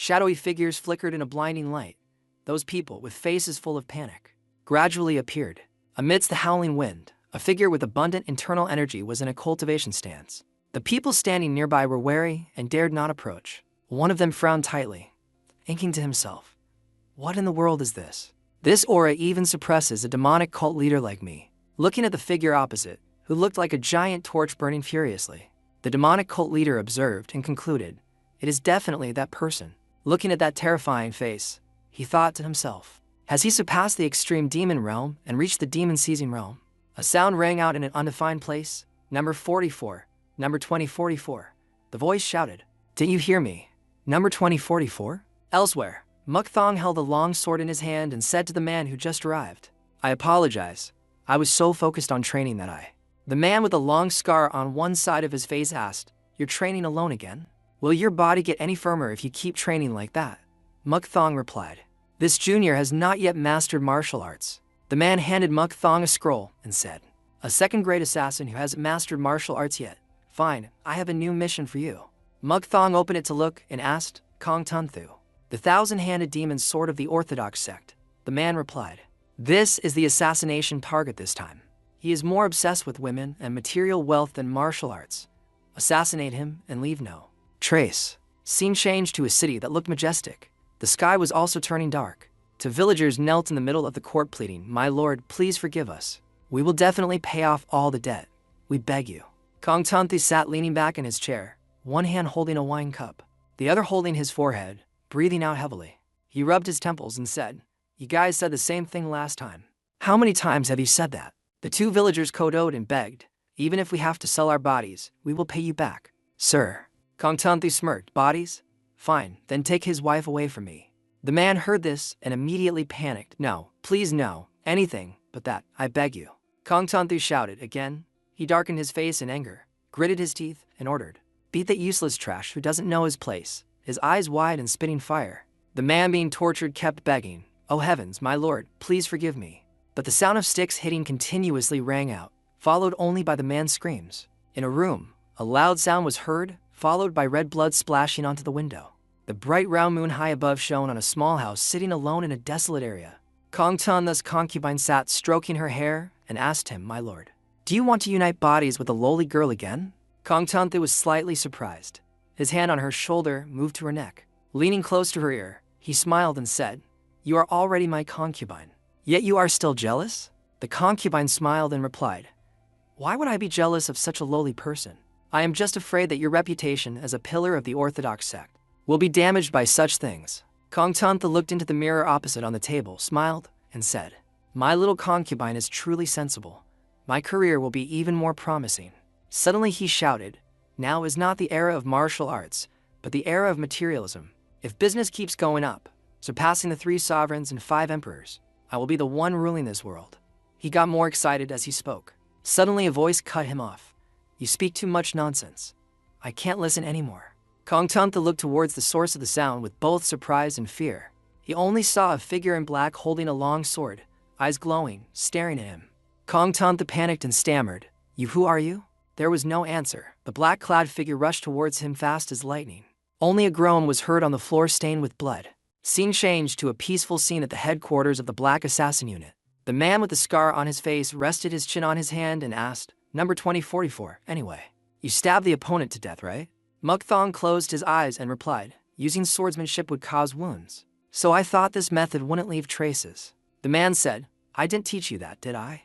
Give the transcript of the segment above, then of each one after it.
Shadowy figures flickered in a blinding light. Those people, with faces full of panic, gradually appeared. Amidst the howling wind, a figure with abundant internal energy was in a cultivation stance. The people standing nearby were wary and dared not approach. One of them frowned tightly, thinking to himself, "What in the world is this? This aura even suppresses a demonic cult leader like me." Looking at the figure opposite, who looked like a giant torch burning furiously, the demonic cult leader observed and concluded, "It is definitely that person." Looking at that terrifying face, he thought to himself, has he surpassed the extreme demon realm and reached the demon-seizing realm? A sound rang out in an undefined place. "Number 44, number 2044. The voice shouted. "Didn't you hear me? Number 2044? Elsewhere, Mukthong held a long sword in his hand and said to the man who just arrived, "I apologize. I was so focused on training that I..." The man with a long scar on one side of his face asked, "You're training alone again? Will your body get any firmer if you keep training like that?" Mukthong replied, "This junior has not yet mastered martial arts." The man handed Mukthong a scroll and said, "A second-grade assassin who hasn't mastered martial arts yet. Fine, I have a new mission for you." Mukthong opened it to look and asked, "Kong Tunthu, the thousand-handed demon sword of the Orthodox sect?" The man replied, "This is the assassination target this time. He is more obsessed with women and material wealth than martial arts. Assassinate him and leave no trace." Scene changed to a city that looked majestic. The sky was also turning dark. Two villagers knelt in the middle of the court pleading, "My lord, please forgive us. We will definitely pay off all the debt. We beg you." Kong Tunthu sat leaning back in his chair, one hand holding a wine cup, the other holding his forehead, breathing out heavily. He rubbed his temples and said, "You guys said the same thing last time. How many times have you said that?" The two villagers kowtowed and begged, "Even if we have to sell our bodies, we will pay you back." "Sir." Kong Tunthu smirked, "Bodies? Fine, then take his wife away from me." The man heard this and immediately panicked. "No, please no, anything but that, I beg you." Kong Tunthu shouted again. He darkened his face in anger, gritted his teeth, and ordered, "Beat that useless trash who doesn't know his place," his eyes wide and spitting fire. The man being tortured kept begging, "Oh heavens, my lord, please forgive me." But the sound of sticks hitting continuously rang out, followed only by the man's screams. In a room, a loud sound was heard, followed by red blood splashing onto the window. The bright round moon high above shone on a small house sitting alone in a desolate area. Kong Tunthu's concubine sat stroking her hair and asked him, "My lord, do you want to unite bodies with a lowly girl again?" Kong Tunthu was slightly surprised. His hand on her shoulder moved to her neck. Leaning close to her ear, he smiled and said, "You are already my concubine. Yet you are still jealous?" The concubine smiled and replied, "Why would I be jealous of such a lowly person? I am just afraid that your reputation as a pillar of the Orthodox sect will be damaged by such things." Kong Tunthu looked into the mirror opposite on the table, smiled, and said, "My little concubine is truly sensible. My career will be even more promising." Suddenly he shouted, "Now is not the era of martial arts, but the era of materialism. If business keeps going up, surpassing the 3 sovereigns and 5 emperors, I will be the one ruling this world." He got more excited as he spoke. Suddenly a voice cut him off. "You speak too much nonsense. I can't listen anymore." Kong Tunthu looked towards the source of the sound with both surprise and fear. He only saw a figure in black holding a long sword, eyes glowing, staring at him. Kong Tunthu panicked and stammered, Who are you?" There was no answer. The black-clad figure rushed towards him fast as lightning. Only a groan was heard on the floor stained with blood. Scene changed to a peaceful scene at the headquarters of the Black Assassin Unit. The man with the scar on his face rested his chin on his hand and asked, "Number 2044, anyway. You stabbed the opponent to death, right?" Mukthong closed his eyes and replied, "Using swordsmanship would cause wounds. So I thought this method wouldn't leave traces." The man said, "I didn't teach you that, did I?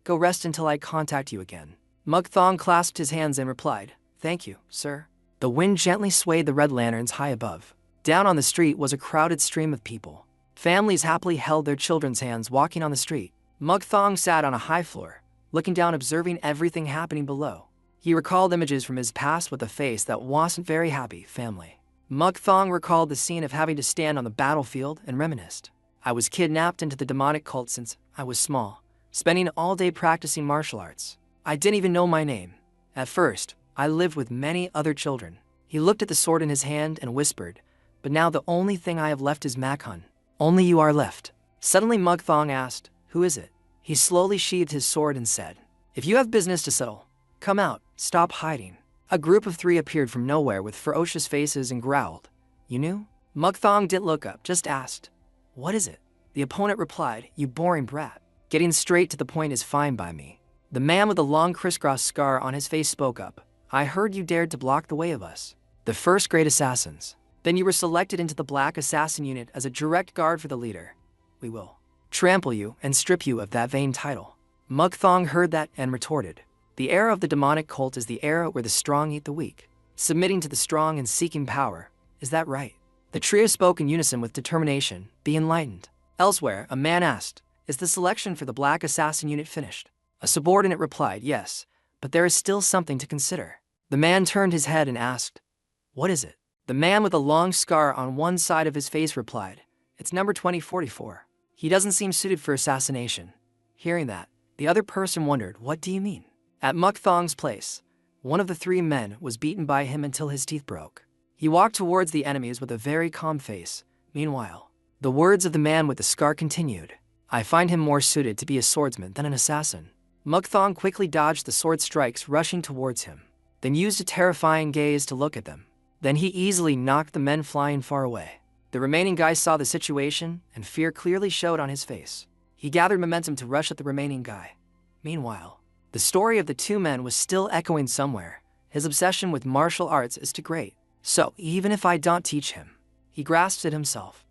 Go rest until I contact you again." Mukthong clasped his hands and replied, "Thank you, sir." The wind gently swayed the red lanterns high above. Down on the street was a crowded stream of people. Families happily held their children's hands walking on the street. Mukthong sat on a high floor, looking down, observing everything happening below. He recalled images from his past with a face that wasn't very happy. Family. Mukthong recalled the scene of having to stand on the battlefield and reminisced. "I was kidnapped into the demonic cult since I was small, spending all day practicing martial arts. I didn't even know my name. At first, I lived with many other children." He looked at the sword in his hand and whispered, "But now the only thing I have left is Makhun. Only you are left." Suddenly Mukthong asked, "Who is it?" He slowly sheathed his sword and said, "If you have business to settle, come out, stop hiding." A group of 3 appeared from nowhere with ferocious faces and growled, "You knew?" Mukthong didn't look up, just asked, "What is it?" The opponent replied, "You boring brat. Getting straight to the point is fine by me." The man with the long crisscross scar on his face spoke up, "I heard you dared to block the way of us, the first great assassins. Then you were selected into the Black Assassin unit as a direct guard for the leader. We will trample you and strip you of that vain title." Mukthong heard that and retorted, "The era of the demonic cult is the era where the strong eat the weak, submitting to the strong and seeking power. Is that right?" The trio spoke in unison with determination, "Be enlightened." Elsewhere, a man asked, "Is the selection for the Black Assassin unit finished?" A subordinate replied, "Yes, but there is still something to consider." The man turned his head and asked, "What is it?" The man with a long scar on one side of his face replied, "It's number 2044. He doesn't seem suited for assassination." Hearing that, the other person wondered, "What do you mean?" At Mukthong's place, one of the three men was beaten by him until his teeth broke. He walked towards the enemies with a very calm face. Meanwhile, the words of the man with the scar continued, "I find him more suited to be a swordsman than an assassin." Mukthong quickly dodged the sword strikes rushing towards him, then used a terrifying gaze to look at them. Then he easily knocked the men flying far away. The remaining guy saw the situation, and fear clearly showed on his face. He gathered momentum to rush at the remaining guy. Meanwhile, the story of the two men was still echoing somewhere. His obsession with martial arts is too great. So, even if I don't teach him, he grasped it himself.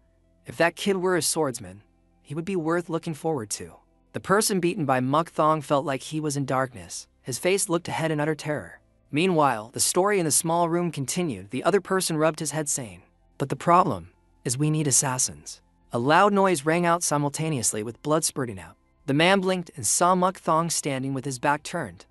If that kid were a swordsman, he would be worth looking forward to. The person beaten by Mukthong felt like he was in darkness. His face looked ahead in utter terror. Meanwhile, the story in the small room continued. The other person rubbed his head saying, "But the problem is we need assassins." A loud noise rang out simultaneously with blood spurting out. The man blinked and saw Mukthong standing with his back turned.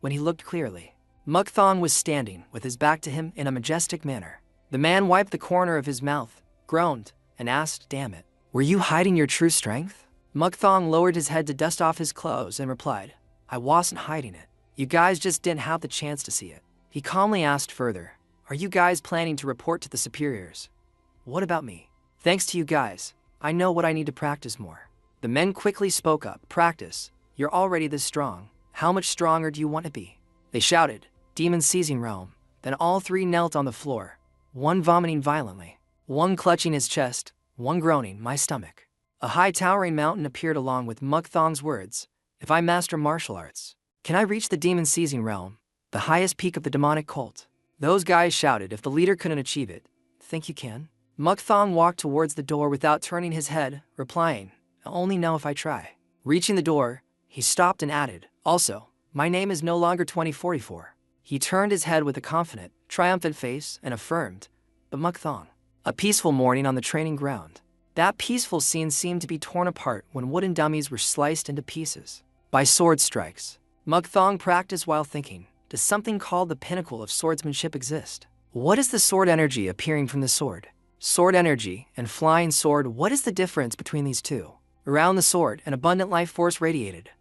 When he looked clearly, Mukthong was standing with his back to him in a majestic manner. The man wiped the corner of his mouth, groaned, and asked, "Damn it, were you hiding your true strength?" Mukthong lowered his head to dust off his clothes and replied, "I wasn't hiding it. You guys just didn't have the chance to see it." He calmly asked further, "Are you guys planning to report to the superiors?" "What about me? Thanks to you guys, I know what I need to practice more." The men quickly spoke up, "Practice? You're already this strong. How much stronger do you want to be?" They shouted, "Demon seizing realm." Then all three knelt on the floor, one vomiting violently, one clutching his chest, one groaning, "My stomach." A high towering mountain appeared along with Mukthong's words, "If I master martial arts, can I reach the demon seizing realm, the highest peak of the demonic cult?" Those guys shouted, "If the leader couldn't achieve it, think you can?" Mukthong walked towards the door without turning his head, replying, "I only know if I try." Reaching the door, he stopped and added, "Also, my name is no longer 2044. He turned his head with a confident, triumphant face and affirmed, "But Mukthong." A peaceful morning on the training ground. That peaceful scene seemed to be torn apart when wooden dummies were sliced into pieces by sword strikes. Mukthong practiced while thinking, does something called the pinnacle of swordsmanship exist? What is the sword energy appearing from the sword? Sword energy and flying sword, what is the difference between these two? Around the sword, an abundant life force radiated.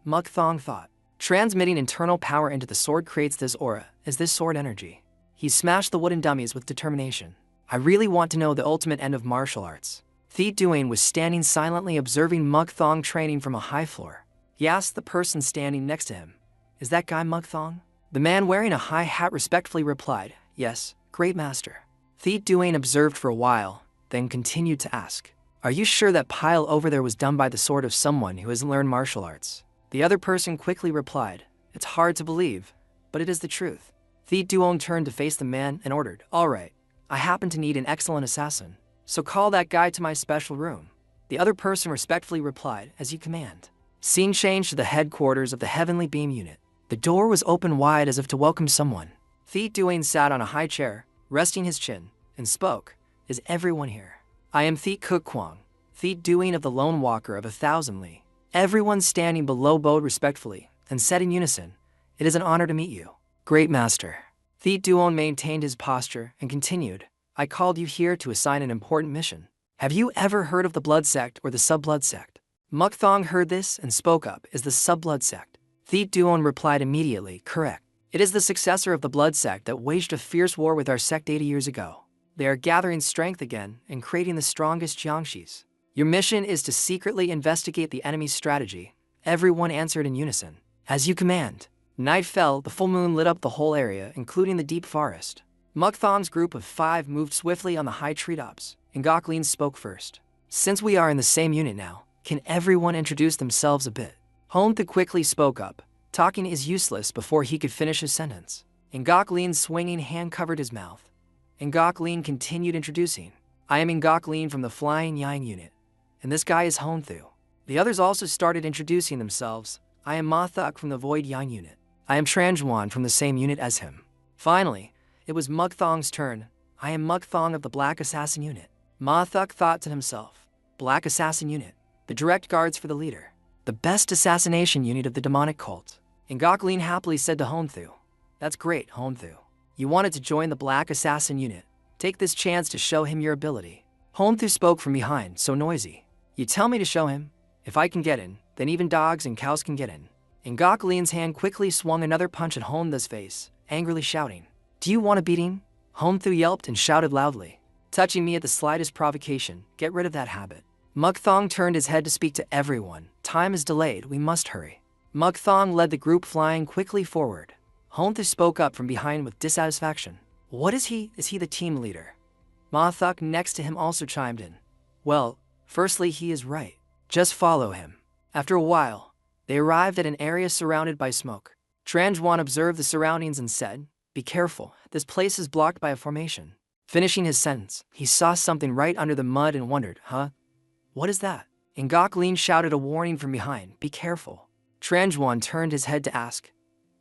Mukthong thought, transmitting internal power into the sword creates this aura. Is this sword energy? He smashed the wooden dummies with determination. I really want to know the ultimate end of martial arts. Thi Duane was standing silently observing Mukthong training from a high floor. He asked the person standing next to him, "Is that guy Mukthong?" The man wearing a high hat respectfully replied, "Yes, great master." Thi Duane observed for a while, then continued to ask, "Are you sure that pile over there was done by the sword of someone who hasn't learned martial arts?" The other person quickly replied, "It's hard to believe, but it is the truth." Thi Duane turned to face the man and ordered, "All right, I happen to need an excellent assassin, so call that guy to my special room." The other person respectfully replied, "As you command." Scene changed to the headquarters of the Heavenly Beam unit. The door was open wide as if to welcome someone. Thi Duane sat on a high chair, resting his chin, and spoke, "Is everyone here? I am Thi Kukwang, Thi Duane of the Lone Walker of 1,000 Li." Everyone standing below bowed respectfully and said in unison, "It is an honor to meet you, great master." Thi Duane maintained his posture and continued, "I called you here to assign an important mission. Have you ever heard of the Blood Sect or the Sub-Blood Sect?" Mukthong heard this and spoke up, "Is the Sub-Blood Sect?" Thi Duane replied immediately, "Correct. It is the successor of the Blood Sect that waged a fierce war with our sect 80 years ago. They are gathering strength again and creating the strongest Jiangxis. Your mission is to secretly investigate the enemy's strategy." Everyone answered in unison, "As you command." Night fell, the full moon lit up the whole area, including the deep forest. Mukthong's group of 5 moved swiftly on the high treetops, and Goklin spoke first. Since we are in the same unit now, can everyone introduce themselves a bit? Honthu quickly spoke up. Talking is useless before he could finish his sentence. Ngoklin's swinging hand covered his mouth. Ngoklin continued introducing. I am Ngoklin from the Flying Yang unit, and this guy is Honthu. The others also started introducing themselves. I am Mathuk from the Void Yang unit. I am Tranjuan from the same unit as him. Finally, it was Mukthong's turn. I am Mukthong of the Black Assassin unit. Mathuk thought to himself. Black Assassin unit. The direct guards for the leader. The best assassination unit of the demonic cult. Ngoklin happily said to Honthu. That's great, Honthu. You wanted to join the Black Assassin unit. Take this chance to show him your ability. Honthu spoke from behind, so noisy. You tell me to show him? If I can get in, then even dogs and cows can get in. Ngoklin's hand quickly swung another punch at Honthu's face, angrily shouting. Do you want a beating? Honthu yelped and shouted loudly. Touching me at the slightest provocation, get rid of that habit. Mukthong turned his head to speak to everyone. Time is delayed, we must hurry. Mukthong led the group flying quickly forward. Honthu spoke up from behind with dissatisfaction. What is he? Is he the team leader? Mathuk next to him also chimed in. Well, firstly he is right. Just follow him. After a while, they arrived at an area surrounded by smoke. Tranjuan observed the surroundings and said, Be careful, this place is blocked by a formation. Finishing his sentence, he saw something right under the mud and wondered, Huh? What is that? Ngoklin shouted a warning from behind, Be careful. Tranjuan turned his head to ask,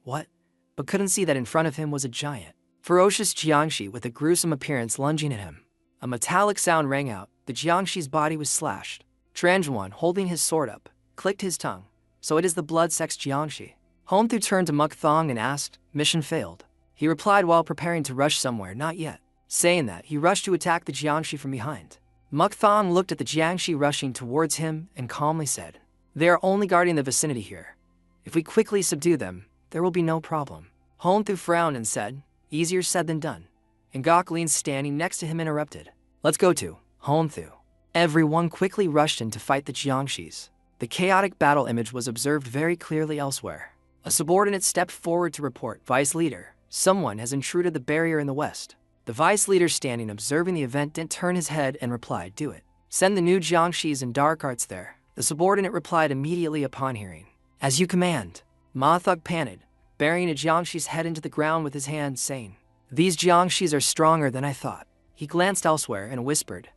What? But couldn't see that in front of him was a giant, ferocious Jiangshi with a gruesome appearance lunging at him. A metallic sound rang out, the Jiangshi's body was slashed. Tranjuan, holding his sword up, clicked his tongue. So it is the blood-sex Jiangshi. Honthu turned to Mukthong and asked, Mission failed. He replied while preparing to rush somewhere, not yet. Saying that, he rushed to attack the Jiangshi from behind. Mukthong looked at the Jiangshi rushing towards him and calmly said, They are only guarding the vicinity here. If we quickly subdue them, there will be no problem. Honthu frowned and said, Easier said than done. Ngoklin standing next to him interrupted. Let's go to Honthu. Everyone quickly rushed in to fight the Jiangshis. The chaotic battle image was observed very clearly elsewhere. A subordinate stepped forward to report, Vice Leader, someone has intruded the barrier in the west. The Vice Leader standing observing the event didn't turn his head and replied, Do it. Send the new Jiangshis and dark arts there. The subordinate replied immediately upon hearing. As you command. Mathuk panicked, burying a Jiangshi's head into the ground with his hand, saying, These Jiangshis are stronger than I thought. He glanced elsewhere and whispered,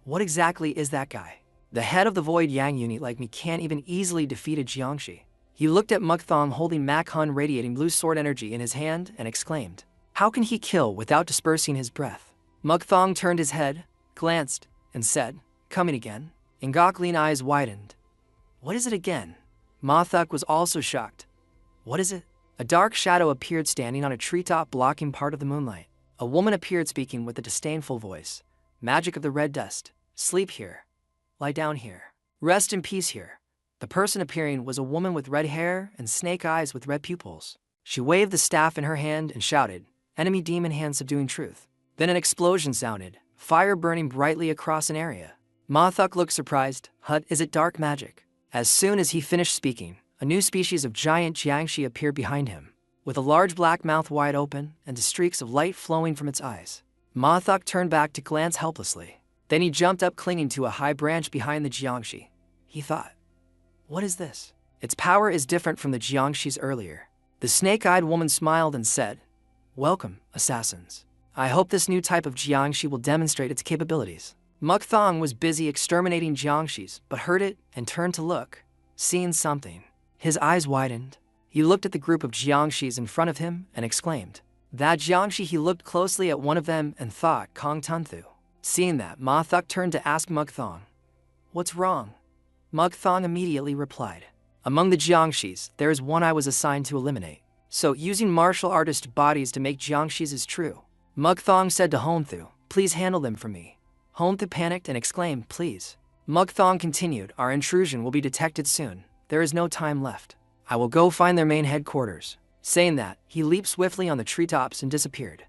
What exactly is that guy? The head of the Void Yang unit like me can't even easily defeat a Jiangshi. He looked at Mukthong holding Makhun radiating blue sword energy in his hand and exclaimed, How can he kill without dispersing his breath? Mukthong turned his head, glanced, and said, Coming again? Ngoklin eyes widened. What is it again? Mathuk was also shocked. What is it? A dark shadow appeared standing on a treetop blocking part of the moonlight. A woman appeared speaking with a disdainful voice. Magic of the red dust. Sleep here. Lie down here. Rest in peace here. The person appearing was a woman with red hair and snake eyes with red pupils. She waved the staff in her hand and shouted, Enemy demon hand subduing truth. Then an explosion sounded, fire burning brightly across an area. Mathuk looked surprised. Hut, is it dark magic? As soon as he finished speaking, a new species of giant Jiangshi appeared behind him, with a large black mouth wide open and streaks of light flowing from its eyes. Mathuk turned back to glance helplessly. Then he jumped up clinging to a high branch behind the Jiangshi. He thought, What is this? Its power is different from the Jiangshi's earlier. The snake-eyed woman smiled and said, Welcome, assassins. I hope this new type of Jiangshi will demonstrate its capabilities. Mukthong was busy exterminating Jiangshis, but heard it and turned to look, seeing something. His eyes widened. He looked at the group of Jiangshis in front of him and exclaimed, That Jiangshi. He looked closely at one of them and thought, Kong Tunthu. Seeing that, Mathuk turned to ask Mukthong, What's wrong? Mukthong immediately replied, Among the Jiangshis, there is one I was assigned to eliminate. So, using martial artist bodies to make Jiangshis is true. Mukthong said to Honthu, Please handle them for me. Honthu panicked and exclaimed, Please. Mukthong continued, Our intrusion will be detected soon. There is no time left. I will go find their main headquarters. Saying that, he leaped swiftly on the treetops and disappeared.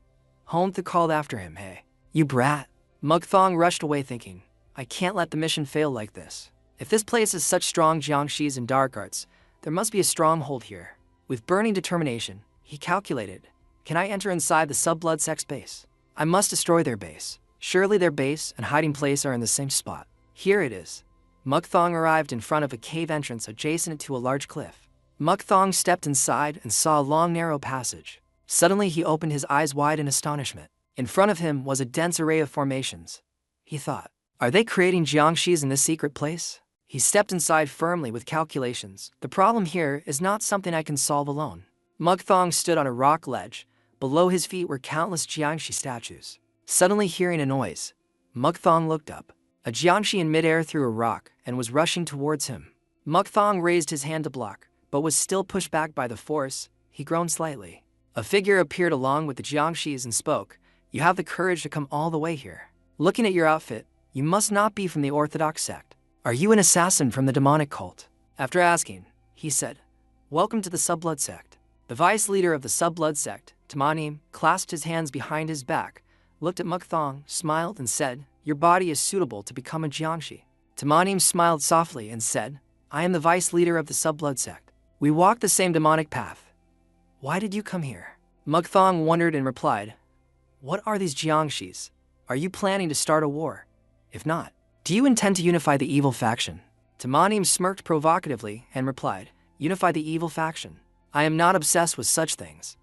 Honthu called after him, Hey, you brat. Mukthong rushed away thinking, I can't let the mission fail like this. If this place has such strong Jiangshis and dark arts, there must be a stronghold here. With burning determination, he calculated, Can I enter inside the sub-blood sex base? I must destroy their base. Surely their base and hiding place are in the same spot. Here it is. Mukthong arrived in front of a cave entrance adjacent to a large cliff. Mukthong stepped inside and saw a long narrow passage. Suddenly he opened his eyes wide in astonishment. In front of him was a dense array of formations. He thought, are they creating jiangshis in this secret place? He stepped inside firmly with calculations. The problem here is not something I can solve alone. Mukthong stood on a rock ledge. Below his feet were countless jiangshi statues. Suddenly hearing a noise, Mukthong looked up. A jiangshi in midair threw a rock and was rushing towards him. Mukthong raised his hand to block, but was still pushed back by the force. He groaned slightly. A figure appeared along with the jiangshis and spoke, "You have the courage to come all the way here. Looking at your outfit, you must not be from the Orthodox sect. Are you an assassin from the demonic cult?" After asking, he said, "Welcome to the Subblood sect." The vice leader of the Subblood sect, Tamanim, clasped his hands behind his back, looked at Mukthong, smiled and said, "Your body is suitable to become a jiangshi." Tamanim smiled softly and said, "I am the vice leader of the Subblood sect. We walk the same demonic path. Why did you come here?" Mukthong wondered and replied, "What are these jiangshis? Are you planning to start a war? If not, do you intend to unify the evil faction?" Tamanim smirked provocatively and replied, "Unify the evil faction? I am not obsessed with such things.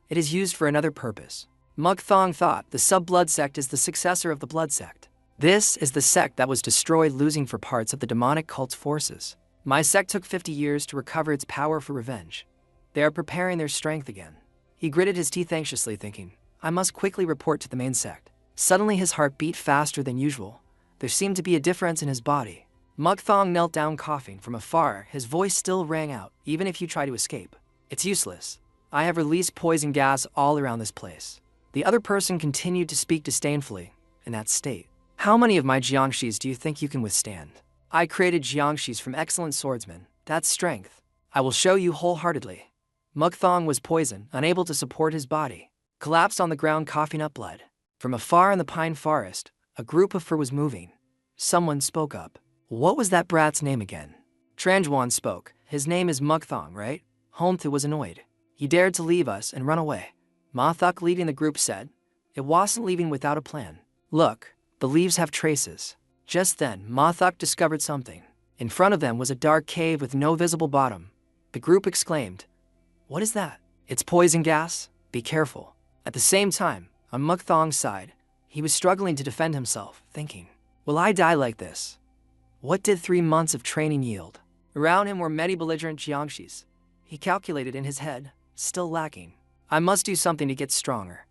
It is used for another purpose." Mukthong thought the Subblood sect is the successor of the Blood sect. This is the sect that was destroyed, losing for parts of the demonic cult's forces. My sect took 50 years to recover its power for revenge. They are preparing their strength again. He gritted his teeth anxiously, thinking, I must quickly report to the main sect. Suddenly his heart beat faster than usual. There seemed to be a difference in his body. Mukthong knelt down coughing. From afar, his voice still rang out, "Even if you try to escape, it's useless. I have released poison gas all around this place." The other person continued to speak disdainfully. In that state, "How many of my jiangshis do you think you can withstand? I created jiangshis from excellent swordsmen. That's strength. I will show you wholeheartedly." Mukthong was poisoned, unable to support his body, collapsed on the ground coughing up blood. From afar in the pine forest, a group of fur was moving. Someone spoke up. "What was that brat's name again?" Tranjuan spoke. "His name is Mukthong, right?" Homthu was annoyed. "He dared to leave us and run away." Mathuk, leading the group, said, "It wasn't leaving without a plan. Look, the leaves have traces." Just then, Mathuk discovered something. In front of them was a dark cave with no visible bottom. The group exclaimed, "What is that?" "It's poison gas. Be careful." At the same time, on Mukthong's side, he was struggling to defend himself, thinking, "Will I die like this?" What did 3 months of training yield? Around him were many belligerent jiangshis. He calculated in his head, still lacking. I must do something to get stronger.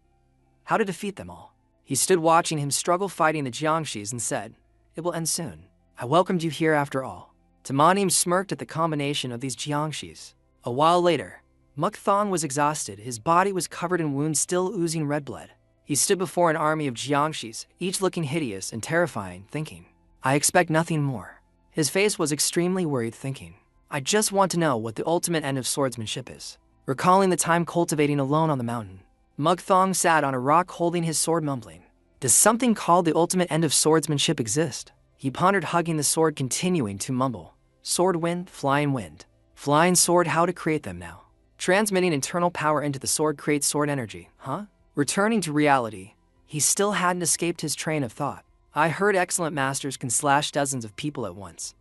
How to defeat them all? He stood watching him struggle fighting the jiangshis and said, "It will end soon. I welcomed you here after all." Tamanim smirked at the combination of these jiangshis. A while later, Mukthong was exhausted. His body was covered in wounds still oozing red blood. He stood before an army of jiangshis, each looking hideous and terrifying, thinking, I expect nothing more. His face was extremely worried, thinking, I just want to know what the ultimate end of swordsmanship is. Recalling the time cultivating alone on the mountain, Mukthong sat on a rock holding his sword, mumbling, does something called the ultimate end of swordsmanship exist? He pondered, hugging the sword, continuing to mumble, sword wind, flying sword, how to create them now. Transmitting internal power into the sword creates sword energy, huh? Returning to reality, he still hadn't escaped his train of thought. I heard excellent masters can slash dozens of people at once.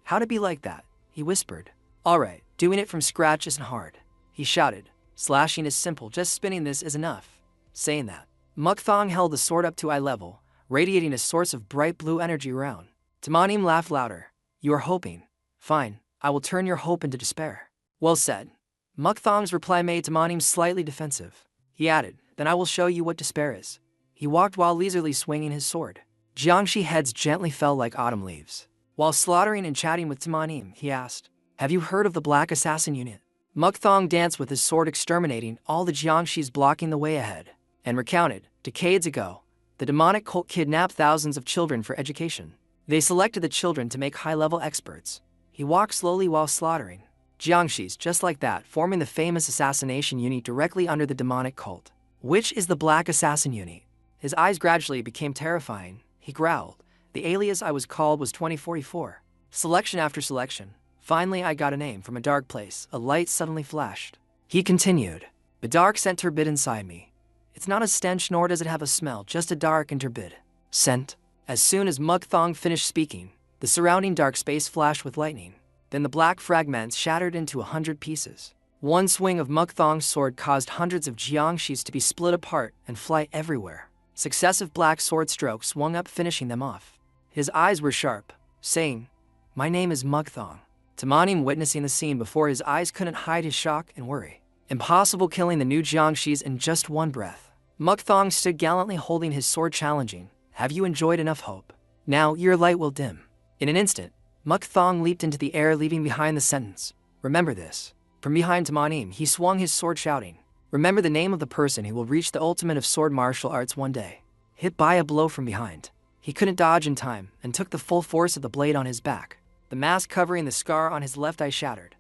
How to be like that? He whispered. All right, doing it from scratch isn't hard. He shouted, slashing is simple, just spinning this is enough. Saying that, Mukthong held the sword up to eye level, radiating a source of bright blue energy around. Tamanim laughed louder. You are hoping. Fine, I will turn your hope into despair. Well said. Mukthong's reply made Tamanim slightly defensive. He added, then I will show you what despair is. He walked while leisurely swinging his sword. Jiangshi heads gently fell like autumn leaves. While slaughtering and chatting with Tamanim, he asked, have you heard of the Black Assassin Unit? Mukthong danced with his sword, exterminating all the Jiangshis blocking the way ahead, and recounted, decades ago, the demonic cult kidnapped thousands of children for education. They selected the children to make high-level experts. He walked slowly while slaughtering Jiangshis just like that, forming the famous assassination unit directly under the demonic cult. Which is the Black Assassin Unit? His eyes gradually became terrifying. He growled, the alias I was called was 2044. Selection after selection. Finally I got a name. From a dark place, a light suddenly flashed. He continued, the dark center bit inside me. It's not a stench nor does it have a smell, just a dark and turbid scent. As soon as Mukthong finished speaking, the surrounding dark space flashed with lightning. Then the black fragments shattered into 100 pieces. One swing of Mukthong's sword caused hundreds of jiangshis to be split apart and fly everywhere. Successive black sword strokes swung up, finishing them off. His eyes were sharp, saying, "My name is Mukthong." Tamanim, witnessing the scene before his eyes, couldn't hide his shock and worry. Impossible killing the new jiangshis in just one breath. Mukthong stood gallantly holding his sword, challenging, "Have you enjoyed enough hope? Now your light will dim." In an instant, Mukthong leaped into the air, leaving behind the sentence, "Remember this." From behind Tamanim, he swung his sword, shouting, "Remember the name of the person who will reach the ultimate of sword martial arts one day." Hit by a blow from behind, he couldn't dodge in time and took the full force of the blade on his back. The mask covering the scar on his left eye shattered.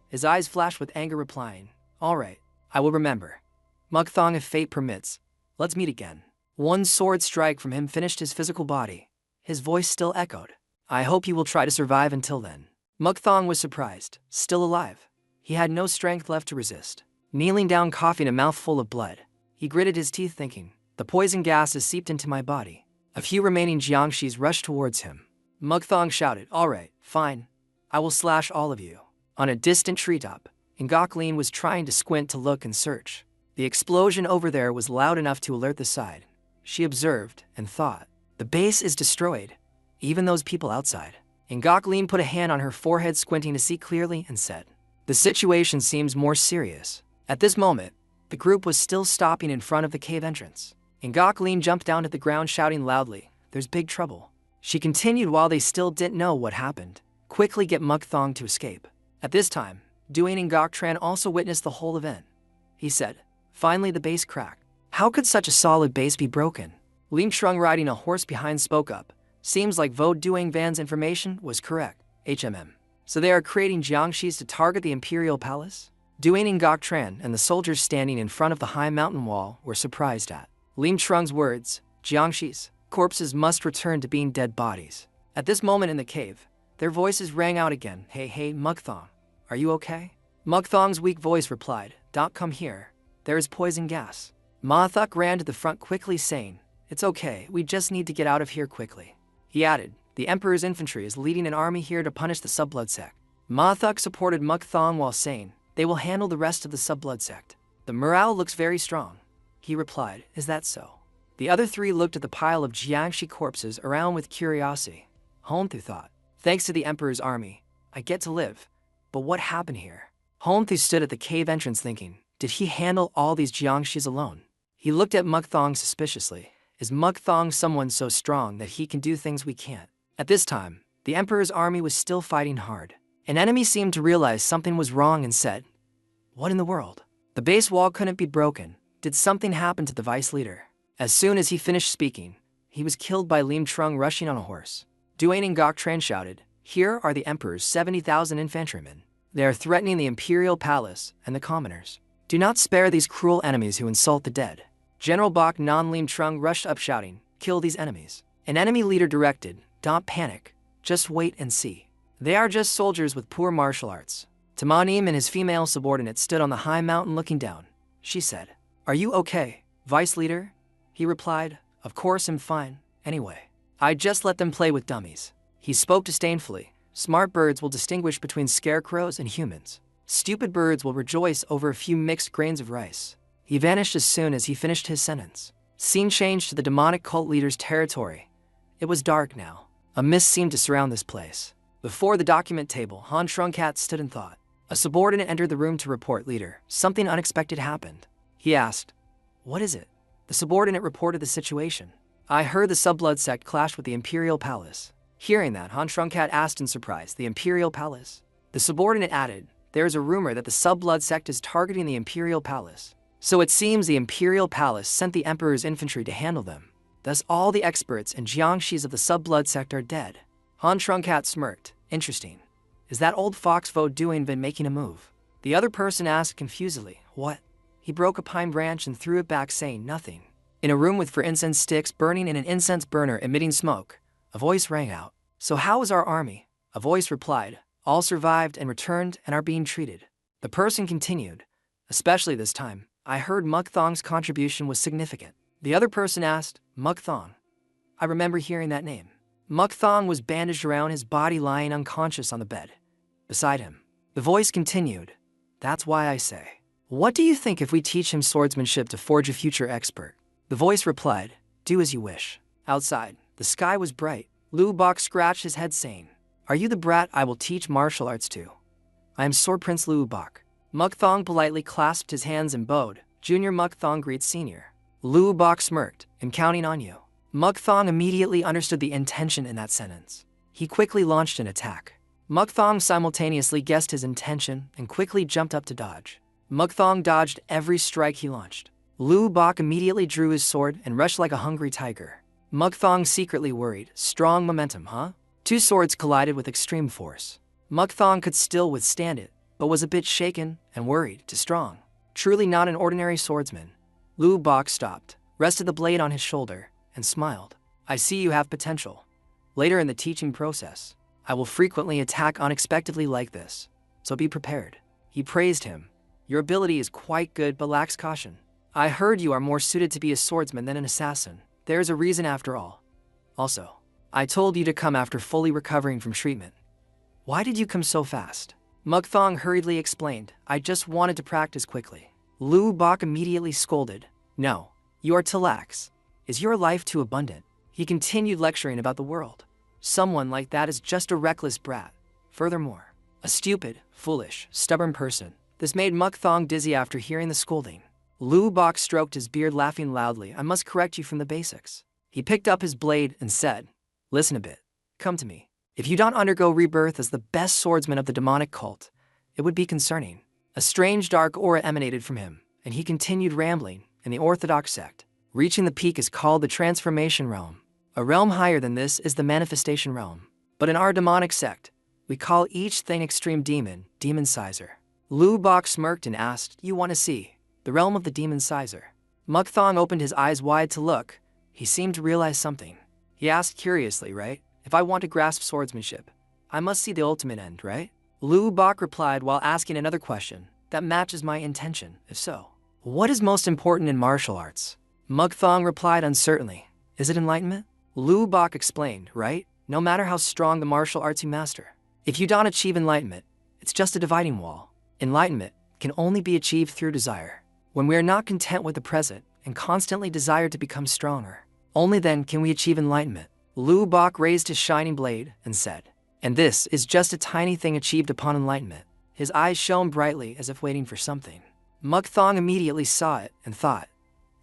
His eyes flashed with anger, replying, "All right, I will remember. Mukthong, if fate permits, let's meet again." One sword strike from him finished his physical body. His voice still echoed, "I hope you will try to survive until then." Mukthong was surprised, still alive. He had no strength left to resist. Kneeling down, coughing a mouthful of blood, he gritted his teeth, thinking, "The poison gas has seeped into my body." A few remaining jiangshis rushed towards him. Mukthong shouted, "All right, fine. I will slash all of you." On a distant treetop, Ngok was trying to squint to look and search. The explosion over there was loud enough to alert the side. She observed and thought, "The base is destroyed. Even those people outside." Ngok put a hand on her forehead, squinting to see clearly, and said, "The situation seems more serious." At this moment, the group was still stopping in front of the cave entrance. Ngok jumped down to the ground, shouting loudly, "There's big trouble." She continued while they still didn't know what happened, "Quickly get Mukthong to escape." At this time, Duane Ngok also witnessed the whole event. He said, "Finally the base cracked. How could such a solid base be broken?" Lim Trung, riding a horse behind, spoke up, "Seems like Vo Duang Van's information was correct, HMM. So they are creating jiangshis to target the Imperial Palace?" Duane Ngok and the soldiers standing in front of the high mountain wall were surprised at Lim Trung's words. Jiangshis, corpses must return to being dead bodies. At this moment in the cave, their voices rang out again. Hey, Mukthong, are you okay?" Mukthong's weak voice replied, "Don't come here. There is poison gas." Ma Thuk ran to the front quickly, saying, "It's okay, we just need to get out of here quickly." He added, "The Emperor's infantry is leading an army here to punish the Subblood sect." Ma Thuk supported Mukthong while saying, "They will handle the rest of the Subblood sect. The morale looks very strong." He replied, "Is that so?" The other three looked at the pile of jiangshi corpses around with curiosity. Honthu thought, "Thanks to the Emperor's army, I get to live. But what happened here?" Honthu stood at the cave entrance thinking, did he handle all these jiangshis alone? He looked at Mukthong suspiciously. Is Mukthong someone so strong that he can do things we can't? At this time, the Emperor's army was still fighting hard. An enemy seemed to realize something was wrong and said, "What in the world? The base wall couldn't be broken. Did something happen to the vice leader?" As soon as he finished speaking, he was killed by Lim Trung rushing on a horse. Duane Ngok shouted, "Here are the Emperor's 70,000 infantrymen. They are threatening the Imperial Palace and the commoners. Do not spare these cruel enemies who insult the dead." General Bok Non Lim Trung rushed up, shouting, "Kill these enemies." An enemy leader directed, "Don't panic, just wait and see. They are just soldiers with poor martial arts." Tamanim and his female subordinate stood on the high mountain looking down. She said, "Are you okay, vice leader?" He replied, "Of course I'm fine, anyway. I just let them play with dummies." He spoke disdainfully, "Smart birds will distinguish between scarecrows and humans. Stupid birds will rejoice over a few mixed grains of rice." He vanished as soon as he finished his sentence. Scene changed to the demonic cult leader's territory. It was dark now. A mist seemed to surround this place. Before the document table, Han Trungkat stood in thought. A subordinate entered the room to report, "Leader, something unexpected happened." He asked, "What is it?" The subordinate reported the situation. "I heard the Subblood sect clashed with the Imperial Palace." Hearing that, Han Trungkat asked in surprise, "The Imperial Palace?" The subordinate added, "There is a rumor that the Subblood sect is targeting the Imperial Palace. So it seems the Imperial Palace sent the Emperor's infantry to handle them. Thus all the experts and jiangshis of the Subblood sect are dead." Han Trungkat smirked, "Interesting. Is that old fox Vo Duang been making a move?" The other person asked confusedly, "What?" He broke a pine branch and threw it back, saying, "Nothing." In a room with 4 incense sticks burning and an incense burner emitting smoke, a voice rang out, "So how is our army?" A voice replied, "All survived and returned and are being treated." The person continued, "Especially this time, I heard Mukthong's contribution was significant. The other person asked, Mukthong. I remember hearing that name. Mukthong was bandaged around his body, lying unconscious on the bed beside him. The voice continued, that's why I say, what do you think if we teach him swordsmanship to forge a future expert? The voice replied, do as you wish. Outside, the sky was bright. Lu Bok scratched his head saying, are you the brat I will teach martial arts to? I am Sword Prince Lu Bok. Mukthong politely clasped his hands and bowed. Junior Mukthong greets senior. Lu Bok smirked, I'm counting on you. Mukthong immediately understood the intention in that sentence. He quickly launched an attack. Mukthong simultaneously guessed his intention and quickly jumped up to dodge. Mukthong dodged every strike he launched. Lu Bok immediately drew his sword and rushed like a hungry tiger. Mukthong secretly worried, strong momentum, huh? Two swords collided with extreme force. Mukthong could still withstand it, but was a bit shaken and worried, too strong. Truly not an ordinary swordsman. Lu Bok stopped, rested the blade on his shoulder, and smiled. I see you have potential. Later in the teaching process, I will frequently attack unexpectedly like this, so be prepared. He praised him. Your ability is quite good but lacks caution. I heard you are more suited to be a swordsman than an assassin. There is a reason after all. Also, I told you to come after fully recovering from treatment. Why did you come so fast? Mukthong hurriedly explained, I just wanted to practice quickly. Lu Bok immediately scolded, no, you are to lax. Is your life too abundant? He continued lecturing about the world. Someone like that is just a reckless brat. Furthermore, a stupid, foolish, stubborn person. This made Mukthong dizzy after hearing the scolding. Lu Bok stroked his beard, laughing loudly. I must correct you from the basics. He picked up his blade and said, listen a bit. Come to me. If you don't undergo rebirth as the best swordsman of the demonic cult, it would be concerning. A strange dark aura emanated from him, and he continued rambling. In the orthodox sect, reaching the peak is called the transformation realm. A realm higher than this is the manifestation realm. But in our demonic sect, we call each thing extreme demon, demon sizer. Lu Bok smirked and asked, you want to see the realm of the demon sizer? Mukthong opened his eyes wide to look. He seemed to realize something. He asked curiously, right? If I want to grasp swordsmanship, I must see the ultimate end, right? Lu Bok replied while asking another question. That matches my intention, if so. What is most important in martial arts? Mukthong replied uncertainly. Is it enlightenment? Lu Bok explained, right? No matter how strong the martial arts you master, if you don't achieve enlightenment, it's just a dividing wall. Enlightenment can only be achieved through desire. When we are not content with the present and constantly desire to become stronger, only then can we achieve enlightenment. Lu Bok raised his shining blade and said, and this is just a tiny thing achieved upon enlightenment. His eyes shone brightly as if waiting for something. Mukthong immediately saw it and thought,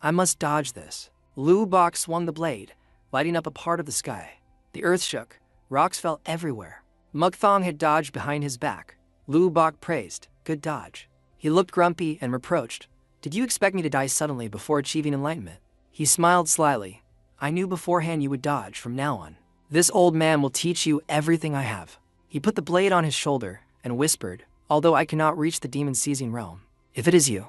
I must dodge this. Lu Bok swung the blade, lighting up a part of the sky. The earth shook, rocks fell everywhere. Mukthong had dodged behind his back. Lu Bok praised, good dodge. He looked grumpy and reproached, did you expect me to die suddenly before achieving enlightenment? He smiled slyly. I knew beforehand you would dodge from now on. This old man will teach you everything I have. He put the blade on his shoulder and whispered, although I cannot reach the demon-seizing realm, if it is you,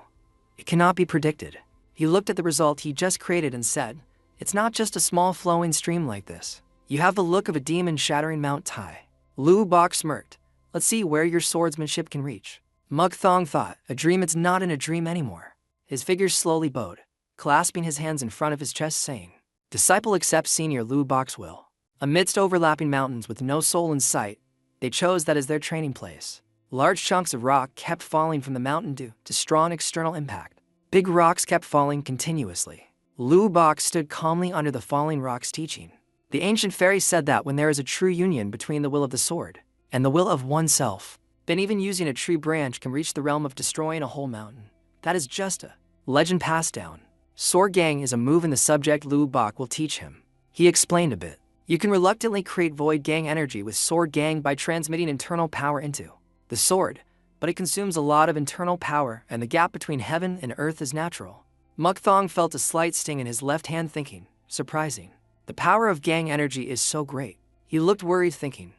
it cannot be predicted. He looked at the result he just created and said, it's not just a small flowing stream like this. You have the look of a demon shattering Mount Tai. Lu Bok smirked. Let's see where your swordsmanship can reach. Mukthong thought, a dream, it's not in a dream anymore. His figure slowly bowed, clasping his hands in front of his chest saying, disciple accepts senior Lu Bok's will. Amidst overlapping mountains with no soul in sight, they chose that as their training place. Large chunks of rock kept falling from the mountain due to strong external impact. Big rocks kept falling continuously. Lu Bok stood calmly under the falling rocks teaching. The ancient fairy said that when there is a true union between the will of the sword and the will of oneself, then even using a tree branch can reach the realm of destroying a whole mountain. That is just a legend passed down. Sword Gang is a move in the subject Lu Bok will teach him. He explained a bit. You can reluctantly create Void Gang energy with Sword Gang by transmitting internal power into the sword, but it consumes a lot of internal power and the gap between heaven and earth is natural. Mukthong felt a slight sting in his left hand thinking, surprising. The power of Gang energy is so great. He looked worried thinking,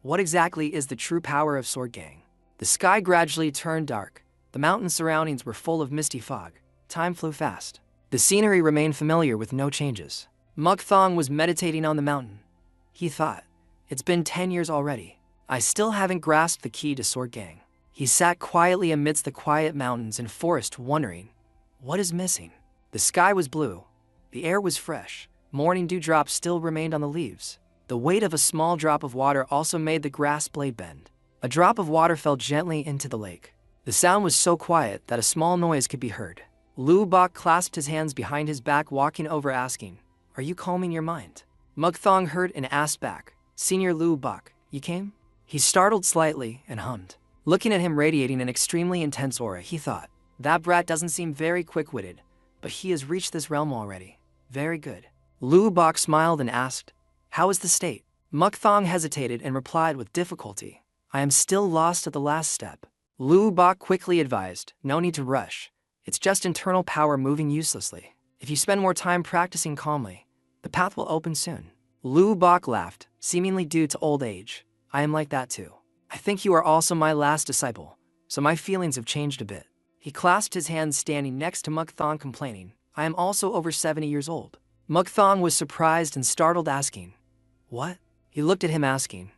what exactly is the true power of Sword Gang? The sky gradually turned dark. The mountain surroundings were full of misty fog. Time flew fast. The scenery remained familiar with no changes. Mukthong was meditating on the mountain. He thought, it's been 10 years already. I still haven't grasped the key to Sword Gang. He sat quietly amidst the quiet mountains and forest wondering, What is missing? The sky was blue. The air was fresh. Morning dewdrops still remained on the leaves. The weight of a small drop of water also made the grass blade bend. A drop of water fell gently into the lake. The sound was so quiet that a small noise could be heard. Lu Bok clasped his hands behind his back, walking over, asking, "Are you calming your mind?" Mukthong heard and asked back, "Senior Lu Bok, you came?" He startled slightly and hummed. Looking at him radiating an extremely intense aura, he thought, "That brat doesn't seem very quick-witted, but he has reached this realm already. Very good." Lu Bok smiled and asked, "How is the state?" Mukthong hesitated and replied with difficulty, "I am still lost at the last step." Lu Bok quickly advised, "No need to rush. It's just internal power moving uselessly. If you spend more time practicing calmly, the path will open soon." Lu Bok laughed, seemingly due to old age. "I am like that too. I think you are also my last disciple, so my feelings have changed a bit." He clasped his hands, standing next to Mukthong, complaining, "I am also over 70 years old." Mukthong was surprised and startled, asking, "What?" He looked at him, asking,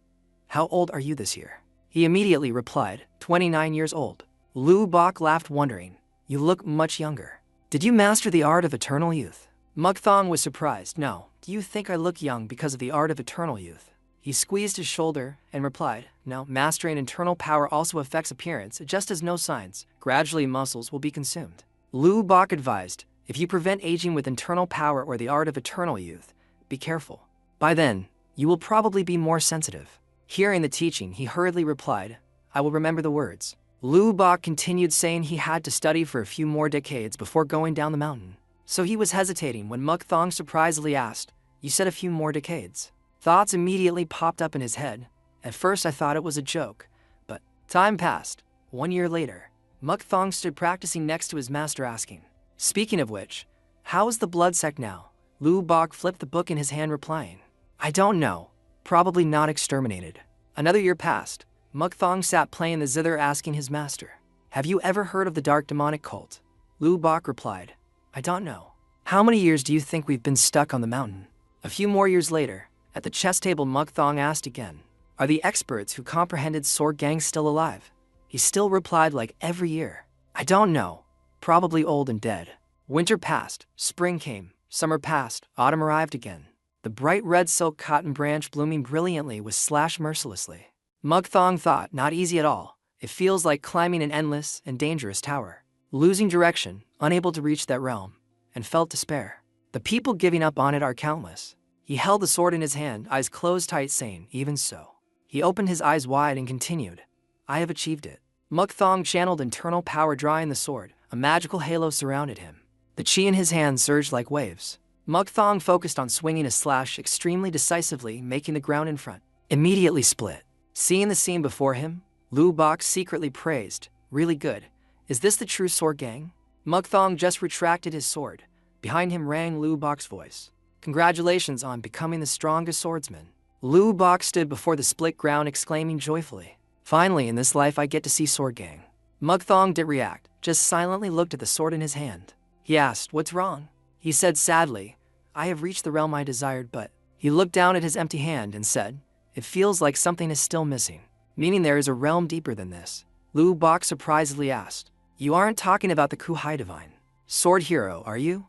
"How old are you this year?" He immediately replied, 29 years old. Lu Bok laughed, wondering, "You look much younger. Did you master the art of eternal youth?" Mukthong was surprised. "No, do you think I look young because of the art of eternal youth?" He squeezed his shoulder and replied, "No, mastering internal power also affects appearance, just as no signs. Gradually muscles will be consumed." Lu Bok advised, "If you prevent aging with internal power or the art of eternal youth, be careful. By then, you will probably be more sensitive." Hearing the teaching, he hurriedly replied, "I will remember the words." Lu Bok continued, saying he had to study for a few more decades before going down the mountain. So he was hesitating when Mukthong surprisingly asked, "You said a few more decades?" Thoughts immediately popped up in his head. At first I thought it was a joke, but time passed. 1 year later, Mukthong stood practicing next to his master, asking, "Speaking of which, how is the blood sect now?" Lu Bok flipped the book in his hand, replying, "I don't know. Probably not exterminated." Another year passed. Mukthong sat playing the zither, asking his master, "Have you ever heard of the dark demonic cult?" Lu Bok replied, "I don't know." "How many years do you think we've been stuck on the mountain?" A few more years later, at the chess table, Mukthong asked again, "Are the experts who comprehended Sword Gang still alive?" He still replied, like every year, "I don't know. Probably old and dead." Winter passed, spring came, summer passed, autumn arrived again. The bright red silk cotton branch blooming brilliantly was slashed mercilessly. Mukthong thought, "Not easy at all. It feels like climbing an endless and dangerous tower." Losing direction, unable to reach that realm, and felt despair. The people giving up on it are countless. He held the sword in his hand, eyes closed tight, saying, "Even so." He opened his eyes wide and continued, "I have achieved it." Mukthong channeled internal power, drawing the sword. A magical halo surrounded him. The chi in his hand surged like waves. Mukthong focused on swinging a slash extremely decisively, making the ground in front immediately split. Seeing the scene before him, Lu Bok secretly praised, "Really good. Is this the true Sword Gang?" Mukthong just retracted his sword. Behind him rang Lu Bok's voice, "Congratulations on becoming the strongest swordsman." Lu Bok stood before the split ground, exclaiming joyfully, "Finally in this life I get to see Sword Gang." Mukthong didn't react, just silently looked at the sword in his hand. He asked, "What's wrong?" He said sadly, "I have reached the realm I desired, but..." He looked down at his empty hand and said, "It feels like something is still missing." Meaning there is a realm deeper than this. Lu Bok surprisingly asked, "You aren't talking about the Kuhai Divine Sword Hero, are you?"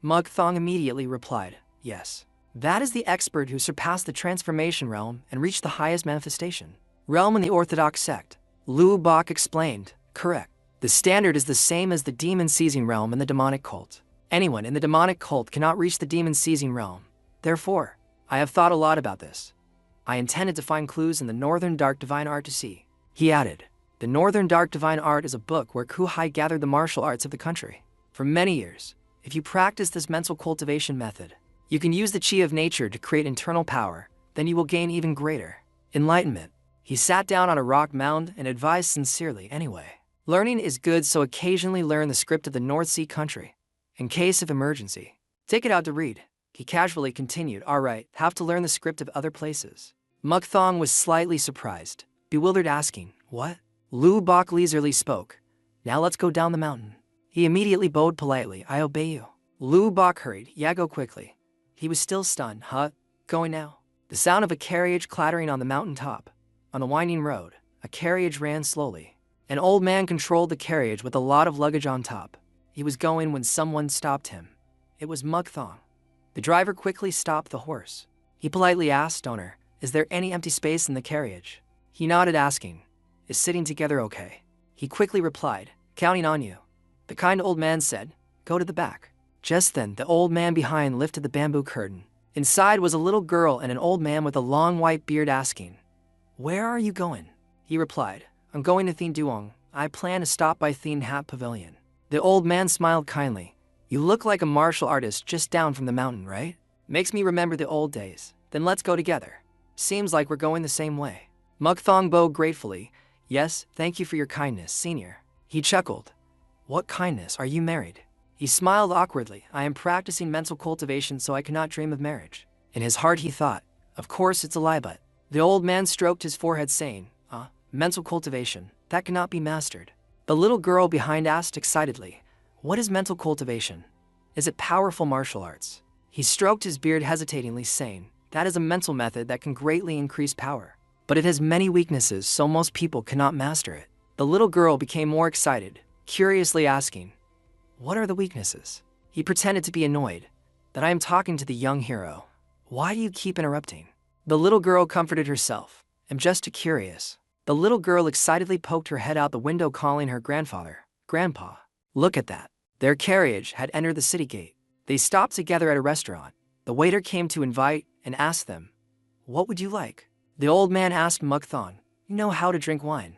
Mukthong immediately replied, "Yes. That is the expert who surpassed the transformation realm and reached the highest manifestation realm in the Orthodox sect." Lu Bok explained, "Correct. The standard is the same as the demon-seizing realm in the demonic cult. Anyone in the demonic cult cannot reach the demon-seizing realm. Therefore, I have thought a lot about this. I intended to find clues in the Northern Dark Divine Art to see." He added, "The Northern Dark Divine Art is a book where Kuhai gathered the martial arts of the country for many years. If you practice this mental cultivation method, you can use the chi of nature to create internal power, then you will gain even greater enlightenment." He sat down on a rock mound and advised sincerely, "Anyway, learning is good, so occasionally learn the script of the North Sea country. In case of emergency, take it out to read." He casually continued, "All right, have to learn the script of other places." Mukthong was slightly surprised, bewildered, asking, "What?" Lu Bok leisurely spoke, "Now let's go down the mountain." He immediately bowed politely, "I obey you." Lu Bok hurried, "Yeah, go quickly." He was still stunned. "Huh? Going now?" The sound of a carriage clattering on the mountain top. On the winding road, a carriage ran slowly. An old man controlled the carriage with a lot of luggage on top. He was going when someone stopped him. It was Mukthong. The driver quickly stopped the horse. He politely asked owner, "Is there any empty space in the carriage?" He nodded, asking, "Is sitting together okay?" He quickly replied, "Counting on you." The kind old man said, "Go to the back." Just then, the old man behind lifted the bamboo curtain. Inside was a little girl and an old man with a long white beard asking, "Where are you going?" He replied, "I'm going to Thien Duong. I plan to stop by Thien Hat Pavilion." The old man smiled kindly. "You look like a martial artist just down from the mountain, right? Makes me remember the old days. Then let's go together. Seems like we're going the same way." Mukthong bowed gratefully. "Yes, thank you for your kindness, senior." He chuckled. "What kindness? Are you married?" He smiled awkwardly. "I am practicing mental cultivation so I cannot dream of marriage." In his heart he thought, "Of course it's a lie, but..." The old man stroked his forehead saying, mental cultivation, that cannot be mastered." The little girl behind asked excitedly, "What is mental cultivation? Is it powerful martial arts?" He stroked his beard hesitatingly saying, "That is a mental method that can greatly increase power. But it has many weaknesses, so most people cannot master it." The little girl became more excited, curiously asking, "What are the weaknesses?" He pretended to be annoyed, "That I am talking to the young hero. Why do you keep interrupting?" The little girl comforted herself, "I'm just curious." The little girl excitedly poked her head out the window, calling her grandfather, "Grandpa, look at that." Their carriage had entered the city gate. They stopped together at a restaurant. The waiter came to invite and asked them, "What would you like?" The old man asked Mukthong, "You know how to drink wine?"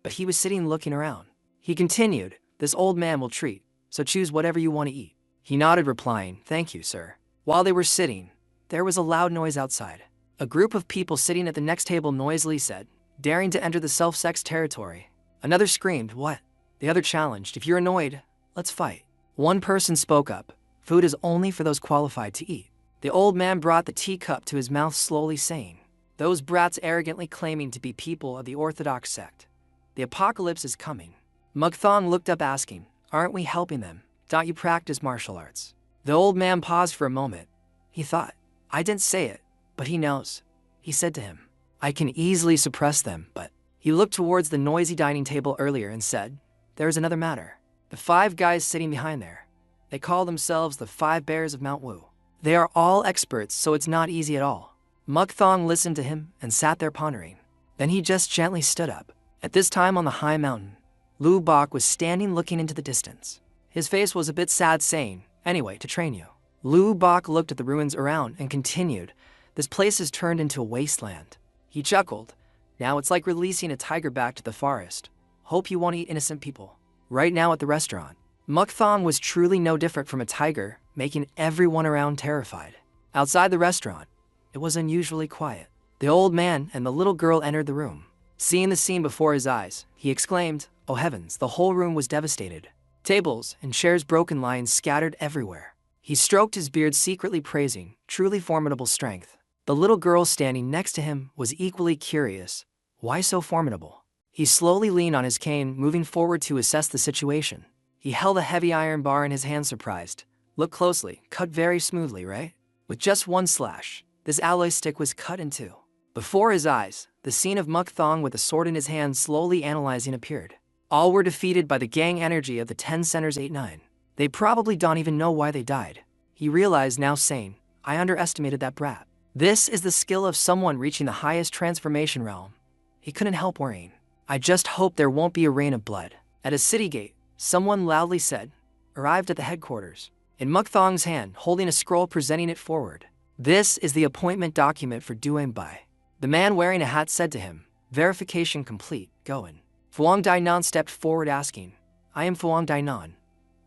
But he was sitting looking around. He continued, "This old man will treat, so choose whatever you want to eat." He nodded, replying, "Thank you, sir." While they were sitting, there was a loud noise outside. A group of people sitting at the next table noisily said, "Daring to enter the self-sex territory." Another screamed, "What?" The other challenged, "If you're annoyed, let's fight." One person spoke up, "Food is only for those qualified to eat." The old man brought the teacup to his mouth slowly, saying, "Those brats arrogantly claiming to be people of the Orthodox sect. The apocalypse is coming." Mukthong looked up asking, "Aren't we helping them? Don't you practice martial arts?" The old man paused for a moment. He thought, "I didn't say it, but he knows." He said to him, "I can easily suppress them, but..." He looked towards the noisy dining table earlier and said, "There is another matter. The 5 guys sitting behind there. They call themselves the 5 Bears of Mount Wu. They are all experts, so it's not easy at all." Mukthong listened to him and sat there pondering. Then he just gently stood up. At this time on the high mountain, Lu Bok was standing looking into the distance. His face was a bit sad, saying, "Anyway, to train you." Lu Bok looked at the ruins around and continued, "This place has turned into a wasteland." He chuckled. "Now it's like releasing a tiger back to the forest. Hope you won't eat innocent people." Right now at the restaurant, Mukthong was truly no different from a tiger, making everyone around terrified. Outside the restaurant, it was unusually quiet. The old man and the little girl entered the room. Seeing the scene before his eyes, he exclaimed, "Oh heavens!" The whole room was devastated. Tables and chairs broken, lines scattered everywhere. He stroked his beard, secretly praising, "Truly formidable strength." The little girl standing next to him was equally curious. Why so formidable? He slowly leaned on his cane, moving forward to assess the situation. He held a heavy iron bar in his hand, surprised. "Look closely, cut very smoothly, right?" With just one slash, this alloy stick was cut in 2. Before his eyes, the scene of Mukthong with a sword in his hand slowly analyzing appeared. All were defeated by the gang energy of the 10 centers 8-9. They probably don't even know why they died. He realized now, saying, "I underestimated that brat." This is the skill of someone reaching the highest transformation realm. He couldn't help worrying. "I just hope there won't be a rain of blood." At a city gate, someone loudly said, "Arrived at the headquarters." In Mukthong's hand, holding a scroll, presenting it forward. "This is the appointment document for Duem Bai." The man wearing a hat said to him, "Verification complete, go in." Phuong Dainan stepped forward asking, "I am Phuong Dainan.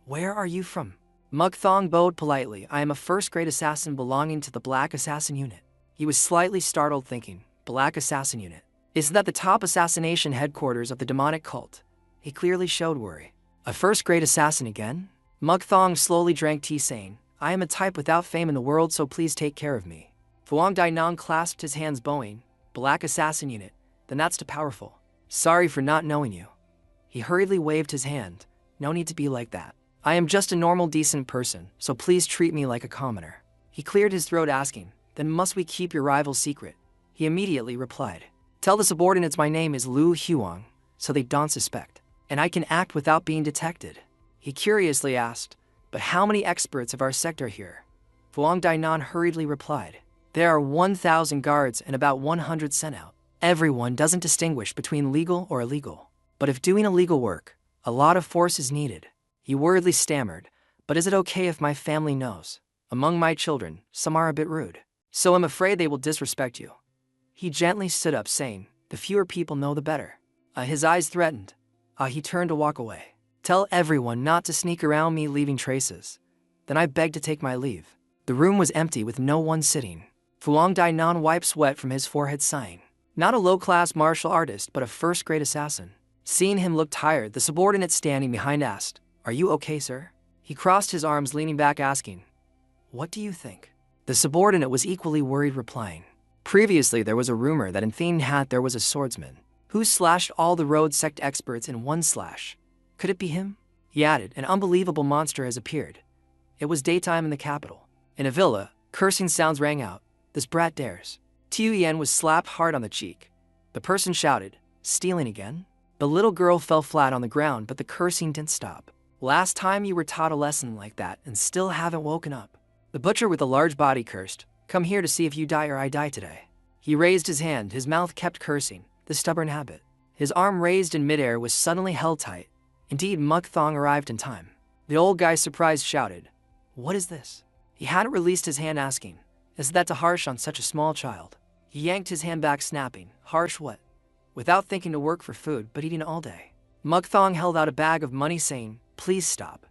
Where are you from?" Mukthong bowed politely. "I am a first-grade assassin belonging to the Black Assassin Unit." He was slightly startled, thinking, Black Assassin Unit? Isn't that the top assassination headquarters of the demonic cult? He clearly showed worry. "A first-grade assassin again?" Mukthong slowly drank tea, saying, "I am a type without fame in the world, so please take care of me." Phuong Dainan clasped his hands, bowing. "Black Assassin Unit, then that's too powerful. Sorry for not knowing you." He hurriedly waved his hand. "No need to be like that. I am just a normal, decent person, so please treat me like a commoner." He cleared his throat, asking, "Then must we keep your rival's secret?" He immediately replied, "Tell the subordinates my name is Lu Huang, so they don't suspect, and I can act without being detected." He curiously asked, but how many experts of our sector here? Fuang Dainan hurriedly replied, there are 1,000 guards and about 100 sent out. Everyone doesn't distinguish between legal or illegal. But if doing illegal work, a lot of force is needed. He worriedly stammered, but is it okay if my family knows? Among my children, some are a bit rude. So I'm afraid they will disrespect you. He gently stood up saying, the fewer people know the better. His eyes threatened. He turned to walk away. Tell everyone not to sneak around me leaving traces. Then I begged to take my leave. The room was empty with no one sitting. Fuang Dainan wiped sweat from his forehead sighing. Not a low-class martial artist but a first-grade assassin. Seeing him look tired, the subordinate standing behind asked, are you okay, sir? He crossed his arms leaning back asking, what do you think? The subordinate was equally worried replying, previously there was a rumor that in Thien Hat there was a swordsman who slashed all the road sect experts in one slash. Could it be him? He added, an unbelievable monster has appeared. It was daytime in the capital. In a villa, cursing sounds rang out. This brat dares. Tiu Yen was slapped hard on the cheek. The person shouted, stealing again? The little girl fell flat on the ground, but the cursing didn't stop. Last time you were taught a lesson like that and still haven't woken up. The butcher with the large body cursed, come here to see if you die or I die today. He raised his hand, his mouth kept cursing, the stubborn habit. His arm raised in midair was suddenly held tight. Indeed, Muk Thong arrived in time. The old guy surprised shouted, what is this? He hadn't released his hand asking, is that too harsh on such a small child? He yanked his hand back snapping, harsh what? Without thinking to work for food but eating all day. Muk Thong held out a bag of money saying, please stop.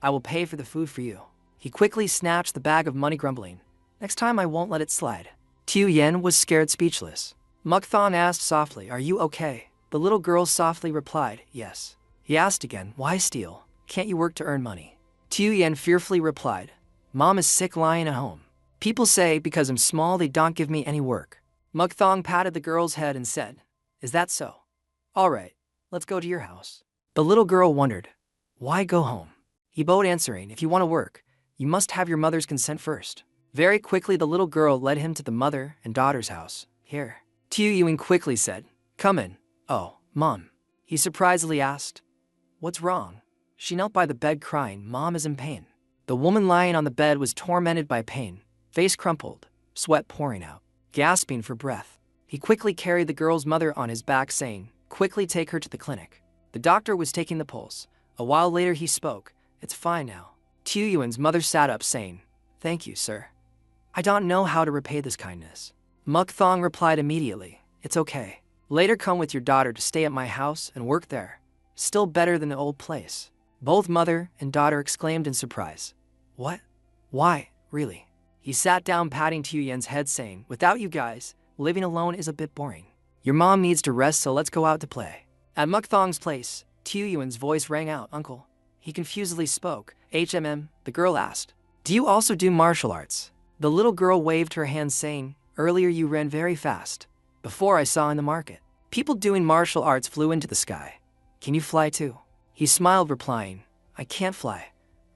I will pay for the food for you. He quickly snatched the bag of money grumbling, next time I won't let it slide. Tiu Yen was scared speechless. Muk Thong asked softly, are you okay? The little girl softly replied, yes. He asked again, why steal? Can't you work to earn money? Tiu Yen fearfully replied, Mom is sick lying at home. People say because I'm small they don't give me any work. Muk Thong patted the girl's head and said, is that so? All right, let's go to your house. The little girl wondered, why go home? He bowed answering, if you want to work, you must have your mother's consent first. Very quickly the little girl led him to the mother and daughter's house. Here. Tiu Yuan quickly said, come in. Oh, Mom. He surprisingly asked, what's wrong? She knelt by the bed crying, Mom is in pain. The woman lying on the bed was tormented by pain, face crumpled, sweat pouring out, gasping for breath. He quickly carried the girl's mother on his back saying, quickly take her to the clinic. The doctor was taking the pulse. A while later he spoke, it's fine now. Tiu Yuan's mother sat up saying, thank you, sir. I don't know how to repay this kindness. Muk Thong replied immediately, it's okay. Later come with your daughter to stay at my house and work there. Still better than the old place. Both mother and daughter exclaimed in surprise. What? Why, really? He sat down patting Tiu Yen's head saying, without you guys, living alone is a bit boring. Your mom needs to rest, so let's go out to play. At Muk Thong's place, Tiu Yuan's voice rang out, Uncle. He confusedly spoke. The girl asked, do you also do martial arts? The little girl waved her hand saying, earlier you ran very fast. Before I saw in the market. People doing martial arts flew into the sky. Can you fly too? He smiled replying, I can't fly.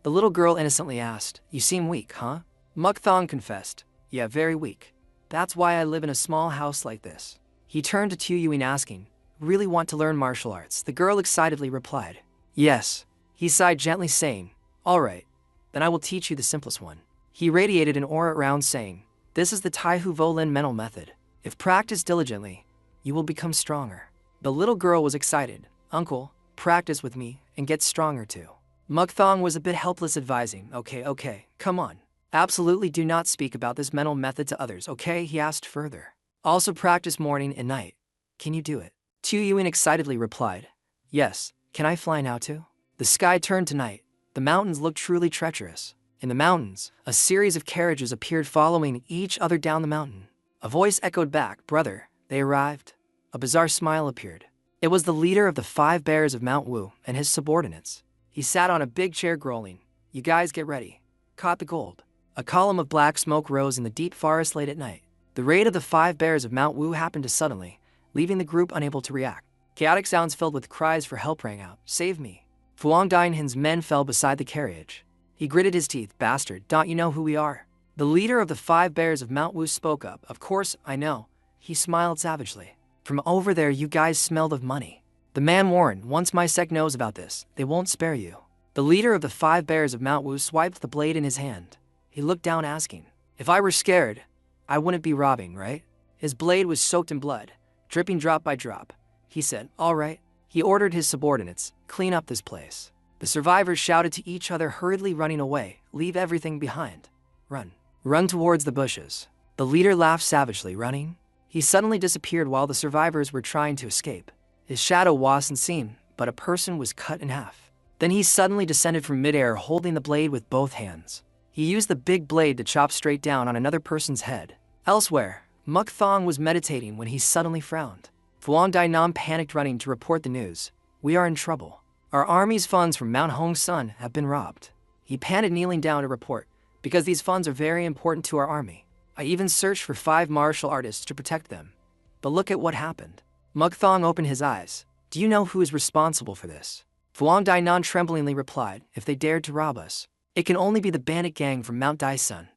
The little girl innocently asked, you seem weak, huh? Muk Thong confessed, yeah, very weak. That's why I live in a small house like this. He turned to Tiu Yuan asking, really want to learn martial arts? The girl excitedly replied, yes. He sighed gently saying, all right, then I will teach you the simplest one. He radiated an aura around saying, this is the Tai Hu Vo Lin mental method. If practiced diligently, you will become stronger. The little girl was excited. Uncle, practice with me and get stronger too. Muk Thong was a bit helpless advising, okay, come on. Absolutely do not speak about this mental method to others, okay? He asked further. Also practice morning and night. Can you do it? Tiu Yuan excitedly replied, yes. Can I fly now too? The sky turned to night. The mountains looked truly treacherous. In the mountains, a series of carriages appeared following each other down the mountain. A voice echoed back, brother, they arrived. A bizarre smile appeared. It was the leader of the 5 bears of Mount Wu and his subordinates. He sat on a big chair growling, you guys get ready. Caught the gold. A column of black smoke rose in the deep forest late at night. The raid of the 5 bears of Mount Wu happened to suddenly, leaving the group unable to react. Chaotic sounds filled with cries for help rang out, save me. Fuang Dainhin's men fell beside the carriage. He gritted his teeth, bastard, don't you know who we are? The leader of the 5 bears of Mount Wu spoke up, of course, I know. He smiled savagely. From over there you guys smelled of money. The man warned, once my sect knows about this, they won't spare you. The leader of the 5 bears of Mount Wu swiped the blade in his hand. He looked down asking, "If I were scared, I wouldn't be robbing, right?" His blade was soaked in blood, dripping drop by drop. He said, "All right." He ordered his subordinates, "Clean up this place." The survivors shouted to each other, hurriedly running away, "Leave everything behind. Run. Run towards the bushes." The leader laughed savagely, running. He suddenly disappeared while the survivors were trying to escape. His shadow wasn't seen, but a person was cut in half. Then he suddenly descended from midair, holding the blade with both hands. He used the big blade to chop straight down on another person's head. Elsewhere, Muk Thong was meditating when he suddenly frowned. Fuang Dainam panicked, running to report the news. "We are in trouble. Our army's funds from Mount Hong Sun have been robbed." He panicked, kneeling down to report, "Because these funds are very important to our army. I even searched for 5 martial artists to protect them. But look at what happened." Muk Thong opened his eyes. "Do you know who is responsible for this?" Fuang Dainan tremblingly replied, "If they dared to rob us, it can only be the bandit gang from Mount Daisun."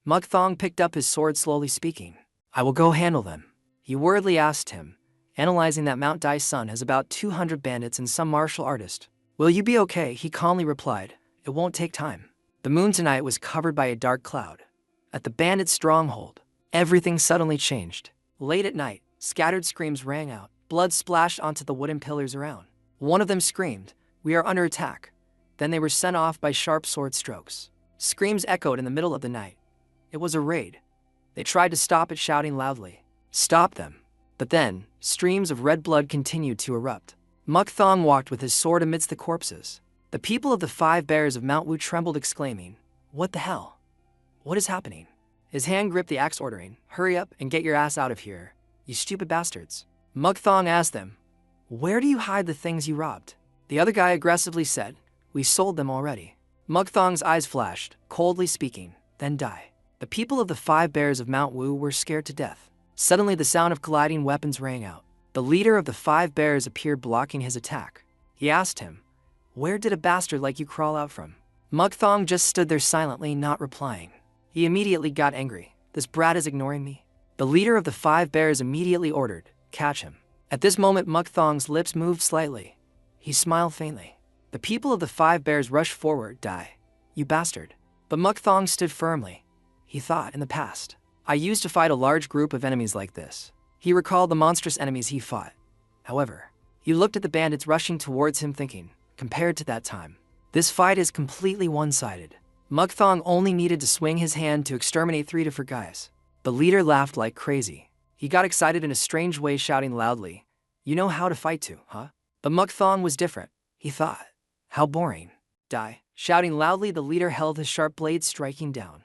Muk Thong picked up his sword, slowly speaking, "I will go handle them." He worriedly asked him, analyzing that Mount Daisun has about 200 bandits and some martial artists. "Will you be okay?" He calmly replied, "It won't take time." The moon tonight was covered by a dark cloud. At the bandits' stronghold, everything suddenly changed. Late at night, scattered screams rang out. Blood splashed onto the wooden pillars around. One of them screamed, "We are under attack." Then they were sent off by sharp sword strokes. Screams echoed in the middle of the night. It was a raid. They tried to stop it, shouting loudly, "Stop them!" But then, streams of red blood continued to erupt. Muk Thong walked with his sword amidst the corpses. The people of the 5 bears of Mount Wu trembled, exclaiming, "What the hell? What is happening?" His hand gripped the axe, ordering, "Hurry up and get your ass out of here, you stupid bastards." Muk Thong asked them, "Where do you hide the things you robbed?" The other guy aggressively said, "We sold them already." Muk Thong's eyes flashed, coldly speaking, "Then die." The people of the 5 bears of Mount Wu were scared to death. Suddenly the sound of colliding weapons rang out. The leader of the 5 bears appeared, blocking his attack. He asked him, "Where did a bastard like you crawl out from?" Muk Thong just stood there silently, not replying. He immediately got angry. "This brat is ignoring me." The leader of the 5 bears immediately ordered, "Catch him." At this moment, Muk Thong's lips moved slightly. He smiled faintly. The people of the 5 bears rushed forward, "Die, you bastard." But Muk Thong stood firmly. He thought, in the past, "I used to fight a large group of enemies like this." He recalled the monstrous enemies he fought. However, he looked at the bandits rushing towards him, thinking, compared to that time, this fight is completely one-sided. Muk Thong only needed to swing his hand to exterminate 3 different guys. The leader laughed like crazy. He got excited in a strange way, shouting loudly, "You know how to fight too, huh?" But Muk Thong was different. He thought, "How boring." "Die." Shouting loudly, the leader held his sharp blade, striking down.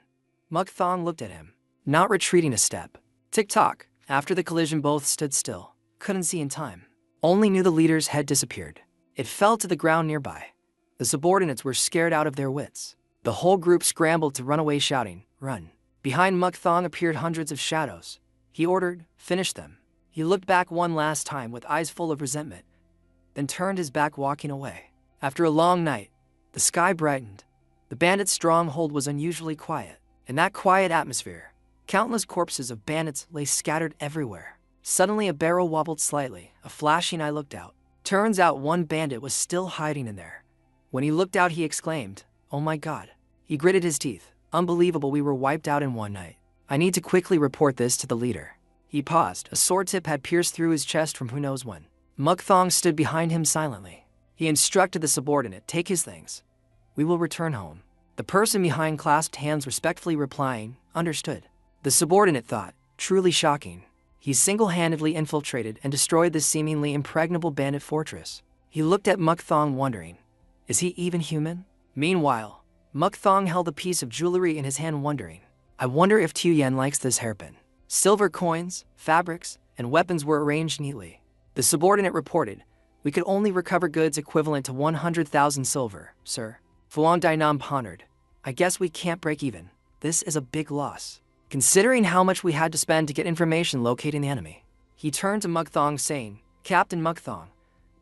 Muk Thong looked at him, not retreating a step. Tick-tock. After the collision, both stood still. Couldn't see in time. Only knew the leader's head disappeared. It fell to the ground nearby. The subordinates were scared out of their wits. The whole group scrambled to run away, shouting, "Run." Behind Muk Thong appeared hundreds of shadows. He ordered, "Finish them." He looked back one last time with eyes full of resentment, then turned his back, walking away. After a long night, the sky brightened. The bandits' stronghold was unusually quiet. In that quiet atmosphere, countless corpses of bandits lay scattered everywhere. Suddenly a barrel wobbled slightly. A flashing eye looked out. Turns out one bandit was still hiding in there. When he looked out, he exclaimed, "Oh my God." He gritted his teeth. "Unbelievable, we were wiped out in one night. I need to quickly report this to the leader." He paused. A sword tip had pierced through his chest from who knows when. Muk Thong stood behind him silently. He instructed the subordinate, "Take his things. We will return home." The person behind clasped hands, respectfully replying, "Understood." The subordinate thought, truly shocking. He single-handedly infiltrated and destroyed this seemingly impregnable bandit fortress. He looked at Muk Thong, wondering, is he even human? Meanwhile, Muk Thong held a piece of jewelry in his hand, wondering, I wonder if Tu Yen likes this hairpin. Silver coins, fabrics, and weapons were arranged neatly. The subordinate reported, "We could only recover goods equivalent to 100,000 silver, sir." Fuang Dainam pondered, "I guess we can't break even. This is a big loss, considering how much we had to spend to get information locating the enemy." He turned to Muk Thong, saying, "Captain Muk Thong,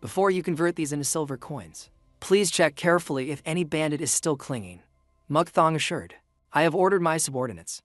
before you convert these into silver coins, please check carefully if any bandit is still clinging." Muk Thong assured, "I have ordered my subordinates.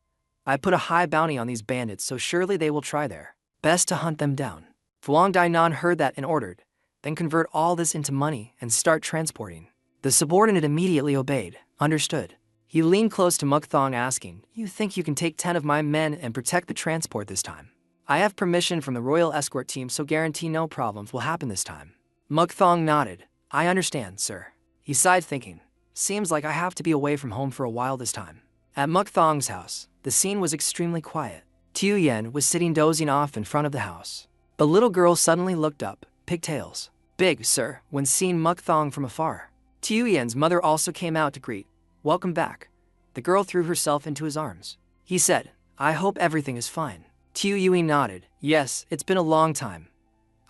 I put a high bounty on these bandits, so surely they will try their best to hunt them down." Fuang Dainan heard that and ordered, "Then convert all this into money and start transporting." The subordinate immediately obeyed. Understood. He leaned close to Mukthong asking, "You think you can take 10 of my men and protect the transport this time?" "I have permission from the royal escort team, so guarantee no problems will happen this time." Mukthong nodded. "I understand, sir." He sighed thinking, "Seems like I have to be away from home for a while this time." At Mukthong's house, the scene was extremely quiet. Tiu Yen was sitting dozing off in front of the house. The little girl suddenly looked up, pigtails. "Big, sir," when seeing Mukthong from afar. Tiu Yen's mother also came out to greet. "Welcome back." The girl threw herself into his arms. He said, "I hope everything is fine." Tiu Yui nodded. "Yes, it's been a long time.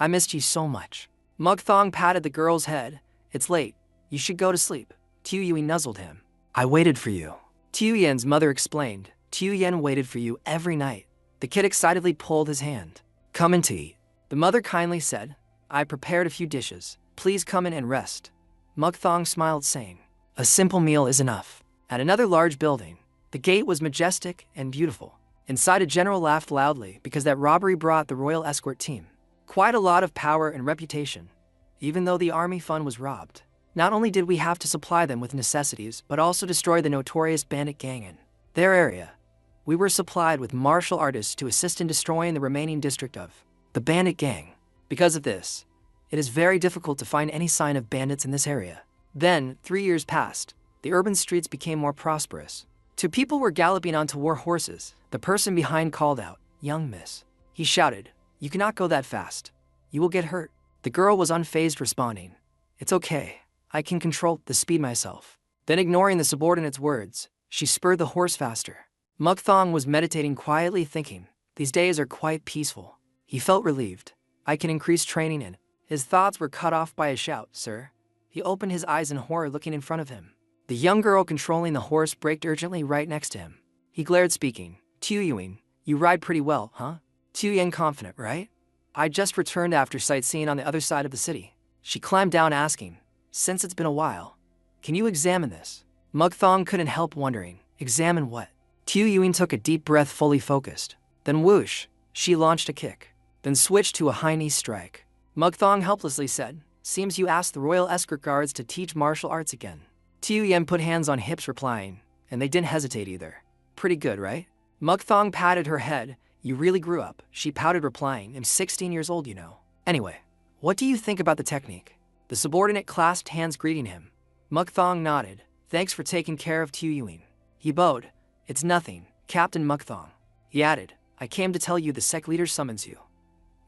I missed you so much." Mukthong patted the girl's head. "It's late. You should go to sleep." Tiu Yui nuzzled him. "I waited for you." Tiu Yen's mother explained. "Tiu Yen waited for you every night." The kid excitedly pulled his hand. "Come in to eat." The mother kindly said, "I prepared a few dishes. Please come in and rest." Mukthong smiled, saying, "A simple meal is enough." At another large building, the gate was majestic and beautiful. Inside, a general laughed loudly because that robbery brought the royal escort team quite a lot of power and reputation. Even though the army fund was robbed, not only did we have to supply them with necessities, but also destroy the notorious bandit gang in their area. We were supplied with martial artists to assist in destroying the remaining district of the bandit gang. Because of this, it is very difficult to find any sign of bandits in this area. Then, 3 years passed. The urban streets became more prosperous. Two people were galloping onto war horses. The person behind called out, "Young miss." He shouted, "You cannot go that fast. You will get hurt." The girl was unfazed, responding, "It's okay. I can control the speed myself." Then, ignoring the subordinate's words, she spurred the horse faster. Mukthong was meditating quietly, thinking, "These days are quite peaceful." He felt relieved. "I can increase training in." His thoughts were cut off by a shout, "Sir." He opened his eyes in horror, looking in front of him. The young girl controlling the horse braked urgently right next to him. He glared, speaking, "Tiu Yuing, you ride pretty well, huh?" Tiu Yen confident, "Right? I just returned after sightseeing on the other side of the city." She climbed down, asking, "Since it's been a while, can you examine this?" Mukthong couldn't help wondering, examine what? Tiu Yuing took a deep breath, fully focused. Then whoosh, she launched a kick, then switched to a high knee strike. Mukthong helplessly said, "Seems you asked the royal escort guards to teach martial arts again." Tiu Yen put hands on hips, replying, "And they didn't hesitate either. Pretty good, right?" Mukthong patted her head. "You really grew up," she pouted, replying, "I'm 16 years old, you know." "Anyway, what do you think about the technique?" The subordinate clasped hands, greeting him. Mukthong nodded. "Thanks for taking care of Tiu Yuing." He bowed. "It's nothing, Captain Mukthong." He added, "I came to tell you the sect leader summons you."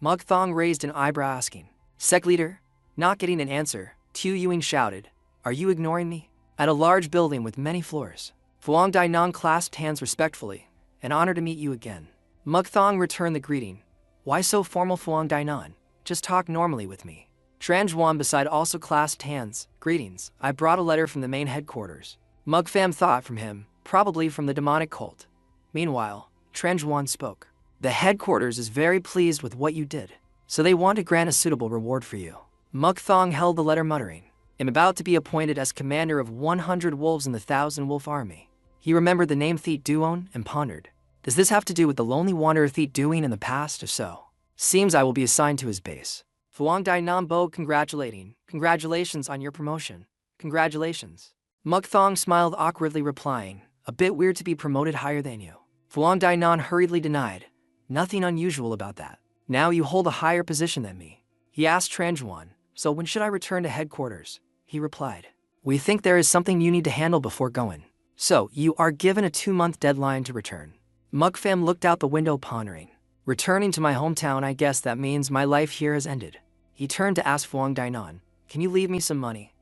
Mukthong raised an eyebrow, asking, "Sect leader?" Not getting an answer, Tiu Yuing shouted, "Are you ignoring me?" At a large building with many floors, Fuang Dainan clasped hands respectfully. "An honor to meet you again." Mukthong returned the greeting. "Why so formal, Fuang Dainan? Just talk normally with me." Tranjuan beside also clasped hands. "Greetings, I brought a letter from the main headquarters." Mukfam thought, from him, probably from the demonic cult. Meanwhile, Tranjuan spoke. "The headquarters is very pleased with what you did, so they want to grant a suitable reward for you." Mukthong held the letter, muttering, "I'm about to be appointed as commander of 100 wolves in the 1,000-wolf army." He remembered the name Thiet Duon and pondered, "Does this have to do with the lonely wanderer Thiet Duing in the past? If so, seems I will be assigned to his base." Fuang Dainan bowed, congratulating, "Congratulations on your promotion. Congratulations." Mukthong smiled awkwardly, replying, "A bit weird to be promoted higher than you." Fuang Dainan hurriedly denied, "Nothing unusual about that. Now you hold a higher position than me." He asked Tranjuan, "So when should I return to headquarters?" He replied, "We think there is something you need to handle before going. So you are given a 2-month deadline to return." Mukfam looked out the window, pondering, "Returning to my hometown, I guess that means my life here has ended." He turned to ask Fuang Dainan, "Can you leave me some money?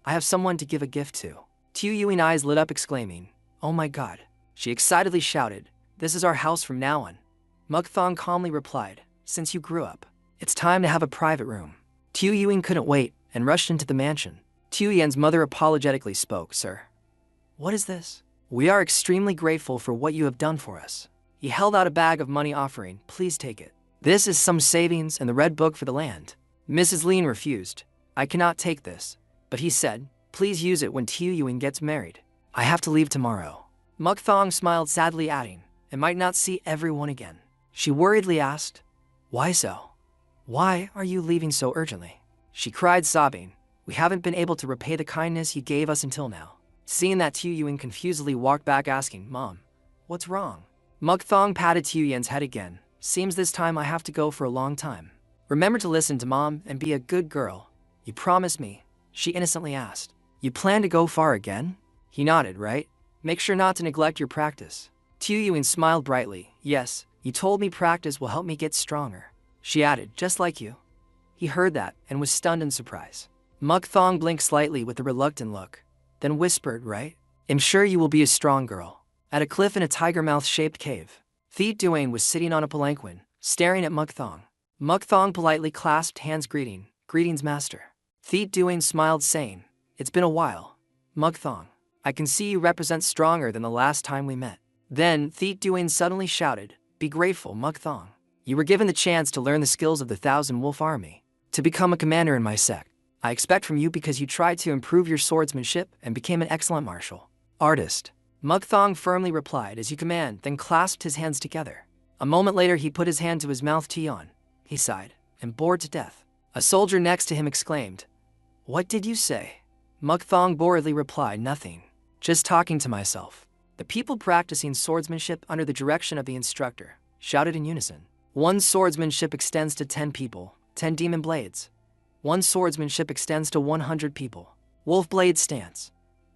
I have someone to give a gift to." Tiu Yuing eyes lit up, exclaiming, "Oh my god." She excitedly shouted, "This is our house from now on." Mukthong calmly replied, "Since you grew up, it's time to have a private room." Tiu Yuing couldn't wait and rushed into the mansion. Tiu Yen's mother apologetically spoke, "Sir, what is this? We are extremely grateful for what you have done for us." He held out a bag of money, offering, "Please take it. This is some savings and the red book for the land." Mrs. Lin refused. "I cannot take this." But he said, "Please use it when Tiu Yuing gets married. I have to leave tomorrow." Mukthong smiled sadly, adding, "I might not see everyone again." She worriedly asked, "Why so? Why are you leaving so urgently?" She cried, sobbing, We haven't been able to repay the kindness you gave us until now. Seeing that, Tu Yuan confusedly walked back asking, Mom, what's wrong? Mukthong patted Tu Yuan's head again. Seems this time I have to go for a long time. Remember to listen to Mom and be a good girl. You promise me? She innocently asked. You plan to go far again? He nodded, right? Make sure not to neglect your practice. Tu Yuan smiled brightly. Yes, you told me practice will help me get stronger. She added, just like you. He heard that and was stunned in surprise. Mukthong blinked slightly with a reluctant look, then whispered, right? I'm sure you will be a strong girl. At a cliff in a tiger-mouth-shaped cave, Thi Duane was sitting on a palanquin, staring at Mukthong. Mukthong politely clasped hands greetings master. Thi Duane smiled saying, it's been a while. Mukthong, I can see you represent stronger than the last time we met. Then Thi Duane suddenly shouted, be grateful, Mukthong. You were given the chance to learn the skills of the Thousand Wolf Army, to become a commander in my sect. I expect from you because you tried to improve your swordsmanship and became an excellent martial artist. Mukthong firmly replied, as you command, then clasped his hands together. A moment later he put his hand to his mouth. Tion, he sighed, and bored to death. A soldier next to him exclaimed, what did you say? Mukthong boredly replied, nothing. Just talking to myself. The people practicing swordsmanship under the direction of the instructor shouted in unison. One swordsmanship extends to 10 people, 10 demon blades. One swordsmanship extends to 100 people. Wolf blade stance.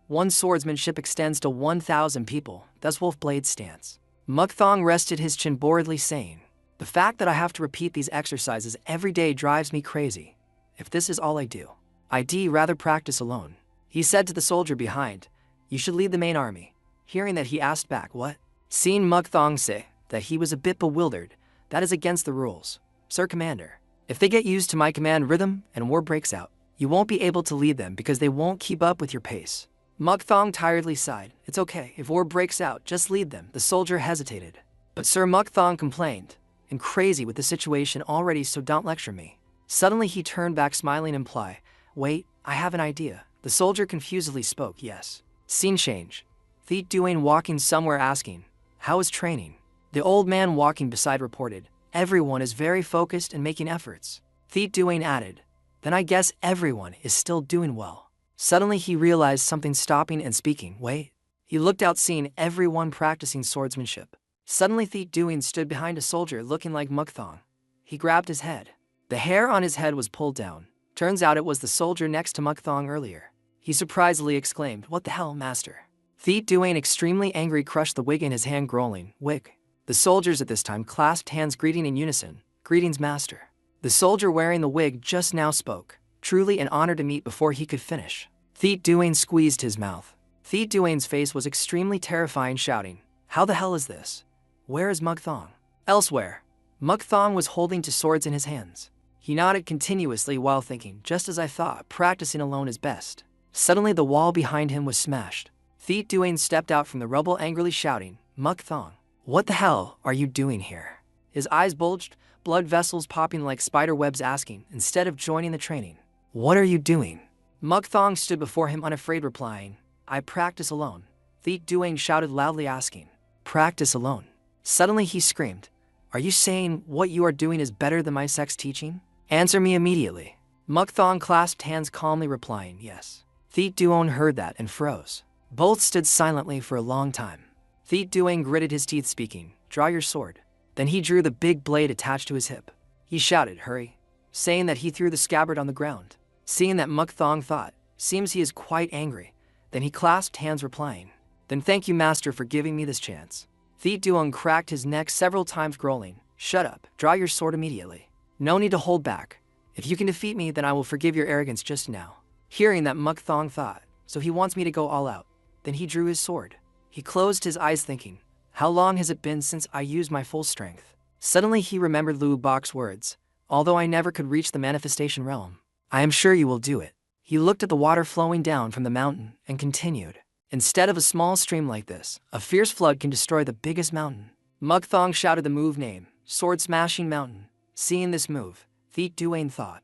One swordsmanship extends to 1,000 people, thus wolf blade stance. Mukthong rested his chin boredly saying, the fact that I have to repeat these exercises every day drives me crazy. If this is all I do, I'd rather practice alone. He said to the soldier behind, you should lead the main army. Hearing that, he asked back, what? Seeing Mukthong say that he was a bit bewildered, that is against the rules. Sir Commander, if they get used to my command rhythm and war breaks out, you won't be able to lead them because they won't keep up with your pace. Mukthong tiredly sighed. It's okay, if war breaks out, just lead them. The soldier hesitated. But Sir Mukthong complained, I'm crazy with the situation already, so don't lecture me. Suddenly he turned back smiling and implied, wait, I have an idea. The soldier confusedly spoke, yes. Scene change. Thi Duane walking somewhere asking, how is training? The old man walking beside reported, everyone is very focused and making efforts. Thi Duane added, then I guess everyone is still doing well. Suddenly he realized something, stopping and speaking, wait. He looked out, seeing everyone practicing swordsmanship. Suddenly Thi Duane stood behind a soldier looking like Mukthong. He grabbed his head. The hair on his head was pulled down. Turns out it was the soldier next to Mukthong earlier. He surprisingly exclaimed, what the hell, master? Thi Duane, extremely angry, crushed the wig in his hand, growling, wig. The soldiers at this time clasped hands, greeting in unison, greetings master. The soldier wearing the wig just now spoke, truly an honor to meet. Before he could finish, Thi Duane squeezed his mouth. Thi Duane's face was extremely terrifying, shouting, how the hell is this? Where is Mukthong? Elsewhere, Mukthong was holding two swords in his hands. He nodded continuously while thinking, just as I thought, practicing alone is best. Suddenly the wall behind him was smashed. Thi Duane stepped out from the rubble, angrily shouting, Mukthong, what the hell are you doing here? His eyes bulged, blood vessels popping like spider webs, asking, instead of joining the training, what are you doing? Mukthong stood before him unafraid, replying, I practice alone. Thi Duane shouted loudly, asking, practice alone? Suddenly he screamed, are you saying what you are doing is better than my sect's teaching? Answer me immediately. Mukthong clasped hands, calmly replying, yes. Thi Duane heard that and froze. Both stood silently for a long time. Thi Duane gritted his teeth, speaking, draw your sword. Then he drew the big blade attached to his hip. He shouted, hurry, saying that. He threw the scabbard on the ground. Seeing that, Mukthong thought, seems he is quite angry. Then he clasped hands, replying, then thank you master for giving me this chance. Thi Duane cracked his neck several times, growling, shut up, draw your sword immediately. No need to hold back. If you can defeat me, then I will forgive your arrogance just now. Hearing that, Mukthong thought, so he wants me to go all out. Then he drew his sword. He closed his eyes, thinking, how long has it been since I used my full strength? Suddenly he remembered Lu Bok's words, although I never could reach the manifestation realm, I am sure you will do it. He looked at the water flowing down from the mountain and continued, instead of a small stream like this, a fierce flood can destroy the biggest mountain. Mukthong shouted the move name, Sword Smashing Mountain. Seeing this move, Thi Duane thought,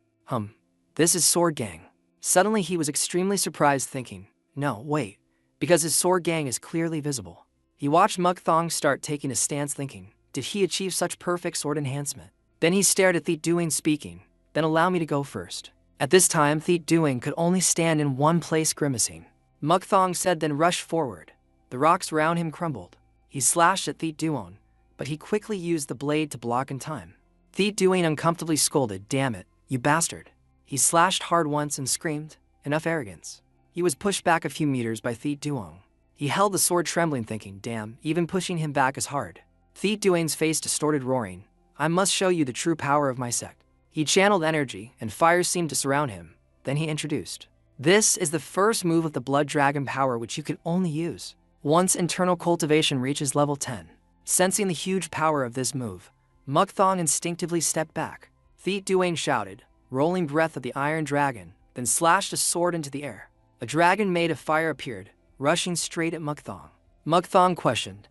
this is Sword Gang. Suddenly he was extremely surprised, thinking, no, wait, because his sword gang is clearly visible. He watched Mukthong start taking a stance, thinking, did he achieve such perfect sword enhancement? Then he stared at Thi Duane, speaking, then allow me to go first. At this time, Thiet Duing could only stand in one place grimacing. Mukthong said, then rushed forward. The rocks around him crumbled. He slashed at Thiet Duong, but he quickly used the blade to block in time. Thiet Duing uncomfortably scolded, damn it, you bastard. He slashed hard once and screamed, enough arrogance. He was pushed back a few meters by Thiet Duong. He held the sword trembling, thinking, damn, even pushing him back is hard. Thiet Duing's face distorted, roaring, I must show you the true power of my sect. He channeled energy, and fire seemed to surround him. Then he introduced, this is the first move of the Blood Dragon power which you can only use once internal cultivation reaches level 10. Sensing the huge power of this move, Mukthong instinctively stepped back. Thiet Duing shouted, rolling breath of the Iron Dragon, then slashed a sword into the air. A dragon made of fire appeared, rushing straight at Mukthong. Mukthong questioned,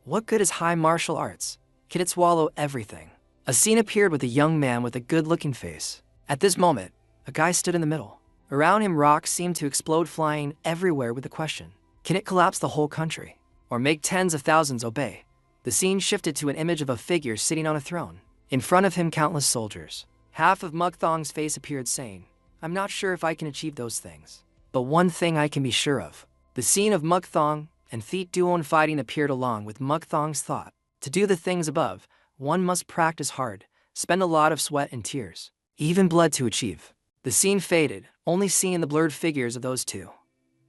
what good is high martial arts? Can it swallow everything? A scene appeared with a young man with a good-looking face. At this moment, a guy stood in the middle. Around him, rocks seemed to explode, flying everywhere with the question, can it collapse the whole country? Or make tens of thousands obey? The scene shifted to an image of a figure sitting on a throne. In front of him, countless soldiers. Half of Mukthong's face appeared, saying, I'm not sure if I can achieve those things. But one thing I can be sure of. The scene of Mukthong and Thiet Duong fighting appeared along with Mukthong's thought. To do the things above, one must practice hard, spend a lot of sweat and tears, even blood to achieve. The scene faded, only seeing the blurred figures of those two.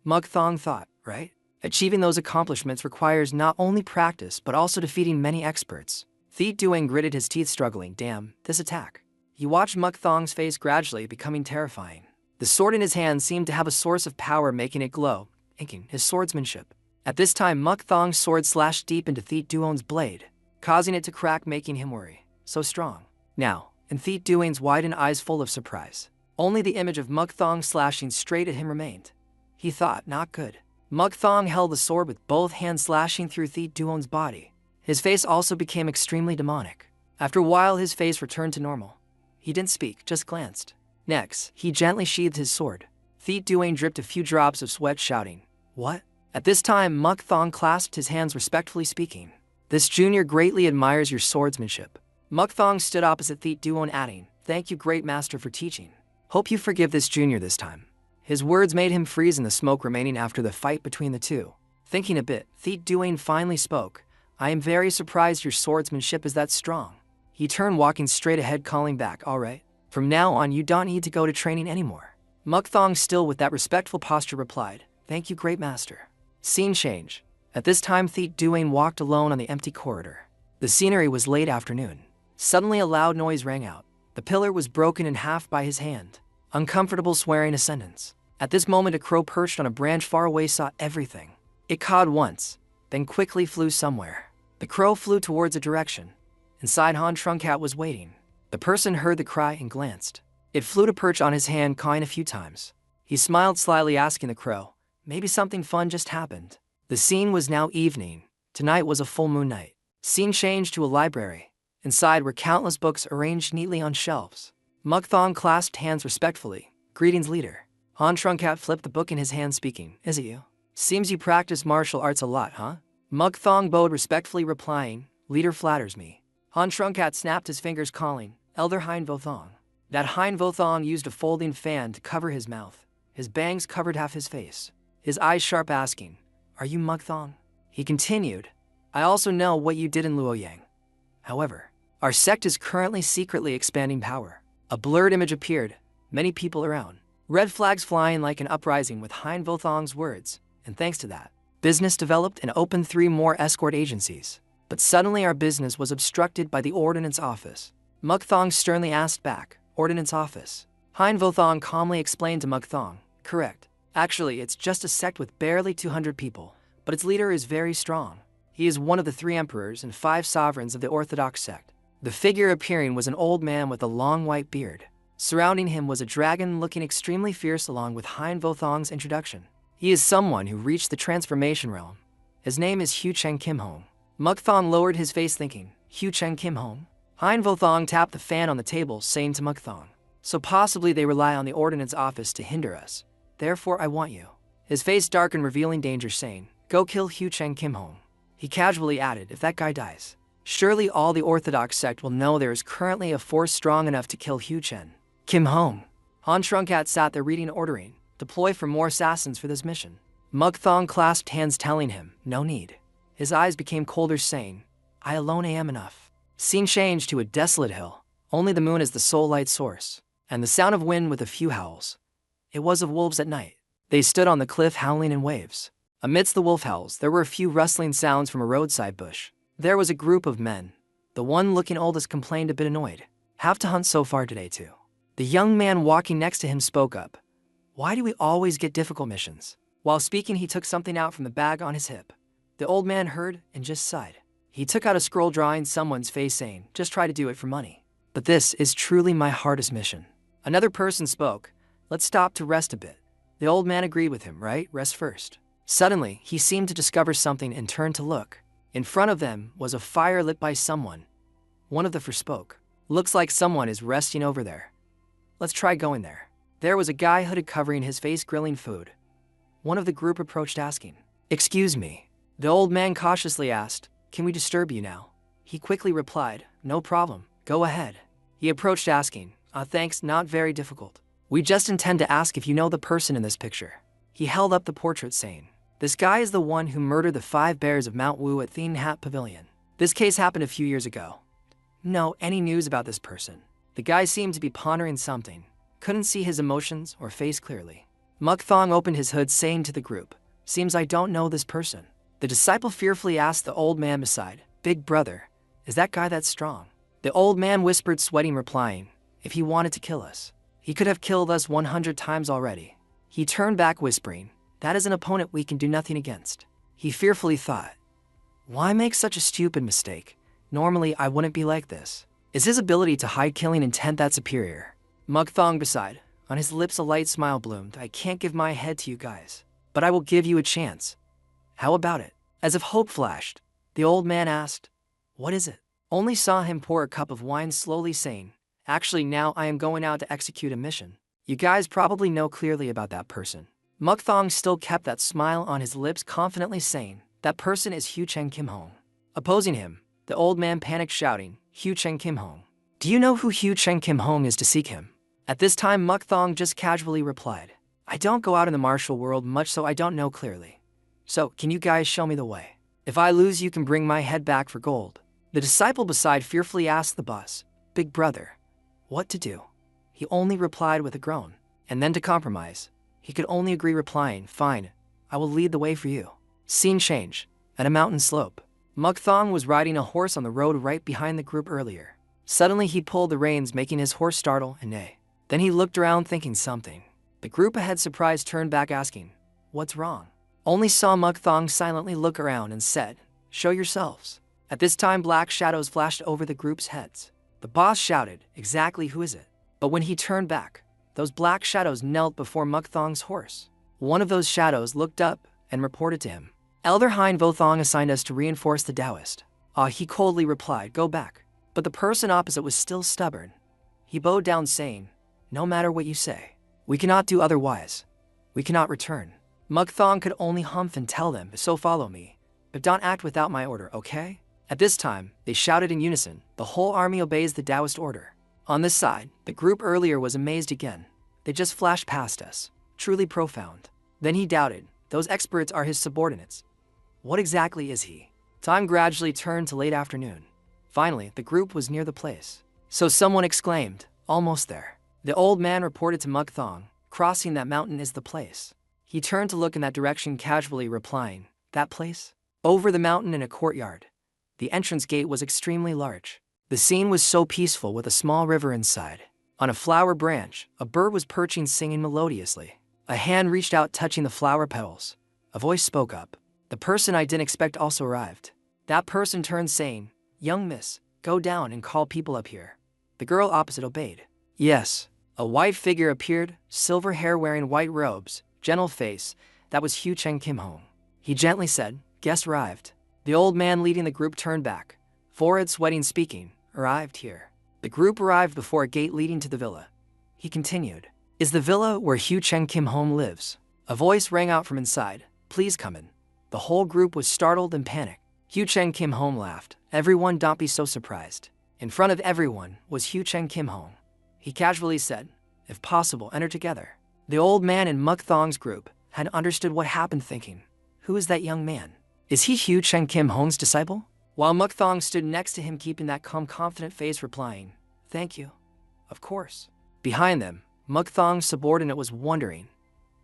Mukthong thought, right? Achieving those accomplishments requires not only practice but also defeating many experts. Thiet Duing gritted his teeth, struggling, damn, this attack. He watched Mukthong's face gradually becoming terrifying. The sword in his hand seemed to have a source of power, making it glow, inking his swordsmanship. At this time, Mukthong's sword slashed deep into Thiet Duong's blade, causing it to crack, making him worry. So strong. Now, in Thiet Duing's widened eyes full of surprise, only the image of Mukthong slashing straight at him remained. He thought, not good. Mukthong held the sword with both hands, slashing through Thiet Duong's body. His face also became extremely demonic. After a while, his face returned to normal. He didn't speak, just glanced. Next, he gently sheathed his sword. Thiet Duing dripped a few drops of sweat, shouting, what? At this time, Mukthong clasped his hands, respectfully speaking, this junior greatly admires your swordsmanship. Mukthong stood opposite Thiet Duong, adding, thank you, great master, for teaching. Hope you forgive this junior this time. His words made him freeze in the smoke remaining after the fight between the two. Thinking a bit, Thiet Duing finally spoke, I am very surprised your swordsmanship is that strong. He turned, walking straight ahead, calling back, all right. From now on, you don't need to go to training anymore. Mukthong, still with that respectful posture, replied, thank you, great master. Scene change. At this time, Thiet Duing walked alone on the empty corridor. The scenery was late afternoon. Suddenly a loud noise rang out. The pillar was broken in half by his hand. Uncomfortable swearing ascendance. At this moment, a crow perched on a branch far away saw everything. It cawed once, then quickly flew somewhere. The crow flew towards a direction. Inside, Han Truncat was waiting. The person heard the cry and glanced. It flew to perch on his hand, cawing a few times. He smiled slyly, asking the crow, maybe something fun just happened. The scene was now evening. Tonight was a full moon night. Scene changed to a library. Inside were countless books arranged neatly on shelves. Mukthong clasped hands respectfully. Greetings, leader. Han Truncat flipped the book in his hand, speaking, is it you? Seems you practice martial arts a lot, huh? Mukthong bowed respectfully, replying, leader flatters me. Han Truncat snapped his fingers, calling, Elder Hein Vothong. That Hein Vothong used a folding fan to cover his mouth. His bangs covered half his face. His eyes sharp, asking, are you Mukthong? He continued, I also know what you did in Luoyang. However, our sect is currently secretly expanding power. A blurred image appeared, many people around. Red flags flying like an uprising with Hein Vothong's words, and thanks to that, business developed and opened 3 more escort agencies. But suddenly our business was obstructed by the Ordnance Office. Mukthong sternly asked back, Ordnance Office? Hein Vothong calmly explained to Mukthong, correct. Actually, it's just a sect with barely 200 people, but its leader is very strong. He is one of the 3 emperors and 5 sovereigns of the Orthodox sect. The figure appearing was an old man with a long white beard. Surrounding him was a dragon looking extremely fierce, along with Hein Vothong's introduction. He is someone who reached the transformation realm. His name is Hu Cheng Kim Hong. Mukthong lowered his face, thinking, Hu Cheng Kim Hong? Hein Vothong tapped the fan on the table, saying to Mukthong, so possibly they rely on the Ordnance Office to hinder us. Therefore, I want you. His face darkened, revealing danger, saying, go kill Hu Cheng Kim Hong. He casually added, if that guy dies, surely all the Orthodox sect will know there is currently a force strong enough to kill Hu Cheng Kim Hong. Han Trunkat sat there reading and ordering, deploy for more assassins for this mission. Muk Thong clasped hands telling him, no need. His eyes became colder saying, I alone am enough. Scene changed to a desolate hill. Only the moon is the sole light source, and the sound of wind with a few howls. It was of wolves at night. They stood on the cliff howling in waves. Amidst the wolf howls, there were a few rustling sounds from a roadside bush. There was a group of men. The one looking oldest complained a bit annoyed. Have to hunt so far today too. The young man walking next to him spoke up. Why do we always get difficult missions? While speaking, he took something out from the bag on his hip. The old man heard and just sighed. He took out a scroll drawing someone's face saying, just try to do it for money. But this is truly my hardest mission. Another person spoke. Let's stop to rest a bit. The old man agreed with him, right? Rest first. Suddenly, he seemed to discover something and turned to look. In front of them was a fire lit by someone. One of the first spoke. Looks like someone is resting over there. Let's try going there. There was a guy hooded covering his face grilling food. One of the group approached asking, excuse me. The old man cautiously asked, can we disturb you now? He quickly replied, no problem, go ahead. He approached asking, thanks, not very difficult. We just intend to ask if you know the person in this picture. He held up the portrait saying, this guy is the one who murdered the 5 bears of Mount Wu at Thien Hat Pavilion. This case happened a few years ago. No, any news about this person? The guy seemed to be pondering something. Couldn't see his emotions or face clearly. Muk Thong opened his hood saying to the group, seems I don't know this person. The disciple fearfully asked the old man beside, big brother, is that guy that strong? The old man whispered sweating replying, if he wanted to kill us, he could have killed us 100 times already. He turned back whispering, that is an opponent we can do nothing against. He fearfully thought, why make such a stupid mistake? Normally I wouldn't be like this. Is his ability to hide killing intent that superior? Muk Thong beside, on his lips a light smile bloomed, I can't give my head to you guys, but I will give you a chance. How about it? As if hope flashed, the old man asked, what is it? Only saw him pour a cup of wine slowly saying, actually now I am going out to execute a mission. You guys probably know clearly about that person. Muk Thong still kept that smile on his lips confidently saying, that person is Hu Cheng Kim Hong. Opposing him, the old man panicked shouting, Hu Cheng Kim Hong. Do you know who Hu Cheng Kim Hong is to seek him? At this time Muk Thong just casually replied, I don't go out in the martial world much so I don't know clearly. So, can you guys show me the way? If I lose you can bring my head back for gold. The disciple beside fearfully asked the boss, big brother, what to do? He only replied with a groan, and then to compromise. He could only agree replying, fine, I will lead the way for you. Scene change, at a mountain slope. Muk Thong was riding a horse on the road right behind the group earlier. Suddenly he pulled the reins making his horse startle and neigh. Then he looked around thinking something. The group ahead surprised turned back asking, what's wrong? Only saw Muk Thong silently look around and said, show yourselves. At this time black shadows flashed over the group's heads. The boss shouted, exactly who is it? But when he turned back, those black shadows knelt before Muk Thong's horse. One of those shadows looked up and reported to him. Elder Hein Vo Thong assigned us to reinforce the Taoist. He coldly replied, go back. But the person opposite was still stubborn. He bowed down saying, no matter what you say, we cannot do otherwise. We cannot return. Muk Thong could only humph and tell them, so follow me, but don't act without my order, okay? At this time, they shouted in unison, the whole army obeys the Taoist order. On this side, the group earlier was amazed again. They just flashed past us. Truly profound. Then he doubted, those experts are his subordinates. What exactly is he? Time gradually turned to late afternoon. Finally, the group was near the place. So someone exclaimed, almost there. The old man reported to Muk Thong, crossing that mountain is the place. He turned to look in that direction casually replying, that place? Over the mountain in a courtyard. The entrance gate was extremely large. The scene was so peaceful with a small river inside. On a flower branch, a bird was perching singing melodiously. A hand reached out touching the flower petals. A voice spoke up. The person I didn't expect also arrived. That person turned saying, young miss, go down and call people up here. The girl opposite obeyed. Yes. A white figure appeared, silver hair wearing white robes, gentle face. That was Hu Cheng Kim Hong. He gently said, guest arrived. The old man leading the group turned back. Forehead sweating speaking, arrived here. The group arrived before a gate leading to the villa. He continued, is the villa where Hu Cheng Kim Hong lives? A voice rang out from inside, please come in. The whole group was startled and panicked. Hu Cheng Kim Hong laughed, everyone don't be so surprised. In front of everyone was Hu Cheng Kim Hong. He casually said, if possible, enter together. The old man in Muk Thong's group had understood what happened, thinking, who is that young man? Is he Hugh Chen Kim Hong's disciple? While Muk Thong stood next to him, keeping that calm, confident face, replying, thank you. Of course. Behind them, Muk Thong's subordinate was wondering,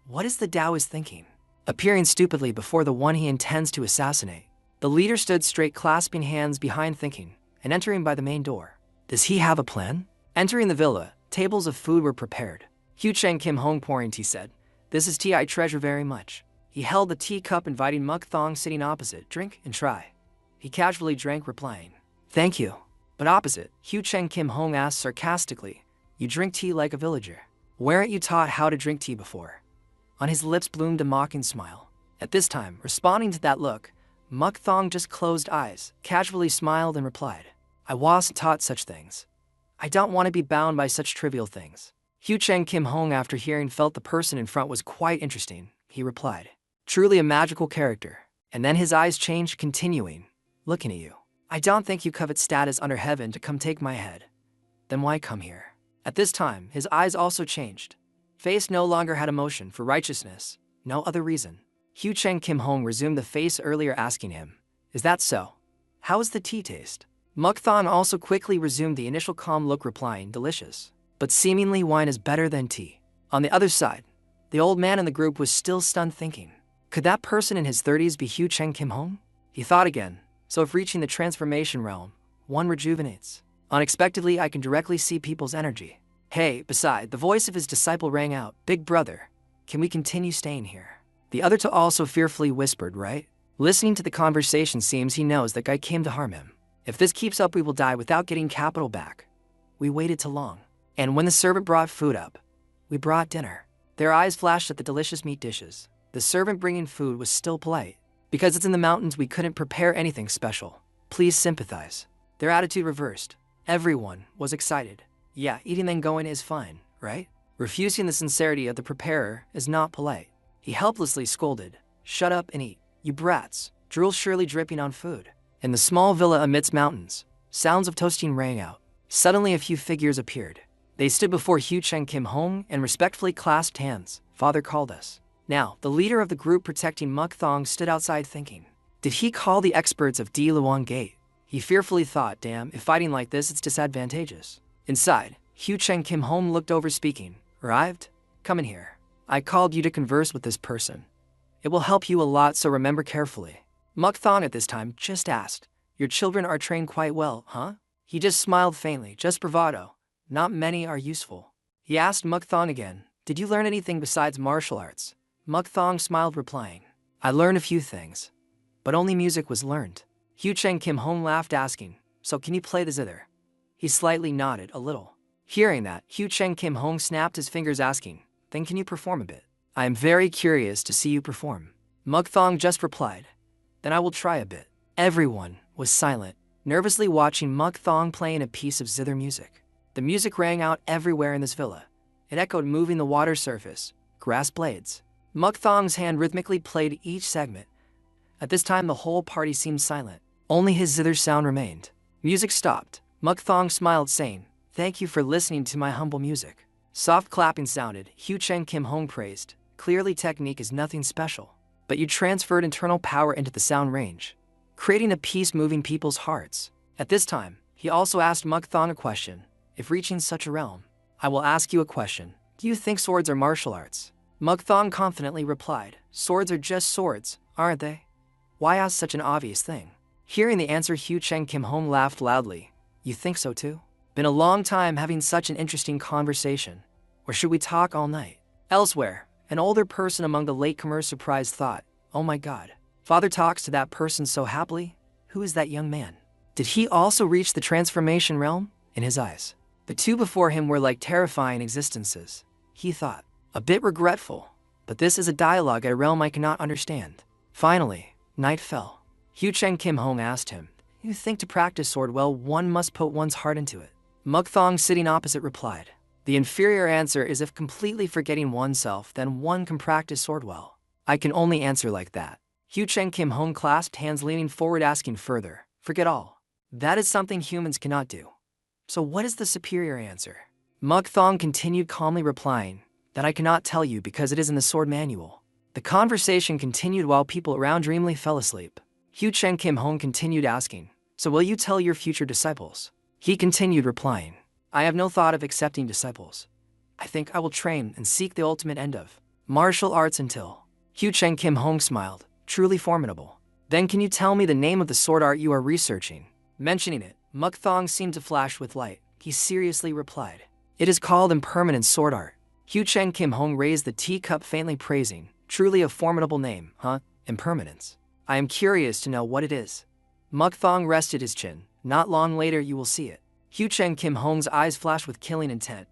what is the Taoist thinking? Appearing stupidly before the one he intends to assassinate. The leader stood straight, clasping hands behind, thinking, and entering by the main door. Does he have a plan? Entering the villa, tables of food were prepared. Hugh Chen Kim Hong pouring tea said, this is tea I treasure very much. He held the teacup, inviting Muk Thong sitting opposite, drink and try. He casually drank, replying, thank you. But opposite, Hugh Chen Kim Hong asked sarcastically, you drink tea like a villager. Weren't you taught how to drink tea before? On his lips bloomed a mocking smile. At this time, responding to that look, Muk Thong just closed eyes, casually smiled and replied, I wasn't taught such things. I don't want to be bound by such trivial things. Hugh Chen Kim Hong, after hearing, felt the person in front was quite interesting. He replied, truly a magical character. And then his eyes changed, continuing, looking at you. I don't think you covet status under heaven to come take my head. Then why come here? At this time, his eyes also changed. Face no longer had emotion for righteousness, no other reason. Hugh Chen Kim Hong resumed the face earlier, asking him, is that so? How is the tea taste? Muk Thong also quickly resumed the initial calm look, replying, delicious. But seemingly wine is better than tea. On the other side, the old man in the group was still stunned, thinking, could that person in his 30s be Hugh Chen Kim Hong? He thought again, so if reaching the transformation realm, one rejuvenates. Unexpectedly, I can directly see people's energy. Hey, beside, the voice of his disciple rang out, big brother, can we continue staying here? The other two also fearfully whispered, right? Listening to the conversation, seems he knows that guy came to harm him. If this keeps up, we will die without getting capital back. We waited too long. And when the servant brought food up, we brought dinner. Their eyes flashed at the delicious meat dishes. The servant bringing food was still polite. Because it's in the mountains, we couldn't prepare anything special. Please sympathize. Their attitude reversed. Everyone was excited. Yeah, eating then going is fine, right? Refusing the sincerity of the preparer is not polite. He helplessly scolded, shut up and eat, you brats, drool surely dripping on food. In the small villa amidst mountains, sounds of toasting rang out. Suddenly a few figures appeared. They stood before Hugh Chen Kim Hong and respectfully clasped hands. Father called us. Now, the leader of the group protecting Muk Thong stood outside, thinking, did he call the experts of Di Luang Gate? He fearfully thought, damn, if fighting like this, it's disadvantageous. Inside, Hugh Chen Kim Hong looked over, speaking, arrived? Come in here. I called you to converse with this person. It will help you a lot, so remember carefully. Muk Thong at this time just asked, your children are trained quite well, huh? He just smiled faintly, just bravado. Not many are useful. He asked Muk Thong again, did you learn anything besides martial arts? Muk Thong smiled, replying, I learned a few things, but only music was learned. Hugh Chen Kim Hong laughed, asking, so can you play the zither? He slightly nodded a little. Hearing that, Hugh Chen Kim Hong snapped his fingers, asking, then can you perform a bit? I am very curious to see you perform. Muk Thong just replied, then I will try a bit. Everyone was silent, nervously watching Muk Thong playing a piece of zither music. The music rang out everywhere in this villa. It echoed, moving the water surface, grass blades. Muk Thong's hand rhythmically played each segment. At this time, the whole party seemed silent. Only his zither sound remained. Music stopped. Muk Thong smiled, saying, thank you for listening to my humble music. Soft clapping sounded. Hugh Chen Kim Hong praised, clearly technique is nothing special, but you transferred internal power into the sound range, creating a piece moving people's hearts. At this time, he also asked Muk Thong a question. If reaching such a realm, I will ask you a question. Do you think swords are martial arts? Muk Thong confidently replied, swords are just swords, aren't they? Why ask such an obvious thing? Hearing the answer, Hugh Chen Kim Hong laughed loudly. You think so too? Been a long time having such an interesting conversation. Or should we talk all night? Elsewhere, an older person among the latecomers surprised thought, oh my god, father talks to that person so happily? Who is that young man? Did he also reach the transformation realm? In his eyes, the two before him were like terrifying existences. He thought, a bit regretful, but this is a dialogue at a realm I cannot understand. Finally, night fell. Hugh Chen Kim Hong asked him, you think to practice sword well, one must put one's heart into it? Muk Thong, sitting opposite, replied, the inferior answer is if completely forgetting oneself, then one can practice sword well. I can only answer like that. Hugh Chen Kim Hong clasped hands, leaning forward, asking further, forget all. That is something humans cannot do. So what is the superior answer? Muk Thong continued calmly replying, that I cannot tell you because it is in the sword manual. The conversation continued while people around dreamily fell asleep. Hu Chen Kim Hong continued asking, so will you tell your future disciples? He continued replying, I have no thought of accepting disciples. I think I will train and seek the ultimate end of martial arts until. Hu Chen Kim Hong smiled, truly formidable. Then can you tell me the name of the sword art you are researching? Mentioning it, Muk Thong seemed to flash with light. He seriously replied, it is called impermanent sword art. Hu Chen Kim Hong raised the teacup faintly praising, truly a formidable name, huh? Impermanence. I am curious to know what it is. Muk Thong rested his chin. Not long later you will see it. Hu Chen Kim Hong's eyes flashed with killing intent.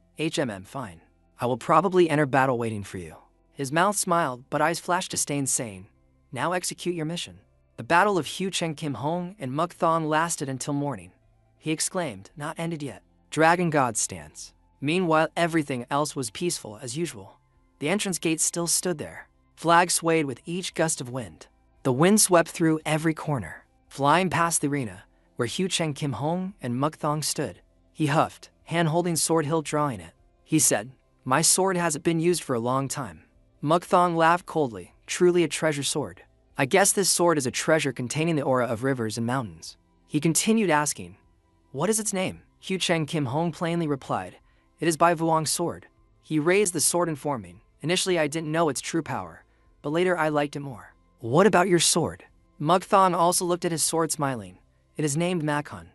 Fine. I will probably enter battle waiting for you. His mouth smiled, but eyes flashed disdain, saying, now execute your mission. The battle of Hu Chen Kim Hong and Muk Thong lasted until morning. He exclaimed, not ended yet. Dragon God stance. Meanwhile, everything else was peaceful as usual. The entrance gate still stood there. Flags swayed with each gust of wind. The wind swept through every corner, flying past the arena, where Hu Chen Kim Hong and Muk Thong stood. He huffed, hand holding sword hilt drawing it. He said, my sword hasn't been used for a long time. Muk Thong laughed coldly, truly a treasure sword. I guess this sword is a treasure containing the aura of rivers and mountains. He continued asking, what is its name? Hu Chen Kim Hong plainly replied, it is Bai Vuong's sword. He raised the sword informing, initially I didn't know its true power, but later I liked it more. What about your sword? Muk Thong also looked at his sword smiling. It is named Makhun.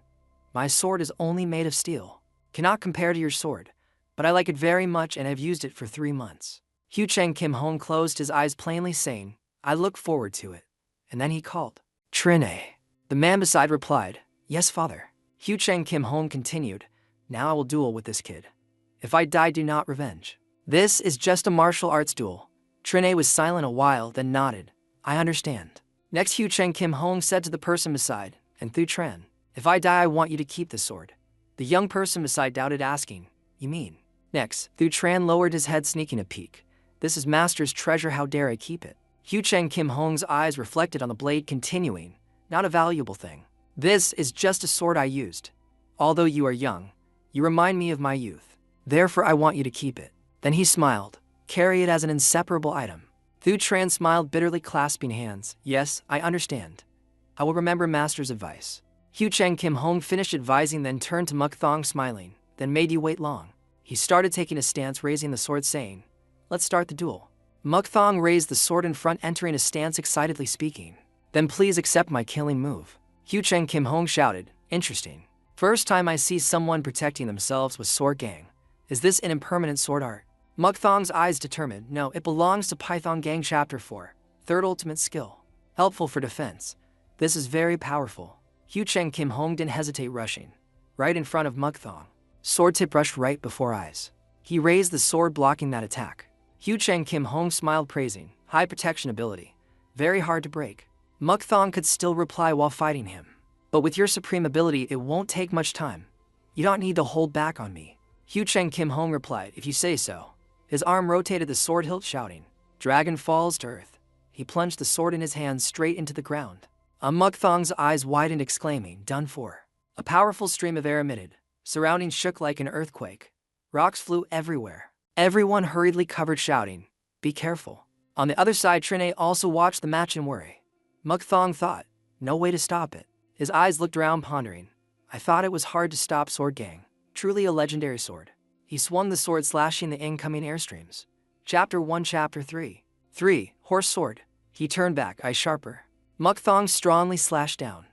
My sword is only made of steel. Cannot compare to your sword, but I like it very much and have used it for 3 months. Hu Chen Kim Hong closed his eyes plainly saying, I look forward to it. And then he called, Trine. The man beside replied, yes, father. Hu Chen Kim Hong continued, now I will duel with this kid. If I die, do not revenge. This is just a martial arts duel. Trine was silent a while, then nodded. I understand. Next, Hu Chen Kim Hong said to the person beside, and Thu Tran, if I die, I want you to keep the sword. The young person beside doubted, asking, you mean? Next, Thu Tran lowered his head, sneaking a peek. This is master's treasure, how dare I keep it? Hu Chen Kim Hong's eyes reflected on the blade, continuing, not a valuable thing. This is just a sword I used. Although you are young, you remind me of my youth. Therefore, I want you to keep it. Then he smiled. Carry it as an inseparable item. Thu Tran smiled bitterly, clasping hands. Yes, I understand. I will remember master's advice. Hu Chen Kim Hong finished advising, then turned to Muk Thong smiling. Then made you wait long. He started taking a stance, raising the sword, saying, let's start the duel. Muk Thong raised the sword in front, entering a stance, excitedly speaking. Then please accept my killing move. Hu Chen Kim Hong shouted, interesting. First time I see someone protecting themselves with sword gang. Is this an impermanent sword art? Muk Thong's eyes determined, no, it belongs to Python Gang Chapter 4, third ultimate skill. Helpful for defense. This is very powerful. Hu Chen Kim Hong didn't hesitate, rushing right in front of Muk Thong. Sword tip rushed right before eyes. He raised the sword, blocking that attack. Hu Chen Kim Hong smiled, praising, high protection ability. Very hard to break. Muk Thong could still reply while fighting him. But with your supreme ability, it won't take much time. You don't need to hold back on me. Hu Chen Kim Hong replied, if you say so. His arm rotated the sword hilt, shouting, dragon falls to earth. He plunged the sword in his hand straight into the ground. Muk Thong's eyes widened, exclaiming, done for. A powerful stream of air emitted. Surroundings shook like an earthquake. Rocks flew everywhere. Everyone hurriedly covered, shouting, be careful. On the other side, Trine also watched the match in worry. Muk Thong thought, no way to stop it. His eyes looked around, pondering. I thought it was hard to stop Sword Gang. Truly a legendary sword. He swung the sword, slashing the incoming airstreams. Chapter 1, Chapter 3. 3. Horse Sword. He turned back, eyes sharper. Muk Thong strongly slashed down.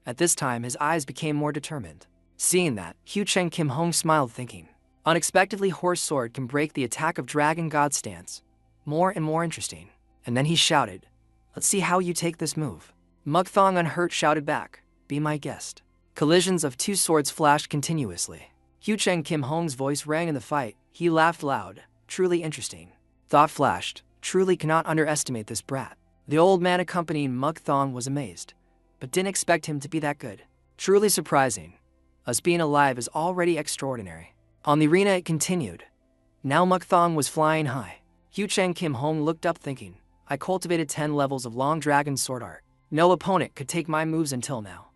At this time, his eyes became more determined. Seeing that, Hu Chen Kim Hong smiled, thinking, unexpectedly, Horse Sword can break the attack of Dragon God stance. More and more interesting. And then he shouted, let's see how you take this move. Muk Thong, unhurt, shouted back, be my guest. Collisions of two swords flashed continuously. Hu Chen Kim Hong's voice rang in the fight. He laughed loud, truly interesting. Thought flashed, truly cannot underestimate this brat. The old man accompanying Muk Thong was amazed, but didn't expect him to be that good. Truly surprising. Us being alive is already extraordinary. On the arena it continued. Now Muk Thong was flying high. Hu Chen Kim Hong looked up, thinking, I cultivated 10 levels of long dragon sword art. No opponent could take my moves until now.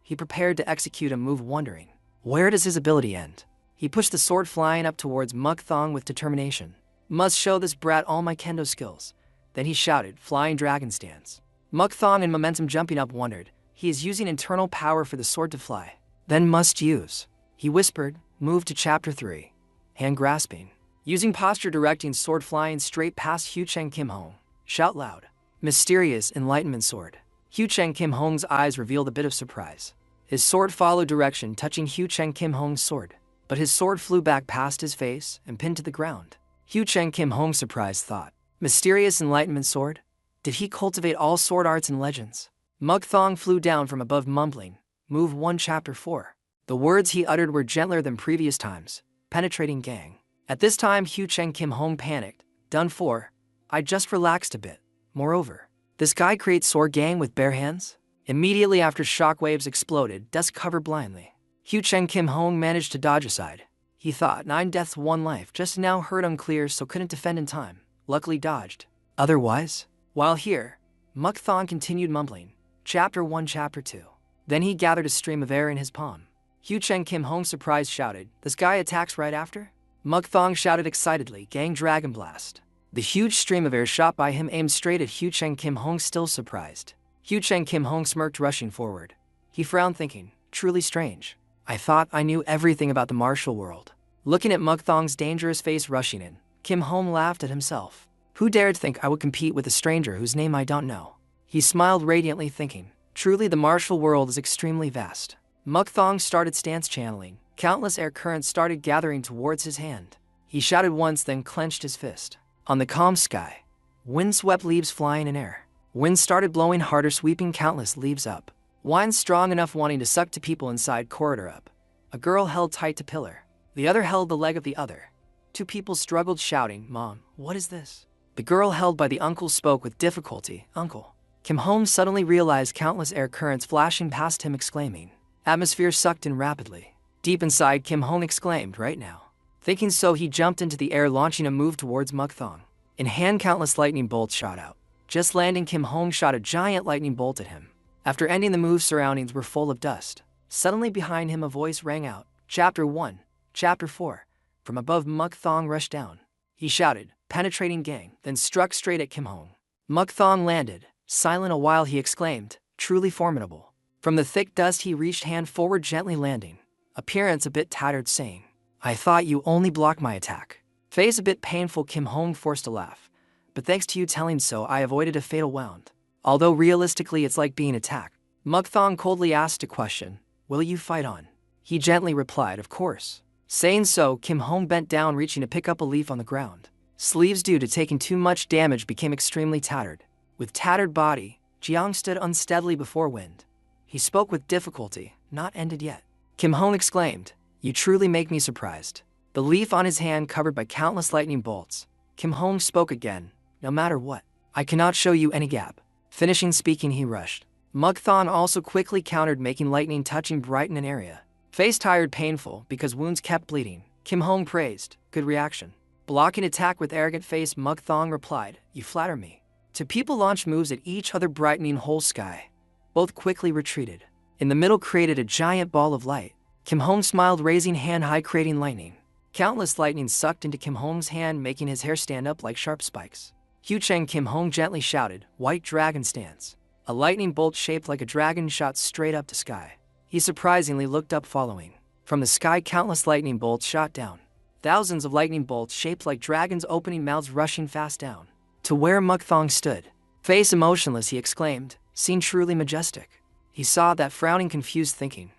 He prepared to execute a move, wondering, where does his ability end? He pushed the sword flying up towards Muk Thong with determination. Must show this brat all my kendo skills. Then he shouted, flying dragon stance. Muk Thong in momentum jumping up wondered. He is using internal power for the sword to fly. Then must use. He whispered, move to chapter 3. Hand grasping. Using posture directing sword flying straight past Hu Cheng Kim Hong. Shout loud. Mysterious enlightenment sword. Hu Cheng Kim Hong's eyes revealed a bit of surprise. His sword followed direction touching Hu Cheng Kim Hong's sword. But his sword flew back past his face and pinned to the ground. Hu Cheng Kim Hong surprised thought. Mysterious enlightenment sword? Did he cultivate all sword arts and legends? Muk Thong flew down from above mumbling, move 1 chapter 4. The words he uttered were gentler than previous times, penetrating gang. At this time Hu Cheng Kim Hong panicked, done for. I just relaxed a bit. Moreover, this guy creates sword gang with bare hands? Immediately after shockwaves exploded, dust covered blindly. Hu Cheng Kim Hong managed to dodge aside. He thought 9 deaths 1 life, just now heard unclear so couldn't defend in time. Luckily dodged. Otherwise, while here, Muk Thong continued mumbling, chapter 1 chapter 2. Then he gathered a stream of air in his palm. Hu Cheng Kim Hong surprised shouted, this guy attacks right after? Muk Thong shouted excitedly, gang dragon blast. The huge stream of air shot by him aimed straight at Hu Cheng Kim Hong, still surprised. Hu Cheng Kim Hong smirked, rushing forward. He frowned, thinking, truly strange. I thought I knew everything about the martial world. Looking at Muk Thong's dangerous face rushing in, Kim Hong laughed at himself. Who dared think I would compete with a stranger whose name I don't know? He smiled radiantly, thinking, truly the martial world is extremely vast. Muk Thong started stance channeling. Countless air currents started gathering towards his hand. He shouted once, then clenched his fist. On the calm sky, wind swept leaves flying in air. Wind started blowing harder, sweeping countless leaves up. Wind strong enough wanting to suck to people inside corridor up. A girl held tight to pillar. The other held the leg of the other. 2 people struggled, shouting, Mom, what is this? The girl held by the uncle spoke with difficulty, Uncle. Kim Hong suddenly realized countless air currents flashing past him, exclaiming. Atmosphere sucked in rapidly. Deep inside, Kim Hong exclaimed, right now. Thinking so, he jumped into the air, launching a move towards Muk Thong. In hand, countless lightning bolts shot out. Just landing, Kim Hong shot a giant lightning bolt at him. After ending the move, surroundings were full of dust. Suddenly behind him a voice rang out, chapter 1, chapter 4. From above, Muk Thong rushed down. He shouted, penetrating gang, then struck straight at Kim Hong. Muk Thong landed. Silent a while, he exclaimed, truly formidable. From the thick dust he reached hand forward, gently landing. Appearance a bit tattered, saying, I thought you only blocked my attack. Face a bit painful, Kim Hong forced a laugh. But thanks to you telling so, I avoided a fatal wound. Although realistically it's like being attacked. Muk Thong coldly asked a question, will you fight on? He gently replied, of course. Saying so, Kim Hong bent down, reaching to pick up a leaf on the ground. Sleeves, due to taking too much damage, became extremely tattered. With tattered body, Jiang stood unsteadily before wind. He spoke with difficulty, not ended yet. Kim Hong exclaimed, you truly make me surprised. The leaf on his hand covered by countless lightning bolts. Kim Hong spoke again, no matter what, I cannot show you any gap. Finishing speaking, he rushed. Muk Thong also quickly countered, making lightning touching brighten an area. Face tired, painful, because wounds kept bleeding. Kim Hong praised, good reaction. Blocking attack with arrogant face, Muk Thong replied, you flatter me. Two people launched moves at each other, brightening whole sky. Both quickly retreated. In the middle created a giant ball of light. Kim Hong smiled, raising hand high, creating lightning. Countless lightning sucked into Kim Hong's hand, making his hair stand up like sharp spikes. Hu Cheng Kim Hong gently shouted, white dragon stance. A lightning bolt shaped like a dragon shot straight up to sky. He surprisingly looked up, following. From the sky, countless lightning bolts shot down. Thousands of lightning bolts shaped like dragons, opening mouths, rushing fast down. To where Muk Thong stood. Face emotionless, he exclaimed, scene truly majestic. He saw that, frowning, confused, thinking,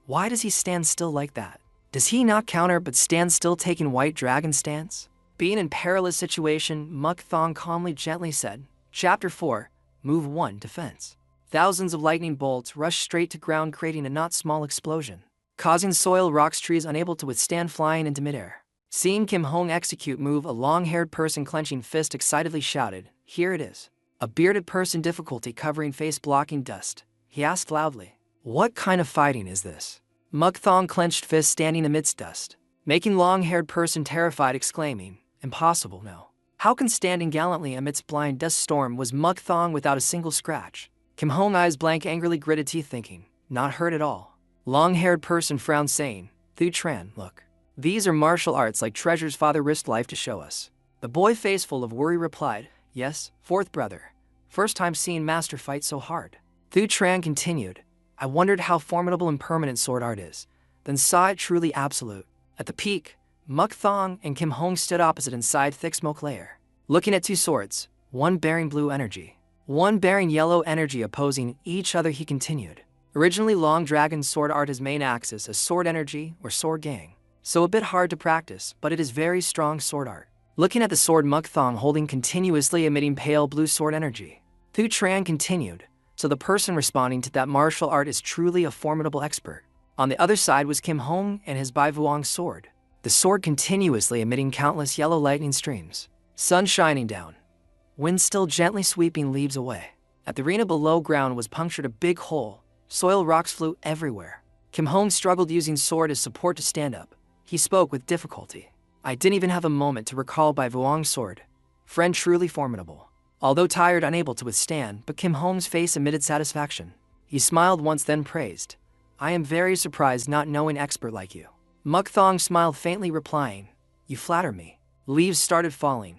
why does he stand still like that? Does he not counter but stand still, taking white dragon stance? Being in perilous situation, Muk Thong calmly, gently said, chapter 4, move 1, defense. Thousands of lightning bolts rushed straight to ground, creating a not small explosion, causing soil, rocks, trees unable to withstand, flying into midair. Seeing Kim Hong execute move, a long-haired person clenching fist excitedly shouted, here it is. A bearded person, difficulty covering face, blocking dust. He asked loudly, what kind of fighting is this? Muk Thong clenched fist, standing amidst dust, making long-haired person terrified, exclaiming, impossible, no. How can standing gallantly amidst blind dust storm was Muk Thong without a single scratch? Kim Hong, eyes blank, angrily gritted teeth, thinking, not hurt at all. Long-haired person frowned, saying, Thu Tran, look. These are martial arts like treasures father risked life to show us. The boy, face full of worry, replied, yes, fourth brother. First time seeing master fight so hard. Thu Tran continued, I wondered how formidable and permanent sword art is, then saw it truly absolute. At the peak, Muk Thong and Kim Hong stood opposite inside thick smoke layer, looking at two swords, one bearing blue energy, one bearing yellow energy opposing each other. He continued, originally Long Dragon's sword art is main axis as sword energy or sword gang, so a bit hard to practice, but it is very strong sword art. Looking at the sword Muk Thong holding continuously emitting pale blue sword energy, Thu Tran continued, so the person responding to that martial art is truly a formidable expert. On the other side was Kim Hong and his Bai Vuong sword, the sword continuously emitting countless yellow lightning streams, sun shining down, wind still gently sweeping leaves away. At the arena below ground was punctured a big hole, soil rocks flew everywhere. Kim Hong struggled using sword as support to stand up. He spoke with difficulty. I didn't even have a moment to recall Bai Vuong's sword. Friend truly formidable. Although tired, unable to withstand, but Kim Hong's face emitted satisfaction. He smiled once then praised. I am very surprised not knowing expert like you. Muk Thong smiled faintly replying, you flatter me. Leaves started falling.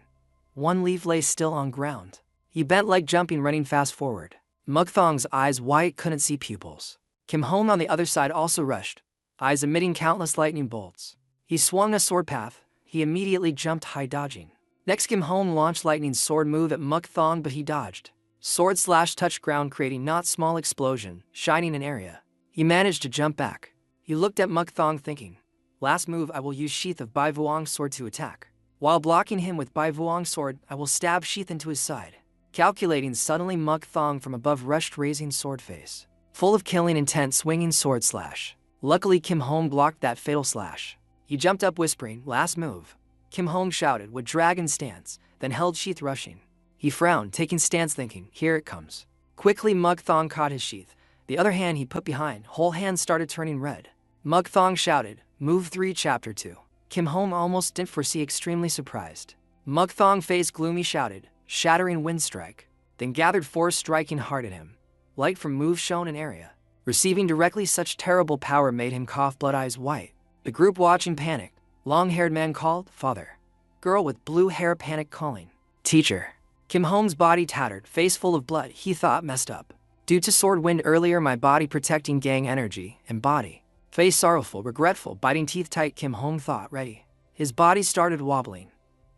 One leaf lay still on ground. He bent like jumping, running fast forward. Muk Thong's eyes white, couldn't see pupils. Kim Hong on the other side also rushed, eyes emitting countless lightning bolts. He swung a sword path. He immediately jumped high, dodging. Next, Kim Hong launched lightning sword move at Muk Thong, but he dodged. Sword slash touched ground, creating not small explosion, shining an area. He managed to jump back. He looked at Muk Thong thinking, last move I will use sheath of Bai Vuong's sword to attack. While blocking him with Bai Vuong's sword, I will stab sheath into his side. Calculating, suddenly Muk Thong from above rushed, raising sword face, full of killing intent, swinging sword slash. Luckily Kim Hong blocked that fatal slash. He jumped up whispering, last move. Kim Hong shouted with dragon stance, then held sheath rushing. He frowned, taking stance thinking, here it comes. Quickly Muk Thong caught his sheath. The other hand he put behind, whole hand started turning red. Muk Thong shouted, move 3 chapter 2. Kim Hong almost didn't foresee, extremely surprised. Muk Thong face gloomy shouted, shattering wind strike, then gathered force striking hard at him. Light from move shown an area. Receiving directly such terrible power made him cough, blood eyes white. The group watching panicked. Long-haired man called, father. Girl with blue hair panicked calling, teacher. Kim Hong's body tattered, face full of blood. He thought, messed up. Due to sword wind earlier, my body protecting gang energy and body. Face sorrowful, regretful, biting teeth tight. Kim Hong thought, ready. His body started wobbling.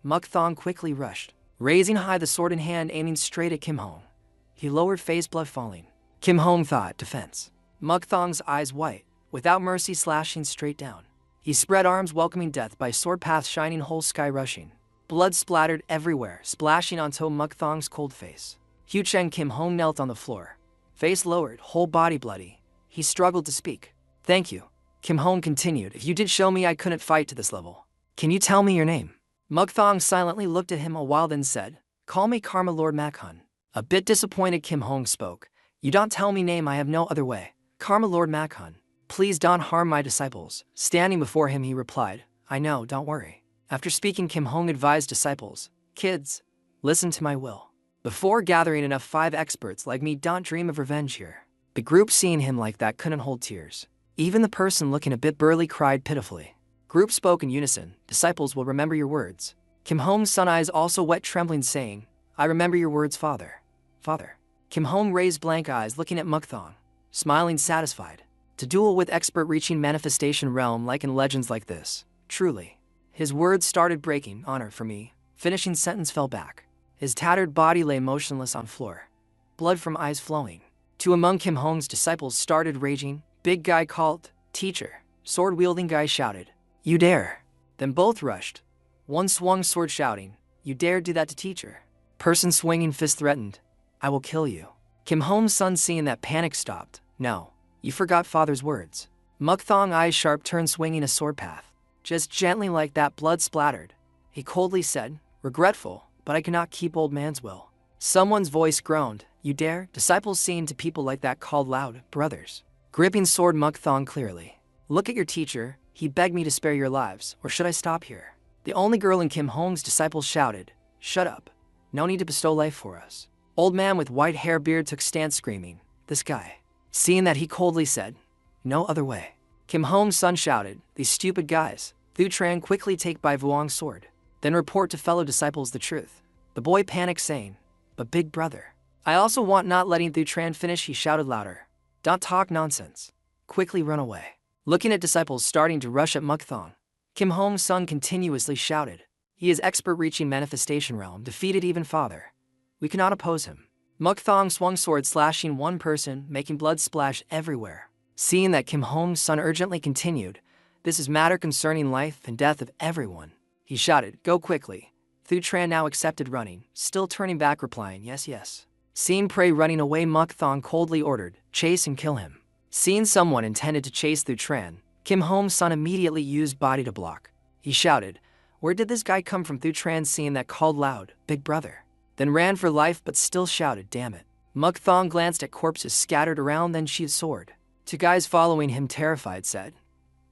Muk Thong quickly rushed, raising high the sword in hand, aiming straight at Kim Hong. He lowered face, blood falling. Kim Hong thought, defense. Muk Thong's eyes white, without mercy slashing straight down. He spread arms welcoming death by sword path, shining whole sky rushing. Blood splattered everywhere, splashing onto Muk Thong's cold face. Hu Cheng. Kim Hong knelt on the floor, face lowered, whole body bloody. He struggled to speak. Thank you. Kim Hong continued, if you did show me I couldn't fight to this level. Can you tell me your name? Muk Thong silently looked at him a while then said, call me Karma Lord Makhun. A bit disappointed Kim Hong spoke, you don't tell me name, I have no other way. Karma Lord Makhun. Please don't harm my disciples. Standing before him he replied, I know, don't worry. After speaking, Kim Hong advised disciples, kids, listen to my will. Before gathering enough 5 experts like me, don't dream of revenge here. The group seeing him like that couldn't hold tears. Even the person looking a bit burly cried pitifully. Group spoke in unison, disciples will remember your words. Kim Hong's sun eyes also wet, trembling, saying, I remember your words, father. Father. Kim Hong raised blank eyes looking at Muk Thong, smiling satisfied. To duel with expert reaching manifestation realm like in legends like this, truly. His words started breaking, honor for me. Finishing sentence fell back. His tattered body lay motionless on floor. Blood from eyes flowing. 2 among Kim Hong's disciples started raging. Big guy called, teacher. Sword-wielding guy shouted, you dare. Then both rushed. One swung sword shouting, you dare do that to teacher. Person swinging fist threatened, I will kill you. Kim Hong's son seeing that panic stopped, no. You forgot father's words. Muk Thong eyes sharp turned, swinging a sword path. Just gently like that, blood splattered. He coldly said, regretful, but I cannot keep old man's will. Someone's voice groaned, you dare? Disciples seeing to people like that called loud, brothers. Gripping sword Muk Thong clearly. Look at your teacher, he begged me to spare your lives, or should I stop here? The only girl in Kim Hong's disciples shouted, shut up. No need to bestow life for us. Old man with white hair beard took stance screaming, this guy. Seeing that he coldly said, no other way. Kim Hong's son shouted, these stupid guys, Thu Tran quickly take Bai Vuong's sword, then report to fellow disciples the truth. The boy panicked saying, "But big brother, I also want," not letting Thu Tran finish, he shouted louder, "Don't talk nonsense. Quickly run away." Looking at disciples starting to rush at Muk Thong, Kim Hong's son continuously shouted, "He is expert reaching manifestation realm, defeated even father. We cannot oppose him." Muk Thong swung sword slashing one person, making blood splash everywhere. Seeing that, Kim Hong's son urgently continued, "This is matter concerning life and death of everyone." He shouted, "Go quickly." Thu Tran now accepted running, still turning back replying, "Yes, yes." Seeing prey running away, Muk Thong coldly ordered, "Chase and kill him." Seeing someone intended to chase Thu Tran, Kim Hong's son immediately used body to block. He shouted, "Where did this guy come from?" Thu Tran, seeing that, called loud, "Big brother," then ran for life but still shouted, "Damn it." Muk Thong glanced at corpses scattered around, then sheathed sword. Two guys following him, terrified, said,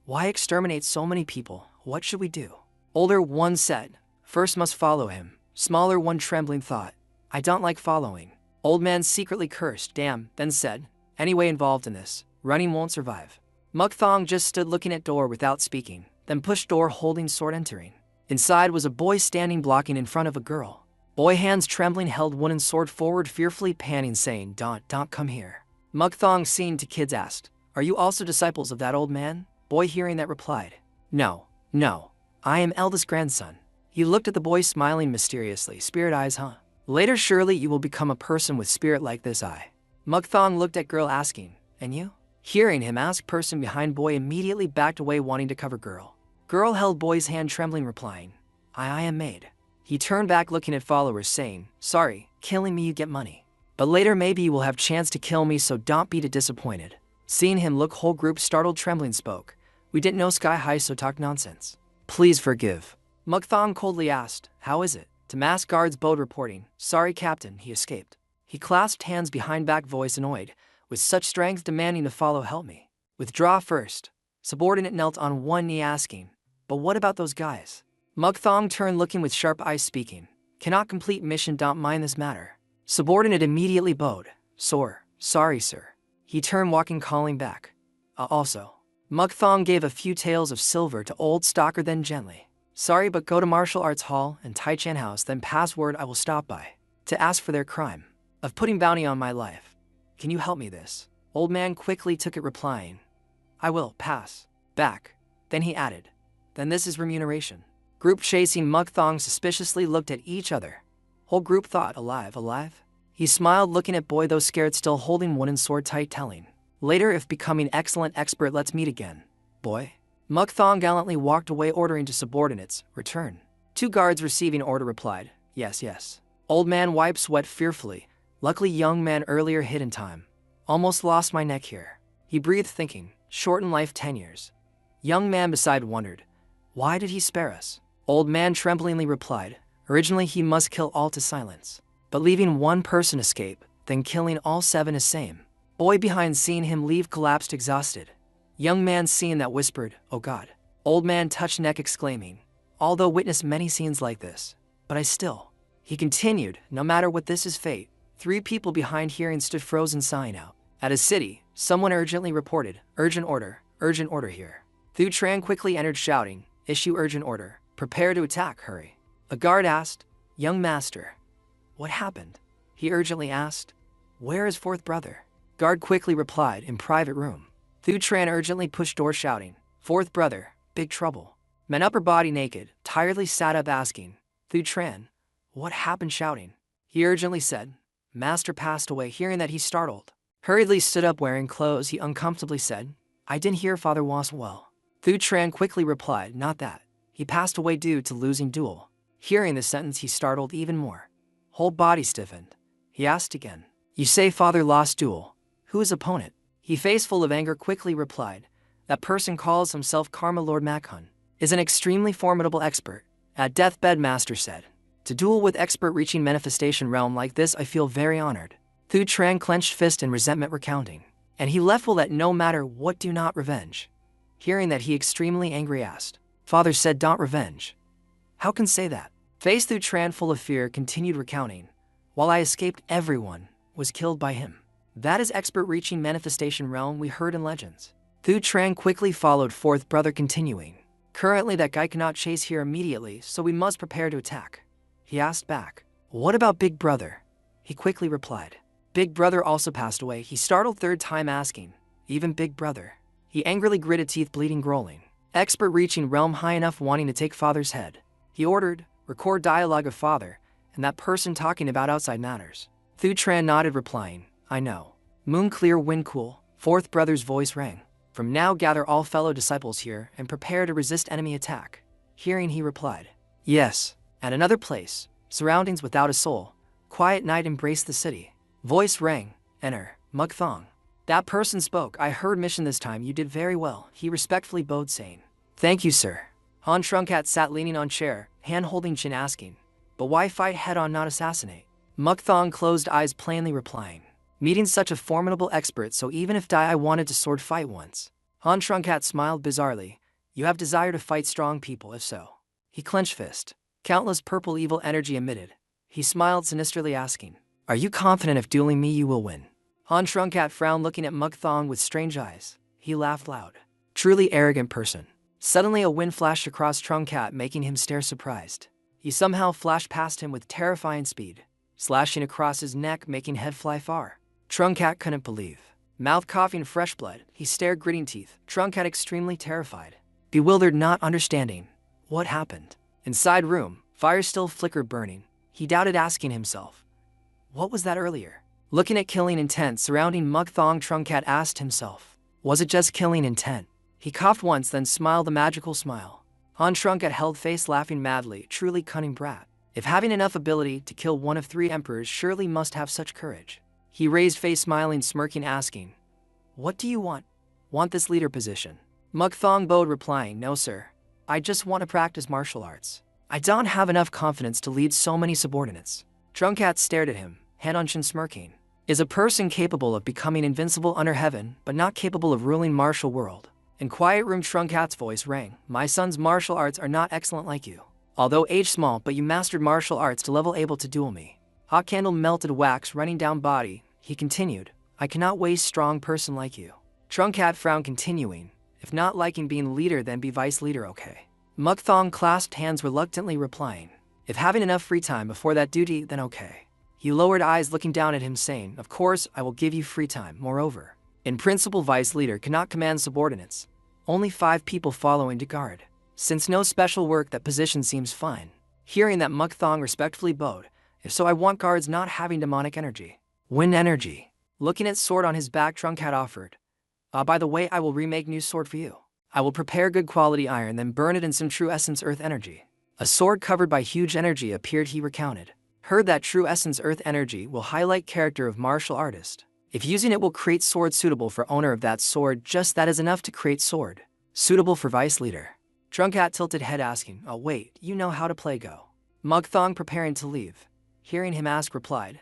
"Why exterminate so many people? What should we do?" Older one said, "First must follow him." Smaller one trembling thought, "I don't like following." Old man secretly cursed, "Damn," then said, "Anyway involved in this, running won't survive." Muk Thong just stood looking at door without speaking, then pushed door holding sword entering. Inside was a boy standing blocking in front of a girl. Boy hands trembling held wooden sword forward, fearfully panting, saying, Don't come here." Muk Thong, seeing to kids, asked, "Are you also disciples of that old man?" Boy hearing that replied, No, I am eldest grandson." He looked at the boy smiling mysteriously, "Spirit eyes, huh? Later surely you will become a person with spirit like this eye." Muk Thong looked at girl asking, "And you?" Hearing him ask, person behind boy immediately backed away wanting to cover girl. Girl held boy's hand trembling, replying, I am maid." He turned back looking at followers saying, "Sorry, killing me you get money. But later maybe you will have chance to kill me, so don't be too disappointed." Seeing him look, whole group startled trembling spoke, "We didn't know sky high so talk nonsense. Please forgive." Muk Thong coldly asked, "How is it?" To masked guards bowed, reporting, "Sorry captain, he escaped." He clasped hands behind back, voice annoyed, with such strength demanding to follow, "Help me. Withdraw first." Subordinate knelt on one knee asking, "But what about those guys?" Muk Thong turned looking with sharp eyes speaking, "Cannot complete mission, don't mind this matter." Subordinate immediately bowed, Sorry sir." He turned walking calling back, Also." Muk Thong gave a few taels of silver to old stalker, then gently, "Sorry, but go to martial arts hall and Tai Chan house, then pass word I will stop by to ask for their crime of putting bounty on my life. Can you help me this?" Old man quickly took it, replying, "I will pass back." Then he added, "Then this is remuneration." Group chasing Muk Thong suspiciously looked at each other. Whole group thought, alive? He smiled looking at boy, though scared, still holding wooden sword tight, telling, "Later if becoming excellent expert, let's meet again, boy." Muk Thong gallantly walked away, ordering to subordinates, "Return." Two guards receiving order replied, Yes. Old man wiped sweat fearfully. Luckily young man earlier hit in time. Almost lost my neck here. He breathed, thinking, shorten life 10 years. Young man beside wondered, why did he spare us? Old man tremblingly replied, originally he must kill all to silence, but leaving one person escape, then killing all 7 is same. Boy behind seeing him leave collapsed exhausted. Young man seeing that whispered, "Oh God." Old man touched neck exclaiming, although witnessed many scenes like this, but I still. He continued, no matter what, this is fate. 3 people behind hearing stood frozen, sighing out. At his city, someone urgently reported, urgent order here. Thu Tran quickly entered shouting, issue urgent order, prepare to attack, hurry. A guard asked, young master, what happened? He urgently asked, where is 4th brother? Guard quickly replied, in private room. Thu Tran urgently pushed door shouting, 4th brother, big trouble. Men upper body naked, tiredly sat up asking, Thu Tran, what happened? Shouting. He urgently said, master passed away. Hearing that, he startled. Hurriedly stood up wearing clothes. He uncomfortably said, I didn't hear father was well. Thu Tran quickly replied, not that. He passed away due to losing duel. Hearing the sentence, he startled even more. Whole body stiffened. He asked again, you say father lost duel. Who is opponent? He, face full of anger, quickly replied, that person calls himself Karma Lord Makhun, is an extremely formidable expert. At deathbed, master said, to duel with expert reaching manifestation realm like this, I feel very honored. Thu Tran clenched fist in resentment, recounting, and he left will that no matter what do not revenge. Hearing that, he extremely angry asked, father said don't revenge. How can say that? Face Thu Tran full of fear continued recounting, while I escaped, everyone was killed by him. That is expert reaching manifestation realm we heard in legends. Thu Tran quickly followed 4th brother, continuing, Currently that guy cannot chase here immediately, so we must prepare to attack. He asked back. What about Big Brother? He quickly replied. Big Brother also passed away, he startled third time asking. Even Big Brother? He angrily gritted teeth, bleeding, growling. Expert reaching realm high enough, wanting to take father's head. He ordered, record dialogue of father, and that person talking about outside matters. Thu Tran nodded, replying, I know. Moon clear, wind cool, fourth brother's voice rang. From now gather all fellow disciples here and prepare to resist enemy attack. Hearing, he replied, yes. At another place, surroundings without a soul, quiet night embraced the city. Voice rang, enter, Mukthong. That person spoke, I heard mission this time, you did very well, he respectfully bowed, saying, thank you, sir. Han Trungkat sat leaning on chair, hand holding chin, asking, but why fight head on, not assassinate? Mukthong closed eyes, plainly replying, meeting such a formidable expert, so even if die I wanted to sword fight once. Han Trungkat smiled bizarrely, you have desire to fight strong people, if so. He clenched fist. Countless purple evil energy emitted. He smiled sinisterly, asking, are you confident if dueling me you will win? Han Trungkat frowned, looking at Mukthong with strange eyes. He laughed loud. Truly arrogant person. Suddenly a wind flashed across Trungkat, making him stare surprised. He somehow flashed past him with terrifying speed, slashing across his neck, making head fly far. Trungkat couldn't believe. Mouth coughing fresh blood, he stared, gritting teeth. Trungkat extremely terrified. Bewildered, not understanding. What happened? Inside room, fire still flickered, burning. He doubted, asking himself, what was that earlier? Looking at killing intent surrounding Mukthong, Trungkat asked himself, was it just killing intent? He coughed once, then smiled a magical smile. Han Trungkat held face, laughing madly, truly cunning brat. If having enough ability to kill one of 3 emperors, surely must have such courage. He raised face, smiling, smirking, asking, what do you want? Want this leader position? Mukthong bowed, replying, no sir. I just want to practice martial arts. I don't have enough confidence to lead so many subordinates. Trungkat stared at him, head on chin, smirking. Is a person capable of becoming invincible under heaven, but not capable of ruling martial world? In quiet room, Trungkat's voice rang. My son's martial arts are not excellent like you. Although age small, but you mastered martial arts to level able to duel me. Hot candle melted wax running down body. He continued, I cannot waste strong person like you. Trungkat frowned, continuing, if not liking being leader, then be vice leader, okay? Mukthong clasped hands, reluctantly replying, if having enough free time before that duty, then okay. He lowered eyes, looking down at him, saying, of course, I will give you free time. Moreover, in principle, vice leader cannot command subordinates. Only 5 people following to guard. Since no special work, that position seems fine. Hearing that, Mukthong respectfully bowed, if so, I want guards not having demonic energy. Wind energy. Looking at sword on his back, Trungkat offered, by the way, I will remake new sword for you. I will prepare good quality iron, then burn it in some true essence earth energy. A sword covered by huge energy appeared, he recounted. Heard that true essence earth energy will highlight character of martial artist. If using it will create sword suitable for owner of that sword, just that is enough to create sword. Suitable for vice leader. Trungkat tilted head, asking, oh wait, you know how to play Go? Mukthong, preparing to leave. Hearing him ask, replied,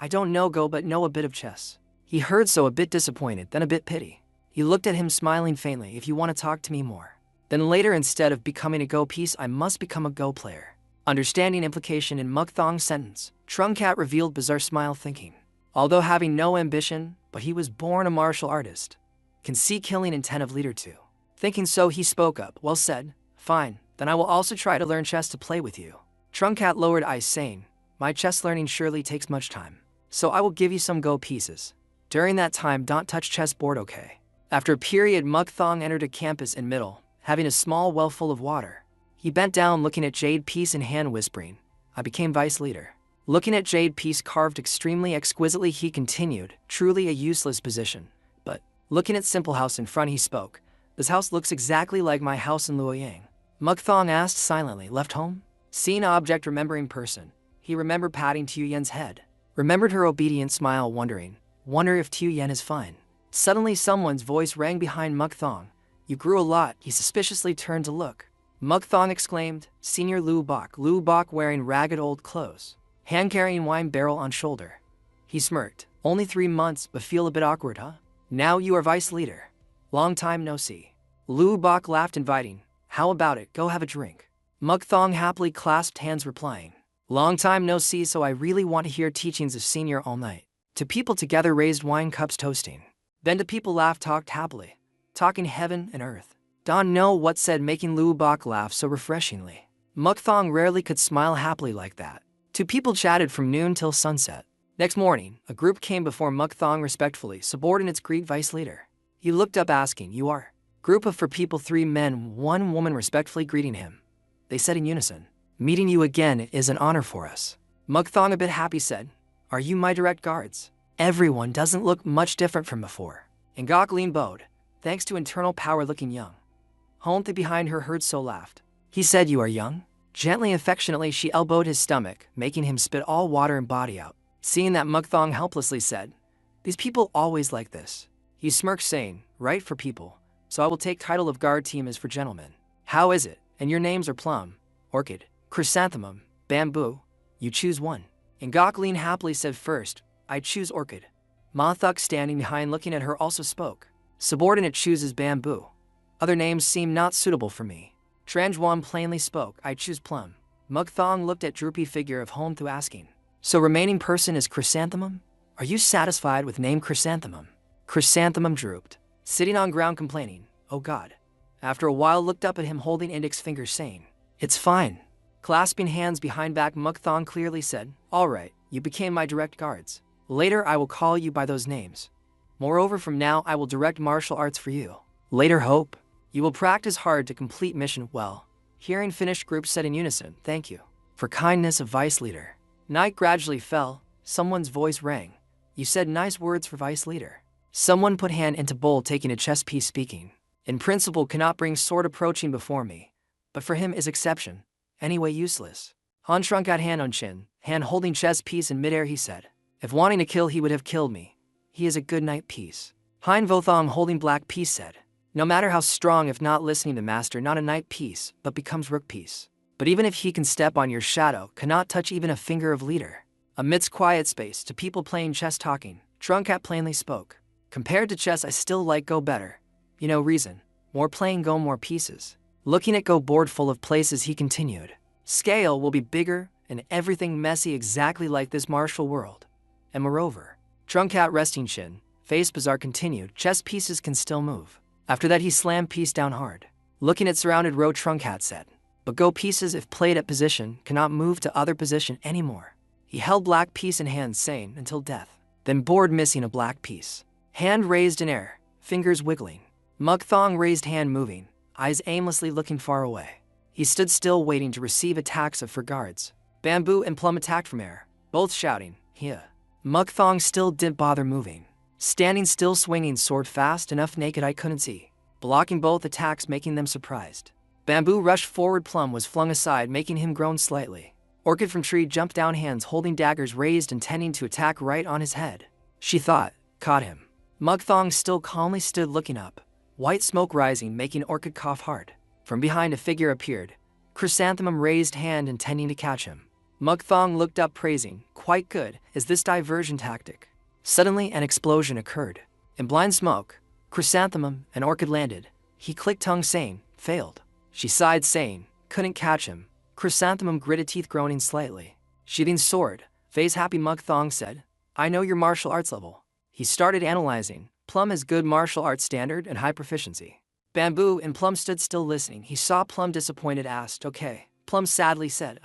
I don't know Go, but know a bit of chess. He heard so, a bit disappointed, then a bit pity. He looked at him, smiling faintly, if you want to talk to me more. Then later, instead of becoming a Go piece, I must become a Go player. Understanding implication in Mukthong's sentence, Trungkat revealed bizarre smile, thinking, although having no ambition, but he was born a martial artist. Can see killing intent of leader too. Thinking so, he spoke up, well said, fine, then I will also try to learn chess to play with you. Trungkat lowered eyes, saying, my chess learning surely takes much time. So I will give you some Go pieces. During that time, don't touch chessboard, okay? After a period, Mukthong entered a campus in middle, having a small well full of water. He bent down, looking at jade piece in hand, whispering, I became vice leader. Looking at jade piece carved extremely exquisitely, he continued, truly a useless position. But, looking at simple house in front, he spoke, this house looks exactly like my house in Luoyang. Mukthong asked silently, left home? Seeing object, remembering person. He remembered patting Tu Yen's head. Remembered her obedient smile, wondering, wonder if Tu Yen is fine. Suddenly someone's voice rang behind Mukthong. You grew a lot. He suspiciously turned to look. Mukthong exclaimed, Senior Lu Bok wearing ragged old clothes, hand carrying wine barrel on shoulder. He smirked, only 3 months, but feel a bit awkward, huh? Now you are vice leader. Long time no see. Lu Bok laughed, inviting, how about it, go have a drink. Mukthong happily clasped hands, replying, long time no see, so I really want to hear teachings of senior all night. To people together raised wine cups toasting. Then to people laughed, talked happily, talking heaven and earth. Don know what said, making Lu Bok laugh so refreshingly. Mukthong rarely could smile happily like that. Two people chatted from noon till sunset. Next morning, a group came before Mukthong respectfully. Subordinates greet vice leader. He looked up asking, "You are?" Group of 4 people, 3 men, 1 woman respectfully greeting him. They said in unison, "Meeting you again is an honor for us." Mukthong, a bit happy, said, "Are you my direct guards?" Everyone doesn't look much different from before. Ngok Lean bowed, thanks to internal power, looking young. Honthe behind her heard so laughed. He said, "You are young?" Gently, affectionately, she elbowed his stomach, making him spit all water and body out. Seeing that, Mukthong helplessly said, "These people always like this." He smirked, saying, "Right for people. So I will take title of guard team as for gentlemen. How is it? And your names are Plum, Orchid, Chrysanthemum, Bamboo. You choose one." Ngok Lean happily said, "First, I choose Orchid." Ma Thuk, standing behind looking at her, also spoke. "Subordinate chooses Bamboo. Other names seem not suitable for me." Tranjuan plainly spoke, "I choose Plum." Mukthong looked at droopy figure of Honthe, asking, "So remaining person is Chrysanthemum? Are you satisfied with name Chrysanthemum?" Chrysanthemum drooped, sitting on ground complaining, "Oh God." After a while looked up at him holding index finger, saying, "It's fine." Clasping hands behind back, Mukthong clearly said, "All right, you became my direct guards. Later I will call you by those names. Moreover, from now I will direct martial arts for you. Later hope you will practice hard to complete mission well." Hearing finished, group said in unison, "Thank you for kindness of vice leader." Night gradually fell. Someone's voice rang. "You said nice words for vice leader." Someone put hand into bowl, taking a chess piece, speaking, "In principle cannot bring sword approaching before me, but for him is exception, anyway useless." Han shrunk out hand on chin, hand holding chess piece in midair. He said, "If wanting to kill he would have killed me. He is a good knight piece." Hein Vothong holding black piece said, "No matter how strong, if not listening to master, not a knight piece, but becomes rook piece. But even if he can step on your shadow, cannot touch even a finger of leader." Amidst quiet space, to people playing chess talking, Trunkat plainly spoke, "Compared to chess I still like Go better. You know reason. More playing Go, more pieces." Looking at Go board full of places, he continued, "Scale will be bigger and everything messy, exactly like this martial world. And moreover," Trunkat resting chin, face bizarre, continued, "chess pieces can still move." After that he slammed piece down hard. Looking at surrounded row, Trunkat said, "But Go pieces, if played at position, cannot move to other position anymore." He held black piece in hand, saying, "Until death." Then board missing a black piece. Hand raised in air, fingers wiggling. Mukthong raised hand moving, eyes aimlessly looking far away. He stood still, waiting to receive attacks of 4 guards. Bamboo and Plum attacked from air, both shouting, "Hia." Mukthong still didn't bother moving. Standing still, swinging sword fast enough naked eye couldn't see, blocking both attacks, making them surprised. Bamboo rushed forward, Plum was flung aside, making him groan slightly. Orchid from tree jumped down, hands holding daggers raised, intending to attack right on his head. She thought, caught him. Mukthong still calmly stood looking up, white smoke rising, making Orchid cough hard. From behind a figure appeared. Chrysanthemum raised hand, intending to catch him. Mukthong looked up, praising, "Quite good is this diversion tactic." Suddenly an explosion occurred. In blind smoke, Chrysanthemum and Orchid landed. He clicked tongue, saying, "Failed." She sighed, saying, "Couldn't catch him." Chrysanthemum gritted teeth, groaning slightly. Sheathing sword, face happy, Mukthong said, "I know your martial arts level." He started analyzing. Plum has good martial arts standard and high proficiency. Bamboo and Plum stood still listening. He saw Plum disappointed, asked, "Okay." Plum sadly said,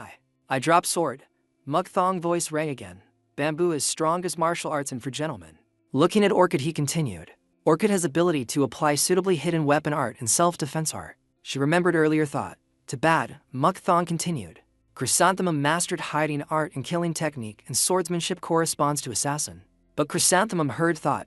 I dropped sword." Mukthong voice rang again. "Bamboo is strongest martial arts and for gentlemen." Looking at Orchid, he continued, "Orchid has ability to apply suitably hidden weapon art and self-defense art." She remembered earlier thought. "To bad," Mukthong continued. "Chrysanthemum mastered hiding art and killing technique, and swordsmanship corresponds to assassin." But Chrysanthemum heard thought,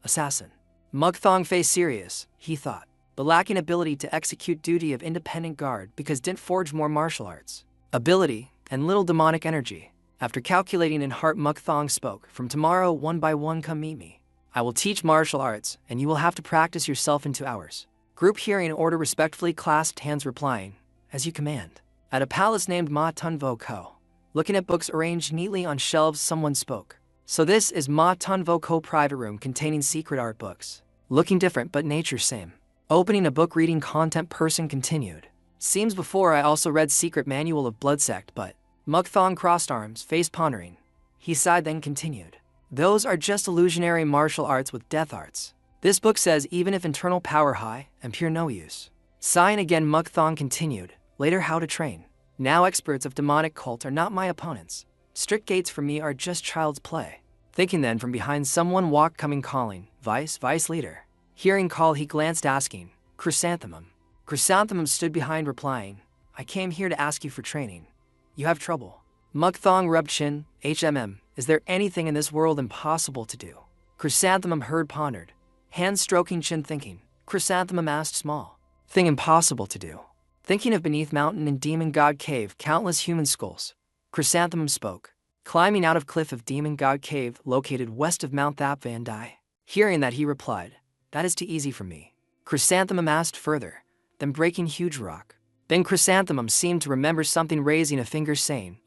assassin." Mukthong face serious, he thought, but lacking ability to execute duty of independent guard because didn't forge more martial arts. Ability, and little demonic energy. After calculating in heart, Mukthong spoke, "From tomorrow, 1 by 1 come meet me. I will teach martial arts, and you will have to practice yourself in 2 hours. Group hearing order respectfully clasped hands, replying, "As you command." At a palace named Ma Tun Vo Ko. Looking at books arranged neatly on shelves, someone spoke. "So this is Ma Tun Vo Ko private room containing secret art books. Looking different but nature same." Opening a book, reading content, person continued. "Seems before I also read secret manual of blood sect, but..." Mukthong crossed arms, face pondering. He sighed, then continued. "Those are just illusionary martial arts with death arts. This book says even if internal power high and pure no use. Sighing again, Mukthong continued, later how to train. Now experts of demonic cult are not my opponents. Strict gates for me are just child's play. Thinking then from behind someone walked coming calling, vice leader. Hearing call he glanced asking, Chrysanthemum. Chrysanthemum stood behind replying, I came here to ask you for training. You have trouble. Mukthong rubbed chin, is there anything in this world impossible to do? Chrysanthemum heard pondered, hand stroking chin thinking. Chrysanthemum asked small, thing impossible to do. Thinking of beneath mountain and demon god cave countless human skulls. Chrysanthemum spoke, climbing out of cliff of demon god cave located west of Mount Thap Van Dai. Hearing that he replied, that is too easy for me. Chrysanthemum asked further, then breaking huge rock. Then Chrysanthemum seemed to remember something, raising a finger saying,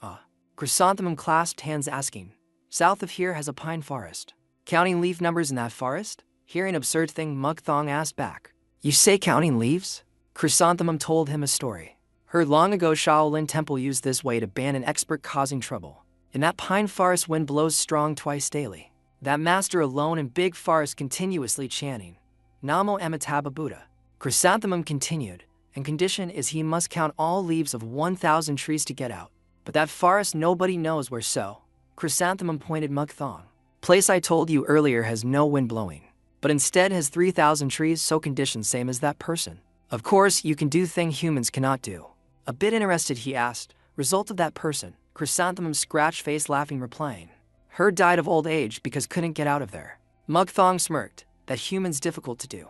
Chrysanthemum clasped hands asking, south of here has a pine forest. Counting leaf numbers in that forest? Hearing absurd thing, Mukthong asked back, you say counting leaves? Chrysanthemum told him a story. Heard long ago Shaolin Temple used this way to ban an expert causing trouble. In that pine forest wind blows strong twice daily. That master alone in big forest continuously chanting, Namo Amitabha Buddha. Chrysanthemum continued, and condition is he must count all leaves of 1,000 trees to get out. But that forest nobody knows where so. Chrysanthemum pointed Mukthong. Place I told you earlier has no wind blowing, but instead has 3,000 trees, so condition same as that person. Of course, you can do thing humans cannot do. A bit interested he asked, result of that person. Chrysanthemum scratched face laughing replying, her died of old age because couldn't get out of there. Mukthong smirked, that human's difficult to do.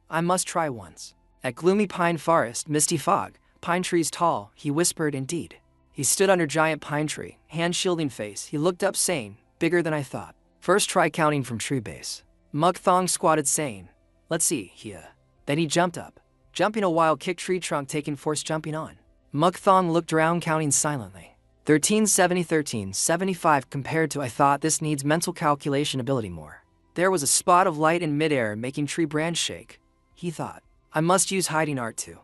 I must try once. At gloomy pine forest, misty fog, pine trees tall, he whispered indeed. He stood under giant pine tree, hand shielding face, he looked up saying, bigger than I thought. First try counting from tree base. Mukthong squatted saying, let's see, Then he jumped up. Jumping a wild kick tree trunk taking force jumping on. Mukthong looked around counting silently. 1375 compared to I thought this needs mental calculation ability more. There was a spot of light in midair making tree branch shake. He thought, I must use hiding art too.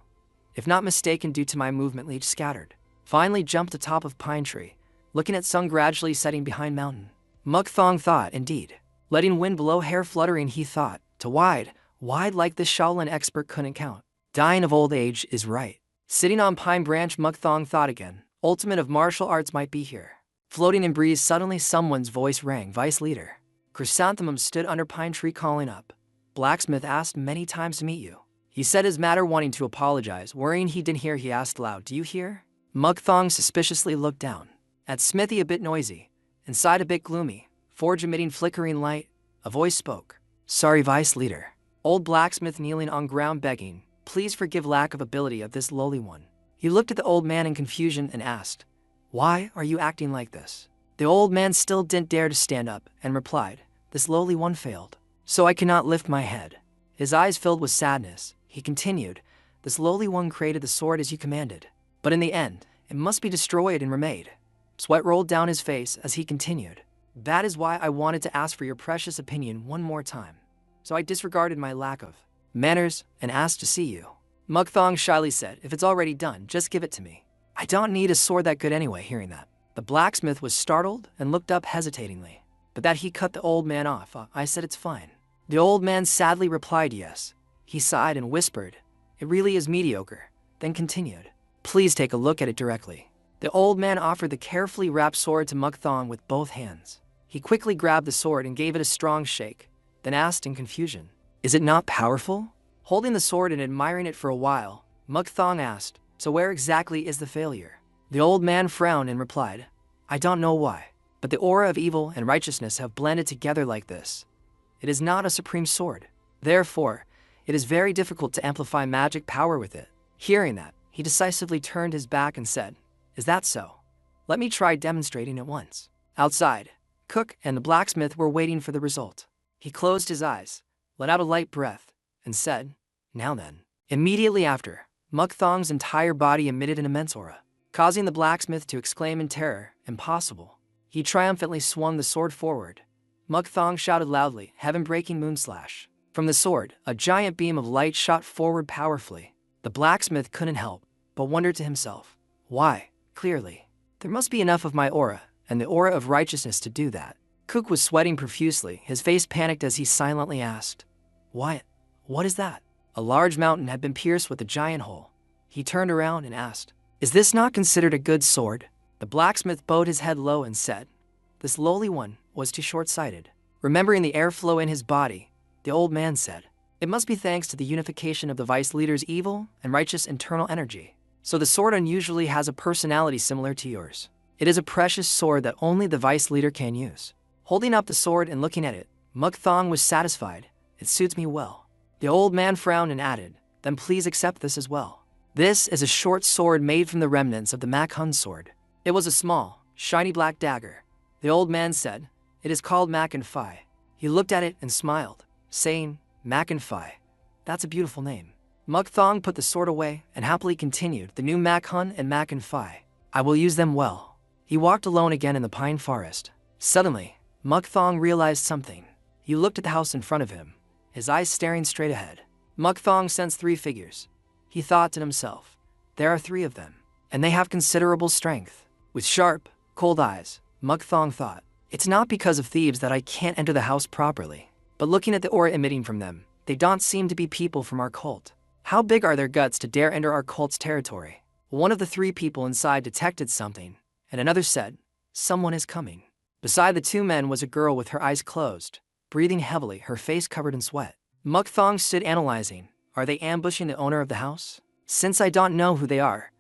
If not mistaken due to my movement leech scattered. Finally jumped atop of pine tree, looking at sun gradually setting behind mountain. Mukthong thought, indeed. Letting wind blow hair fluttering he thought, to wide like this Shaolin expert couldn't count. Dying of old age is right. Sitting on pine branch Mukthong thought again, ultimate of martial arts might be here. Floating in breeze suddenly someone's voice rang, vice leader. Chrysanthemum stood under pine tree calling up. Blacksmith asked many times to meet you. He said his matter wanting to apologize, worrying he didn't hear he asked loud, do you hear? Mukthong suspiciously looked down. At Smithy a bit noisy, inside a bit gloomy, forge emitting flickering light, a voice spoke. Sorry vice leader. Old blacksmith kneeling on ground begging, please forgive lack of ability of this lowly one. He looked at the old man in confusion and asked, why are you acting like this? The old man still didn't dare to stand up and replied, this lowly one failed, so I cannot lift my head. His eyes filled with sadness, he continued, this lowly one created the sword as you commanded. But in the end, it must be destroyed and remade. Sweat rolled down his face as he continued. That is why I wanted to ask for your precious opinion one more time. So I disregarded my lack of manners and asked to see you. Mukthong shyly said, if it's already done, just give it to me. I don't need a sword that good anyway. Hearing that, the blacksmith was startled and looked up hesitatingly. But that he cut the old man off. I said it's fine. The old man sadly replied yes. He sighed and whispered, it really is mediocre, then continued. Please take a look at it directly. The old man offered the carefully wrapped sword to Mukthong with both hands. He quickly grabbed the sword and gave it a strong shake, then asked in confusion, is it not powerful? Holding the sword and admiring it for a while, Mukthong asked, so where exactly is the failure? The old man frowned and replied, I don't know why, but the aura of evil and righteousness have blended together like this. It is not a supreme sword. Therefore, it is very difficult to amplify magic power with it. Hearing that, he decisively turned his back and said, is that so? Let me try demonstrating it once. Outside, Cook and the blacksmith were waiting for the result. He closed his eyes, let out a light breath, and said, now then. Immediately after, Mukthong's entire body emitted an immense aura, causing the blacksmith to exclaim in terror, impossible. He triumphantly swung the sword forward. Mukthong shouted loudly, heaven-breaking moonslash. From the sword, a giant beam of light shot forward powerfully. The blacksmith couldn't help but wondered to himself, why, clearly, there must be enough of my aura and the aura of righteousness to do that. Cook was sweating profusely, his face panicked as he silently asked, What? What is that? A large mountain had been pierced with a giant hole. He turned around and asked, "Is this not considered a good sword?" The blacksmith bowed his head low and said, "This lowly one was too short-sighted." Remembering the airflow in his body, the old man said, "It must be thanks to the unification of the vice leader's evil and righteous internal energy. So the sword unusually has a personality similar to yours. It is a precious sword that only the vice leader can use." Holding up the sword and looking at it, Mukthong was satisfied. "It suits me well." The old man frowned and added, "Then please accept this as well. This is a short sword made from the remnants of the Makhun sword." It was a small, shiny black dagger. The old man said, "It is called Makan Phi." He looked at it and smiled, saying, "Makan Phi. That's a beautiful name." Mukthong put the sword away and happily continued, "The new Makhun and Makan Phi. I will use them well." He walked alone again in the pine forest. Suddenly, Mukthong realized something. He looked at the house in front of him, his eyes staring straight ahead. Mukthong sensed 3 figures. He thought to himself, "There are 3 of them, and they have considerable strength." With sharp, cold eyes, Mukthong thought, "It's not because of thieves that I can't enter the house properly. But looking at the aura emitting from them, they don't seem to be people from our cult. How big are their guts to dare enter our cult's territory?" One of the 3 people inside detected something, and another said, "Someone is coming." Beside the 2 men was a girl with her eyes closed, breathing heavily, her face covered in sweat. Mukthong stood analyzing. Are they ambushing the owner of the house? Since I don't know who they are,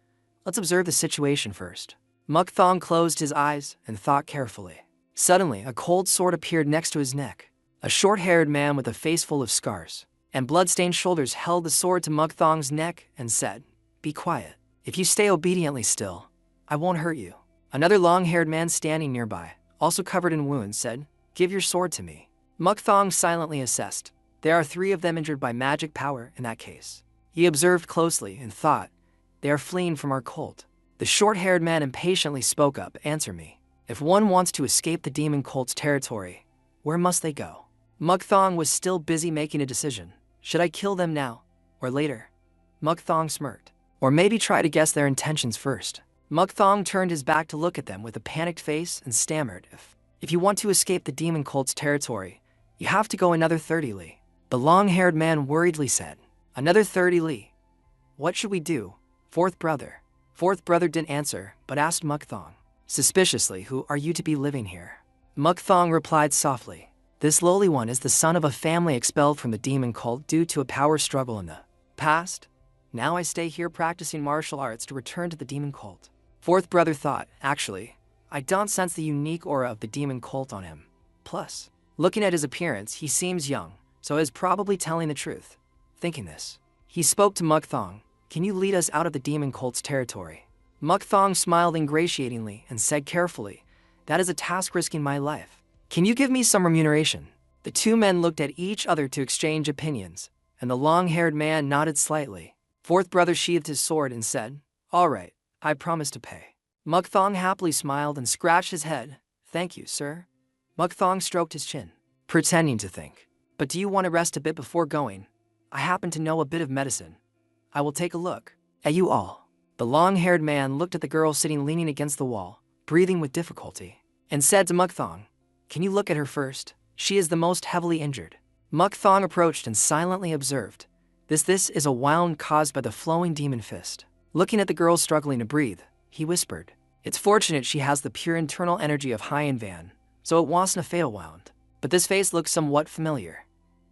let's observe the situation first. Mukthong closed his eyes and thought carefully. Suddenly, a cold sword appeared next to his neck. A short-haired man with a face full of scars and blood-stained shoulders held the sword to Mukthong's neck and said, "Be quiet. If you stay obediently still, I won't hurt you." Another long-haired man standing nearby, also covered in wounds, said, "Give your sword to me." Mukthong silently assessed. There are 3 of them injured by magic power in that case. He observed closely and thought, "They are fleeing from our cult." The short-haired man impatiently spoke up, "Answer me. If one wants to escape the demon cult's territory, where must they go?" Mukthong was still busy making a decision. Should I kill them now, or later? Mukthong smirked. Or maybe try to guess their intentions first. Mukthong turned his back to look at them with a panicked face and stammered, If you want to escape the demon cult's territory, you have to go another 30 li." The long-haired man worriedly said, "Another 30 li? What should we do?" Fourth brother didn't answer, but asked Mukthong suspiciously, "Who are you to be living here?" Mukthong replied softly, "This lowly one is the son of a family expelled from the demon cult due to a power struggle in the past. Now I stay here practicing martial arts to return to the demon cult." Fourth brother thought, "Actually, I don't sense the unique aura of the demon cult on him. Plus, looking at his appearance, he seems young, so is probably telling the truth." Thinking this, he spoke to Mukthong, "Can you lead us out of the demon cult's territory?" Mukthong smiled ingratiatingly and said carefully, "That is a task risking my life. Can you give me some remuneration?" The 2 men looked at each other to exchange opinions, and the long-haired man nodded slightly. Fourth brother sheathed his sword and said, "All right, I promise to pay." Mukthong happily smiled and scratched his head. "Thank you, sir." Mukthong stroked his chin, pretending to think. "But do you want to rest a bit before going? I happen to know a bit of medicine. I will take a look at you all." The long-haired man looked at the girl sitting leaning against the wall, breathing with difficulty, and said to Mukthong, "Can you look at her first? She is the most heavily injured." Mukthong approached and silently observed. This is a wound caused by the flowing demon fist." Looking at the girl struggling to breathe, he whispered, "It's fortunate she has the pure internal energy of Hien Van, so it wasn't a fatal wound. But this face looks somewhat familiar.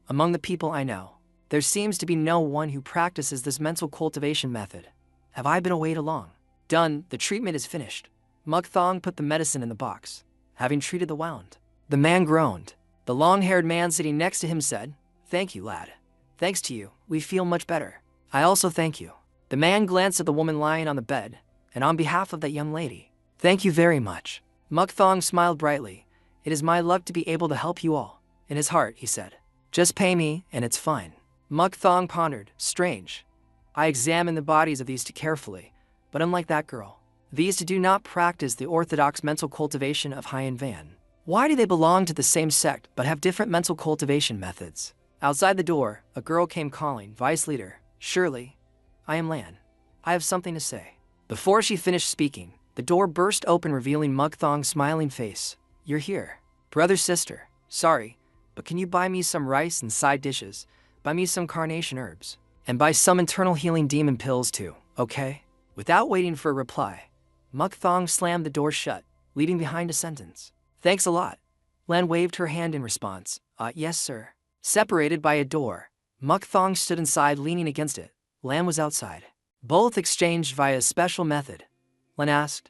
Among the people I know, there seems to be no one who practices this mental cultivation method. Have I been away too long?" Done, the treatment is finished. Mukthong put the medicine in the box, having treated the wound. The man groaned. The long-haired man sitting next to him said, "Thank you, lad. Thanks to you, we feel much better." "I also thank you." The man glanced at the woman lying on the bed, and on behalf of that young lady, "Thank you very much." Mukthong smiled brightly. "It is my luck to be able to help you all." In his heart, he said, "Just pay me, and it's fine." Mukthong pondered, "Strange. I examined the bodies of these 2 carefully, but unlike that girl, these 2 do not practice the orthodox mental cultivation of Hien Van. Why do they belong to the same sect but have different mental cultivation methods?" Outside the door, a girl came calling, "Vice leader, Shirley, I am Lan. I have something to say." Before she finished speaking, the door burst open, revealing Mukthong's smiling face. "You're here. Brother, sister, sorry, but can you buy me some rice and side dishes? buy me some carnation herbs. And buy some internal healing demon pills too, okay? Without waiting for a reply, Mukthong slammed the door shut, leaving behind a sentence. Thanks a lot. Lan waved her hand in response. Yes, sir. Separated by a door, Mukthong stood inside leaning against it. Lan was outside. Both exchanged via a special method. Lan asked,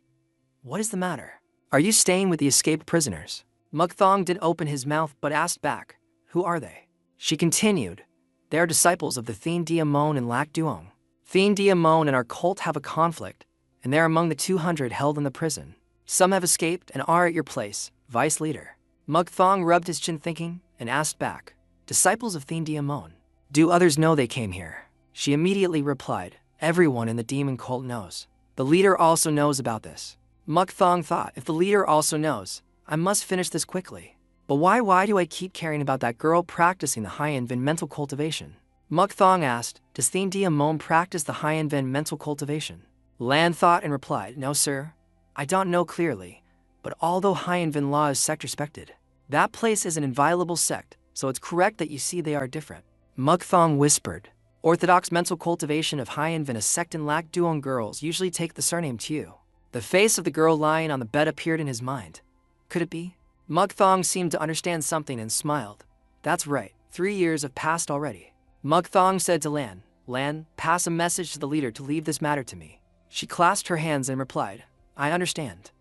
what is the matter? Are you staying with the escaped prisoners? Mukthong didn't open his mouth but asked back, who are they? She continued, they are disciples of the Thien Dia Mon and Lac Duong. Thien Dia Mon and our cult have a conflict, and they are among the 200 held in the prison. Some have escaped and are at your place, vice leader. Mukthong rubbed his chin thinking and asked back, disciples of Thien Dia Mon, do others know they came here? She immediately replied, everyone in the demon cult knows. The leader also knows about this. Mukthong thought, if the leader also knows, I must finish this quickly. But why do I keep caring about that girl practicing the high-end Vin mental cultivation? Mukthong asked, does Thien Dia Mon practice the high-end Vin mental cultivation? Lan thought and replied, no sir, I don't know clearly, but although high-end Vin law is sect-respected, that place is an inviolable sect, so it's correct that you see they are different. Mukthong whispered, orthodox mental cultivation of high-end Vin a sect in Lac Duong girls usually take the surname Tu. The face of the girl lying on the bed appeared in his mind. Could it be? Mukthong seemed to understand something and smiled. That's right, 3 years have passed already. Mukthong said to Lan, Lan, pass a message to the leader to leave this matter to me. She clasped her hands and replied, I understand.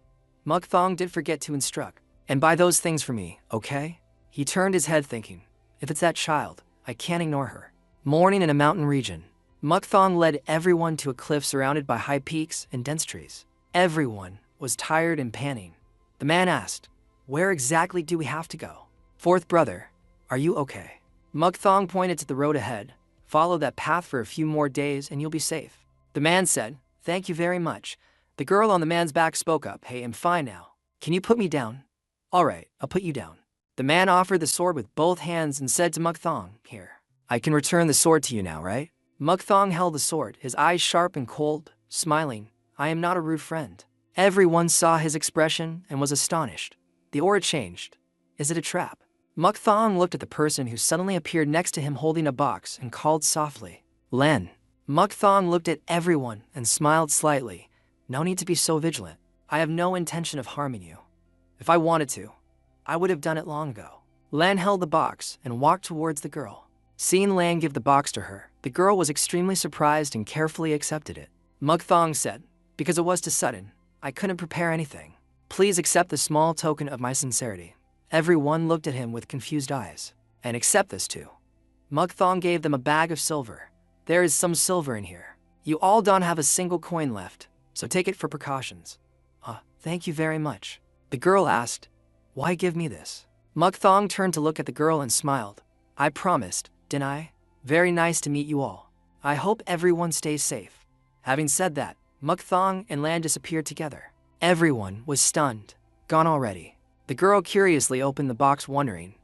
Mukthong did forget to instruct, and buy those things for me, okay? He turned his head thinking, if it's that child, I can't ignore her. Morning in a mountain region. Mukthong led everyone to a cliff surrounded by high peaks and dense trees. Everyone was tired and panting. The man asked, where exactly do we have to go? Fourth brother, are you okay? Mukthong pointed to the road ahead. Follow that path for a few more days and you'll be safe. The man said, thank you very much. The girl on the man's back spoke up, hey, I'm fine now. Can you put me down? All right, I'll put you down. The man offered the sword with both hands and said to Mukthong, here. I can return the sword to you now, right? Mukthong held the sword, his eyes sharp and cold, smiling. I am not a rude friend. Everyone saw his expression and was astonished. The aura changed. Is it a trap? Mukthong looked at the person who suddenly appeared next to him holding a box and called softly, Len. Mukthong looked at everyone and smiled slightly. No need to be so vigilant. I have no intention of harming you. If I wanted to, I would have done it long ago. Lan held the box and walked towards the girl. Seeing Lan give the box to her, the girl was extremely surprised and carefully accepted it. Mukthong said, because it was too sudden, I couldn't prepare anything. Please accept the small token of my sincerity. Everyone looked at him with confused eyes. And accept this too. Mukthong gave them a bag of silver. There is some silver in here. You all don't have a single coin left, so take it for precautions. Thank you very much. The girl asked, why give me this? Mukthong turned to look at the girl and smiled. I promised, didn't I? Very nice to meet you all. I hope everyone stays safe. Having said that, Mukthong and Lan disappeared together. Everyone was stunned. Gone already. The girl curiously opened the box wondering,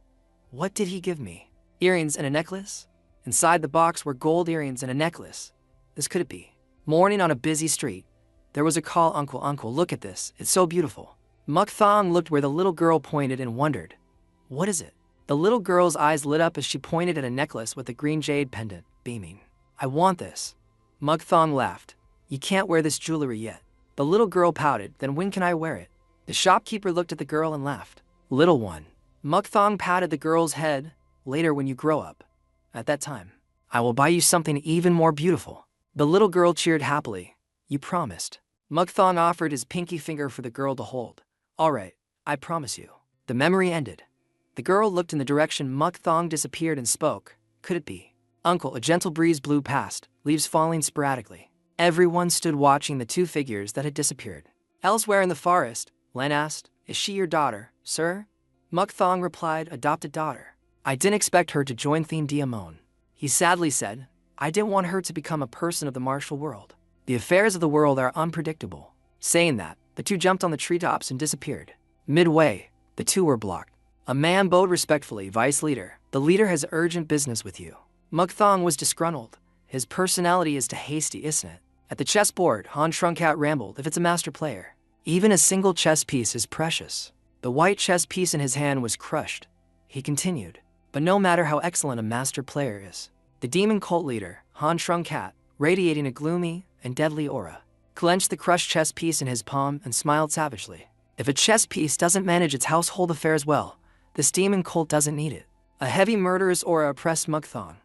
what did he give me? Earrings and a necklace? Inside the box were gold earrings and a necklace. This could it be? Morning on a busy street. There was a call, uncle, look at this. It's so beautiful. Mukthong looked where the little girl pointed and wondered, what is it? The little girl's eyes lit up as she pointed at a necklace with a green jade pendant, beaming. I want this. Mukthong laughed. You can't wear this jewelry yet. The little girl pouted, then when can I wear it? The shopkeeper looked at the girl and laughed. Little one. Mukthong patted the girl's head. Later when you grow up. At that time, I will buy you something even more beautiful. The little girl cheered happily. You promised. Mukthong offered his pinky finger for the girl to hold. All right, I promise you. The memory ended. The girl looked in the direction Mukthong disappeared and spoke. Could it be? Uncle, a gentle breeze blew past, leaves falling sporadically. Everyone stood watching the two figures that had disappeared. Elsewhere in the forest, Len asked, is she your daughter, sir? Mukthong replied, adopted daughter. I didn't expect her to join Thien Dia Mon. He sadly said, I didn't want her to become a person of the martial world. The affairs of the world are unpredictable. Saying that, the two jumped on the treetops and disappeared. Midway, the two were blocked. A man bowed respectfully, Vice Leader. The leader has urgent business with you. Mukthong was disgruntled. His personality is too hasty, isn't it? At the chessboard, Han Trunkat rambled, if it's a master player. Even a single chess piece is precious. The white chess piece in his hand was crushed. He continued, but no matter how excellent a master player is, The demon cult leader, Han Cat, radiating a gloomy and deadly aura, clenched the crushed chess piece in his palm and smiled savagely. If a chess piece doesn't manage its household affairs well, this demon cult doesn't need it. A heavy murderous aura oppressed Mukthong,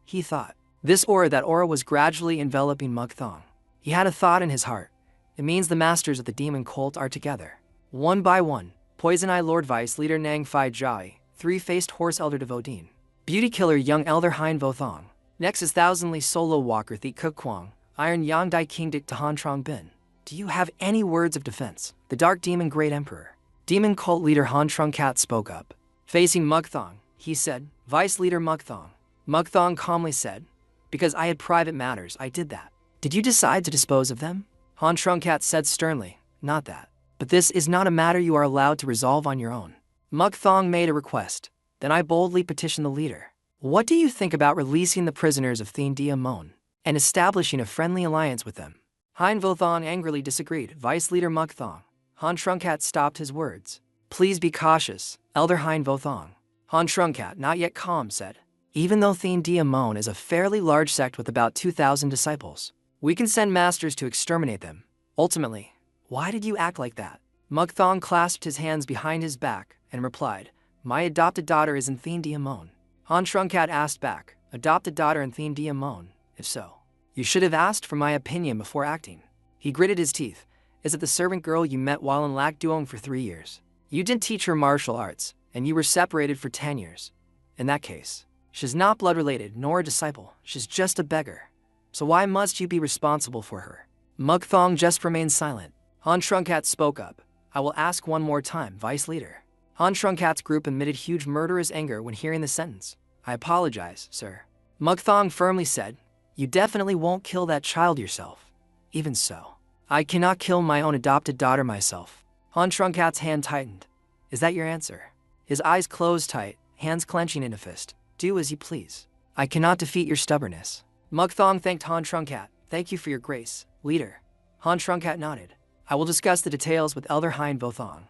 he thought. That aura was gradually enveloping Mukthong. He had a thought in his heart. It means the masters of the demon cult are together. One by one, Poison Eye Lord Vice Leader Nang Phai Jai, Three-Faced Horse Elder Devodine, Beauty Killer Young Elder Hein Vothong, Nexus Thousandly Solo Walker Thi Kuk Kwang, Iron Yang Dai King Dik Tahan Trong Bin. Do you have any words of defense? The Dark Demon Great Emperor. Demon cult leader Han Cat spoke up. Facing Mukthong, he said, Vice Leader Mukthong. Mukthong calmly said, because I had private matters, I did that. Did you decide to dispose of them? Han Cat said sternly, not that. But this is not a matter you are allowed to resolve on your own. Mukthong made a request. Then I boldly petitioned the leader. What do you think about releasing the prisoners of Thien Dia Mon and establishing a friendly alliance with them? Hein Vothong angrily disagreed. Vice Leader Mukthong. Han Cat stopped his words. Please be cautious, Elder Hein Vothong. Han Cat, not yet calm, said. Even though Thien Dia Mon is a fairly large sect with about 2,000 disciples, we can send masters to exterminate them. Ultimately, why did you act like that? Mukthong clasped his hands behind his back and replied, my adopted daughter is in Thien Dia Mon. Han Cat asked back, adopted daughter in Thien Dia Mon? If so, you should have asked for my opinion before acting. He gritted his teeth. Is it the servant girl you met while in Lac Duong for 3 years? You didn't teach her martial arts, and you were separated for 10 years. In that case, she's not blood-related nor a disciple, she's just a beggar. So why must you be responsible for her? Mukthong just remained silent. Han Cat spoke up. I will ask one more time, Vice Leader. Han Cat's group emitted huge murderous anger when hearing the sentence. I apologize, sir. Mukthong firmly said, you definitely won't kill that child yourself. Even so, I cannot kill my own adopted daughter myself. Han Cat's hand tightened. Is that your answer? His eyes closed tight, hands clenching in a fist. Do as you please. I cannot defeat your stubbornness. Mukthong thanked Han Cat. Thank you for your grace, leader. Han Cat nodded. I will discuss the details with Elder Hein Vothong.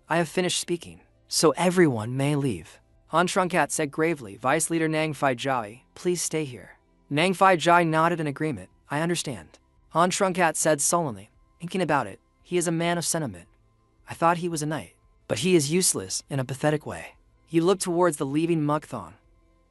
I have finished speaking, so everyone may leave. Han Cat said gravely, Vice Leader Nang Phai Jai, please stay here. Nang Phai Jai nodded in agreement. I understand. Han Cat said sullenly, thinking about it, he is a man of sentiment. I thought he was a knight, but he is useless in a pathetic way. He looked towards the leaving Mukthong.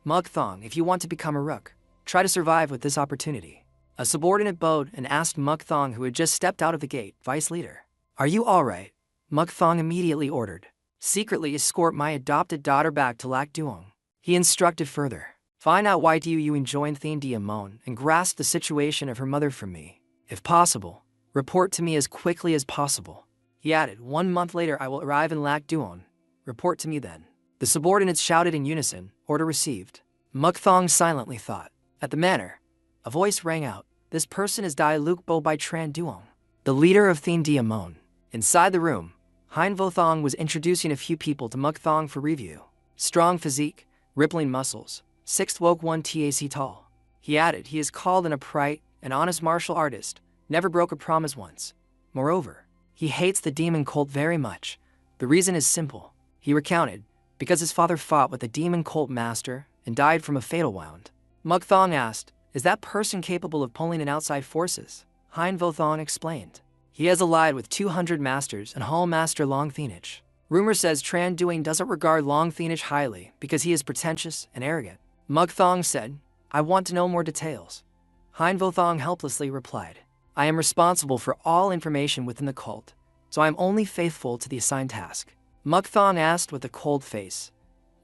Mukthong, if you want to become a rook, try to survive with this opportunity. A subordinate bowed and asked Mukthong, who had just stepped out of the gate, Vice Leader, are you all right? Mukthong immediately ordered, secretly escort my adopted daughter back to Lac Duong. He instructed further, find out why you joined Thien Dia Mon and grasp the situation of her mother from me. If possible, report to me as quickly as possible. He added, 1 month later I will arrive in Lac Duong. Report to me then. The subordinates shouted in unison, order received. Mukthong silently thought. At the manor, a voice rang out, this person is Dai Luke Bo by Tran Duong, the leader of Thien Dia Mon. Inside the room, Hein Vothong was introducing a few people to Mukthong for review. Strong physique, rippling muscles, 6th woke 1 TAC tall. He added he is called an upright and honest martial artist, never broke a promise once. Moreover, he hates the demon cult very much. The reason is simple, he recounted, because his father fought with the demon cult master and died from a fatal wound. Mukthong asked, is that person capable of pulling in outside forces? Hein Vothong explained. He has allied with 200 masters and Hall Master Long Thenich. Rumor says Tran Duing doesn't regard Long Thenich highly because he is pretentious and arrogant. Mukthong said, I want to know more details. Hein Vothong helplessly replied, I am responsible for all information within the cult, so I am only faithful to the assigned task. Mukthong asked with a cold face,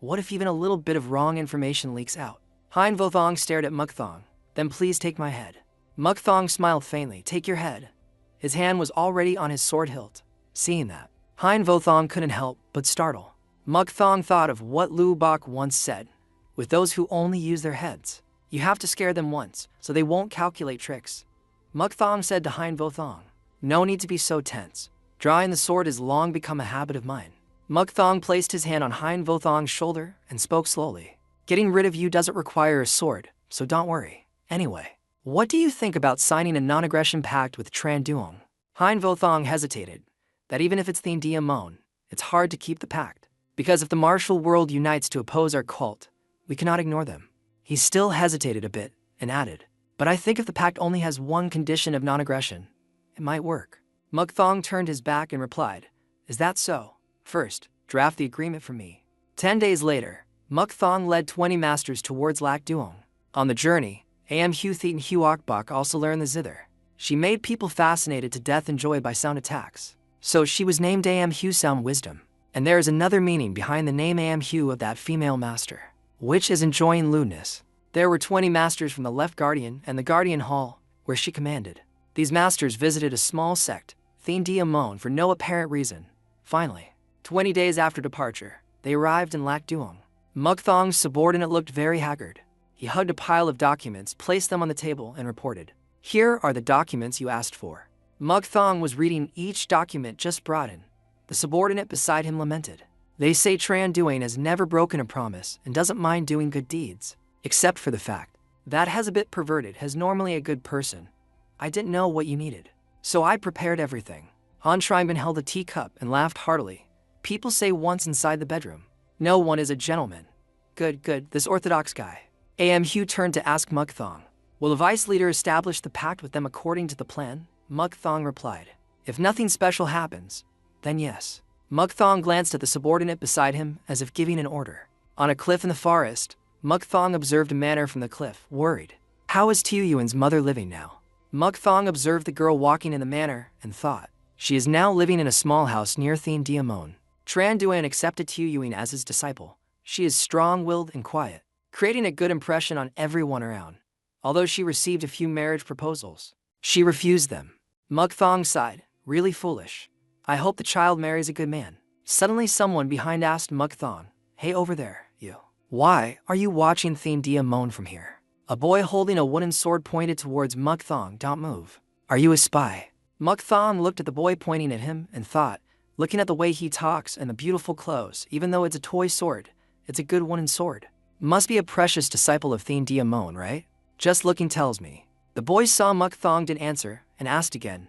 what if even a little bit of wrong information leaks out? Hein Vothong stared at Mukthong. Then please take my head. Mukthong smiled faintly. Take your head. His hand was already on his sword hilt. Seeing that, Hein Vothong couldn't help but startle. Mukthong thought of what Lu Bok once said, with those who only use their heads, you have to scare them once, so they won't calculate tricks. Mukthong said to Hein Vothong, no need to be so tense. Drawing the sword has long become a habit of mine. Mukthong placed his hand on Hein Vothong's shoulder and spoke slowly. Getting rid of you doesn't require a sword, so don't worry. Anyway, what do you think about signing a non-aggression pact with Tran Duong? Hein Vothong hesitated, that even if it's Thien Dia Mon, it's hard to keep the pact. Because if the martial world unites to oppose our cult, we cannot ignore them. He still hesitated a bit and added, "But I think if the pact only has one condition of non-aggression, it might work." Mukthong turned his back and replied, "Is that so? First, draft the agreement for me." 10 days later, Mukthong led 20 masters towards Lac Duong. On the journey, Am Hu Thiet and Hu Okbok also learned the zither. She made people fascinated to death and joy by sound attacks. So she was named Am Hu Sound Wisdom. And there is another meaning behind the name Am Hu of that female master, which is enjoying lewdness. There were 20 masters from the Left Guardian and the Guardian Hall, where she commanded. These masters visited a small sect, Thien Dia Mon, for no apparent reason. Finally, 20 days after departure, they arrived in Lac Duong. Mukthong's subordinate looked very haggard. He hugged a pile of documents, placed them on the table, and reported, "Here are the documents you asked for." Mukthong was reading each document just brought in. The subordinate beside him lamented. "They say Tran Duane has never broken a promise and doesn't mind doing good deeds, except for the fact that has a bit perverted, has normally a good person. I didn't know what you needed, so I prepared everything." Han Shriman held a teacup and laughed heartily. "People say once inside the bedroom, no one is a gentleman." Good, this orthodox guy." Am Hu turned to ask Mukthong, "Will the vice leader establish the pact with them according to the plan?" Mukthong replied, "If nothing special happens, then yes." Mukthong glanced at the subordinate beside him as if giving an order. On a cliff in the forest, Mukthong observed a manor from the cliff, worried. "How is Tuyuan's mother living now?" Mukthong observed the girl walking in the manor and thought, "She is now living in a small house near Thien Dia Mon." Tran Duan accepted Tuyuan as his disciple. She is strong-willed and quiet, creating a good impression on everyone around. Although she received a few marriage proposals, she refused them. Mukthong sighed, "Really foolish. I hope the child marries a good man." Suddenly someone behind asked Mukthong, "Hey over there, you. Why are you watching Thien Dia Mon from here?" A boy holding a wooden sword pointed towards Mukthong. "Don't move. Are you a spy?" Mukthong looked at the boy pointing at him and thought, looking at the way he talks and the beautiful clothes, even though it's a toy sword, it's a good wooden sword. Must be a precious disciple of Thien Dia Mon, right? Just looking tells me. The boy saw Mukthong didn't answer and asked again,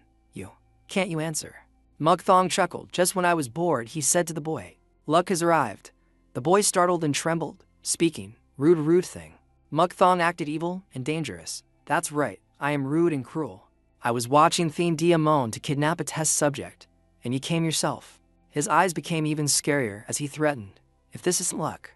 Can't you answer?" Mukthong chuckled. "Just when I was bored," he said to the boy. "Luck has arrived." The boy startled and trembled, speaking, rude thing." Mukthong acted evil and dangerous. "That's right, I am rude and cruel. I was watching Thien Dia Mon to kidnap a test subject, and you came yourself." His eyes became even scarier as he threatened, "If this isn't luck,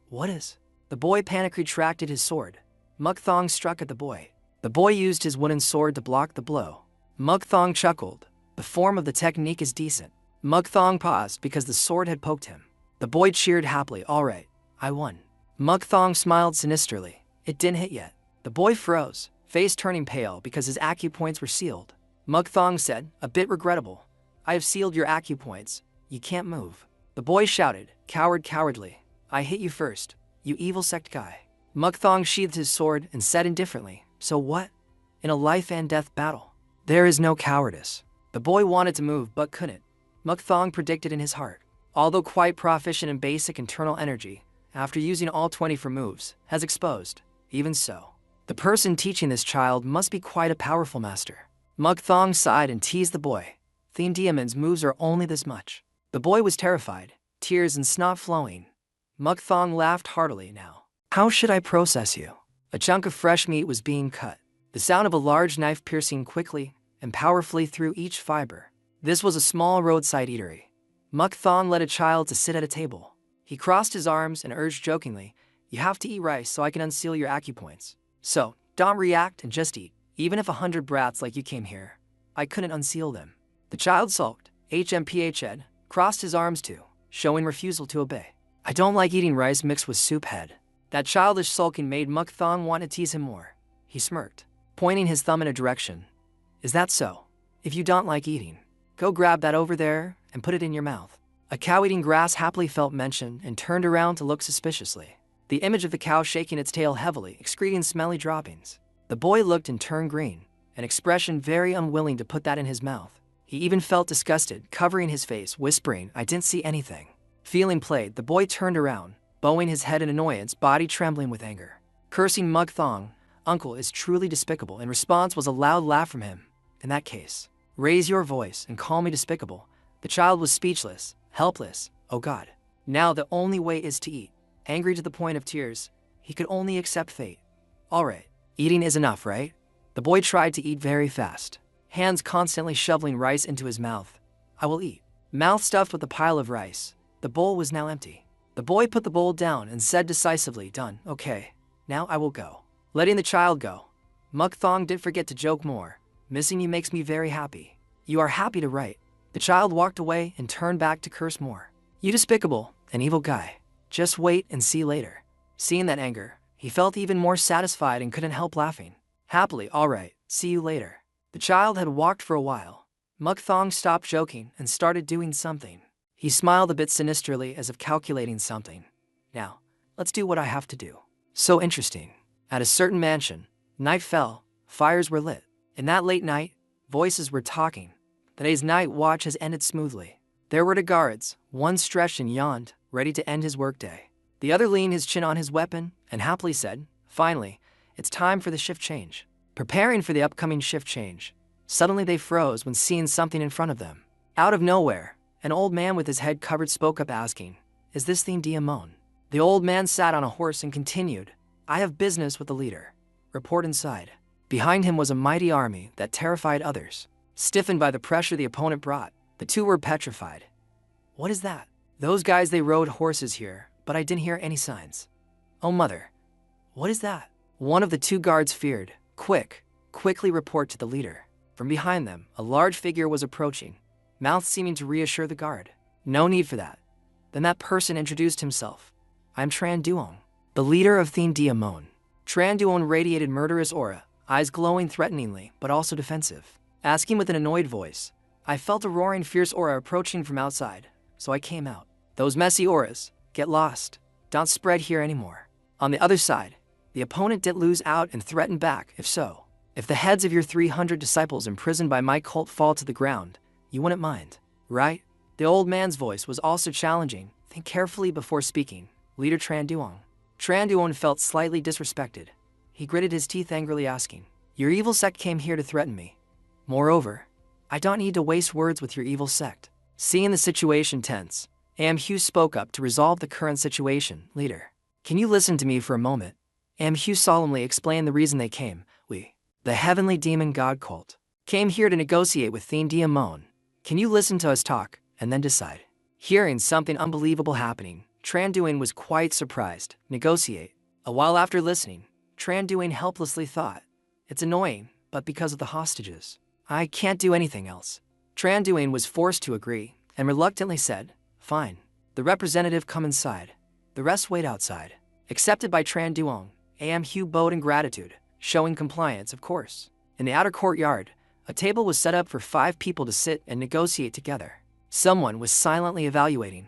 what is?" The boy panicked, retracted his sword. Mukthong struck at the boy. The boy used his wooden sword to block the blow. Mukthong chuckled. "The form of the technique is decent." Mukthong paused because the sword had poked him. The boy cheered happily. "All right, I won." Mukthong smiled sinisterly. "It didn't hit yet." The boy froze, face turning pale because his acupoints were sealed. Mukthong said, a bit regrettable, "I have sealed your acupoints. You can't move." The boy shouted, Cowardly. I hit you first, you evil sect guy." Mukthong sheathed his sword and said indifferently, "So what? In a life and death battle, there is no cowardice." The boy wanted to move but couldn't. Mukthong predicted in his heart. Although quite proficient in basic internal energy, after using all 24 moves, has exposed. Even so, the person teaching this child must be quite a powerful master. Mukthong sighed and teased the boy. Thien Dia Mon's moves are only this much. The boy was terrified, tears and snot flowing. Mukthong laughed heartily now. "How should I process you?" A chunk of fresh meat was being cut. The sound of a large knife piercing quickly and powerfully through each fiber. This was a small roadside eatery. Mukthong led a child to sit at a table. He crossed his arms and urged jokingly, "You have to eat rice so I can unseal your acupoints. So, don't react and just eat. Even if 100 brats like you came here, I couldn't unseal them." The child sulked, HMPH'd, crossed his arms too, showing refusal to obey. "I don't like eating rice mixed with soup head." That childish sulking made Mukthong want to tease him more. He smirked, pointing his thumb in a direction. "Is that so? If you don't like eating, go grab that over there and put it in your mouth." A cow eating grass happily felt mention and turned around to look suspiciously. The image of the cow shaking its tail heavily, excreting smelly droppings. The boy looked and turned green, an expression very unwilling to put that in his mouth. He even felt disgusted, covering his face, whispering, "I didn't see anything." Feeling played, the boy turned around, bowing his head in annoyance, body trembling with anger. Cursing Mukthong, "Uncle is truly despicable." In response was a loud laugh from him. "In that case, raise your voice and call me despicable." The child was speechless, helpless. "Oh God. Now the only way is to eat." Angry to the point of tears, He could only accept fate. Alright, eating is enough, right? The boy tried to eat very fast, hands constantly shoveling rice into his mouth. I will eat. Mouth stuffed with a pile of rice. The bowl was now empty. The boy put the bowl down and said decisively, "Done, okay. Now I will go." Letting the child go. Mukthong did forget to joke more. "Missing you makes me very happy. You are happy to write." The child walked away and turned back to curse more. "You despicable and evil guy. Just wait and see later." Seeing that anger, he felt even more satisfied and couldn't help laughing. Happily, "Alright, see you later." The child had walked for a while. Mukthong stopped joking and started doing something. He smiled a bit sinisterly as if calculating something. "Now, let's do what I have to do." So interesting. At a certain mansion, night fell, fires were lit. In that late night, voices were talking. The day's night watch has ended smoothly. There were the guards, one stretched and yawned, ready to end his workday. The other leaned his chin on his weapon and happily said, "Finally, it's time for the shift change." Preparing for the upcoming shift change, suddenly they froze when seeing something in front of them. Out of nowhere, an old man with his head covered spoke up asking, "Is this the Diamond?" The old man sat on a horse and continued, "I have business with the leader. Report inside." Behind him was a mighty army that terrified others. Stiffened by the pressure the opponent brought, the two were petrified. "What is that?" "Those guys, they rode horses here, but I didn't hear any signs." "Oh mother, what is that?" One of the two guards feared. Quickly report to the leader." From behind them, a large figure was approaching, mouth seeming to reassure the guard. "No need for that." Then that person introduced himself. "I'm Tran Duong, the leader of Thien Diamond." Tran Duong radiated murderous aura, eyes glowing threateningly, but also defensive. Asking with an annoyed voice, "I felt a roaring fierce aura approaching from outside, so I came out. Those messy auras, get lost. Don't spread here anymore." On the other side, the opponent did lose out and threatened back, if the heads of your 300 disciples imprisoned by my cult fall to the ground, you wouldn't mind, right? The old man's voice was also challenging. Think carefully before speaking, Leader Tran Duong. Tran Duong felt slightly disrespected. He gritted his teeth angrily asking, "Your evil sect came here to threaten me. Moreover, I don't need to waste words with your evil sect." Seeing the situation tense, Hugh spoke up to resolve the current situation. "Leader, can you listen to me for a moment?" Hugh solemnly explained the reason they came. "We, the heavenly demon god cult, came here to negotiate with Thien Diamond. Can you listen to us talk, and then decide?" Hearing something unbelievable happening, Tran Duong was quite surprised. Negotiate? A while after listening, Tran Duong helplessly thought, "It's annoying, but because of the hostages, I can't do anything else." Tran Duong was forced to agree, and reluctantly said, "Fine. The representative come inside. The rest wait outside." Accepted by Tran Duong, Hugh bowed in gratitude, showing compliance, of course. In the outer courtyard, a table was set up for 5 people to sit and negotiate together. Someone was silently evaluating.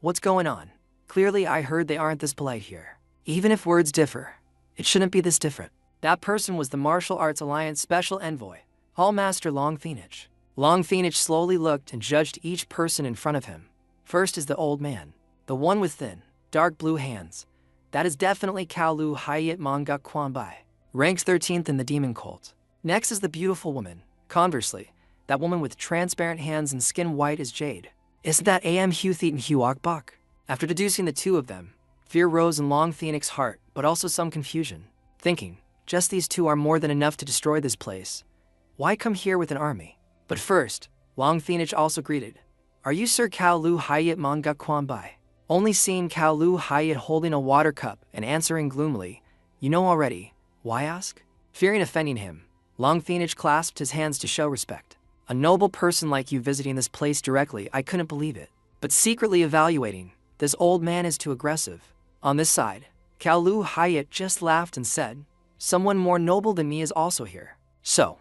"What's going on? Clearly I heard they aren't this polite here. Even if words differ, it shouldn't be this different." That person was the Martial Arts Alliance Special Envoy, Hallmaster Long Phoenix. Long Phoenix slowly looked and judged each person in front of him. First is the old man, the one with thin, dark blue hands. That is definitely Cao Lu Hayat Manga Quan Bai, ranked 13th in the demon cult. Next is the beautiful woman. Conversely, that woman with transparent hands and skin white as jade. Isn't that Hugh Thetan Huok Bok? After deducing the two of them, fear rose in Long Phoenix's heart, but also some confusion. Thinking, just these two are more than enough to destroy this place. Why come here with an army? But first, Long Phoenix also greeted, "Are you Sir Cao Lu Hayat Manga Quan Bai?" Only seeing Cao Lu Hayat holding a water cup and answering gloomily, "You know already, why ask?" Fearing offending him, Long Phoenix clasped his hands to show respect. "A noble person like you visiting this place directly, I couldn't believe it." But secretly evaluating, this old man is too aggressive. On this side, Cao Lu Hayat just laughed and said, "Someone more noble than me is also here. So,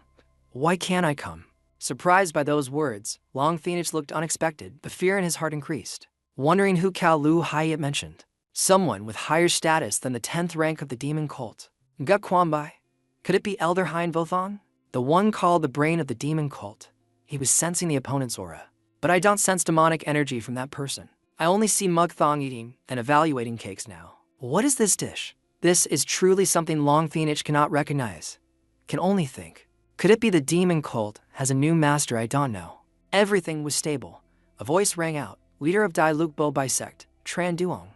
why can't I come?" Surprised by those words, Long Phoenix looked unexpected, the fear in his heart increased. Wondering who Cao Lu Hayat mentioned. Someone with higher status than the 10th rank of the demon cult. Nga Quan Bai? Could it be Elder Hein Vothon? The one called the brain of the demon cult. He was sensing the opponent's aura. But I don't sense demonic energy from that person. I only see Mukthong eating and evaluating cakes now. What is this dish? This is truly something Long Phoenix cannot recognize. Can only think. Could it be the demon cult has a new master I don't know? Everything was stable. A voice rang out. Leader of Dai Luk Bo Bisect, Tran Duong.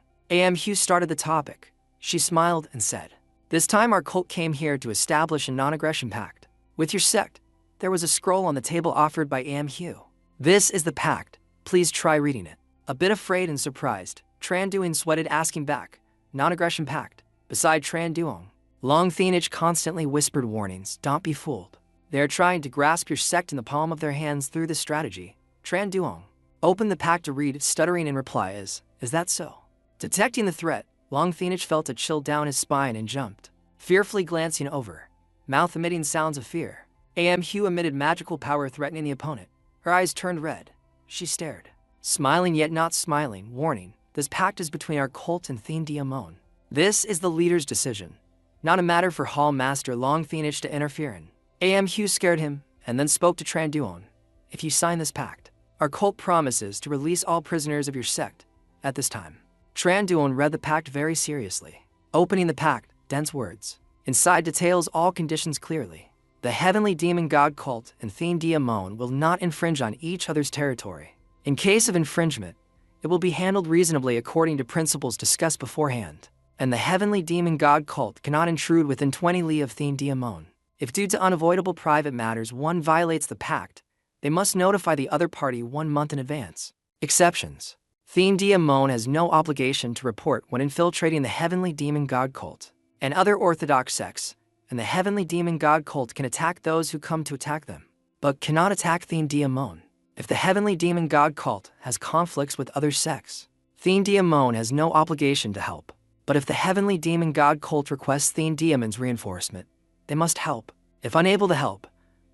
Hugh started the topic. She smiled and said, "This time our cult came here to establish a non-aggression pact. With your sect." There was a scroll on the table offered by Hugh. "This is the pact. Please try reading it." A bit afraid and surprised, Tran Duong sweated, asking back, "Non-aggression pact?" Beside Tran Duong, Long Phoenix constantly whispered warnings, "Don't be fooled. They are trying to grasp your sect in the palm of their hands through this strategy." Tran Duong opened the pact to read, stuttering in reply, Is that so?" Detecting the threat, Long Phoenix felt a chill down his spine and jumped, fearfully glancing over, mouth emitting sounds of fear. Hugh emitted magical power threatening the opponent. Her eyes turned red. She stared, smiling yet not smiling, warning, "This pact is between our cult and Thien Diamond. This is the leader's decision, not a matter for Hall Master Long Phoenix to interfere in." Hugh scared him, and then spoke to Tran Duong. "If you sign this pact, our cult promises to release all prisoners of your sect at this time." Tran Duong read the pact very seriously, opening the pact, dense words. Inside details all conditions clearly. The Heavenly Demon God cult and Thien Diamond will not infringe on each other's territory. In case of infringement, it will be handled reasonably according to principles discussed beforehand. And the Heavenly Demon God cult cannot intrude within 20 li of Thien Diamond. If due to unavoidable private matters one violates the pact, they must notify the other party 1 month in advance. Exceptions. Thien Diamond has no obligation to report when infiltrating the Heavenly Demon God cult and other orthodox sects, and the Heavenly Demon God cult can attack those who come to attack them, but cannot attack Thien Diamond. If the Heavenly Demon God cult has conflicts with other sects, Thien Diamond has no obligation to help. But if the Heavenly Demon God cult requests Thien Diamond's reinforcement, they must help. If unable to help,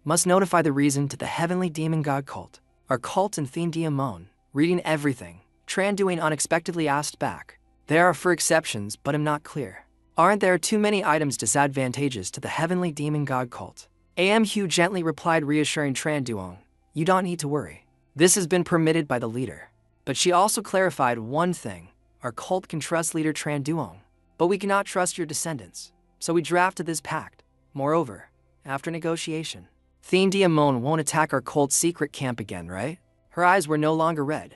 must notify the reason to the Heavenly Demon God cult. Our cult and Thien Diamond, reading everything, Tran Duong unexpectedly asked back, "There are for exceptions, but I'm not clear. Aren't there too many items disadvantageous to the Heavenly Demon God cult?" Hugh gently replied, reassuring Tran Duong, "You don't need to worry. This has been permitted by the leader." But she also clarified one thing. Our cult can trust leader Tran Duong, but we cannot trust your descendants. So we drafted this pact. Moreover, after negotiation, Thien Diamond won't attack our cult's secret camp again, right? Her eyes were no longer red.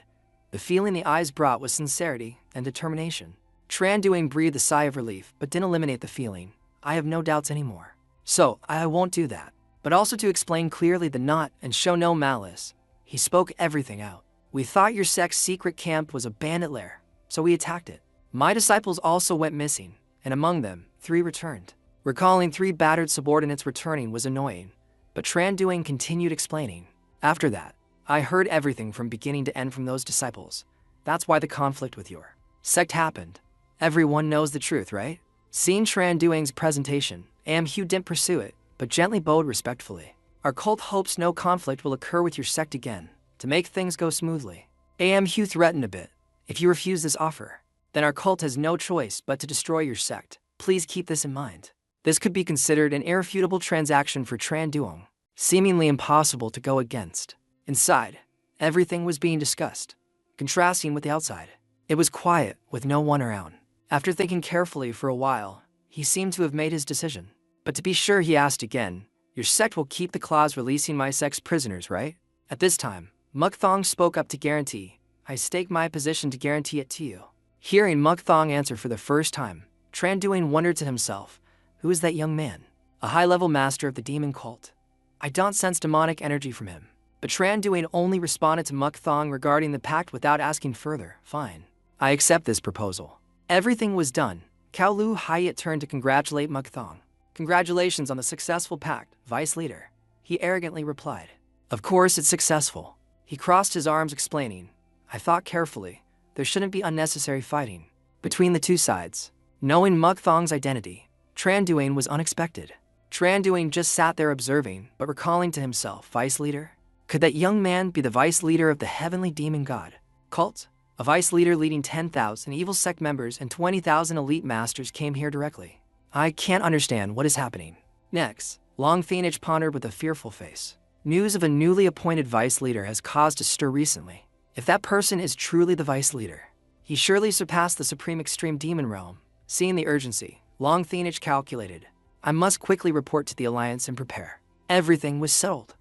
The feeling the eyes brought was sincerity and determination. Tran Duong breathed a sigh of relief, but didn't eliminate the feeling. "I have no doubts anymore. So, I won't do that." But also to explain clearly the not and show no malice, he spoke everything out. "We thought your sect's secret camp was a bandit lair, so we attacked it. My disciples also went missing, and among them, 3 returned." Recalling 3 battered subordinates returning was annoying, but Tran Duong continued explaining. "After that, I heard everything from beginning to end from those disciples. That's why the conflict with your sect happened. Everyone knows the truth, right?" Seeing Tran Duong's presentation, Hugh didn't pursue it, but gently bowed respectfully. "Our cult hopes no conflict will occur with your sect again, to make things go smoothly." Hugh threatened a bit. "If you refuse this offer, then our cult has no choice but to destroy your sect. Please keep this in mind." This could be considered an irrefutable transaction for Tran Duong, seemingly impossible to go against. Inside, everything was being discussed, contrasting with the outside. It was quiet, with no one around. After thinking carefully for a while, he seemed to have made his decision. But to be sure, he asked again, "Your sect will keep the clause releasing my sect's prisoners, right?" At this time, Muk Thong spoke up to guarantee. "I stake my position to guarantee it to you." Hearing Muk Thong answer for the first time, Tran Duong wondered to himself, who is that young man? A high-level master of the demon cult. I don't sense demonic energy from him. But Tran Duong only responded to Muk Thong regarding the pact without asking further. "Fine. I accept this proposal." Everything was done. Cao Lu Hayat turned to congratulate Muk Thong. "Congratulations on the successful pact, Vice Leader," he arrogantly replied. "Of course it's successful." He crossed his arms explaining, "I thought carefully. There shouldn't be unnecessary fighting between the 2 sides." Knowing Muk Thong's identity, Tran Duong was unexpected. Tran Duong just sat there observing, but recalling to himself, "Vice Leader? Could that young man be the Vice Leader of the Heavenly Demon God cult?" A Vice Leader leading 10,000 evil sect members and 20,000 elite masters came here directly. "I can't understand what is happening." Next, Long Phoenix pondered with a fearful face. News of a newly appointed Vice Leader has caused a stir recently. If that person is truly the Vice Leader, he surely surpassed the Supreme Extreme Demon Realm. Seeing the urgency, Long Phoenix calculated, "I must quickly report to the Alliance and prepare." Everything was settled.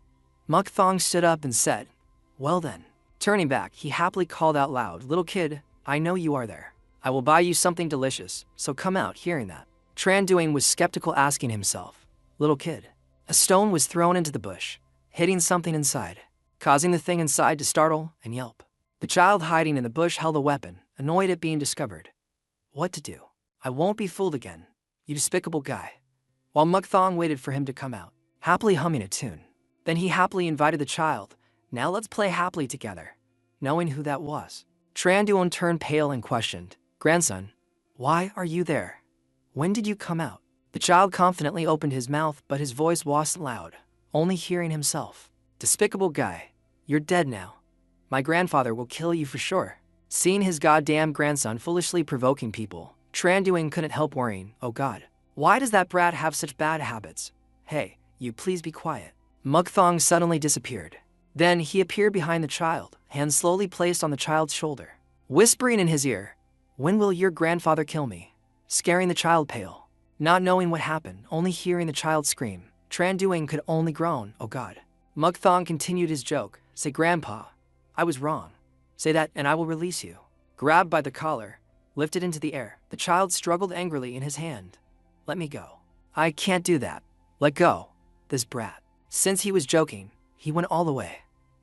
Muk Thong stood up and said, "Well then." Turning back, he happily called out loud, "Little kid, I know you are there. I will buy you something delicious, so come out. Hearing that, Tran Duane was skeptical, asking himself, little kid. A stone was thrown into the bush, hitting something inside, causing the thing inside to startle and yelp. The child hiding in the bush held a weapon, annoyed at being discovered. What to do? I won't be fooled again, you despicable guy. While Mukthong waited for him to come out, happily humming a tune. Then he happily invited the child. Now let's play happily together. Knowing who that was, Tran Duane turned pale and questioned, grandson, why are you there? When did you come out? The child confidently opened his mouth, but his voice wasn't loud, only hearing himself. Despicable guy, you're dead now. My grandfather will kill you for sure. Seeing his goddamn grandson foolishly provoking people, Tran Duane couldn't help worrying, oh god, why does that brat have such bad habits? Hey, you please be quiet. Mukthong suddenly disappeared. Then he appeared behind the child, hands slowly placed on the child's shoulder, whispering in his ear, when will your grandfather kill me? Scaring the child pale. Not knowing what happened, only hearing the child scream, Tran Duane could only groan, oh god. Mukthong continued his joke, say grandpa, I was wrong. Say that and I will release you. Grabbed by the collar, lifted into the air, the child struggled angrily in his hand. Let me go. I can't do that. Let go. This brat. Since he was joking, he went all the way.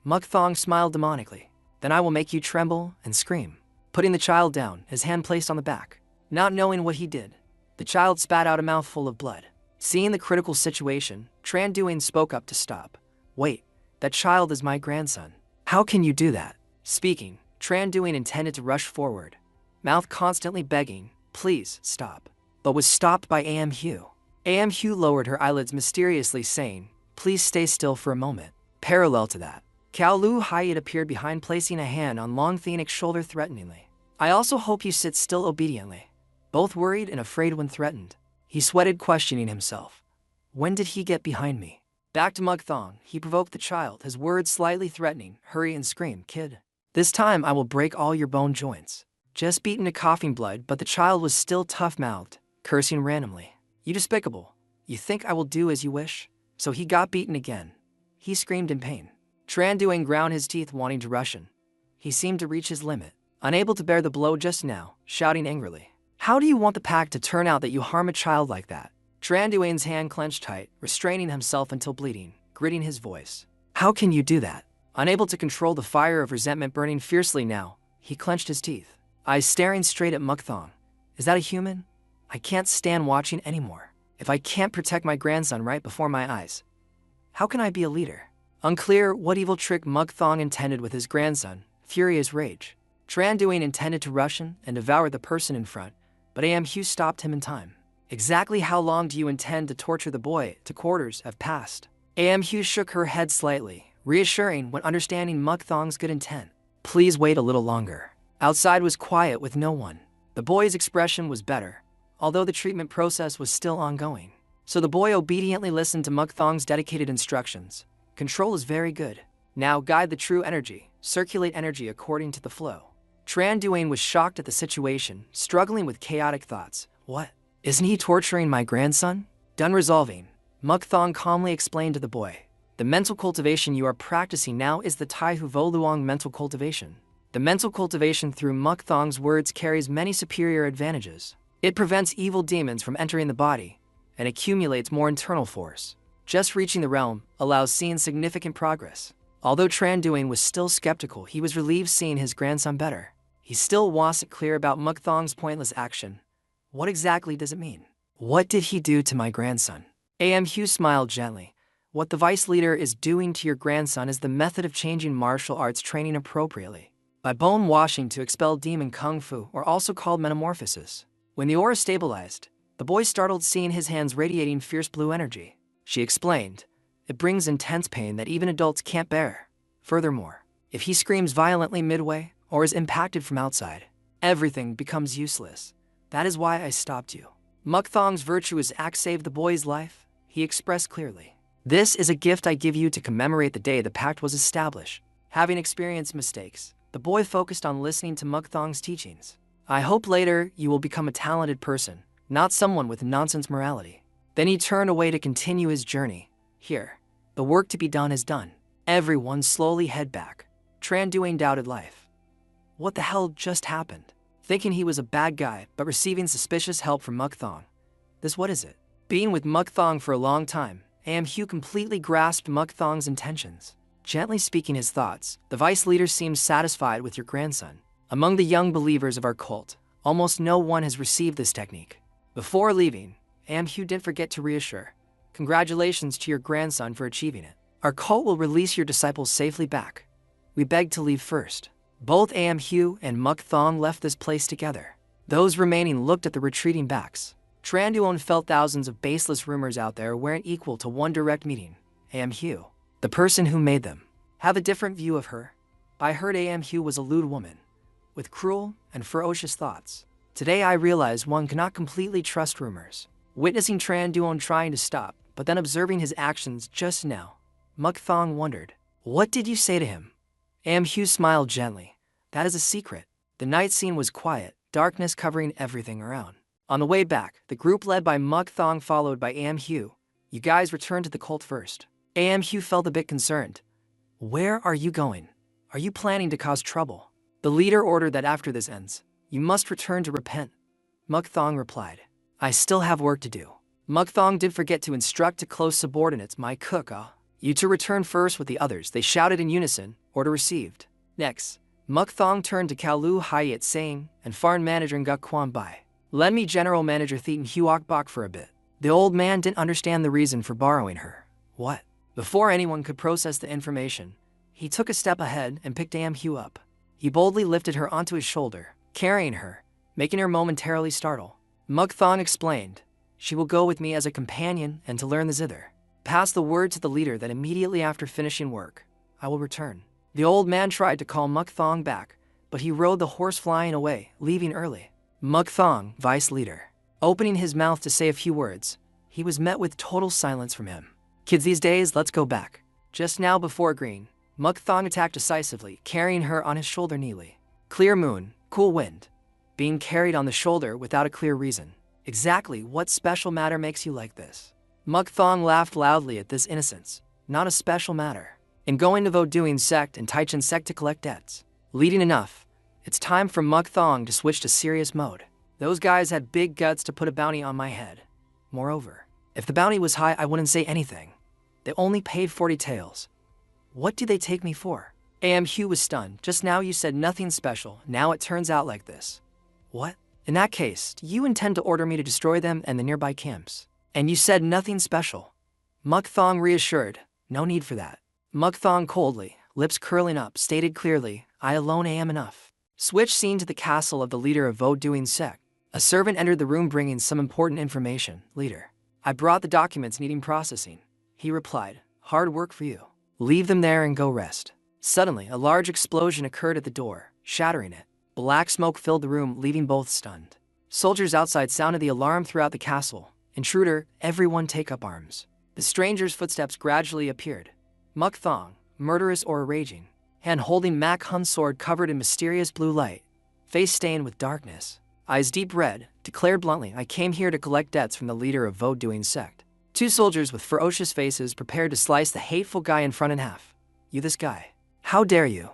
Mukthong smiled demonically. Then I will make you tremble and scream. Putting the child down, his hand placed on the back. Not knowing what he did, the child spat out a mouthful of blood. Seeing the critical situation, Tran Duane spoke up to stop. Wait, that child is my grandson. How can you do that? Speaking, Tran Duane intended to rush forward, mouth constantly begging, please stop, but was stopped by Am Hugh. Am Hugh lowered her eyelids mysteriously, saying, please stay still for a moment. Parallel to that, Cao Lu Hyatt appeared behind, placing a hand on Long Phoenix's shoulder threateningly. I also hope you sit still obediently. Both worried and afraid when threatened. He sweated, questioning himself. When did he get behind me? Back to Mukthong, he provoked the child, his words slightly threatening. Hurry and scream, kid. This time I will break all your bone joints. Just beaten to coughing blood, but the child was still tough-mouthed, cursing randomly. You despicable. You think I will do as you wish? So he got beaten again. He screamed in pain. Tran Duane ground his teeth, wanting to rush in. He seemed to reach his limit, unable to bear the blow just now, shouting angrily. How do you want the pack to turn out that you harm a child like that? Tran Duane's hand clenched tight, restraining himself until bleeding, gritting his voice. How can you do that? Unable to control the fire of resentment burning fiercely now, he clenched his teeth, eyes staring straight at Mukthong. Is that a human? I can't stand watching anymore. If I can't protect my grandson right before my eyes, how can I be a leader? Unclear what evil trick Mukthong intended with his grandson, furious rage. Tran Duane intended to rush in and devour the person in front, but Am Hugh stopped him in time. Exactly how long do you intend to torture the boy? 2 quarters have passed. Am Hugh shook her head slightly, reassuring when understanding Mukthong's good intent. Please wait a little longer. Outside was quiet with no one. The boy's expression was better, although the treatment process was still ongoing. So the boy obediently listened to Mukthong's dedicated instructions. Control is very good. Now guide the true energy, circulate energy according to the flow. Tran Duane was shocked at the situation, struggling with chaotic thoughts. What? Isn't he torturing my grandson? Done resolving, Mukthong calmly explained to the boy. The mental cultivation you are practicing now is the Tai Hu Vo Luong mental cultivation. The mental cultivation through Mukthong's words carries many superior advantages. It prevents evil demons from entering the body and accumulates more internal force. Just reaching the realm allows seeing significant progress. Although Tran Duane was still skeptical, he was relieved seeing his grandson better. He still wasn't clear about Mukthong's pointless action. What exactly does it mean? What did he do to my grandson? Am Hugh smiled gently. What the vice leader is doing to your grandson is the method of changing martial arts training appropriately. By bone washing to expel demon kung fu, or also called metamorphosis. When the aura stabilized, the boy startled seeing his hands radiating fierce blue energy. She explained, it brings intense pain that even adults can't bear. Furthermore, if he screams violently midway or is impacted from outside, everything becomes useless. That is why I stopped you. Mukthong's virtuous act saved the boy's life, he expressed clearly. This is a gift I give you to commemorate the day the pact was established. Having experienced mistakes, the boy focused on listening to Mukthong's teachings. I hope later you will become a talented person, not someone with nonsense morality. Then he turned away to continue his journey. Here, the work to be done is done. Everyone slowly head back. Tran Duane doubted life. What the hell just happened? thinking he was a bad guy but receiving suspicious help from Mukthong. This what is it? Being with Mukthong for a long time, Hugh completely grasped Mukthong's intentions. Gently speaking his thoughts, the vice leader seems satisfied with your grandson. Among the young believers of our cult, almost no one has received this technique. Before leaving, Hugh didn't forget to reassure. Congratulations to your grandson for achieving it. Our cult will release your disciples safely back. We beg to leave first. Both Hugh and Mukthong left this place together. Those remaining looked at the retreating backs. Tranduon felt thousands of baseless rumors out there weren't equal to one direct meeting. Hugh, the person who made them, have a different view of her. I heard Hugh was a lewd woman, with cruel and ferocious thoughts. Today I realize one cannot completely trust rumors. Witnessing Tranduon trying to stop, but then observing his actions just now, Mukthong wondered, what did you say to him? Hugh smiled gently. That is a secret. The night scene was quiet, darkness covering everything around. On the way back, the group led by Mukthong followed by Hugh. You guys returned to the cult first. Hugh felt a bit concerned. Where are you going? Are you planning to cause trouble? The leader ordered that after this ends, you must return to repent. Mukthong replied, I still have work to do. Mukthong did forget to instruct to close subordinates my cook, you to return first with the others, they shouted in unison, order received. Next, Mukthong turned to Kalu Hayat saying, and foreign manager Nguk Kwan Bai. Lend me general manager Thetan Huok Bok for a bit. The old man didn't understand the reason for borrowing her. What? Before anyone could process the information, he took a step ahead and picked Hugh up. He boldly lifted her onto his shoulder, carrying her, making her momentarily startle. Mukthong explained, she will go with me as a companion and to learn the zither. Pass the word to the leader that immediately after finishing work, I will return. The old man tried to call Mukthong back, but he rode the horse flying away, leaving early. Mukthong, vice leader, opening his mouth to say a few words, he was met with total silence from him. Kids these days, let's go back. Just now before green, Mukthong attacked decisively, carrying her on his shoulder neatly. Clear moon, cool wind. Being carried on the shoulder without a clear reason. Exactly what special matter makes you like this? Mukthong laughed loudly at this innocence. Not a special matter. In going to Voduing sect and Taichin sect to collect debts. Leading enough. It's time for Mukthong to switch to serious mode. Those guys had big guts to put a bounty on my head. Moreover, if the bounty was high, I wouldn't say anything. They only paid 40 taels. What do they take me for? Hugh was stunned. Just now you said nothing special. Now it turns out like this. What? In that case, do you intend to order me to destroy them and the nearby camps? And you said nothing special. Mukthong reassured, no need for that. Mukthong coldly, lips curling up, stated clearly, I alone am enough. Switch scene to the castle of the leader of Voduing sect. A servant entered the room bringing some important information. Leader, I brought the documents needing processing. He replied, hard work for you. Leave them there and go rest. Suddenly, a large explosion occurred at the door, shattering it. Black smoke filled the room, leaving both stunned. Soldiers outside sounded the alarm throughout the castle. Intruder, everyone take up arms. The stranger's footsteps gradually appeared. Mukthong, murderous or raging, hand holding Mak Hun's sword covered in mysterious blue light, face stained with darkness, eyes deep red, declared bluntly, I came here to collect debts from the leader of Voduing sect. Two soldiers with ferocious faces prepared to slice the hateful guy in front in half. You this guy. How dare you?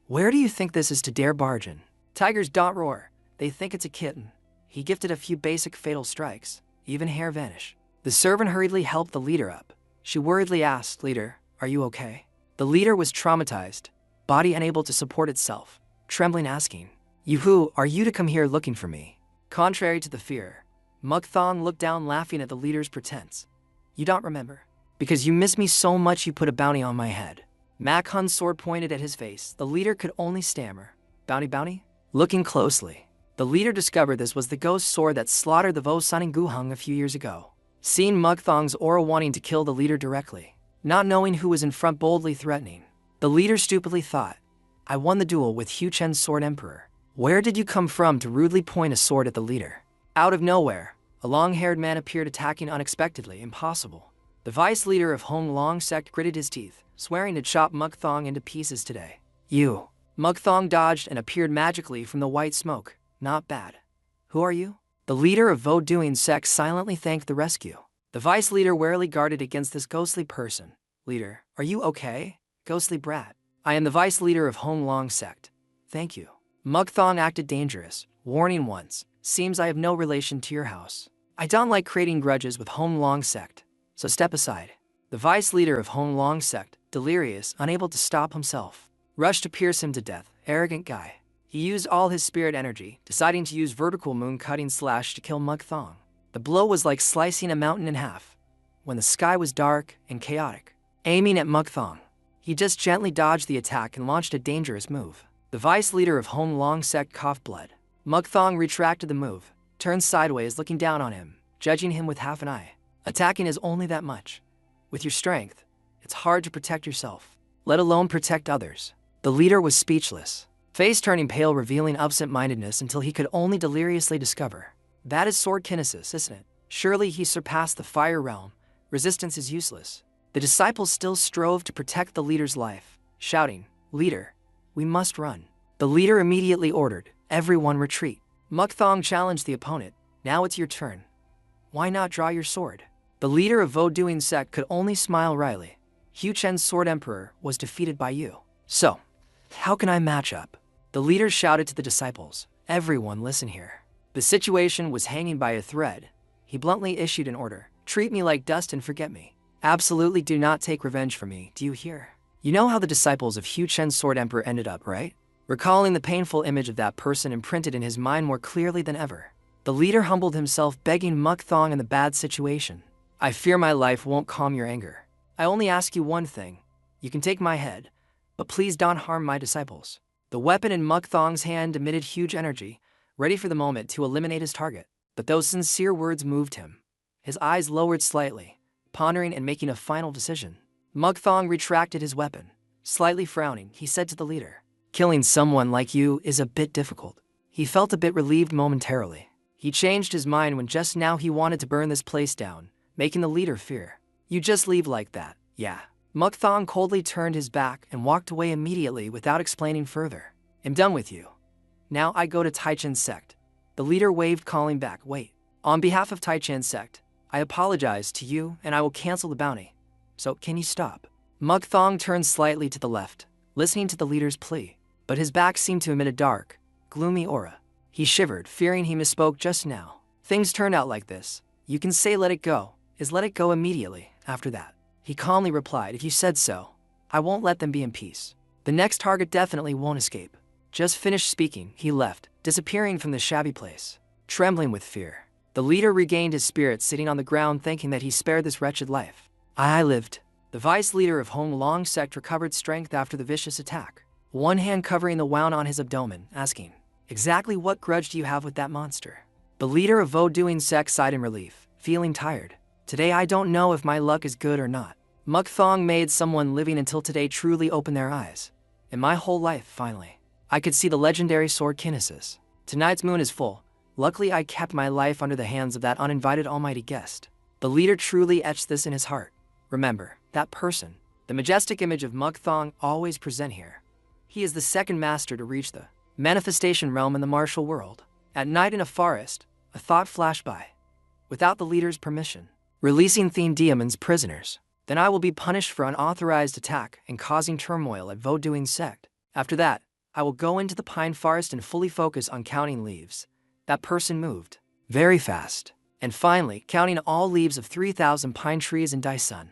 Where do you think this is to dare barge in? Tigers don't roar. They think it's a kitten. He gifted a few basic fatal strikes. Even hair vanish. The servant hurriedly helped the leader up. She worriedly asked, Leader, are you okay? The leader was traumatized, body unable to support itself, trembling asking, You who are you to come here looking for me? Contrary to the fear, Mukthong looked down laughing at the leader's pretense. You don't remember? Because you miss me so much you put a bounty on my head. Mak Hun's sword pointed at his face. The leader could only stammer. Bounty? Looking closely, the leader discovered this was the ghost sword that slaughtered the Vo Sunning Guhung a few years ago. Seeing Mukthong's aura wanting to kill the leader directly, not knowing who was in front boldly threatening, the leader stupidly thought, I won the duel with Hu Chen's sword emperor. Where did you come from to rudely point a sword at the leader? Out of nowhere, a long-haired man appeared attacking unexpectedly. Impossible. The vice leader of Hong Long sect gritted his teeth, swearing to chop Mukthong into pieces today. You. Mukthong dodged and appeared magically from the white smoke. Not bad. Who are you? The leader of Voduing sect silently thanked the rescue. The vice leader warily guarded against this ghostly person. Leader, are you okay? Ghostly brat. I am the vice leader of Hong Long sect. Thank you. Mukthong acted dangerous, Warning once, seems I have no relation to your house. I don't like creating grudges with Hong Long sect, so step aside. The vice leader of Hong Long sect, delirious, unable to stop himself, rushed to pierce him to death. Arrogant guy. He used all his spirit energy, deciding to use vertical moon cutting slash to kill Muk Thong. The blow was like slicing a mountain in half, when the sky was dark and chaotic. Aiming at Muk Thong, he just gently dodged the attack and launched a dangerous move. The vice leader of Hong Long sect coughed blood. Muk Thong retracted the move, turned sideways looking down on him, judging him with half an eye. Attacking is only that much. With your strength, it's hard to protect yourself, let alone protect others. The leader was speechless, face turning pale, revealing absent-mindedness until he could only deliriously discover. That is sword kinesis, isn't it? Surely he surpassed the fire realm. Resistance is useless. The disciples still strove to protect the leader's life, shouting, "Leader, we must run." The leader immediately ordered, "Everyone retreat." Muk Thong challenged the opponent, "Now it's your turn. Why not draw your sword?" The leader of Voduing sect could only smile wryly. Hu Chen's sword emperor was defeated by you. So, how can I match up? The leader shouted to the disciples, "Everyone listen here." The situation was hanging by a thread. He bluntly issued an order, "Treat me like dust and forget me. Absolutely do not take revenge for me, do you hear?" You know how the disciples of Hu Chen's sword emperor ended up, right? Recalling the painful image of that person imprinted in his mind more clearly than ever. The leader humbled himself, begging Muk Thong in the bad situation. "I fear my life won't calm your anger. I only ask you one thing. You can take my head, but please don't harm my disciples." The weapon in Muk Thong's hand emitted huge energy, ready for the moment to eliminate his target. But those sincere words moved him. His eyes lowered slightly, pondering and making a final decision. Muk Thong retracted his weapon. Slightly frowning, he said to the leader, "Killing someone like you is a bit difficult." He felt a bit relieved momentarily. He changed his mind when just now he wanted to burn this place down, making the leader fear. "You just leave like that, yeah." Muk Thong coldly turned his back and walked away immediately without explaining further. "I'm done with you. Now I go to Taichen's sect." The leader waved, calling back, "Wait. On behalf of Taichen's sect, I apologize to you and I will cancel the bounty. So can you stop?" Muk Thong turned slightly to the left, listening to the leader's plea, but his back seemed to emit a dark, gloomy aura. He shivered, fearing he misspoke just now. Things turned out like this. You can say let it go, is let it go immediately after that. He calmly replied, "If you said so, I won't let them be in peace. The next target definitely won't escape." Just finished speaking, he left, disappearing from the shabby place. Trembling with fear, the leader regained his spirits, sitting on the ground thinking that he spared this wretched life. I lived. The vice leader of Hong Long sect recovered strength after the vicious attack, one hand covering the wound on his abdomen, asking, "Exactly what grudge do you have with that monster?" The leader of Voduing sect sighed in relief, feeling tired. "Today I don't know if my luck is good or not." Muk Thong made someone living until today truly open their eyes. In my whole life, finally, I could see the legendary sword kinesis. Tonight's moon is full. Luckily I kept my life under the hands of that uninvited almighty guest. The leader truly etched this in his heart. Remember, that person, the majestic image of Muk Thong, always present here. He is the second master to reach the manifestation realm in the martial world. At night in a forest, a thought flashed by. Without the leader's permission, releasing Thien Diamon's prisoners, then I will be punished for unauthorized attack and causing turmoil at Voduing sect. After that, I will go into the pine forest and fully focus on counting leaves. That person moved very fast, and finally, counting all leaves of 3,000 pine trees in Daisun.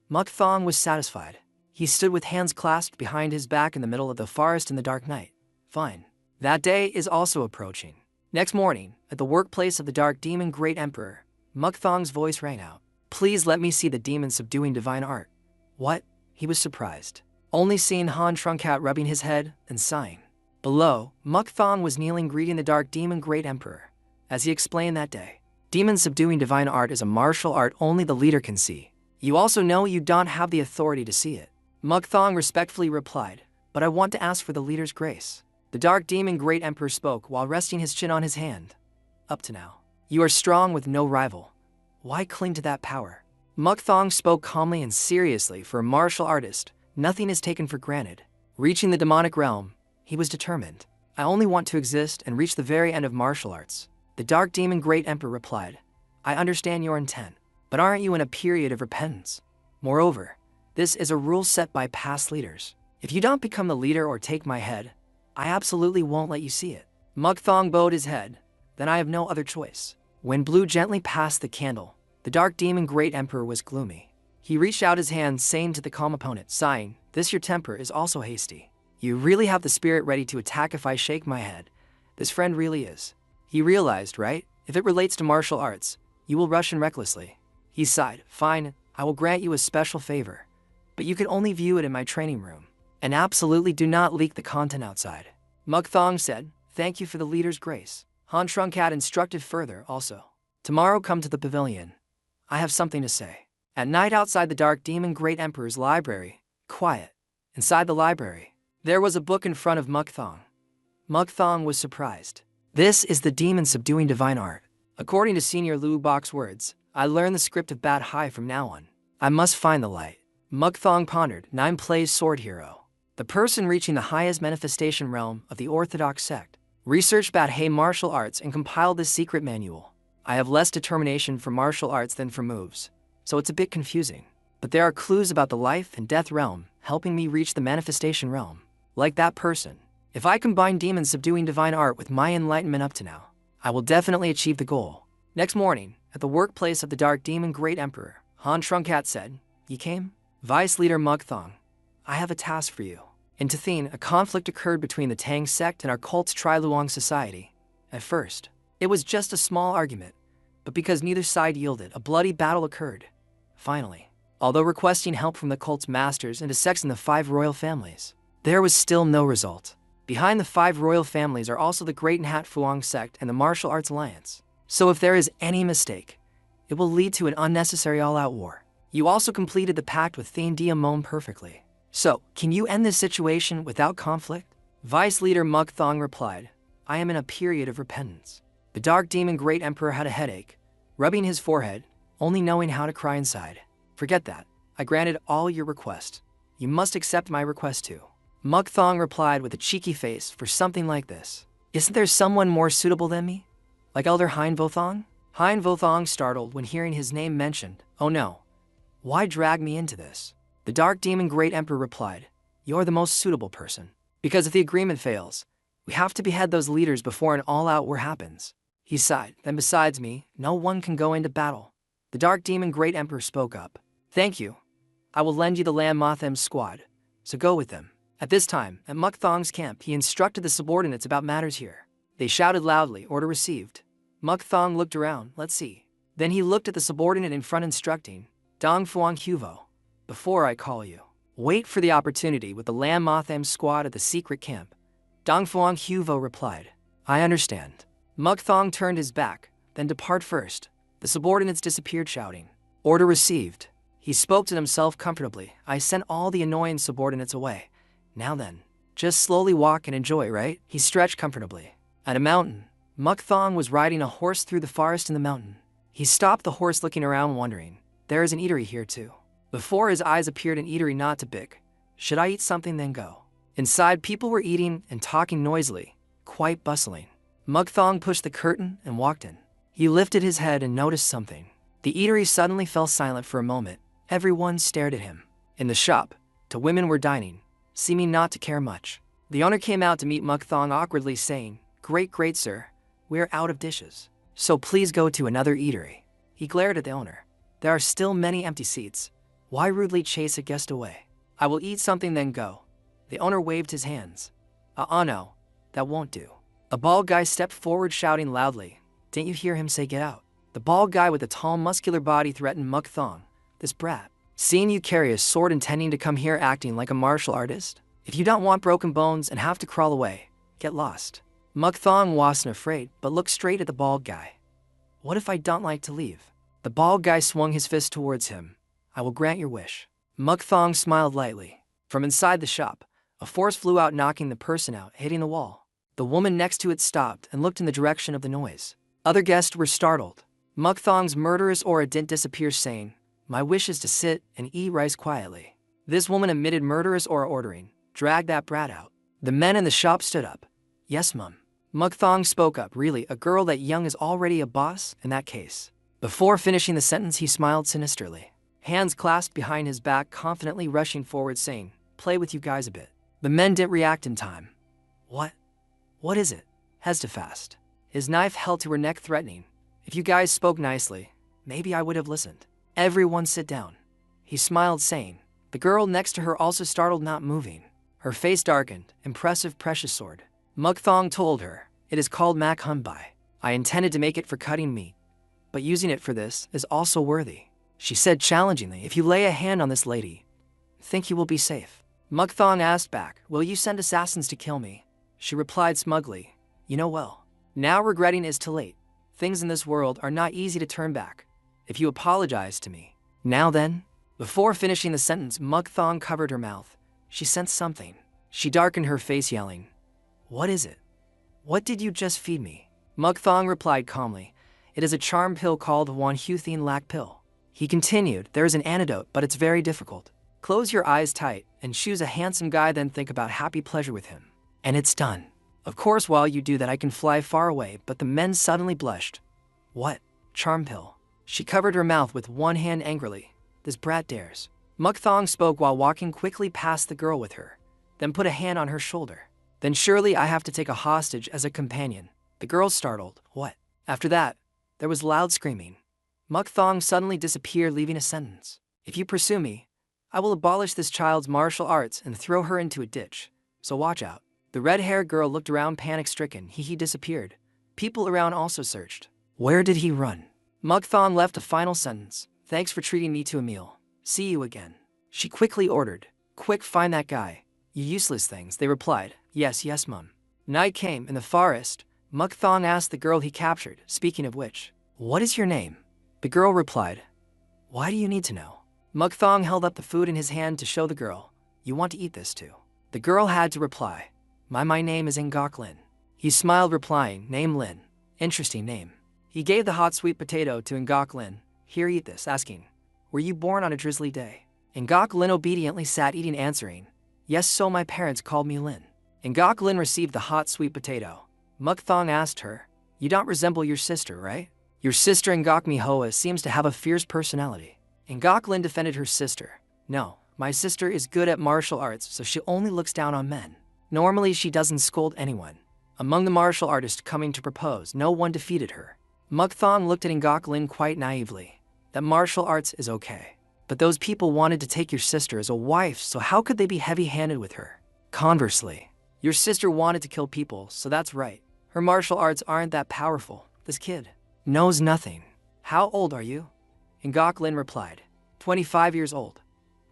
Muk Thong was satisfied. He stood with hands clasped behind his back in the middle of the forest in the dark night. Fine. That day is also approaching. Next morning, at the workplace of the Dark Demon Great Emperor, Muk Thong's voice rang out. "Please let me see the demon subduing divine art." What? He was surprised, only seeing Han Trunkat rubbing his head and sighing. Below, Muk Thong was kneeling, greeting the Dark Demon Great Emperor. As he explained that day, demon subduing divine art is a martial art only the leader can see. You also know you don't have the authority to see it. Muk Thong respectfully replied, "But I want to ask for the leader's grace." The Dark Demon Great Emperor spoke while resting his chin on his hand. "Up to now, you are strong with no rival. Why cling to that power?" Muk Thong spoke calmly and seriously. For a martial artist, nothing is taken for granted. Reaching the demonic realm, he was determined. "I only want to exist and reach the very end of martial arts." The Dark Demon Great Emperor replied, "I understand your intent, but aren't you in a period of repentance? Moreover, this is a rule set by past leaders. If you don't become the leader or take my head, I absolutely won't let you see it." Mukthong bowed his head. Then I have no other choice. Wind blew gently past the candle. The dark demon great emperor was gloomy. He reached out his hand, saying to the calm opponent, sighing, "This your temper is also hasty. You really have the spirit ready to attack if I shake my head. This friend really is." He realized, right? If it relates to martial arts, you will rush in recklessly. He sighed, "Fine, I will grant you a special favor. But you can only view it in my training room. And absolutely do not leak the content outside." Mukthong said, "Thank you for the leader's grace." Han Trungkat instructed further also. "Tomorrow come to the pavilion. I have something to say." At night outside the dark demon great emperor's library, quiet. Inside the library, there was a book in front of Mukthong. Mukthong was surprised. "This is the demon subduing divine art. According to Senior Liu Bok's words, I learned the script of Bat Hai from now on. I must find the light." Mukthong pondered. 9 plays sword hero. The person reaching the highest manifestation realm of the orthodox sect. Researched Bat Hai martial arts and compiled this secret manual. I have less determination for martial arts than for moves, so it's a bit confusing. But there are clues about the life and death realm, helping me reach the manifestation realm. Like that person. If I combine demon subduing divine art with my enlightenment up to now, I will definitely achieve the goal. Next morning, at the workplace of the dark demon great emperor, Han Trungkat said, "You came?" Vice leader Mukthong, "I have a task for you." In Tathene, a conflict occurred between the Tang sect and our cult's Triluang society. At first, it was just a small argument, but because neither side yielded, a bloody battle occurred. Finally, although requesting help from the cult's masters and dissecting the 5 royal families, there was still no result. Behind the 5 royal families are also the Great Nhat Phuong sect and the Martial Arts Alliance. So if there is any mistake, it will lead to an unnecessary all-out war. You also completed the pact with Thane Diamond perfectly. So, can you end this situation without conflict? Vice leader Mukthong replied, "I am in a period of repentance." The dark demon great emperor had a headache, rubbing his forehead, only knowing how to cry inside. "Forget that. I granted all your requests. You must accept my request too." Mukthong replied with a cheeky face for something like this. "Isn't there someone more suitable than me? Like Elder Hein Vothong?" Hein Vothong startled when hearing his name mentioned. "Oh no. Why drag me into this?" The dark demon great emperor replied, "You're the most suitable person. Because if the agreement fails, we have to behead those leaders before an all-out war happens." He sighed. "Then besides me, no one can go into battle." The dark demon great emperor spoke up. "Thank you. I will lend you the Lam Mothem squad, so go with them." At this time, at Mukthong's camp, he instructed the subordinates about matters here. They shouted loudly, "Order received." Mukthong looked around, "Let's see." Then he looked at the subordinate in front instructing, "Dong Phuong Huvo, before I call you, wait for the opportunity with the Lam Mothem squad at the secret camp." Dong Phuong Huvo replied, "I understand." Mukthong turned his back, then depart first. The subordinates disappeared shouting, "Order received." He spoke to himself comfortably, "I sent all the annoying subordinates away. Now then, just slowly walk and enjoy, right?" He stretched comfortably. At a mountain, Mukthong was riding a horse through the forest in the mountain. He stopped the horse looking around wondering, there is an eatery here too. Before his eyes appeared an eatery not too big. Should I eat something then go? Inside people were eating and talking noisily, quite bustling. Mukthong pushed the curtain and walked in. He lifted his head and noticed something. The eatery suddenly fell silent for a moment. Everyone stared at him. In the shop, 2 women were dining, seeming not to care much. The owner came out to meet Mukthong awkwardly saying, Great sir, we are out of dishes. So please go to another eatery." He glared at the owner. "There are still many empty seats. Why rudely chase a guest away? I will eat something then go." The owner waved his hands. No, that won't do." A bald guy stepped forward shouting loudly, "Didn't you hear him say get out?" The bald guy with the tall muscular body threatened Mukthong, "This brat, seeing you carry a sword intending to come here acting like a martial artist? If you don't want broken bones and have to crawl away, get lost." Mukthong wasn't afraid, but looked straight at the bald guy. "What if I don't like to leave?" The bald guy swung his fist towards him. "I will grant your wish." Mukthong smiled lightly. From inside the shop, a force flew out knocking the person out, hitting the wall. The woman next to it stopped and looked in the direction of the noise. Other guests were startled. Mukthong's murderous aura didn't disappear saying, "My wish is to sit and eat rice quietly." This woman emitted murderous aura ordering, "Drag that brat out." The men in the shop stood up. "Yes, mum." Mukthong spoke up, "Really, a girl that young is already a boss in that case?" Before finishing the sentence, he smiled sinisterly. Hands clasped behind his back, confidently rushing forward saying, "Play with you guys a bit." The men didn't react in time. What is it?" hesitated. His knife held to her neck threatening. If you guys spoke nicely, maybe I would have listened. Everyone sit down. He smiled saying. The girl next to her also startled, not moving. Her face darkened. Impressive precious sword. Mukthong told her. It is called Mak Hunbai. I intended to make it for cutting meat, but using it for this is also worthy. She said challengingly, if you lay a hand on this lady, think you will be safe. Mukthong asked back, will you send assassins to kill me? She replied smugly, you know well. Now regretting is too late. Things in this world are not easy to turn back. If you apologize to me. Now then? Before finishing the sentence, Mukthong covered her mouth. She sensed something. She darkened her face yelling, what is it? What did you just feed me? Mukthong replied calmly, it is a charm pill called Wan Huthin Lac pill. He continued, there is an antidote, but it's very difficult. Close your eyes tight and choose a handsome guy, then think about happy pleasure with him. And it's done. Of course, while you do that, I can fly far away, but the men suddenly blushed. What? Charm pill? She covered her mouth with one hand angrily. This brat dares. Mukthong spoke while walking quickly past the girl with her, then put a hand on her shoulder. Then surely I have to take a hostage as a companion. The girl startled. What? After that, there was loud screaming. Mukthong suddenly disappeared, leaving a sentence. If you pursue me, I will abolish this child's martial arts and throw her into a ditch. So watch out. The red-haired girl looked around panic-stricken. He disappeared. People around also searched. Where did he run? Mukthong left a final sentence. Thanks for treating me to a meal. See you again. She quickly ordered. Quick, find that guy. You useless things, they replied. Yes, yes, mum. Night came. In the forest, Mukthong asked the girl he captured, speaking of which, what is your name? The girl replied, why do you need to know? Mukthong held up the food in his hand to show the girl, you want to eat this too? The girl had to reply, my name is Ngok Lin. He smiled, replying, name Lin. Interesting name. He gave the hot sweet potato to Ngok Lin. Here, eat this, asking, were you born on a drizzly day? Ngok Lin obediently sat eating, answering, yes, so my parents called me Lin. Ngok Lin received the hot sweet potato. Mukthong asked her, you don't resemble your sister, right? Your sister Ngok Mihoa seems to have a fierce personality. Ngok Lin defended her sister. No, my sister is good at martial arts, so she only looks down on men. Normally she doesn't scold anyone. Among the martial artists coming to propose, no one defeated her. Mukthong looked at Ngok Lin quite naively. That martial arts is okay. But those people wanted to take your sister as a wife, so how could they be heavy-handed with her? Conversely, your sister wanted to kill people, so that's right. Her martial arts aren't that powerful. This kid knows nothing. How old are you? Ngok Lin replied, 25 years old.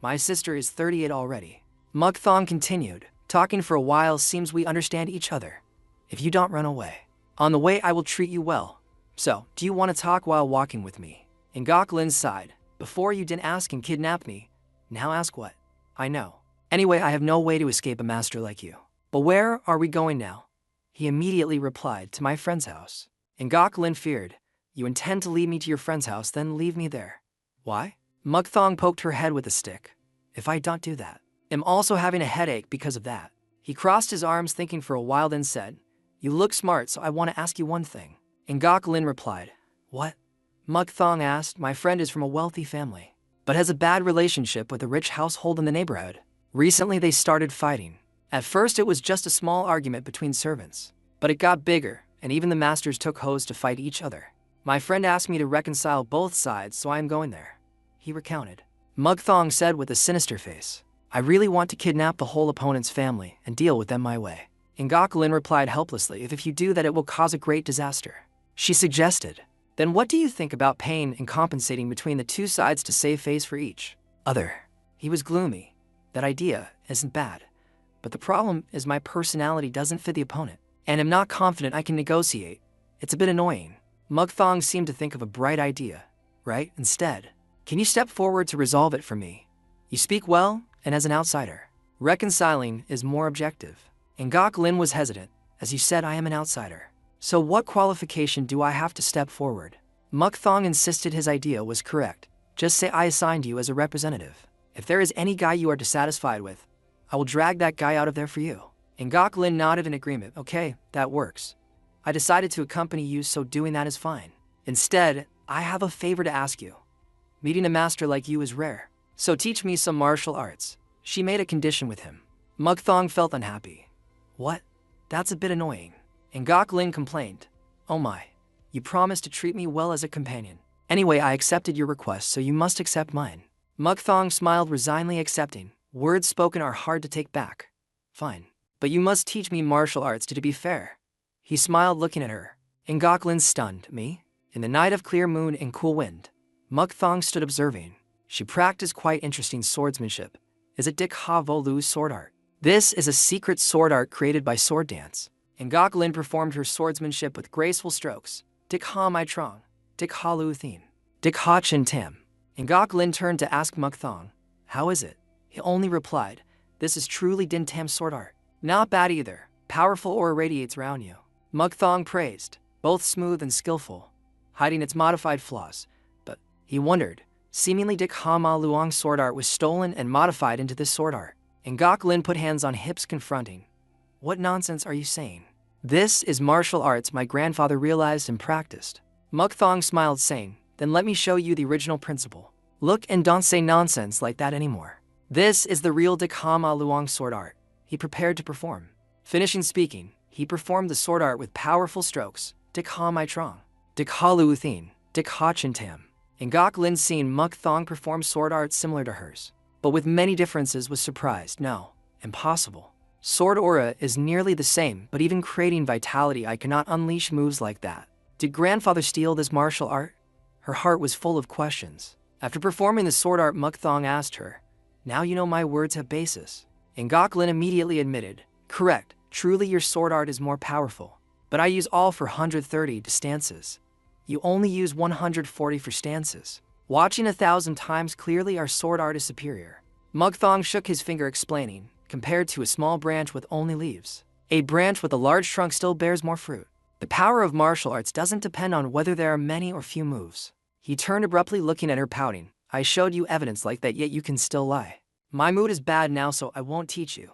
My sister is 38 already. Mukthong continued, talking for a while, seems we understand each other. If you don't run away. On the way I will treat you well. So, do you want to talk while walking with me? Ngok Lin sighed. Before you didn't ask and kidnap me. Now ask what? I know. Anyway, I have no way to escape a master like you. But where are we going now? He immediately replied, to my friend's house. Ngok Lin feared. You intend to lead me to your friend's house, then leave me there. Why? Mukthong poked her head with a stick. If I don't do that, I'm also having a headache because of that. He crossed his arms, thinking for a while, then said, you look smart, so I want to ask you one thing. Ngok Lin replied, what? Mukthong asked, my friend is from a wealthy family, but has a bad relationship with a rich household in the neighborhood. Recently they started fighting. At first it was just a small argument between servants, but it got bigger, and even the masters took hoes to fight each other. My friend asked me to reconcile both sides, so I am going there. He recounted. Mukthong said with a sinister face, I really want to kidnap the whole opponent's family and deal with them my way. Ngok Lin replied helplessly, if you do that it will cause a great disaster. She suggested, then what do you think about paying and compensating between the two sides to save face for each other? He was gloomy. That idea isn't bad, but the problem is my personality doesn't fit the opponent, and I'm not confident I can negotiate. It's a bit annoying. Mukthong seemed to think of a bright idea, right? Instead, can you step forward to resolve it for me? You speak well, and as an outsider, reconciling is more objective. Ngok Lin was hesitant. As you said, I am an outsider. So what qualification do I have to step forward? Mukthong insisted his idea was correct. Just say I assigned you as a representative. If there is any guy you are dissatisfied with, I will drag that guy out of there for you. Ngok Lin nodded in agreement. Okay, that works. I decided to accompany you, so doing that is fine. Instead, I have a favor to ask you. Meeting a master like you is rare, so teach me some martial arts. She made a condition with him. Mukthong felt unhappy. What? That's a bit annoying. Ngok Lin complained. Oh my. You promised to treat me well as a companion. Anyway, I accepted your request, so you must accept mine. Mukthong smiled, resignedly accepting. Words spoken are hard to take back. Fine. But you must teach me martial arts to be fair. He smiled, looking at her. Ngok Lin stunned. Me? In the night of clear moon and cool wind. Mukthong stood observing. She practiced quite interesting swordsmanship. Is it Dik Ha Vo Lu's sword art? This is a secret sword art created by sword dance. Ngok Lin performed her swordsmanship with graceful strokes. Dik Ha Mai Trong. Dik Ha Lu Thin. Dik Ha Chin Tam. Ngok Lin turned to ask Mukthong, how is it? He only replied, this is truly Din Tam sword art. Not bad either. Powerful aura radiates around you. Mukthong praised, both smooth and skillful, hiding its modified flaws. But, he wondered, seemingly Dik Ha Ma Luong's sword art was stolen and modified into this sword art. Ngok Lin put hands on hips, confronting. What nonsense are you saying? This is martial arts my grandfather realized and practiced. Mukthong smiled, saying, then let me show you the original principle. Look and don't say nonsense like that anymore. This is the real Dik Ha Ma Luong sword art. He prepared to perform. Finishing speaking, he performed the sword art with powerful strokes. Dik Ha Mai Trong. Dik Ha Lu Thin. Dik Ha Chin Tam. Ngok Lin seen Mukthong perform sword art similar to hers, but with many differences, was surprised. No, impossible. Sword aura is nearly the same, but even creating vitality, I cannot unleash moves like that. Did grandfather steal this martial art? Her heart was full of questions. After performing the sword art, Mukthong asked her, now you know my words have basis. Ngok Lin immediately admitted, correct, truly your sword art is more powerful, but I use all for 130 stances. You only use 140 for stances. Watching 1,000 times clearly, our sword art is superior. Mukthong shook his finger, explaining, compared to a small branch with only leaves, a branch with a large trunk still bears more fruit. The power of martial arts doesn't depend on whether there are many or few moves. He turned abruptly, looking at her, pouting. I showed you evidence like that, yet you can still lie. My mood is bad now, so I won't teach you.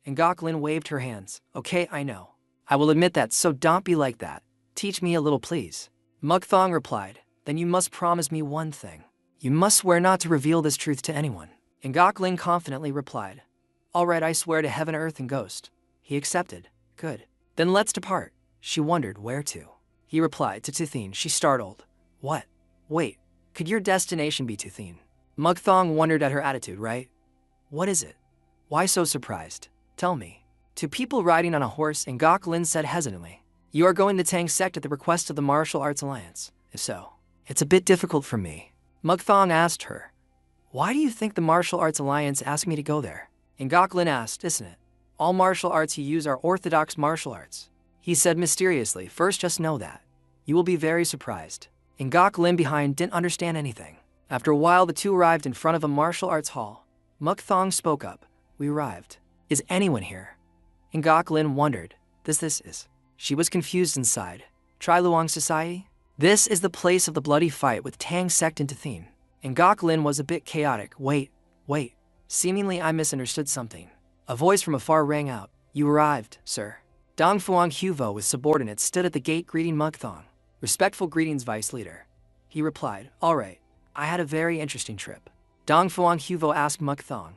Ngok Lin waved her hands. Okay, I know. I will admit that, so don't be like that. Teach me a little, please. Mukthong replied, then you must promise me one thing. You must swear not to reveal this truth to anyone. Ngok Lin confidently replied, all right, I swear to heaven, earth, and ghost. He accepted. Good. Then let's depart. She wondered where to. He replied to Tuthin. She startled. What? Wait, could your destination be Tuthin? Mukthong wondered at her attitude, right? What is it? Why so surprised? Tell me. To people riding on a horse, Ngok Lin said hesitantly. You are going to Tang sect at the request of the Martial Arts Alliance. If so, it's a bit difficult for me. Mukthong asked her, why do you think the Martial Arts Alliance asked me to go there? Ngok Lin asked, isn't it? All martial arts you use are orthodox martial arts. He said mysteriously, first just know that. You will be very surprised. Ngok Lin behind didn't understand anything. After a while, the two arrived in front of a martial arts hall. Mukthong spoke up. We arrived. Is anyone here? Ngok Lin wondered. This is. She was confused inside. Tri Luong Society? This is the place of the bloody fight with Tang sect into Thien. Ngok Lin was a bit chaotic. Wait. Seemingly I misunderstood something. A voice from afar rang out. You arrived, sir. Dong Fuang Huvo with subordinates stood at the gate greeting Mukthong. Respectful greetings, Vice Leader. He replied, all right, I had a very interesting trip. Dong Fuang Huvo asked Mukthong,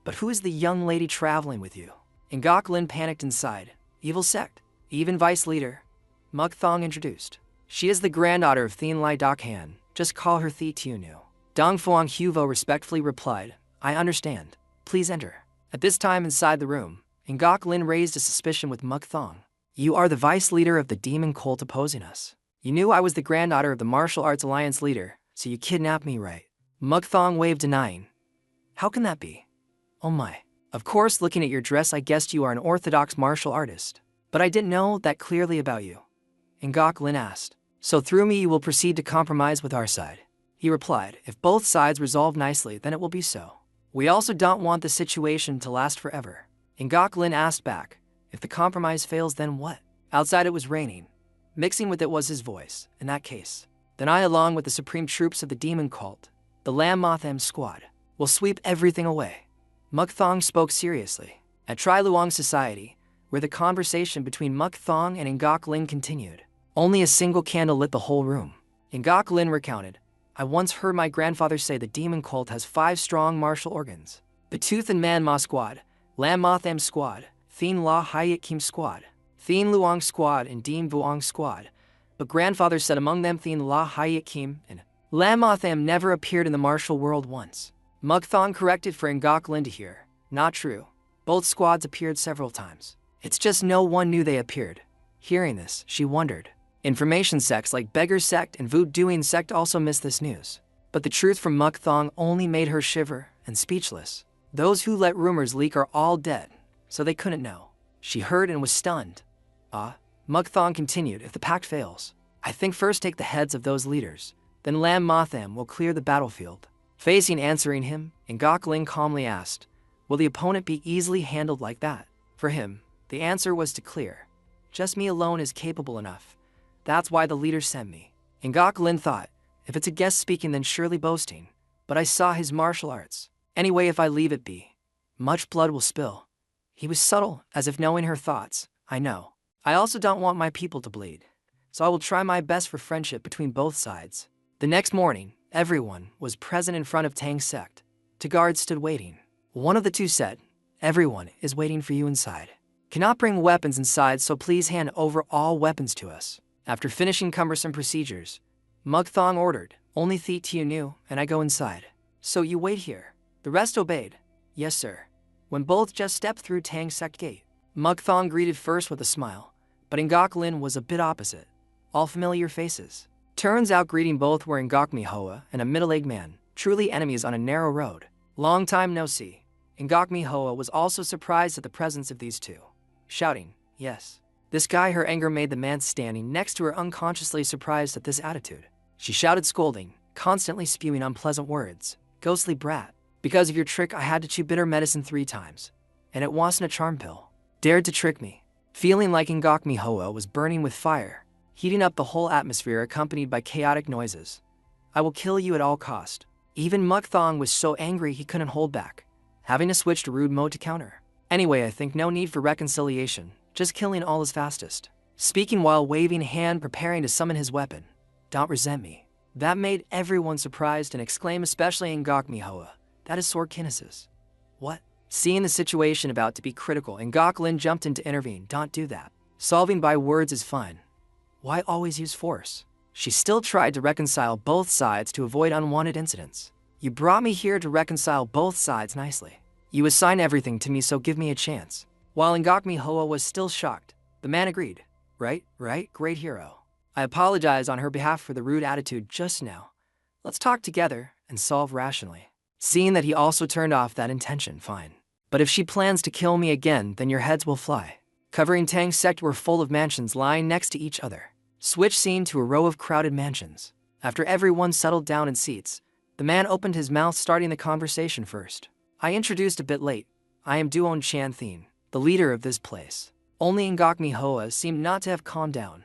but who is the young lady traveling with you? Ngok Lin panicked inside. Evil sect. Even Vice Leader. Mukthong introduced. She is the granddaughter of Thien Lai Dak Han. Just call her Thi Tiunu. Dong Fuang Huvo respectfully replied, I understand. Please enter. At this time inside the room, Ngok Lin raised a suspicion with Mukthong. You are the Vice Leader of the demon cult opposing us. You knew I was the granddaughter of the Martial Arts Alliance leader, so you kidnapped me, right? Mukthong waved, denying. How can that be? Oh my. Of course, looking at your dress, I guessed you are an orthodox martial artist. But I didn't know that clearly about you. Ngok Lin asked. So through me you will proceed to compromise with our side. He replied, if both sides resolve nicely, then it will be so. We also don't want the situation to last forever. Ngok Lin asked back, if the compromise fails, then what? Outside it was raining. Mixing with it was his voice. In that case, then I, along with the supreme troops of the demon cult, the Lam Motham squad, will sweep everything away. Mukthong spoke seriously. At Tri Luong Society, where the conversation between Mukthong and Ngok Lin continued, only a single candle lit the whole room. Ngok Lin recounted, I once heard my grandfather say the demon cult has 5 strong martial organs. The Tooth and Manhwa squad, Lam Motham squad, Thien La Hayat Kim squad. Thien Luong Squad and Deem Vuong Squad, but grandfather said among them Thien La Hayat Kim and Lam Motham never appeared in the martial world once. Mugthong corrected for Ngok Lin to hear. Not true. Both squads appeared several times. It's just no one knew they appeared. Hearing this, she wondered. Information sects like Beggar Sect and Voodooing Sect also missed this news. But the truth from Mugthong only made her shiver and speechless. Those who let rumors leak are all dead, so they couldn't know. She heard and was stunned. Mugthong continued, if the pact fails, I think first take the heads of those leaders, then Lam Motham will clear the battlefield. Facing answering him, Ngok Lin calmly asked, will the opponent be easily handled like that? For him, the answer was to clear. Just me alone is capable enough. That's why the leaders sent me. Ngok Lin thought, if it's a guest speaking then surely boasting, but I saw his martial arts. Anyway, if I leave it be, much blood will spill. He was subtle, as if knowing her thoughts. I know. I also don't want my people to bleed, so I will try my best for friendship between both sides. The next morning, everyone was present in front of Tang's sect. Two guards stood waiting. One of the two said, everyone is waiting for you inside. Cannot bring weapons inside, so please hand over all weapons to us. After finishing cumbersome procedures, Mugthong ordered, only Thi Tiu knew, and I go inside. So you wait here. The rest obeyed. Yes, sir. When both just stepped through Tang's sect gate, Mugthong greeted first with a smile, but Ngok Lin was a bit opposite. All familiar faces. Turns out greeting both were Ngok Mihoa and a middle-aged man, truly enemies on a narrow road. Long time no see. Ngok Mihoa was also surprised at the presence of these two. Shouting, yes. This guy, her anger made the man standing next to her unconsciously surprised at this attitude. She shouted scolding, constantly spewing unpleasant words. Ghostly brat. Because of your trick I had to chew bitter medicine 3 times. And it wasn't a charm pill. Dared to trick me. Feeling like Ngok Mihoa was burning with fire, heating up the whole atmosphere accompanied by chaotic noises. I will kill you at all cost. Even Mugthong was so angry he couldn't hold back, having to switch to rude mode to counter. Anyway, I think no need for reconciliation, just killing all is fastest. Speaking while waving a hand preparing to summon his weapon. Don't resent me. That made everyone surprised and exclaim, especially Ngok Mihoa. That is sword kinesis. What? Seeing the situation about to be critical, Ngok Lin jumped in to intervene. Don't do that. Solving by words is fine. Why always use force? She still tried to reconcile both sides to avoid unwanted incidents. You brought me here to reconcile both sides nicely. You assign everything to me, so give me a chance. While Ngok Mihoa was still shocked, the man agreed. Right, great hero. I apologize on her behalf for the rude attitude just now. Let's talk together and solve rationally. Seeing that he also turned off that intention, fine. But if she plans to kill me again, then your heads will fly. Covering Tang's sect were full of mansions lying next to each other. Switch scene to a row of crowded mansions. After everyone settled down in seats, the man opened his mouth, starting the conversation first. I introduced a bit late. I am Duon Chan Thien, the leader of this place. Only Ngok Mihoa seemed not to have calmed down.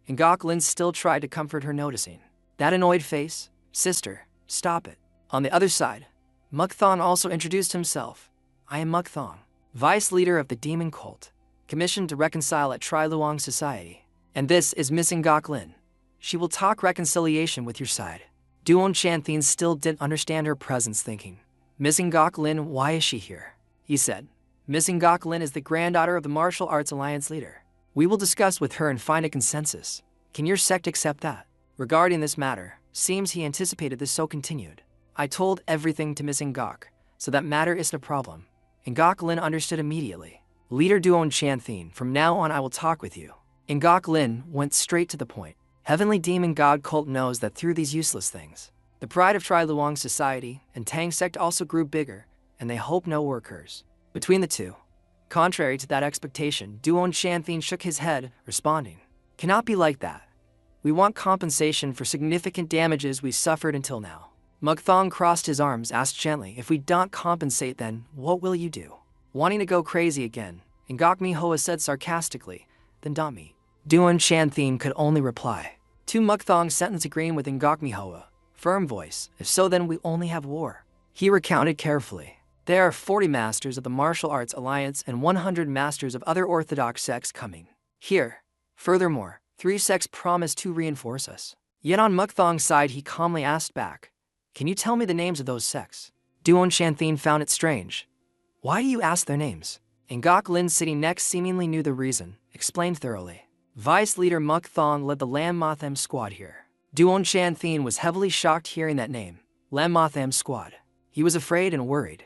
Ngok Lin still tried to comfort her, noticing that annoyed face. Sister, stop it. On the other side, Mugthong also introduced himself. I am Mugthong, vice leader of the demon cult, commissioned to reconcile at Tri Luong Society. And this is Miss Ngok Lin. She will talk reconciliation with your side. Duon Chan Thien still didn't understand her presence, thinking, Miss Ngok Lin, why is she here? He said, Miss Ngok Lin is the granddaughter of the Martial Arts Alliance leader. We will discuss with her and find a consensus. Can your sect accept that? Regarding this matter, seems he anticipated this, so continued. I told everything to Miss Ngok, so that matter isn't a problem. Ngok Lin understood immediately. Leader Duon Chan Thien, from now on I will talk with you. Ngok Lin went straight to the point. Heavenly Demon God Cult knows that through these useless things, the pride of Tri Luong Society and Tang Sect also grew bigger, and they hope no war occurs between the two. Contrary to that expectation, Duon Chan Thien shook his head, responding, Cannot be like that. We want compensation for significant damages we suffered until now. Mugthong crossed his arms, asked gently, If we don't compensate, then what will you do? Wanting to go crazy again, Ngok Mihoa said sarcastically, Then don't me. Duon Chan Thien could only reply. To Mugthong's sentence agreeing with Ngok Mihoa, firm voice, If so, then we only have war. He recounted carefully. There are 40 masters of the Martial Arts Alliance and 100 masters of other orthodox sects coming here. Furthermore, 3 sects promised to reinforce us. Yet on Mugthong's side, he calmly asked back, Can you tell me the names of those sects? Duon Chan Thien found it strange. Why do you ask their names? Ngok Lin sitting next seemingly knew the reason, explained thoroughly. Vice leader Muk Thong led the Lam Motham squad here. Duon Chan Thien was heavily shocked hearing that name, Lam Motham squad. He was afraid and worried.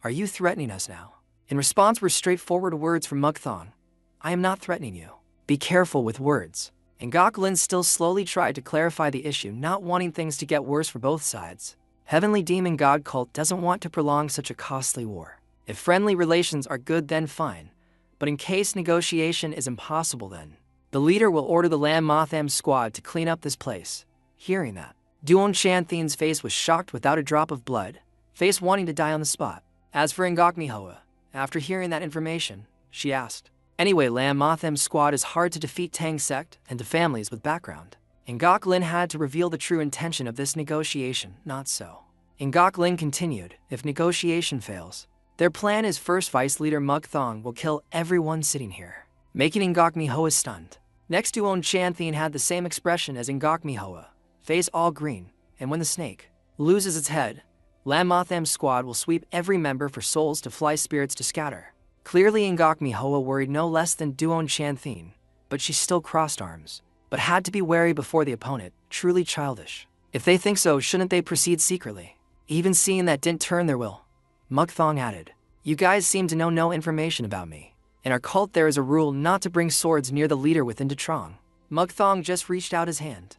Are you threatening us now? In response were straightforward words from Muk Thong. I am not threatening you. Be careful with words. And Gok Lin still slowly tried to clarify the issue, not wanting things to get worse for both sides. Heavenly Demon God Cult doesn't want to prolong such a costly war. If friendly relations are good, then fine. But in case negotiation is impossible, then the leader will order the Lam Motham squad to clean up this place. Hearing that, Duon Chan Thien's face was shocked without a drop of blood, face wanting to die on the spot. As for Ngok Mihoa, after hearing that information, she asked, anyway, Lam Motham squad is hard to defeat Tang sect and to families with background. Ngok Lin had to reveal the true intention of this negotiation, not so. Ngok Lin continued, if negotiation fails, their plan is first Vice Leader Muk Thong will kill everyone sitting here, making Ngok Mihoa stunned. Next Duon Chan Thien had the same expression as Ngok Mihoa, face all green, and when the snake loses its head, Lam Motham squad will sweep every member for souls to fly, spirits to scatter. Clearly Ngok Mihoa worried no less than Duon Chan Thien, but she still crossed arms, but had to be wary before the opponent, truly childish. If they think so, shouldn't they proceed secretly? Even seeing that didn't turn their will. Muk Thong added, you guys seem to know no information about me. In our cult there is a rule not to bring swords near the leader within Detrong. Muk Thong just reached out his hand.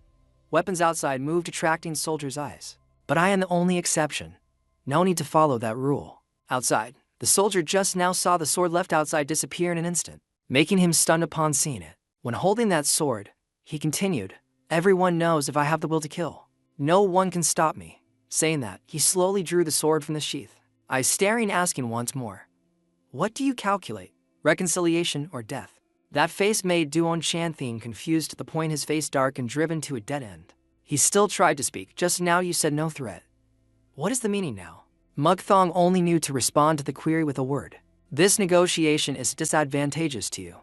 Weapons outside moved, attracting soldiers' eyes. But I am the only exception. No need to follow that rule. Outside, the soldier just now saw the sword left outside disappear in an instant, making him stunned upon seeing it. When holding that sword, he continued, everyone knows if I have the will to kill, no one can stop me. Saying that, he slowly drew the sword from the sheath, eyes staring, asking once more, what do you calculate? Reconciliation or death? That face made Duon Chan Thien confused to the point his face dark and driven to a dead end. He still tried to speak. Just now you said no threat. What is the meaning now? Muk Thong only knew to respond to the query with a word. This negotiation is disadvantageous to you.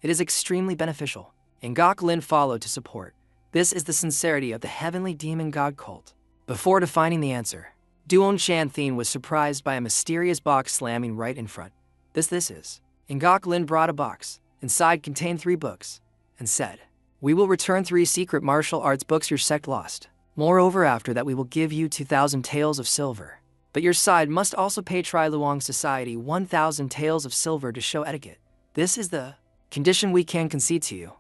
It is extremely beneficial. Ngok Lin followed to support. This is the sincerity of the Heavenly Demon God Cult. Before defining the answer, Duon Chan Thien was surprised by a mysterious box slamming right in front. This is. Ngok Lin brought a box. Inside contained 3 books, and said, we will return 3 secret martial arts books your sect lost. Moreover, after that we will give you 2,000 taels of silver. But your side must also pay Tri Luong Society 1,000 taels of silver to show etiquette. This is the condition we can concede to you.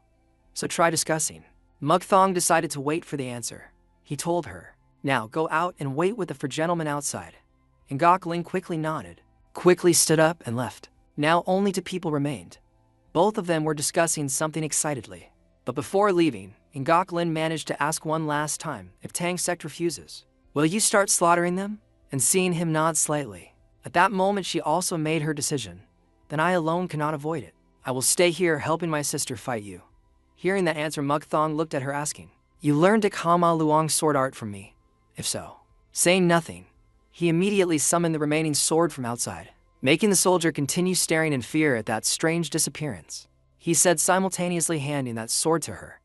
So try discussing. Muk Thong decided to wait for the answer. He told her, now go out and wait with the 4 gentlemen outside. Ngok Lin quickly nodded, quickly stood up and left. Now only 2 people remained. Both of them were discussing something excitedly. But before leaving, Ngok Lin managed to ask one last time, if Tang sect refuses, will you start slaughtering them? And seeing him nod slightly. At that moment she also made her decision. Then I alone cannot avoid it. I will stay here helping my sister fight you. Hearing that answer, Muk Thong looked at her asking, you learned Kama Luong sword art from me? If so. Saying nothing, he immediately summoned the remaining sword from outside, making the soldier continue staring in fear at that strange disappearance. He said, simultaneously handing that sword to her.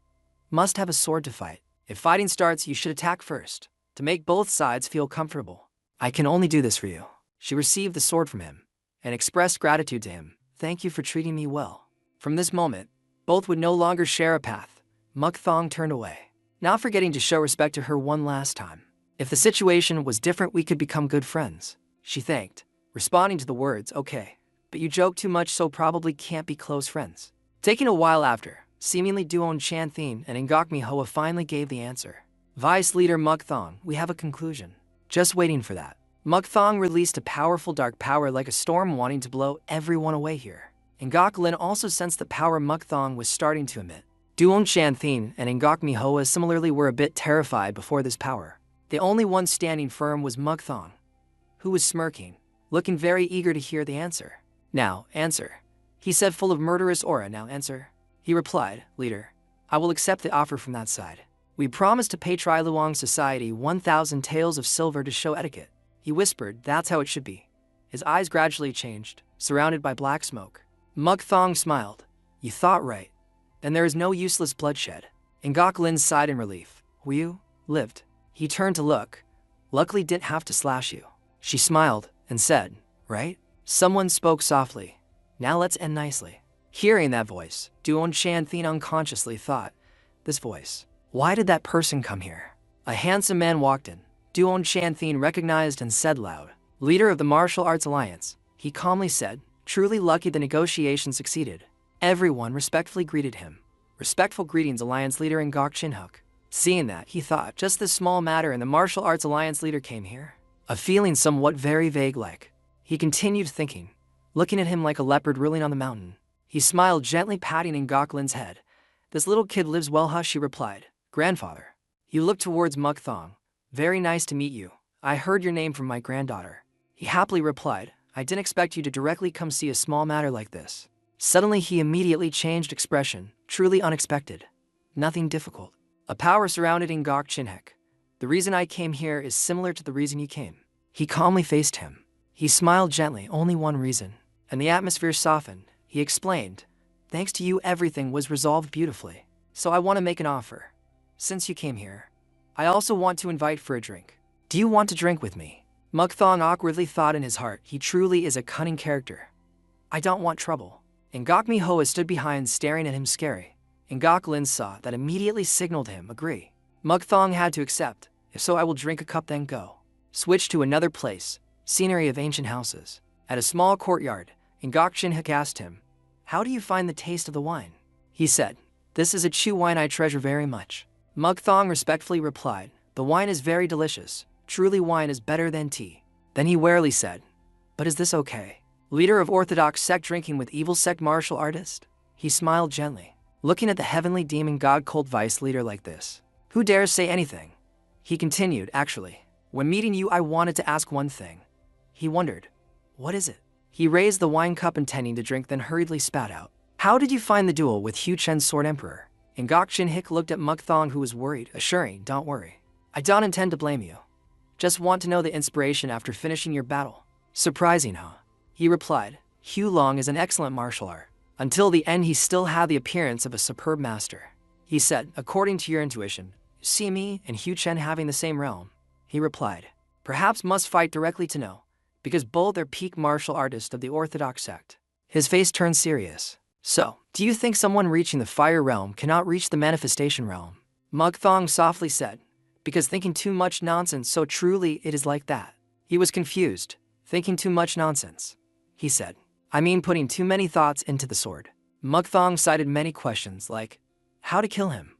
Must have a sword to fight. If fighting starts, you should attack first, to make both sides feel comfortable. I can only do this for you. She received the sword from him, and expressed gratitude to him. Thank you for treating me well. From this moment, both would no longer share a path. Muk Thong turned away, not forgetting to show respect to her one last time. If the situation was different, we could become good friends, she thanked, responding to the words, okay, but you joke too much, so probably can't be close friends. Taking a while after, seemingly Duon Chan Thien and Ngok Mihoa finally gave the answer. Vice Leader Muk Thong, we have a conclusion. Just waiting for that. Muk Thong released a powerful dark power like a storm, wanting to blow everyone away here. Ngok Lin also sensed the power Muk Thong was starting to emit. Duon Chan Thien and Ngok Mihoa similarly were a bit terrified before this power. The only one standing firm was Muk Thong, who was smirking, looking very eager to hear the answer. Now, answer. He said, full of murderous aura. Now answer. He replied, leader, I will accept the offer from that side. We promise to pay Tri Luong Society 1,000 taels of silver to show etiquette. He whispered, that's how it should be. His eyes gradually changed, surrounded by black smoke. Muk Thong smiled. You thought right. Then there is no useless bloodshed. Ngok Lin sighed in relief. You lived. He turned to look. Luckily didn't have to slash you. She smiled and said, right? Someone spoke softly. Now let's end nicely. Hearing that voice, Duon Shanthin unconsciously thought, this voice. Why did that person come here? A handsome man walked in. Duon Shanthin recognized and said loud, leader of the Martial Arts Alliance. He calmly said, truly lucky the negotiation succeeded. Everyone respectfully greeted him. Respectful greetings, Alliance leader Ngok Chinhook. Seeing that, he thought, just this small matter and the Martial Arts Alliance leader came here? A feeling somewhat very vague like. He continued thinking, looking at him like a leopard ruling on the mountain. He smiled, gently patting Ngok Lin's head. This little kid lives well, huh? She replied. Grandfather. He looked towards Muk Thong. Very nice to meet you. I heard your name from my granddaughter. He happily replied, I didn't expect you to directly come see a small matter like this. Suddenly he immediately changed expression, truly unexpected. Nothing difficult. A power surrounded Ngok Chinhook. The reason I came here is similar to the reason you came. He calmly faced him. He smiled gently, only one reason. And the atmosphere softened. He explained, thanks to you everything was resolved beautifully. So I want to make an offer. Since you came here, I also want to invite for a drink. Do you want to drink with me? Muk Thong awkwardly thought in his heart, he truly is a cunning character. I don't want trouble. Ngok Mihoa stood behind staring at him scary. Ngok Lin saw that immediately signaled him agree. Muk Thong had to accept. If so, I will drink a cup then go. Switch to another place. Scenery of ancient houses. At a small courtyard, Ngok Chinhook asked him, how do you find the taste of the wine? He said, this is a Chu wine I treasure very much. Muk Thong respectfully replied, the wine is very delicious. Truly wine is better than tea. Then he warily said, but is this okay? Leader of Orthodox sect drinking with evil sect martial artist? He smiled gently, looking at the heavenly demon god cult vice leader like this. Who dares say anything? He continued, actually, when meeting you I wanted to ask one thing. He wondered, what is it? He raised the wine cup intending to drink then hurriedly spat out. How did you find the duel with Hu Chen's Sword Emperor? Ngok Chinhook looked at Muk Thong who was worried, assuring, don't worry. I don't intend to blame you. Just want to know the inspiration after finishing your battle. Surprising, huh? He replied, Hu Long is an excellent martial art. Until the end he still had the appearance of a superb master. He said, according to your intuition, see me and Hu Chen having the same realm. He replied, perhaps must fight directly to know, because both are peak martial artists of the Orthodox sect. His face turned serious. So, do you think someone reaching the fire realm cannot reach the manifestation realm? Muk Thong softly said, because thinking too much nonsense, so truly it is like that. He was confused. Thinking too much nonsense. He said, I mean putting too many thoughts into the sword. Muk Thong cited many questions like, how to kill him?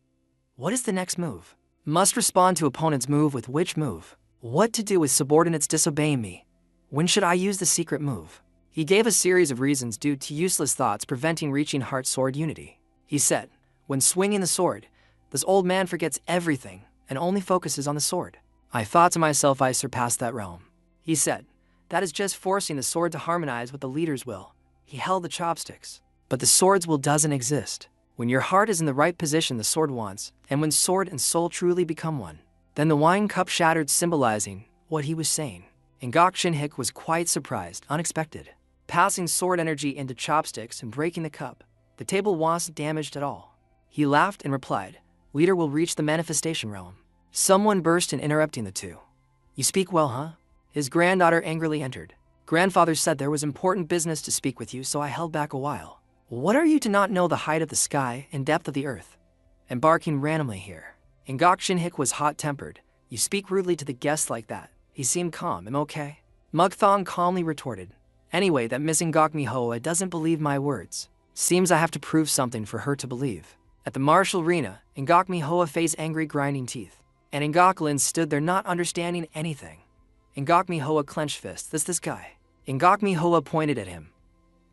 What is the next move? Must respond to opponent's move with which move? What to do with subordinates disobeying me? When should I use the secret move? He gave a series of reasons due to useless thoughts preventing reaching heart-sword unity. He said, when swinging the sword, this old man forgets everything and only focuses on the sword. I thought to myself I surpassed that realm. He said, that is just forcing the sword to harmonize with the leader's will. He held the chopsticks. But the sword's will doesn't exist. When your heart is in the right position the sword wants, and when sword and soul truly become one, then the wine cup shattered, symbolizing what he was saying. Ngok Chinhook was quite surprised, unexpected. Passing sword energy into chopsticks and breaking the cup, the table wasn't damaged at all. He laughed and replied, leader will reach the manifestation realm. Someone burst in, interrupting the two. You speak well, huh? His granddaughter angrily entered. Grandfather said there was important business to speak with you, so I held back a while. What are you to not know the height of the sky and depth of the earth? Embarking randomly here. Ngok Chinhook was hot-tempered. You speak rudely to the guests like that. He seemed calm. Am okay? Muk Thong calmly retorted. Anyway, that Miss Ngok Mihoa doesn't believe my words. Seems I have to prove something for her to believe. At the martial arena, Ngok Mihoa faced angry grinding teeth. And Ngok Lin stood there not understanding anything. Ngok Mihoa clenched fists. This guy. Ngok Mihoa pointed at him.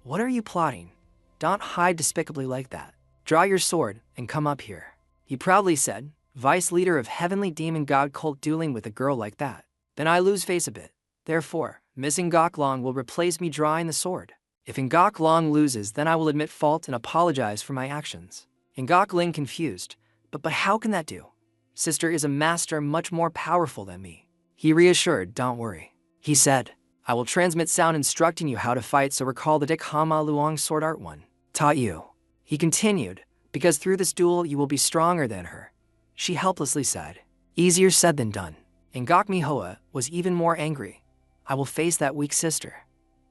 What are you plotting? Don't hide despicably like that. Draw your sword and come up here. He proudly said, vice leader of heavenly demon god cult dueling with a girl like that. Then I lose face a bit. Therefore, Miss Ngok Long will replace me drawing the sword. If Ngok Long loses, then I will admit fault and apologize for my actions. Ngok Lin confused. But how can that do? Sister is a master much more powerful than me. He reassured, don't worry. He said, I will transmit sound instructing you how to fight, so recall the Dik Hama Luong sword art one taught you. He continued, because through this duel you will be stronger than her. She helplessly said, easier said than done. Ngok Mihoa was even more angry. I will face that weak sister.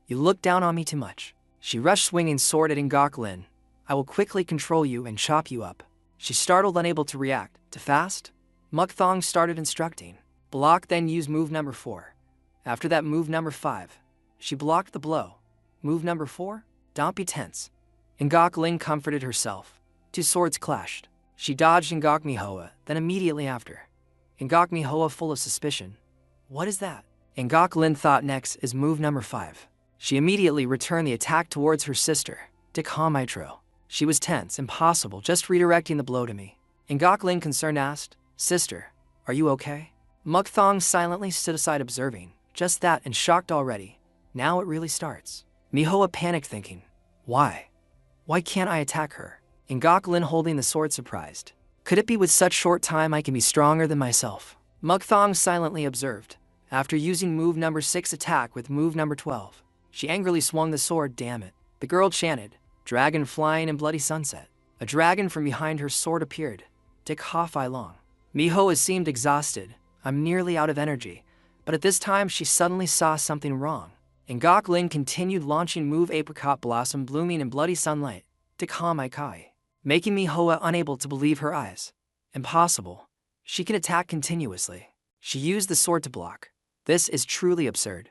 You look down on me too much. She rushed swinging sword at Ngok Lin. I will quickly control you and chop you up. She startled, unable to react. Too fast? Mukthong started instructing. Block, then use move number 4. After that, move number 5. She blocked the blow. Move number 4? Don't be tense. Ngok Ling comforted herself. 2 swords clashed. She dodged Ngok Mihoa, then immediately after. Ngok Mihoa, full of suspicion. What is that? Ngok Lin thought next is move number 5. She immediately returned the attack towards her sister, Dik Ha Mitro. She was tense, impossible, just redirecting the blow to me. Ngok Lin, concerned, asked, Sister, are you okay? Mukthong silently stood aside observing. Just that, and shocked already. Now it really starts. Mihoa panicked, thinking, why? Why can't I attack her? Ngok Lin holding the sword, surprised. Could it be with such short time I can be stronger than myself? Mukthong silently observed. After using move number 6 attack with move number 12, she angrily swung the sword. Damn it. The girl chanted, dragon flying in bloody sunset. A dragon from behind her sword appeared. Dik Ha Fai Long. Mihoa seemed exhausted. I'm nearly out of energy. But at this time she suddenly saw something wrong. Ngok Lin continued launching move apricot blossom blooming in bloody sunlight. Dik Ha Mai Kai. Making Mihoa unable to believe her eyes. Impossible. She can attack continuously. She used the sword to block. This is truly absurd.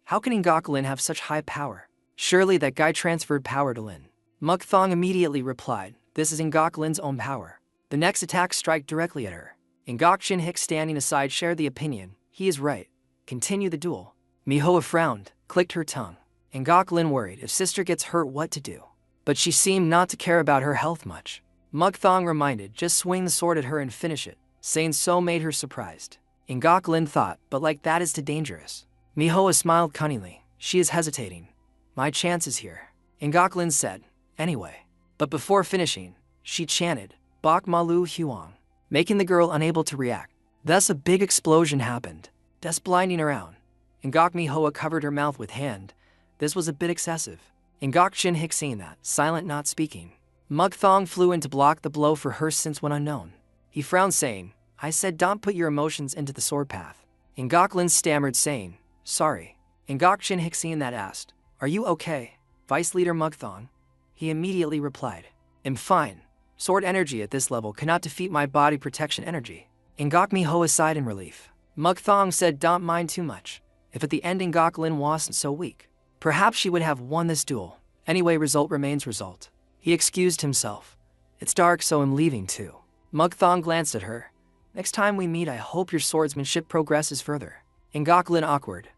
How can Ngok Lin have such high power? Surely that guy transferred power to Lin. Mukthong immediately replied, this is Ngok Lin's own power. The next attack struck directly at her. Ngok Shin Hik, standing aside, shared the opinion. He is right. Continue the duel. Mihoa frowned, clicked her tongue. Ngok Lin worried if sister gets hurt what to do. But she seemed not to care about her health much. Mukthong reminded, just swing the sword at her and finish it. Saying so made her surprised. Ngok Lin thought, but like that is too dangerous. Mihoa smiled cunningly. She is hesitating. My chance is here. Ngok Lin said, anyway. But before finishing, she chanted, Bok Malu Huang, making the girl unable to react. Thus a big explosion happened, thus blinding her out. Ngok Mihoa covered her mouth with hand. This was a bit excessive. Ngok Shin Hik, seeing that, silent, not speaking. Mukthong flew in to block the blow for her since when unknown. He frowned, saying, I said don't put your emotions into the sword path. Ngok Lin stammered, saying, sorry. Ngok Shin Hik, seeing that, asked, are you okay, Vice Leader Mukthong? He immediately replied, I'm fine. Sword energy at this level cannot defeat my body protection energy. Ngok Mihoa sighed in relief. Mukthong said don't mind too much. If at the end Ngok Lin wasn't so weak, perhaps she would have won this duel. Anyway, result remains result. He excused himself. It's dark, so I'm leaving too. Mukthong glanced at her. Next time we meet, I hope your swordsmanship progresses further. Ngok Lin awkward.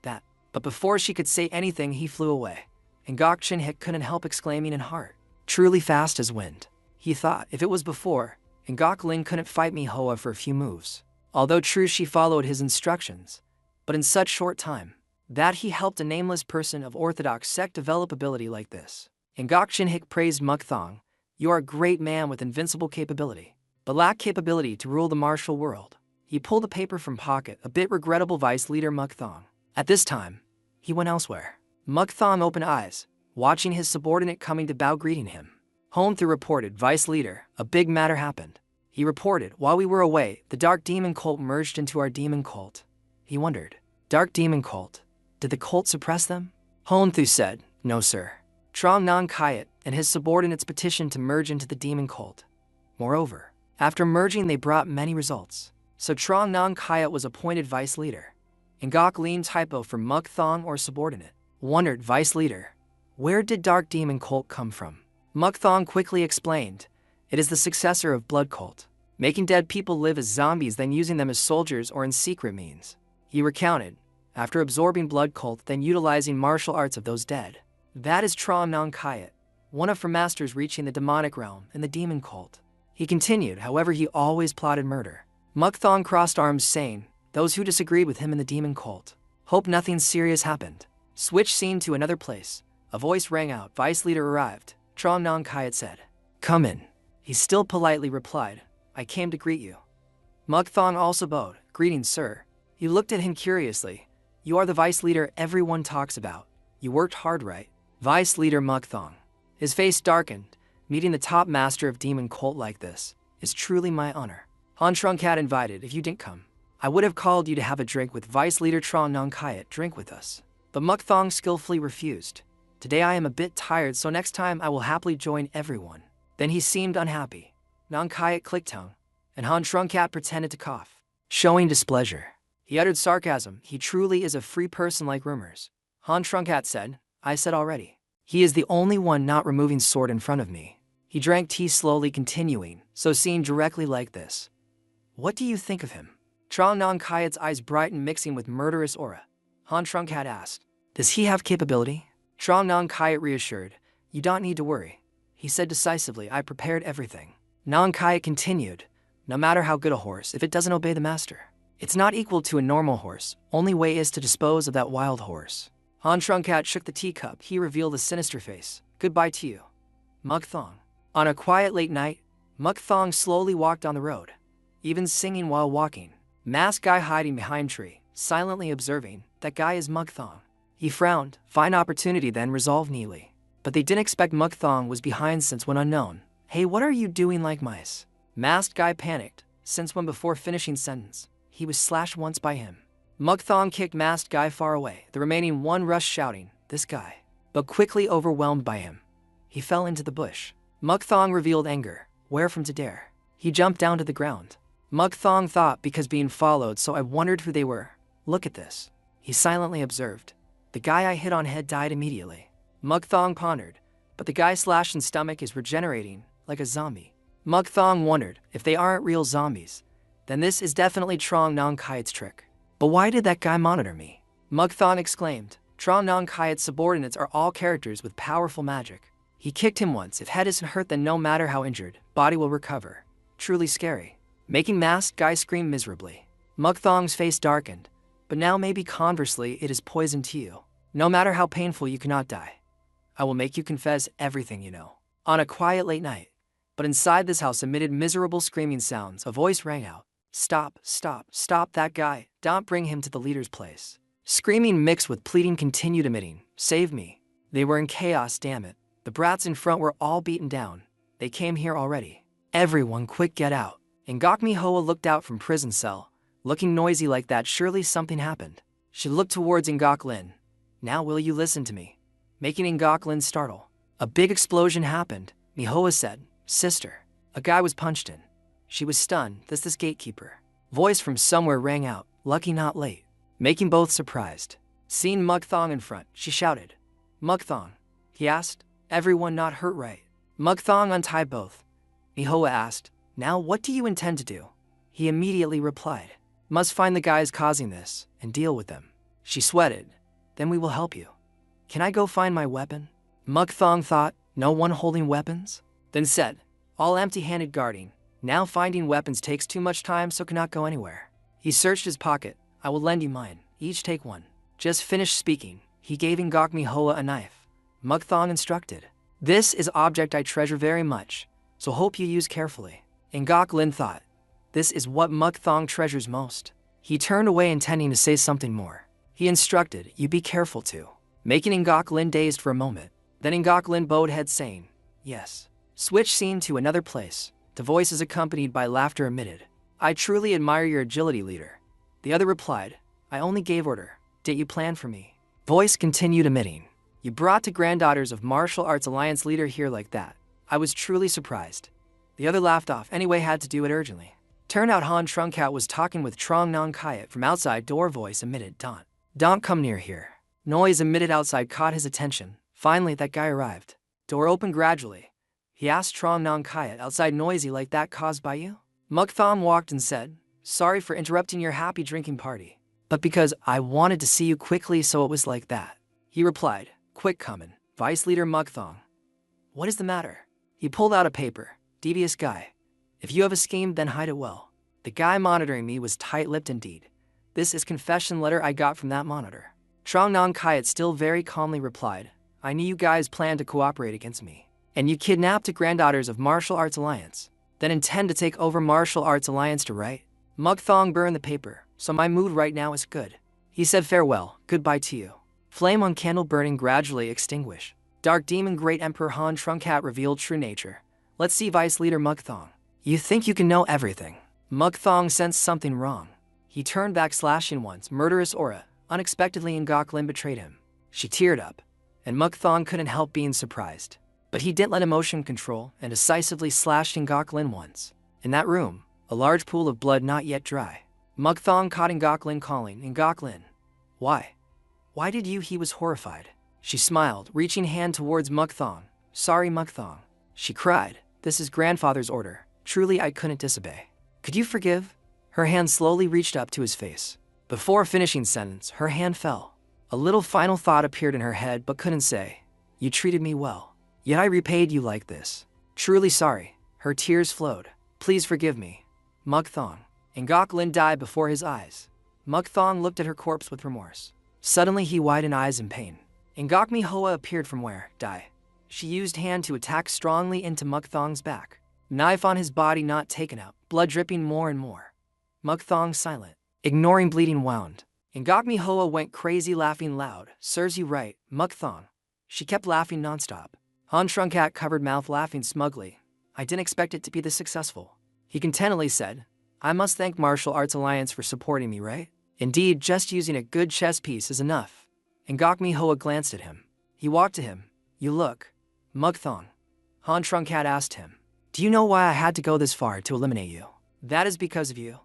That. But before she could say anything, he flew away. Ngok Shin Hik couldn't help exclaiming in heart. Truly fast as wind. He thought, if it was before, Ngok Lin couldn't fight Mihoa for a few moves. Although true she followed his instructions. But in such short time, that he helped a nameless person of orthodox sect develop ability like this. Ngok Shin Hik praised Mukthong. You are a great man with invincible capability, but lack capability to rule the martial world. He pulled a paper from pocket, a bit regrettable, Vice Leader Mukthong. At this time, he went elsewhere. Mukthong opened eyes, watching his subordinate coming to bow, greeting him. Hon-Thu reported, Vice Leader, a big matter happened. He reported, while we were away, the Dark Demon Cult merged into our Demon Cult. He wondered, Dark Demon Cult? Did the cult suppress them? Hon-Thu said, no sir. Trong Nong Kayat and his subordinates petitioned to merge into the Demon Cult. Moreover, after merging they brought many results. So Trong Nong Kayat was appointed Vice Leader. Ngok Lin, typo for Mukthong or subordinate, wondered, Vice Leader, where did Dark Demon Cult come from? Mukthong quickly explained, it is the successor of Blood Cult, making dead people live as zombies, then using them as soldiers or in secret means. He recounted, after absorbing Blood Cult, then utilizing martial arts of those dead. That is Trong Nong Kayat, one of her masters reaching the demonic realm in the Demon Cult. He continued, however, he always plotted murder. Mukthong crossed arms, saying, those who disagreed with him in the Demon Cult hope nothing serious happened. Switch scene to another place. A voice rang out, Vice Leader arrived. Trong Nong Kayat said, come in. He still politely replied, I came to greet you. Mukthong also bowed, greetings sir. He looked at him curiously. You are the Vice Leader everyone talks about. You worked hard, right? Vice Leader Mukthong. His face darkened. Meeting the top master of Demon Cult like this is truly my honor. Han Trungkat invited, if you didn't come, I would have called you to have a drink with Vice Leader Trong Nong Kayat, drink with us. But Mukthong skillfully refused. Today I am a bit tired, so next time I will happily join everyone. Then he seemed unhappy. Nong Kayat clicked tongue, and Han Trungkat pretended to cough, showing displeasure. He uttered sarcasm. He truly is a free person like rumors. Han Trungkat said, I said already. He is the only one not removing sword in front of me. He drank tea slowly, continuing, so seen directly like this. What do you think of him? Trong Nong Kayat's eyes brightened, mixing with murderous aura. Han Trungkat asked, does he have capability? Trong Nong Kayat reassured, you don't need to worry. He said decisively, I prepared everything. Nong Kayat continued, no matter how good a horse, if it doesn't obey the master, it's not equal to a normal horse. Only way is to dispose of that wild horse. Han Trungkat shook the teacup. He revealed a sinister face. Goodbye to you, Muk Thong. On a quiet late night, Muk Thong slowly walked on the road, even singing while walking. Masked guy hiding behind tree, silently observing. That guy is Muk Thong. He frowned. Fine opportunity then, resolved neatly. But they didn't expect Muk Thong was behind since when unknown. Hey, what are you doing like mice? Masked guy panicked, since when before finishing sentence, he was slashed once by him. Muk Thong kicked masked guy far away. The remaining one rushed shouting, this guy. But quickly overwhelmed by him, he fell into the bush. Muk Thong revealed anger. Where from to dare? He jumped down to the ground. Muk Thong thought, because being followed, so I wondered who they were. Look at this. He silently observed. The guy I hit on head died immediately. Muk Thong pondered, but the guy slashed in stomach is regenerating, like a zombie. Muk Thong wondered, if they aren't real zombies, then this is definitely Trong Nong Kayat's trick. But why did that guy monitor me? Muk Thong exclaimed. Trong Nong Kayat's subordinates are all characters with powerful magic. He kicked him once. If head isn't hurt, then no matter how injured, body will recover. Truly scary. Making masked guy scream miserably. Muk Thong's face darkened. But now maybe conversely it is poison to you. No matter how painful, you cannot die. I will make you confess everything you know. On a quiet late night, but inside this house amid miserable screaming sounds, a voice rang out. Stop, stop, stop that guy. Don't bring him to the leader's place. Screaming mixed with pleading continued emitting. Save me. They were in chaos, damn it. The brats in front were all beaten down. They came here already. Everyone quick get out. Ngakmi Hoa looked out from prison cell. Looking noisy like that, surely something happened. She looked towards Ngak Lin. Now will you listen to me? Making Ngak Lin startle. A big explosion happened. Mihoa said, sister. A guy was punched in. She was stunned. This gatekeeper. Voice from somewhere rang out. Lucky not late. Making both surprised. Seeing Muk Thong in front, she shouted. Muk Thong? He asked. Everyone not hurt, right? Muk Thong untied both. Mihoa asked, now what do you intend to do? He immediately replied. Must find the guys causing this, and deal with them. She sweated. Then we will help you. Can I go find my weapon? Muk Thong thought, no one holding weapons? Then said, all empty-handed guarding. Now finding weapons takes too much time, so cannot go anywhere. He searched his pocket. I will lend you mine. Each take one. Just finished speaking. He gave Ngakmi Hoa a knife. Muk Thong instructed. This is object I treasure very much, so hope you use carefully. Ngak Lin thought. This is what Muk Thong treasures most. He turned away intending to say something more. He instructed, you be careful too. Making Ngak Lin dazed for a moment. Then Ngak Lin bowed head saying, yes. Switch scene to another place. The voice is accompanied by laughter emitted. I truly admire your agility, leader. The other replied, I only gave order. Did you plan for me? Voice continued emitting. You brought the granddaughters of Martial Arts Alliance leader here like that. I was truly surprised. The other laughed off. Anyway, had to do it urgently. Turned out Han Trungkat was talking with Trong Nong Kayat from outside. Door voice emitted. Don't come near here. Noise emitted outside caught his attention. Finally, that guy arrived. Door opened gradually. He asked Trong Nong Kayat, outside noisy like that caused by you? Muk Thong walked and said, sorry for interrupting your happy drinking party. But because I wanted to see you quickly, so it was like that. He replied, quick comin', Vice Leader Muk Thong. What is the matter? He pulled out a paper. Devious guy. If you have a scheme, then hide it well. The guy monitoring me was tight-lipped indeed. This is confession letter I got from that monitor. Trong Nong Kayat still very calmly replied, I knew you guys planned to cooperate against me. And you kidnapped the granddaughters of Martial Arts Alliance. Then intend to take over Martial Arts Alliance to right? Muk Thong burned the paper, so my mood right now is good. He said farewell, goodbye to you. Flame on candle burning gradually extinguish. Dark Demon Great Emperor Han Trungkat revealed true nature. Let's see Vice Leader Muk Thong. You think you can know everything. Muk Thong sensed something wrong. He turned back slashing once, murderous aura. Unexpectedly Ngak Lin betrayed him. She teared up. and Mukthong couldn't help being surprised. But he didn't let emotion control and decisively slashed Ngoklin once. In that room, a large pool of blood not yet dry. Mukthong caught Ngoklin calling, "Ngoklin, why? Why did you?" He was horrified. She smiled, reaching hand towards Mukthong. "Sorry, Mukthong," she cried. "This is grandfather's order. Truly I couldn't disobey. Could you forgive?" Her hand slowly reached up to his face. Before finishing sentence, her hand fell. A little final thought appeared in her head but couldn't say. "You treated me well. Yet I repaid you like this. Truly sorry." Her tears flowed. "Please forgive me, Mukthong." Ngoklin died before his eyes. Mukthong looked at her corpse with remorse. Suddenly he widened eyes in pain. Ngokmi Hoa appeared from where, die. She used hand to attack strongly into Mukthong's back. Knife on his body not taken out, blood dripping more and more. Mukthong silent, ignoring bleeding wound. Ngokmi Hoa went crazy laughing loud. "Serves you right, Mukthong." She kept laughing nonstop. Han Trunkat covered mouth laughing smugly. "I didn't expect it to be this successful." He contentedly said, "I must thank Martial Arts Alliance for supporting me, right? Indeed, just using a good chess piece is enough." Ngokmi Hoa glanced at him. He walked to him. "You look, Mukthong." Han Trunkat asked him, "Do you know why I had to go this far to eliminate you?" "That is because of you."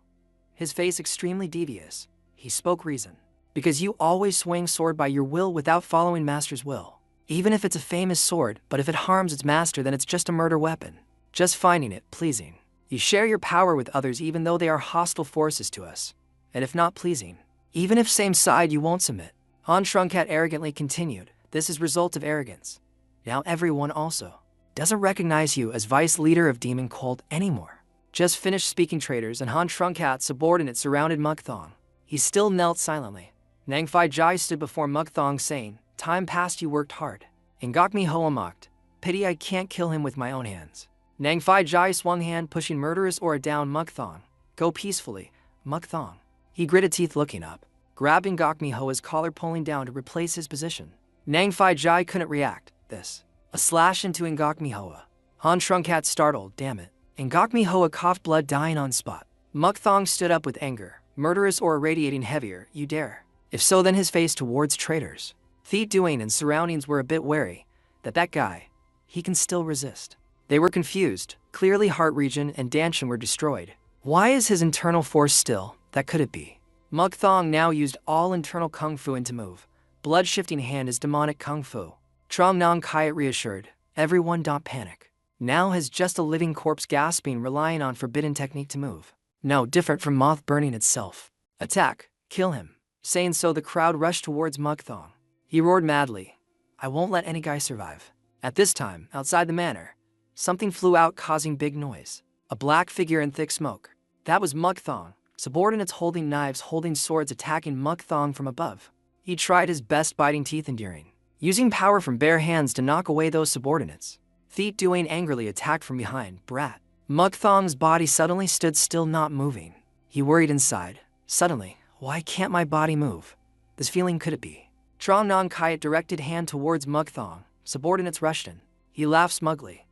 His face extremely devious. He spoke reason. "Because you always swing sword by your will without following master's will. Even if it's a famous sword, but if it harms its master, then it's just a murder weapon. Just finding it pleasing. You share your power with others even though they are hostile forces to us. And if not pleasing, even if same side, you won't submit." Han Trunkat arrogantly continued, "This is result of arrogance. Now everyone also doesn't recognize you as vice leader of Demon Cult anymore." Just finished speaking traitors and Han Trunkat's subordinate surrounded Mukthong. He still knelt silently. Nangfai Jai stood before Mukthong saying, "Time past you worked hard." Ngokmi Hoa mocked, "Pity I can't kill him with my own hands." Nangfai Jai swung hand pushing murderous aura down Mukthong. "Go peacefully, Mukthong." He gritted teeth looking up, grabbed Ngokmi Hoa's collar pulling down to replace his position. Nangfai Jai couldn't react. This. A slash into Ngokmi Hoa. Han Trunkat startled, "Damn it." Ngokmi Hoa coughed blood dying on spot. Mukthong stood up with anger, murderous aura radiating heavier. "You dare?" If so, then his face towards traitors. Thi Duane and surroundings were a bit wary that guy, he can still resist. They were confused. Clearly heart region and Danshan were destroyed. Why is his internal force still? That could it be? Mukthong now used all internal kung fu into move. Blood shifting hand is demonic kung fu. Trong Nong Kayat reassured, "Everyone don't panic." Now has just a living corpse gasping, relying on forbidden technique to move. No different from moth burning itself. "Attack, kill him." Saying so, the crowd rushed towards Mukthong. He roared madly, "I won't let any guy survive." At this time, outside the manor, something flew out causing big noise. A black figure in thick smoke. That was Mukthong. Subordinates holding knives, holding swords, attacking Mukthong from above. He tried his best, biting teeth, enduring, using power from bare hands to knock away those subordinates. Thi Duane angrily attacked from behind. "Brat." Mukthong's body suddenly stood still, not moving. He worried inside. Suddenly, why can't my body move? This feeling, could it be? Trong Nong Kayat directed hand towards Mukthong. Subordinates rushed in. He laughed smugly.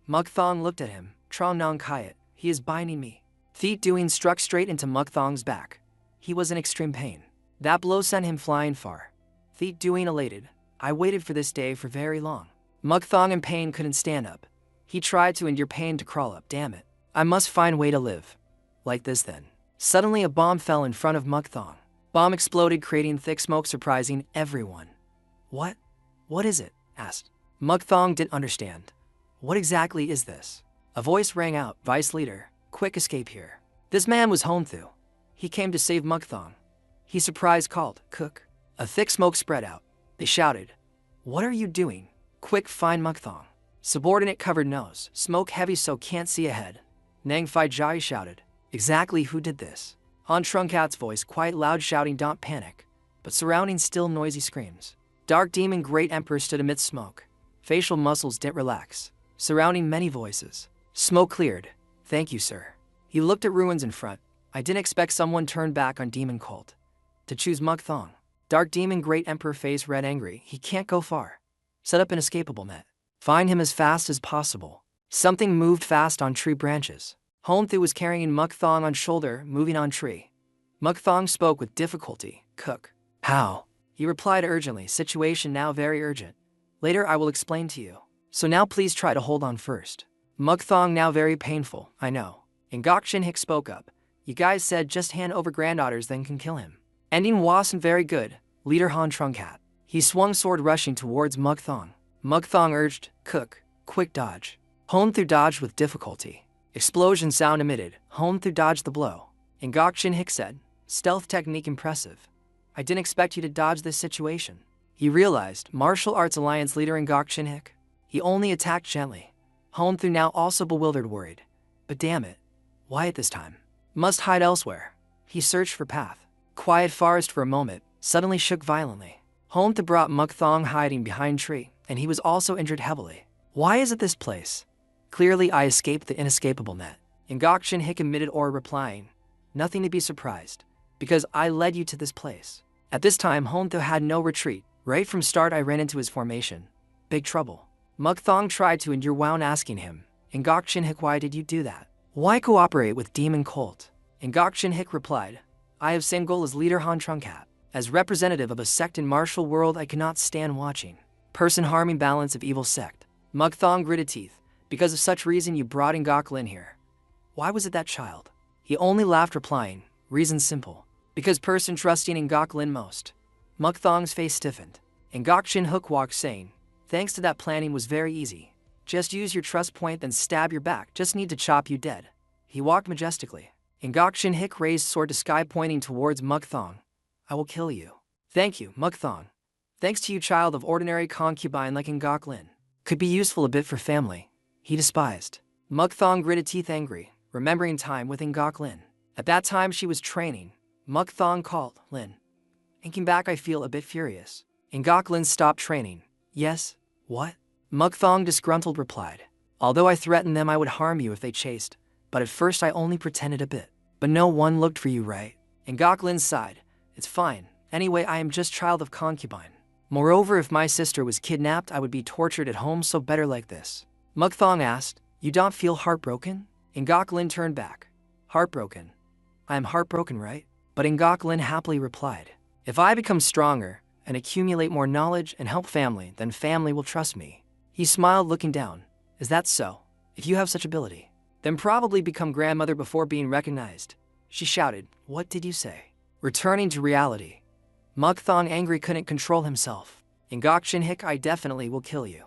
Mukthong looked at him. "Trong Nong Kayat, he is binding me." Thi Duane struck straight into Mukthong's back. He was in extreme pain. That blow sent him flying far. Thi Duane elated. "I waited for this day for very long." Mukthong in pain couldn't stand up. He tried to endure pain to crawl up. "Damn it. I must find way to live. Like this then." Suddenly a bomb fell in front of Mukthong. Bomb exploded, creating thick smoke, surprising everyone. "What? What is it?" asked. Mukthong didn't understand. "What exactly is this?" A voice rang out, "Vice leader, quick escape here." This man was Honthu. He came to save Mukthong. He surprised called, "Cook." A thick smoke spread out. They shouted, "What are you doing? Quick, find Mukthong." Subordinate covered nose, smoke heavy so can't see ahead. Nangfai Jai shouted, "Exactly who did this?" Han Trunkat's voice quite loud shouting, "Don't panic." But surrounding still noisy screams. Dark Demon Great Emperor stood amidst smoke. Facial muscles didn't relax. Surrounding many voices. Smoke cleared. "Thank you, sir." He looked at ruins in front. "I didn't expect someone turned back on Demon Cult to choose Mukthong." Dark Demon Great Emperor face red angry. "He can't go far. Set up an escapable net. Find him as fast as possible." Something moved fast on tree branches. Honthu was carrying Mukthong on shoulder, moving on tree. Mukthong spoke with difficulty. "Cook." "How?" He replied urgently, situation now very urgent. Later I will explain to you. So now please try to hold on first. Mukthong now very painful, I know. And Gok Shin-hik spoke up. You guys said just hand over granddaughters then can kill him. Ending wasn't very good, leader Han Trungkat. He swung sword rushing towards Mukthong. Mukthong urged, Cook, quick dodge. Hon-thu dodged with difficulty. Explosion sound emitted, Hon-thu dodged the blow. And Gok Shin-hik said, stealth technique impressive. I didn't expect you to dodge this situation. He realized, martial arts alliance leader in Gok Shin-hik. He only attacked gently. Hon-thu now also bewildered worried. But damn it, why at this time? Must hide elsewhere. He searched for path. Quiet forest for a moment, suddenly shook violently. Hon-thu brought Mukthong hiding behind tree, and he was also injured heavily. Why is it this place? Clearly I escaped the inescapable net. And Gok Shin-hik admitted or replying, nothing to be surprised, because I led you to this place. At this time Hon-thu had no retreat. Right from start I ran into his formation. Big trouble. Mukthong tried to endure while asking him, and Gok Shin-hik, why did you do that? Why cooperate with Demon Cult? And Gok Shin-hik replied, I have same goal as leader Han Trungkat. As representative of a sect in martial world I cannot stand watching. Person harming balance of evil sect. Mukthong gritted teeth. Because of such reason you brought in Gok Lin here. Why was it that child? He only laughed replying, reason simple. Because person trusting in Gok Lin most. Mukthong's face stiffened. And Gok Shin-hik walked saying, thanks to that planning was very easy. Just use your trust point then stab your back, just need to chop you dead. He walked majestically. And Gok Shin-hik raised sword to sky pointing towards Mukthong. I will kill you. Thank you, Mukthong. Thanks to you child of ordinary concubine like in Gok Lin. Could be useful a bit for family. He despised. Mukthong gritted teeth angry, remembering time within Gok Lin. At that time she was training. Mukthong called, Lin. Thinking back I feel a bit furious. And Gok Lin stopped training. Yes, what? Mukthong disgruntled replied. Although I threatened them I would harm you if they chased, but at first I only pretended a bit. But no one looked for you, right? And Gok Lin sighed. It's fine. Anyway, I am just child of concubine. Moreover, if my sister was kidnapped, I would be tortured at home, so better like this. Mukthong asked, you don't feel heartbroken? And Gok Lin turned back. Heartbroken? I am heartbroken, right? But Ngok Lin happily replied, if I become stronger and accumulate more knowledge and help family, then family will trust me. He smiled looking down. Is that so? If you have such ability, then probably become grandmother before being recognized. She shouted, what did you say? Returning to reality. Mukthong angry couldn't control himself. In Gok Shin-hik, I definitely will kill you.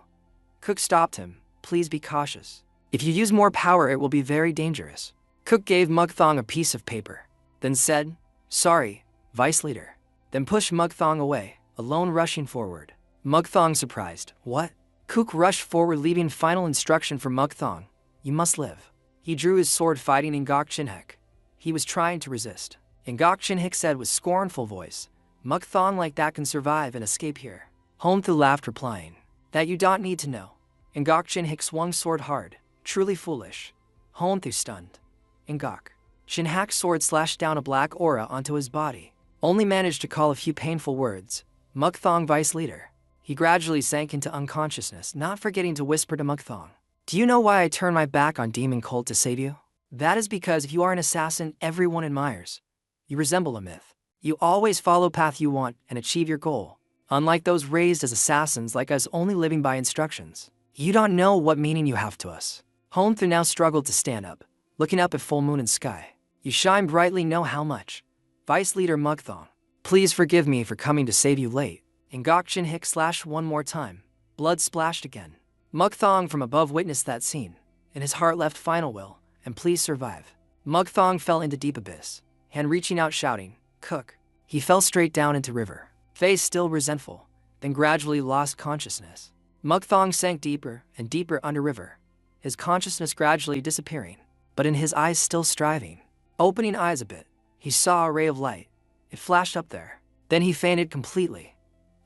Cook stopped him. Please be cautious. If you use more power it will be very dangerous. Cook gave Mukthong a piece of paper, then said, sorry, vice leader. Then pushed Mukthong away, alone rushing forward. Mukthong surprised, what? Cook rushed forward leaving final instruction for Mukthong. You must live. He drew his sword fighting in Gok Shin-hik. He was trying to resist. And Gok Shin-hik said with scornful voice, Mukthong like that can survive and escape here. Hon-thu laughed replying, that you don't need to know. And Gok Shin-hik swung sword hard, truly foolish. Hon-thu stunned. And Gok Shin-hik's sword slashed down a black aura onto his body. Only managed to call a few painful words. Mukthong vice leader. He gradually sank into unconsciousness, not forgetting to whisper to Mukthong. Do you know why I turned my back on Demon Cult to save you? That is because if you are an assassin everyone admires. You resemble a myth. You always follow path you want and achieve your goal. Unlike those raised as assassins like us only living by instructions. You don't know what meaning you have to us. Hon-thu now struggled to stand up, looking up at full moon and sky. You shine brightly, know how much. Vice leader Mukthong. Please forgive me for coming to save you late. And Gok Shin-hik slashed one more time. Blood splashed again. Mukthong from above witnessed that scene. And his heart left final will, and please survive. Mukthong fell into deep abyss. Hand reaching out shouting, Cook. He fell straight down into river. Face still resentful, then gradually lost consciousness. Mukthong sank deeper and deeper under river. His consciousness gradually disappearing, but in his eyes still striving. Opening eyes a bit, he saw a ray of light. It flashed up there. Then he fainted completely,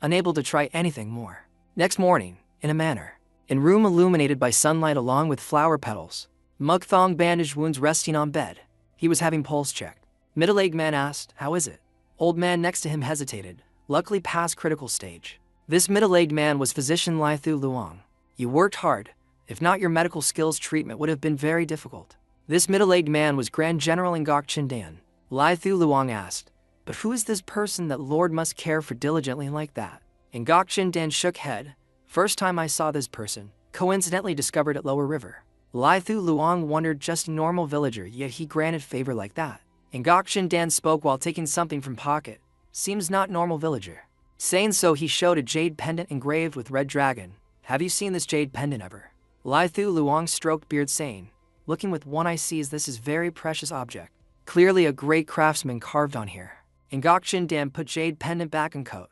unable to try anything more. Next morning, in a manor, in room illuminated by sunlight along with flower petals, Mukthong bandaged wounds resting on bed. He was having pulse checked. Middle-aged man asked, how is it? Old man next to him hesitated, luckily past critical stage. This middle-aged man was physician Lithu Luong. You worked hard. If not, your medical skills treatment would have been very difficult. This middle-aged man was Grand General Ngok Chindan. Lithu Luong asked, but who is this person that Lord must care for diligently like that? Ngok Chindan shook head. First time I saw this person, coincidentally discovered at Lower River. Lai Thu Luong wondered, just a normal villager, yet he granted favor like that. And Gokchin Dan spoke while taking something from pocket. Seems not normal villager. Saying so, he showed a jade pendant engraved with red dragon. Have you seen this jade pendant ever? Lai Thu Luong stroked beard, saying, looking with one eye, sees this is very precious object. Clearly a great craftsman carved on here. And Gokchin Dan put jade pendant back in coat.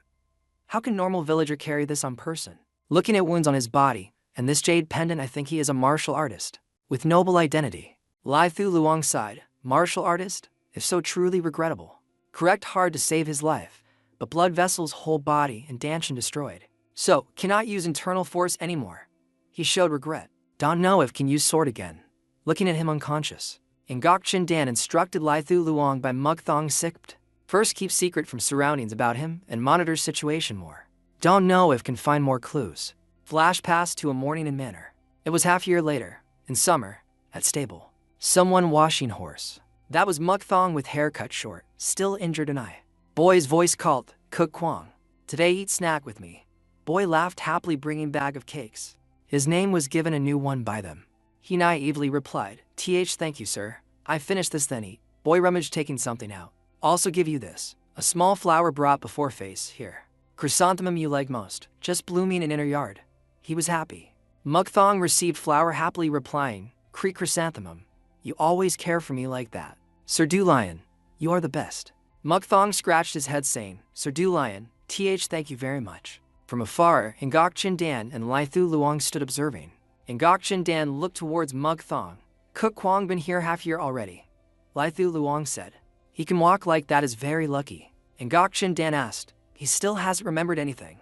How can normal villager carry this on person? Looking at wounds on his body, and this jade pendant, I think he is a martial artist. With noble identity. Lai Thu Luong sighed. Martial artist? If so, truly regrettable. Correct, hard to save his life, but blood vessels, whole body, and Danshin destroyed. So, cannot use internal force anymore. He showed regret. Don't know if can use sword again. Looking at him unconscious. And Gokchin Dan instructed Lai Thu Luong by Mugthong Sikt. First, keep secret from surroundings about him and monitor situation more. Don't know if can find more clues. Flash past to a morning in manor. It was half year later, in summer, at stable. Someone washing horse. That was Mugthong with hair cut short, still injured an eye. Boy's voice called, Cook Kwang. Today eat snack with me. Boy laughed happily, bringing bag of cakes. His name was given a new one by them. He naively replied, thank you sir. I finished this then eat. Boy rummaged, taking something out. Also give you this. A small flower brought before face, here. Chrysanthemum you like most, just blooming in inner yard. He was happy. Mugthong received flower, happily replying, Chrysanthemum. You always care for me like that. Sir Du Lion, you are the best. Mugthong scratched his head, saying, Sir Du Lion, thank you very much. From afar, Ngokchin Dan and Lai Thu Luong stood observing. Ngokchin Dan looked towards Mugthong. Cook Kwang been here half year already. Lai Thu Luong said. He can walk like that, is very lucky. Ngokchin Dan asked. He still hasn't remembered anything.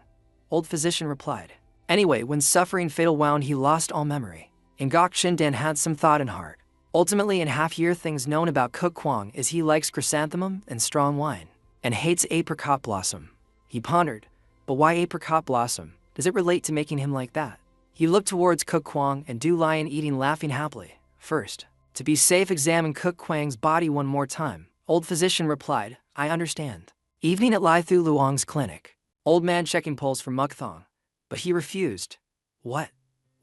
Old physician replied. Anyway, when suffering fatal wound, he lost all memory. Ngokchin Dan had some thought in heart. Ultimately, in half year, things known about Cook Kwang is he likes chrysanthemum and strong wine, and hates apricot blossom. He pondered, but why apricot blossom? Does it relate to making him like that? He looked towards Cook Kwang and Du Lion eating, laughing happily. First, to be safe, examine Cook Kwang's body one more time. Old physician replied, I understand. Evening at Lai Thu Luong's clinic. Old man checking pulse for Mugthong, but he refused. What?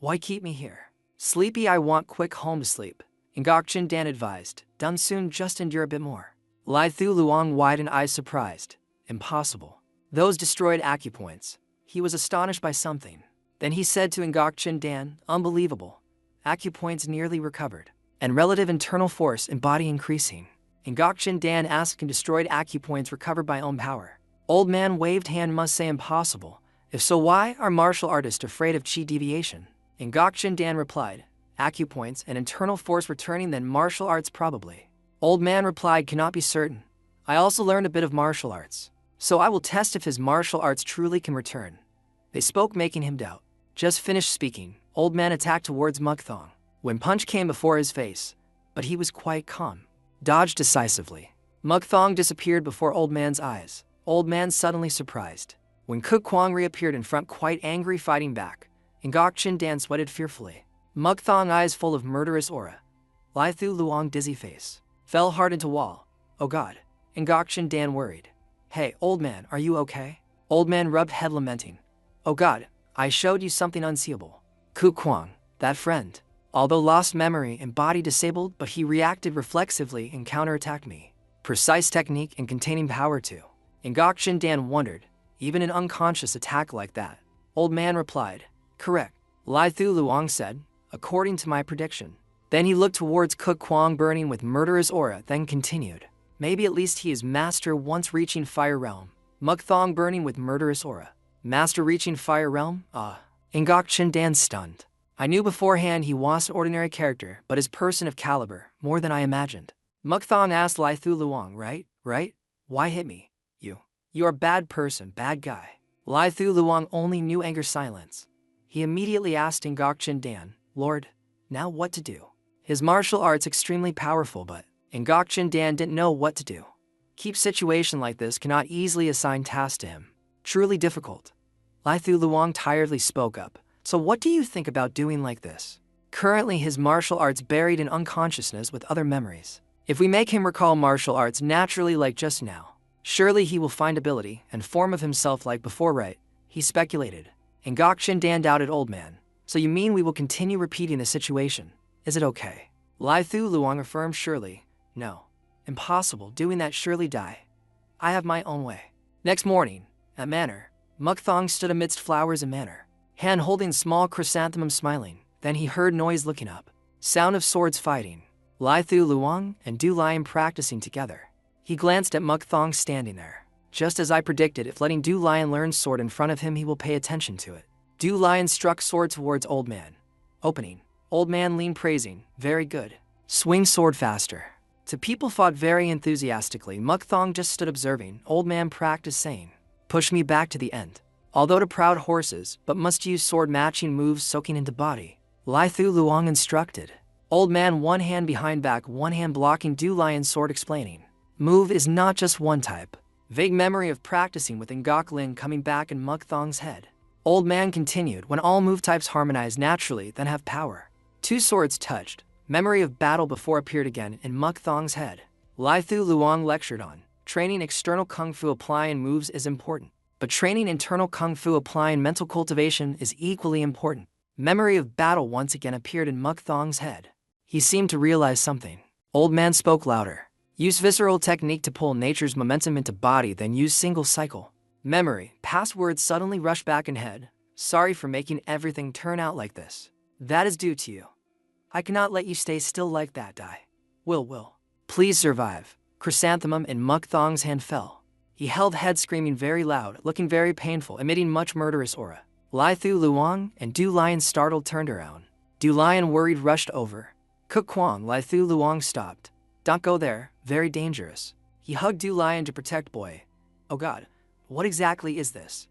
Why keep me here? Sleepy, I want quick home to sleep. Ngokchin Dan advised, done soon, just endure a bit more. Lai Thu Luong widened eyes, surprised. Impossible. Those destroyed acupoints. He was astonished by something. Then he said to Ngokchin Dan, unbelievable. Acupoints nearly recovered, and relative internal force in body increasing. Ngokchin Dan asked, can destroyed acupoints recover by own power? Old man waved hand, must say impossible. If so, why are martial artists afraid of chi deviation? Ngokchin Dan replied, acupoints and internal force returning, then martial arts probably. Old man replied, cannot be certain. I also learned a bit of martial arts, so I will test if his martial arts truly can return. They spoke, making him doubt. Just finished speaking, old man attacked towards Mugthong, when punch came before his face, but he was quite calm. Dodged decisively. Mugthong disappeared before old man's eyes. Old man suddenly surprised. When Cook Kwang reappeared in front, quite angry, fighting back. Ngokchin Dan sweated fearfully. Mugthong eyes full of murderous aura. Lai Thu Luong dizzy face. Fell hard into wall. Oh God. Ngokchin Dan worried. Hey, old man, are you okay? Old man rubbed head, lamenting. Oh God, I showed you something unseeable. Cook Kwang, that friend. Although lost memory and body disabled, but he reacted reflexively and counterattacked me. Precise technique and containing power too. Ngokchin Dan wondered, even an unconscious attack like that. Old man replied, correct. Lai Thu Luong said, according to my prediction. Then he looked towards Cook Kwang, burning with murderous aura, then continued. Maybe at least he is master once reaching fire realm. Mugthong burning with murderous aura. Master reaching fire realm? Ngokchin Dan stunned. I knew beforehand he was an ordinary character, but his person of caliber, more than I imagined. Mugthong asked Lai Thu Luong, right? Why hit me? You are bad person, bad guy. Lai Thu Luong only knew anger, silence. He immediately asked Ngokchin Dan, Lord, now what to do? His martial arts extremely powerful, but Ngokchin Dan didn't know what to do. Keep situation like this, cannot easily assign tasks to him. Truly difficult. Lai Thu Luong tiredly spoke up. So what do you think about doing like this? Currently his martial arts buried in unconsciousness with other memories. If we make him recall martial arts naturally like just now, surely he will find ability and form of himself like before, right? He speculated. And Gok Shindan doubted old man. So you mean we will continue repeating the situation? Is it okay? Lai Thu Luong affirmed surely. No. Impossible, doing that surely die. I have my own way. Next morning, at manor, Muk Thong stood amidst flowers and manor, hand holding small chrysanthemum smiling. Then he heard noise looking up. Sound of swords fighting. Lai Thu Luong and Du Lion practicing together. He glanced at Muk Thong standing there. Just as I predicted, if letting Du Lion learn sword in front of him, he will pay attention to it. Du Lion struck sword towards old man. Opening. Old man leaned praising. Very good. Swing sword faster. The people fought very enthusiastically. Muk Thong just stood observing. Old man practiced saying, push me back to the end. Although to proud horses, but must use sword matching moves soaking into body. Lai Thu Luong instructed. Old man one hand behind back, one hand blocking Du Lion's sword explaining. Move is not just one type. Vague memory of practicing with Ngok Lin coming back in Muk Thong's head. Old man continued, when all move types harmonize naturally, then have power. Two swords touched. Memory of battle before appeared again in Muk Thong's head. Lai Thu Luong lectured on, training external kung fu applying moves is important, but training internal kung fu applying mental cultivation is equally important. Memory of battle once again appeared in Muk Thong's head. He seemed to realize something. Old man spoke louder. Use visceral technique to pull nature's momentum into body, then use single cycle. Memory, past words suddenly rushed back in head. Sorry for making everything turn out like this. That is due to you. I cannot let you stay still like that, Dai. Will. Please survive. Chrysanthemum in Muk Thong's hand fell. He held head screaming very loud, looking very painful, emitting much murderous aura. Lai Thu Luong and Du Lion startled turned around. Du Lion worried rushed over. Cook Kwang, Lai Thu Luong stopped. Don't go there, very dangerous. He hugged Du Lion to protect boy. Oh god, what exactly is this?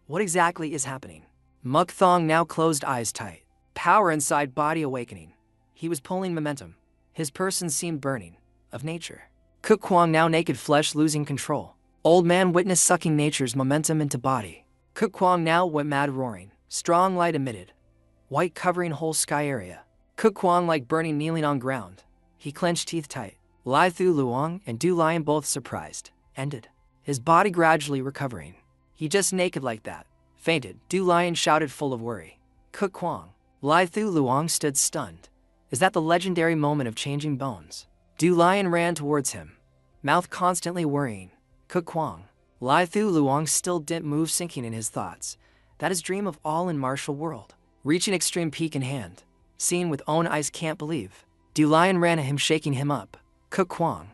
What exactly is happening? Muk Thong now closed eyes tight. Power inside body awakening. He was pulling momentum. His person seemed burning. Of nature. Cook Kwang now naked flesh losing control. Old man witnessed sucking nature's momentum into body. Cook Kwang now went mad roaring. Strong light emitted. White covering whole sky area. Cook Kwang like burning kneeling on ground. He clenched teeth tight. Lai Thu Luong and Du Lion both surprised. Ended. His body gradually recovering. He just naked like that. Fainted. Du Lion shouted full of worry. Cook Kwang. Lai Thu Luong stood stunned. Is that the legendary moment of changing bones? Du Lion ran towards him. Mouth constantly worrying. Cook Kwang. Lai Thu Luong still didn't move, sinking in his thoughts. That is dream of all in martial world. Reaching extreme peak in hand. Seen with own eyes can't believe. Du Lion ran at him shaking him up. Cook Kwang.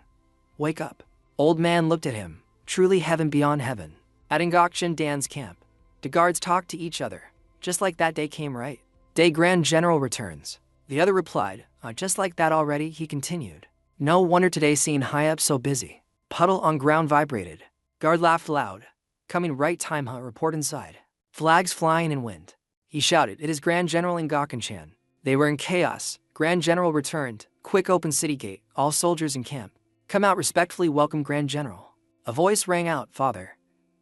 Wake up. Old man looked at him. Truly heaven beyond heaven. At Ngok Shindan's camp. The guards talked to each other. Just like that day came right. Day Grand General returns. The other replied, just like that already, he continued. No wonder today seeing high up so busy. Puddle on ground vibrated. Guard laughed loud. Coming right time, report inside. Flags flying in wind. He shouted, it is Grand General Ngok-chan. They were in chaos. Grand General returned. Quick open city gate. All soldiers in camp. Come out respectfully welcome Grand General. A voice rang out, Father.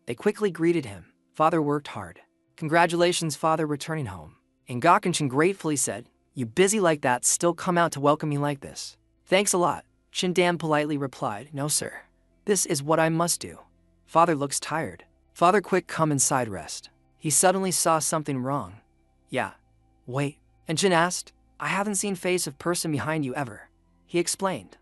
They quickly greeted him. Father worked hard. Congratulations, Father, returning home. Ngok-chan gratefully said, you busy like that still come out to welcome me like this. Thanks a lot. Shindan politely replied, no sir. This is what I must do. Father looks tired. Father quick come inside rest. He suddenly saw something wrong. Yeah. Wait. And Jin asked, I haven't seen face of person behind you ever. He explained,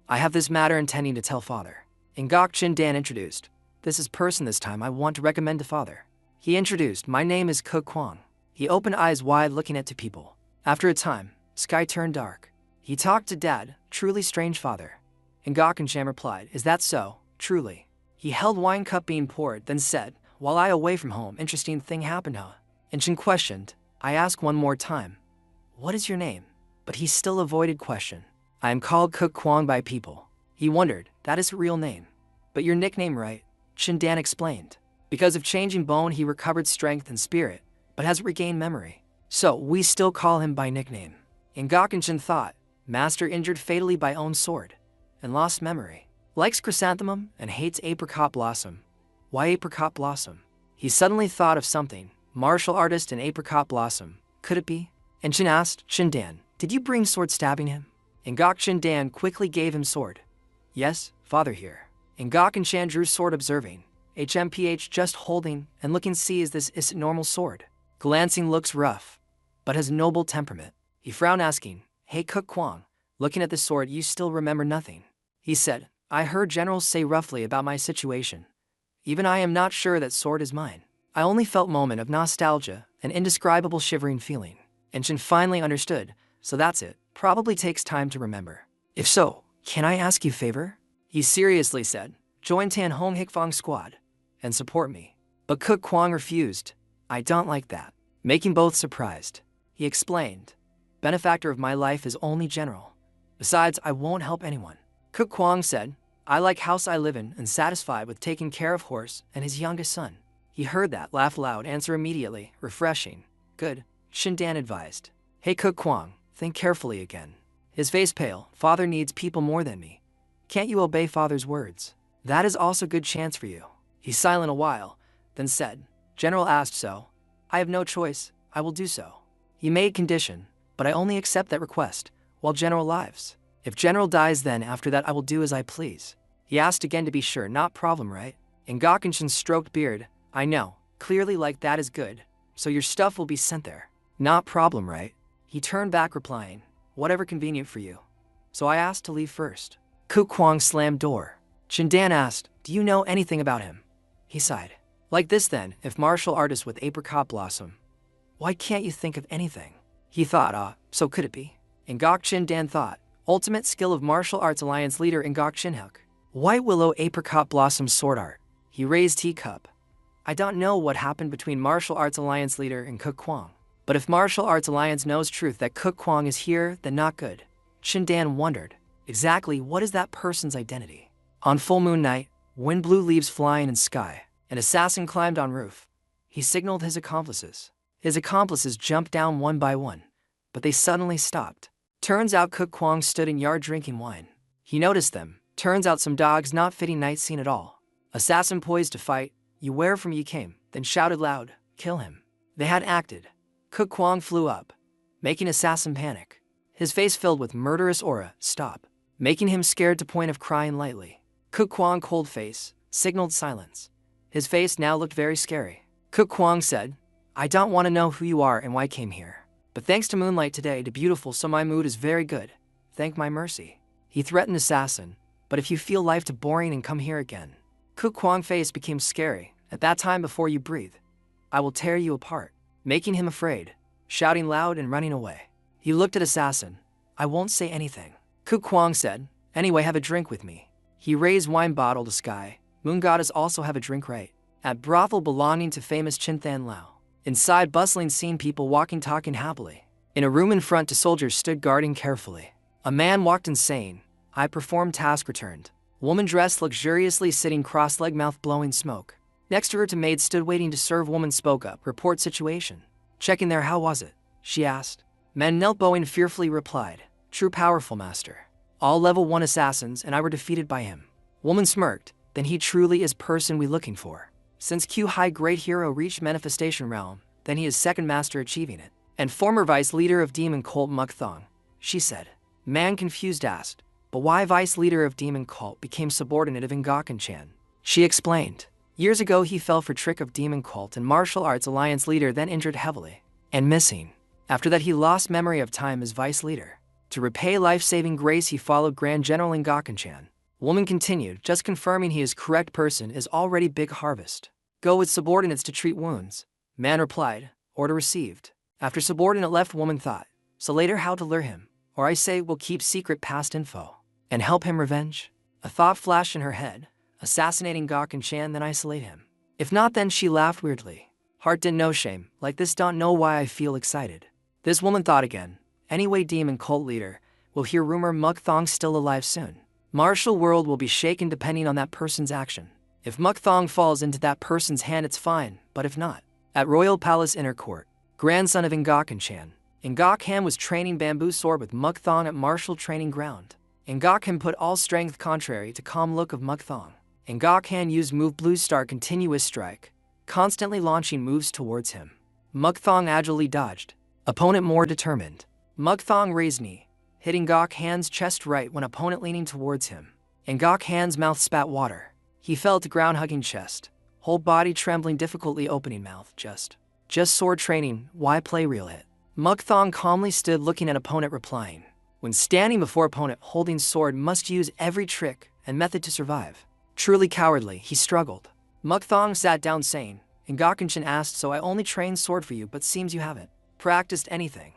I have this matter intending to tell Father. Ngok Shindan introduced. This is person this time I want to recommend to Father. He introduced, my name is Cook Kwang. He opened eyes wide looking at two people. After a time, sky turned dark. He talked to Dad, truly strange Father. Ngok-chan replied, is that so? Truly. He held wine cup being poured, then said, while I away from home, interesting thing happened, And Chin questioned, I ask one more time. What is your name? But he still avoided question. I am called Cook Kwang by people. He wondered, that is real name. But your nickname right? Shindan explained. Because of changing bone he recovered strength and spirit, but has regained memory. So we still call him by nickname. Ngok-chan thought, master injured fatally by own sword, and lost memory. Likes chrysanthemum and hates apricot blossom. Why apricot blossom? He suddenly thought of something. Martial artist and apricot blossom. Could it be? And Chin asked, Shindan, did you bring sword stabbing him? Ngok Shindan quickly gave him sword. Yes, Father here. Ngok-chan drew sword observing. HMPH just holding and looking see is this is normal sword. glancing looks rough, but has noble temperament. He frowned, asking, "Hey Cook Kwang, looking at the sword, you still remember nothing?" He said, "I heard generals say roughly about my situation. Even I am not sure that sword is mine. I only felt a moment of nostalgia, an indescribable shivering feeling." And Chin finally understood, "So that's it. Probably takes time to remember. If so, can I ask you a favor?" He seriously said, "Join Tan Hong Hikfong squad and support me." But Cook Kwang refused. "I don't like that." Making both surprised, he explained, "Benefactor of my life is only general. Besides, I won't help anyone." Cook Kwang said, "I like house I live in and satisfied with taking care of horse and his youngest son." He heard that, laugh loud, answer immediately, refreshing. "Good," Shindan advised. "Hey Cook Kwang, think carefully again." His face pale, "Father needs people more than me. Can't you obey father's words? That is also good chance for you." He silent a while, then said, "General asked so. I have no choice, I will do so." He made condition, "But I only accept that request while General lives. If General dies, then after that I will do as I please." He asked again to be sure, "Not problem, right?" Ngakenshin stroked beard, "I know, clearly like that is good. So your stuff will be sent there." "Not problem, right?" He turned back replying, "Whatever convenient for you." So I asked to leave first. Cook Kwang slammed door. Chindan asked, "Do you know anything about him?" He sighed. "Like this then, if martial artist with apricot blossom. Why can't you think of anything?" He thought, so could it be? Ngak Chindan thought, ultimate skill of martial arts alliance leader Ngak Chinhook. White willow apricot blossom sword art. He raised teacup. "I don't know what happened between martial arts alliance leader and Cook Kwang. But if martial arts alliance knows truth that Cook Kwang is here, then not good." Chindan wondered, exactly what is that person's identity? On full moon night, wind blew leaves flying in sky. An assassin climbed on roof. He signaled his accomplices. His accomplices jumped down one by one, but they suddenly stopped. Turns out Cook Kwang stood in yard drinking wine. He noticed them. Turns out some dogs not fitting night scene at all. Assassin poised to fight. "You where from you came?" Then shouted loud, "Kill him." They had acted. Cook Kwang flew up, making assassin panic. His face filled with murderous aura, "Stop," making him scared to point of crying lightly. Cook Kwang cold face, signaled silence. His face now looked very scary. Cook Kwang said, "I don't want to know who you are and why I came here. But thanks to moonlight today to beautiful, so my mood is very good. Thank my mercy." He threatened assassin, "But if you feel life too boring and come here again." Cook Kwang face became scary. "At that time before you breathe, I will tear you apart," making him afraid, shouting loud and running away. He looked at assassin. "I won't say anything." Cook Kwang said, "Anyway, have a drink with me." He raised wine bottle to sky. "Moon goddess also have a drink, right?" At brothel belonging to famous Chinthan Lao. Inside bustling scene, people walking talking happily. In a room in front, two soldiers stood guarding carefully. A man walked in saying, "I performed task returned." Woman dressed luxuriously sitting cross-legged, mouth blowing smoke. Next to her, two maids stood waiting to serve. Woman spoke up, "Report situation." "Checking there, how was it?" she asked. Men knelt bowing fearfully replied, "True powerful master. All level 1 assassins and I were defeated by him." Woman smirked, "Then he truly is person we looking for. Since Q high great hero reached manifestation realm, then he is second master achieving it. And former vice leader of demon cult Muk Thong," she said. Man confused asked, "But why vice leader of demon cult became subordinate of Ngaken Chan?" She explained, "Years ago he fell for trick of demon cult and martial arts alliance leader, then injured heavily and missing. After that he lost memory of time as vice leader. To repay life-saving grace he followed Grand General Ngaken Chan." Woman continued, "Just confirming he is correct person is already big harvest. Go with subordinates to treat wounds." Man replied, "Order received." After subordinate left, woman thought, "So later how to lure him? Or I say we'll keep secret past info and help him revenge." A thought flashed in her head, assassinating Ngaken Chan, then isolate him. If not, then she laughed weirdly. Heart didn't know shame, like this don't know why I feel excited. This woman thought again, anyway demon cult leader, will hear rumor Muk Thong still alive soon. Martial world will be shaken depending on that person's action. If Muk Thong falls into that person's hand, it's fine, but if not. At Royal Palace Inner Court, grandson of Ngaken Chan. Ngak Han was training bamboo sword with Muk Thong at martial training ground. Ngak Han put all strength contrary to calm look of Muk Thong. Ngak Han used move Blue Star continuous strike, constantly launching moves towards him. Muk Thong agilely dodged. Opponent more determined. Muk Thong raised knee, hitting Ngak Han's chest right when opponent leaning towards him. Ngak Han's mouth spat water. He fell to ground hugging chest, whole body trembling difficultly opening mouth just. Just sword training, why play real hit? Mukthong calmly stood looking at opponent replying. When standing before opponent holding sword must use every trick and method to survive. Truly cowardly, he struggled. Mukthong sat down saying, Ngakenshin asked, so I only trained sword for you, but seems you haven't practiced anything.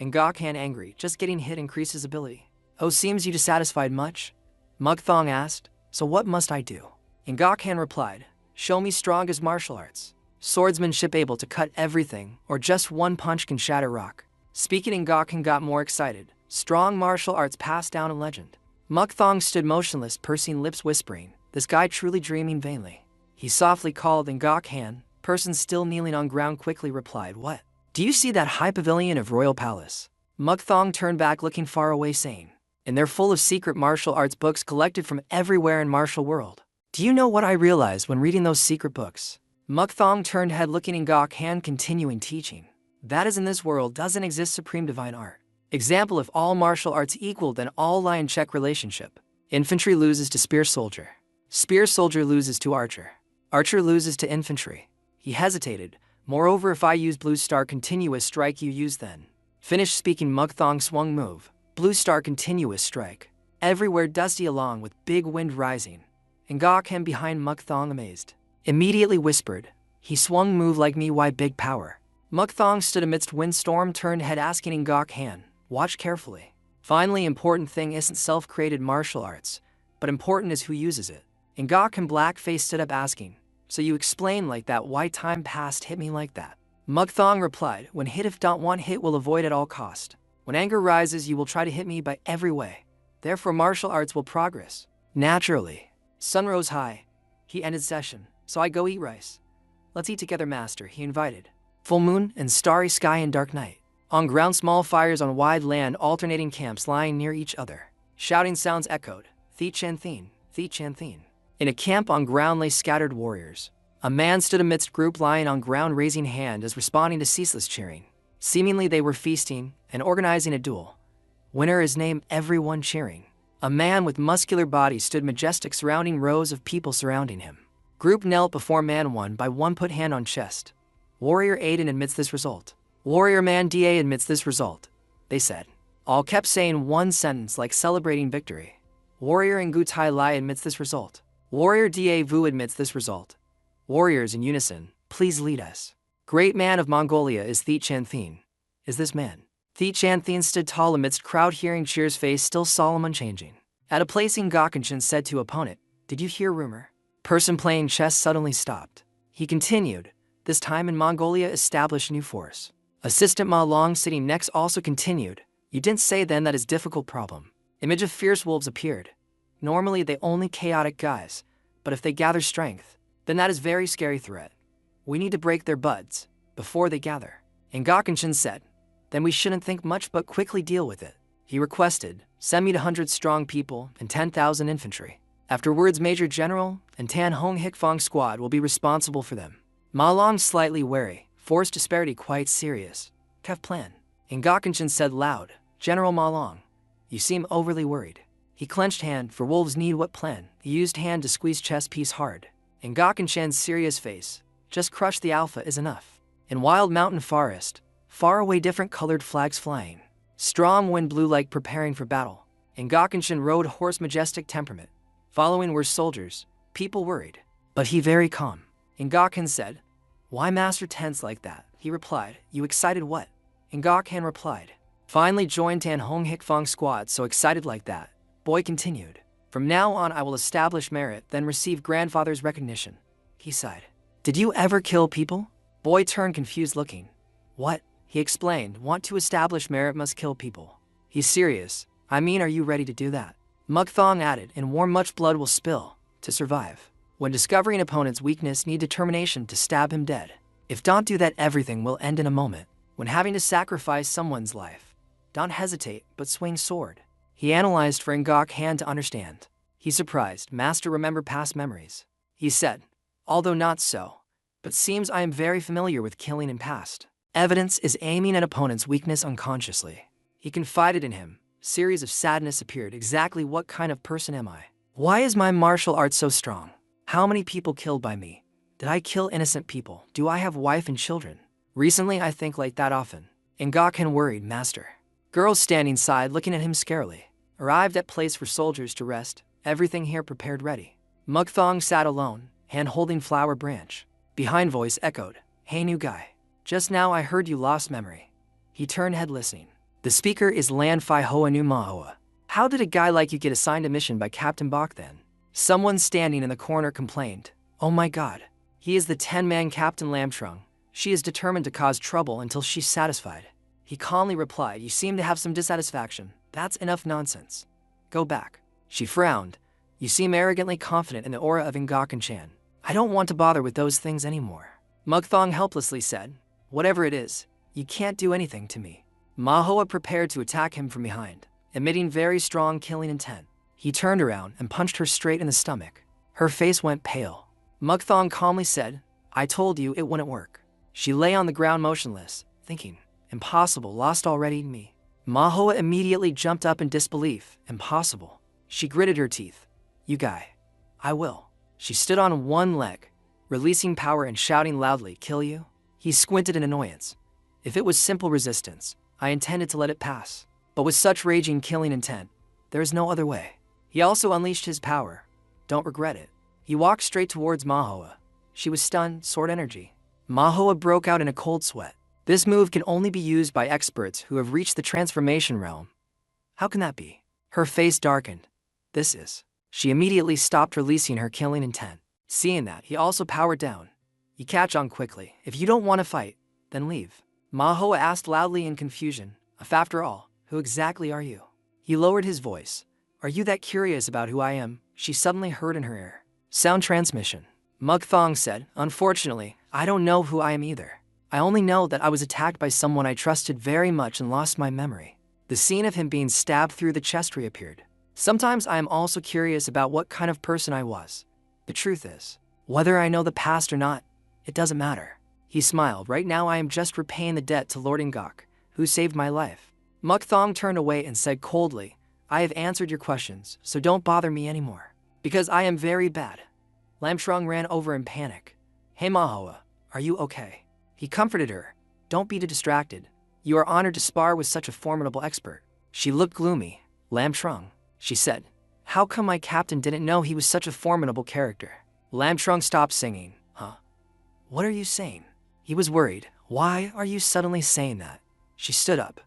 Ngakhan angry, just getting hit increases ability. Oh, seems you dissatisfied much? Mukthong asked, so what must I do? Ngakhan replied, show me strong as martial arts. Swordsmanship able to cut everything, or just one punch can shatter rock. Speaking, Ngakhan got more excited. Strong martial arts passed down in legend. Mukthong stood motionless, pursing lips whispering, this guy truly dreaming vainly. He softly called Ngakhan. Person still kneeling on ground quickly replied, what? Do you see that high pavilion of royal palace? Mukthong turned back looking far away saying, and they're full of secret martial arts books collected from everywhere in martial world. Do you know what I realized when reading those secret books? Mukthong turned head looking Ngakhan continuing teaching. That is in this world doesn't exist supreme divine art. Example, if all martial arts equal, then all lie in check relationship. Infantry loses to spear soldier. Spear soldier loses to archer. Archer loses to infantry. He hesitated. Moreover, if I use blue star continuous strike, you use then. Finished speaking, Mukthong swung move. Blue star continuous strike. Everywhere dusty along with big wind rising. Ngakhan behind Mukthong amazed. Immediately whispered, he swung move like me, why big power? Mukthong stood amidst windstorm, turned head asking Ngakhan, watch carefully. Finally, important thing isn't self-created martial arts, but important is who uses it. Ngakhan black face stood up asking, so you explain like that, why time past hit me like that? Mukthong replied, when hit if don't want hit will avoid at all cost. When anger rises you will try to hit me by every way. Therefore martial arts will progress. Naturally. Sun rose high. He ended session, so I go eat rice. Let's eat together master, he invited. Full moon and starry sky and dark night. On ground small fires on wide land, alternating camps lying near each other. Shouting sounds echoed, Thi Chan Thin, Thi Chan Thin. In a camp on ground lay scattered warriors. A man stood amidst group lying on ground raising hand as responding to ceaseless cheering. Seemingly they were feasting and organizing a duel. Winner is named, everyone cheering. A man with muscular body stood majestic surrounding rows of people surrounding him. Group knelt before man one by one, put hand on chest. Warrior Aiden admits this result. Warrior man Da admits this result. They said. All kept saying one sentence like celebrating victory. Warrior Ngu Tai Lai admits this result. Warrior Da Vu admits this result. Warriors in unison, please lead us. Great man of Mongolia is Thi Chan Thin. Is this man? Thi Chan Thin stood tall amidst crowd hearing cheers, face still solemn unchanging. At a place Ngakenshin said to opponent, did you hear rumor? Person playing chess suddenly stopped. He continued, this time in Mongolia established new force. Assistant Ma Long sitting next also continued, you didn't say then that is difficult problem. Image of fierce wolves appeared. Normally they only chaotic guys, but if they gather strength, then that is very scary threat. We need to break their buds before they gather. Ngakenshin said, then we shouldn't think much but quickly deal with it. He requested, send me to 100 strong people and 10,000 infantry. Afterwards Major General and Tan Hong Hikfong squad will be responsible for them. Ma Long slightly wary, force disparity quite serious. Kev plan. Ngakenshin said loud, General Ma Long, you seem overly worried. He clenched hand, for wolves need what plan? He used hand to squeeze chest piece hard. Ngakenshin's serious face, just crush the alpha is enough. In wild mountain forest, far away different colored flags flying. Strong wind blew like preparing for battle. Ngakenshin rode horse majestic temperament. Following were soldiers, people worried. But he very calm. Ngakhan said, why master tense like that? He replied, you excited what? Ngakhan replied, finally joined Tan Hong Hikfong squad, so excited like that. Boy continued, from now on I will establish merit, then receive grandfather's recognition. He sighed, did you ever kill people? Boy turned confused looking. What? He explained, want to establish merit must kill people. He's serious, I mean are you ready to do that? Mukthong added, in war much blood will spill, to survive. When discovering opponent's weakness need determination to stab him dead. If don't do that everything will end in a moment. When having to sacrifice someone's life, don't hesitate but swing sword. He analyzed for Ngakhan to understand. He surprised, master remember past memories. He said, although not so, but seems I am very familiar with killing in past. Evidence is aiming at opponent's weakness unconsciously. He confided in him. Series of sadness appeared. Exactly what kind of person am I? Why is my martial art so strong? How many people killed by me? Did I kill innocent people? Do I have wife and children? Recently I think like that often. Ingaken worried, master. Girls standing side looking at him scarily. Arrived at place for soldiers to rest, everything here prepared ready. Mukthong sat alone, hand holding flower branch. Behind voice echoed, hey new guy. Just now I heard you lost memory. He turned head listening. The speaker is Lan Phi Hoa Nu Mahua. How did a guy like you get assigned a mission by Captain Bach then? Someone standing in the corner complained, oh my god. He is the 10-man Captain Lamtrung. She is determined to cause trouble until she's satisfied. He calmly replied, you seem to have some dissatisfaction. That's enough nonsense. Go back. She frowned. You seem arrogantly confident in the aura of Ingaken-chan. I don't want to bother with those things anymore. Mukthong helplessly said, whatever it is, you can't do anything to me. Mahua prepared to attack him from behind, emitting very strong killing intent. He turned around and punched her straight in the stomach. Her face went pale. Mukthong calmly said, I told you it wouldn't work. She lay on the ground motionless, thinking, impossible, lost already me. Mahua immediately jumped up in disbelief, impossible. She gritted her teeth. You guy. I will. She stood on one leg, releasing power and shouting loudly, kill you? He squinted in annoyance. If it was simple resistance, I intended to let it pass. But with such raging killing intent, there is no other way. He also unleashed his power. Don't regret it. He walked straight towards Mahua. She was stunned, sword energy. Mahua broke out in a cold sweat. This move can only be used by experts who have reached the transformation realm. How can that be? Her face darkened. This is. She immediately stopped releasing her killing intent. Seeing that, he also powered down. You catch on quickly. If you don't want to fight, then leave. Mahua asked loudly in confusion. After all, who exactly are you? He lowered his voice. Are you that curious about who I am? She suddenly heard in her ear. Sound transmission. Mukthong said, unfortunately, I don't know who I am either. I only know that I was attacked by someone I trusted very much and lost my memory. The scene of him being stabbed through the chest reappeared. Sometimes I am also curious about what kind of person I was. The truth is, whether I know the past or not, it doesn't matter. He smiled. Right now I am just repaying the debt to Lord Ingok, who saved my life. Mukthong turned away and said coldly, I have answered your questions, so don't bother me anymore. Because I am very bad. Lamtrung ran over in panic. Hey Mahua, are you okay? He comforted her. Don't be distracted. You are honored to spar with such a formidable expert. She looked gloomy. Lamtrung, she said. How come my captain didn't know he was such a formidable character? Lamtrung stopped singing. Huh? What are you saying? He was worried. Why are you suddenly saying that? She stood up.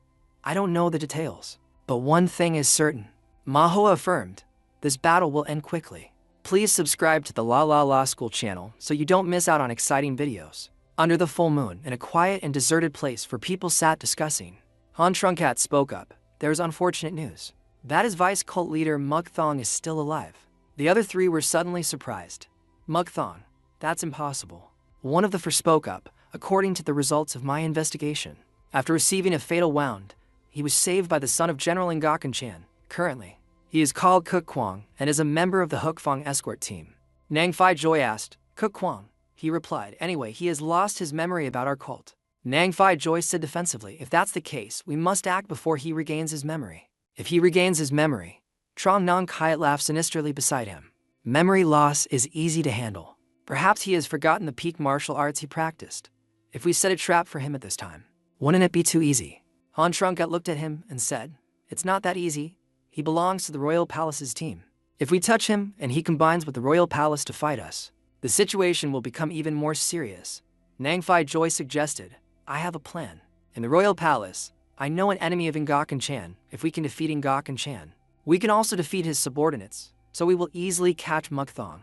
I don't know the details. But one thing is certain. Mahua affirmed. This battle will end quickly. Please subscribe to the La La La School channel so you don't miss out on exciting videos. Under the full moon, in a quiet and deserted place where people sat discussing, Han Trunkat spoke up. There's unfortunate news. That his vice cult leader Mukthong is still alive. The other three were suddenly surprised. Mukthong, that's impossible. One of the four spoke up. According to the results of my investigation, after receiving a fatal wound, he was saved by the son of General Ingaken-chan. Currently, he is called Cook Kwang and is a member of the Hookfang escort team. Nang Fai Joy asked, Cook Kwang? He replied, anyway, he has lost his memory about our cult. Nang Fai Joy said defensively, if that's the case, we must act before he regains his memory. If he regains his memory, Trong Nong Kiat laughed sinisterly beside him. Memory loss is easy to handle. Perhaps he has forgotten the peak martial arts he practiced. If we set a trap for him at this time, wouldn't it be too easy? Han Trunkat looked at him and said, it's not that easy. He belongs to the Royal Palace's team. If we touch him and he combines with the Royal Palace to fight us, the situation will become even more serious. Nang Fai Joy suggested, I have a plan. In the Royal Palace, I know an enemy of Ingaken-chan. If we can defeat Ingaken-chan, we can also defeat his subordinates, so we will easily catch Mukthong.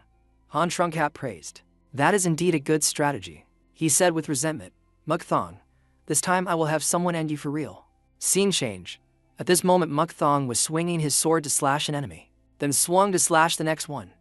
Han Trunkat praised. That is indeed a good strategy. He said with resentment, Mukthong, this time I will have someone end you for real. Scene change. At this moment Mukthong was swinging his sword to slash an enemy, then swung to slash the next one.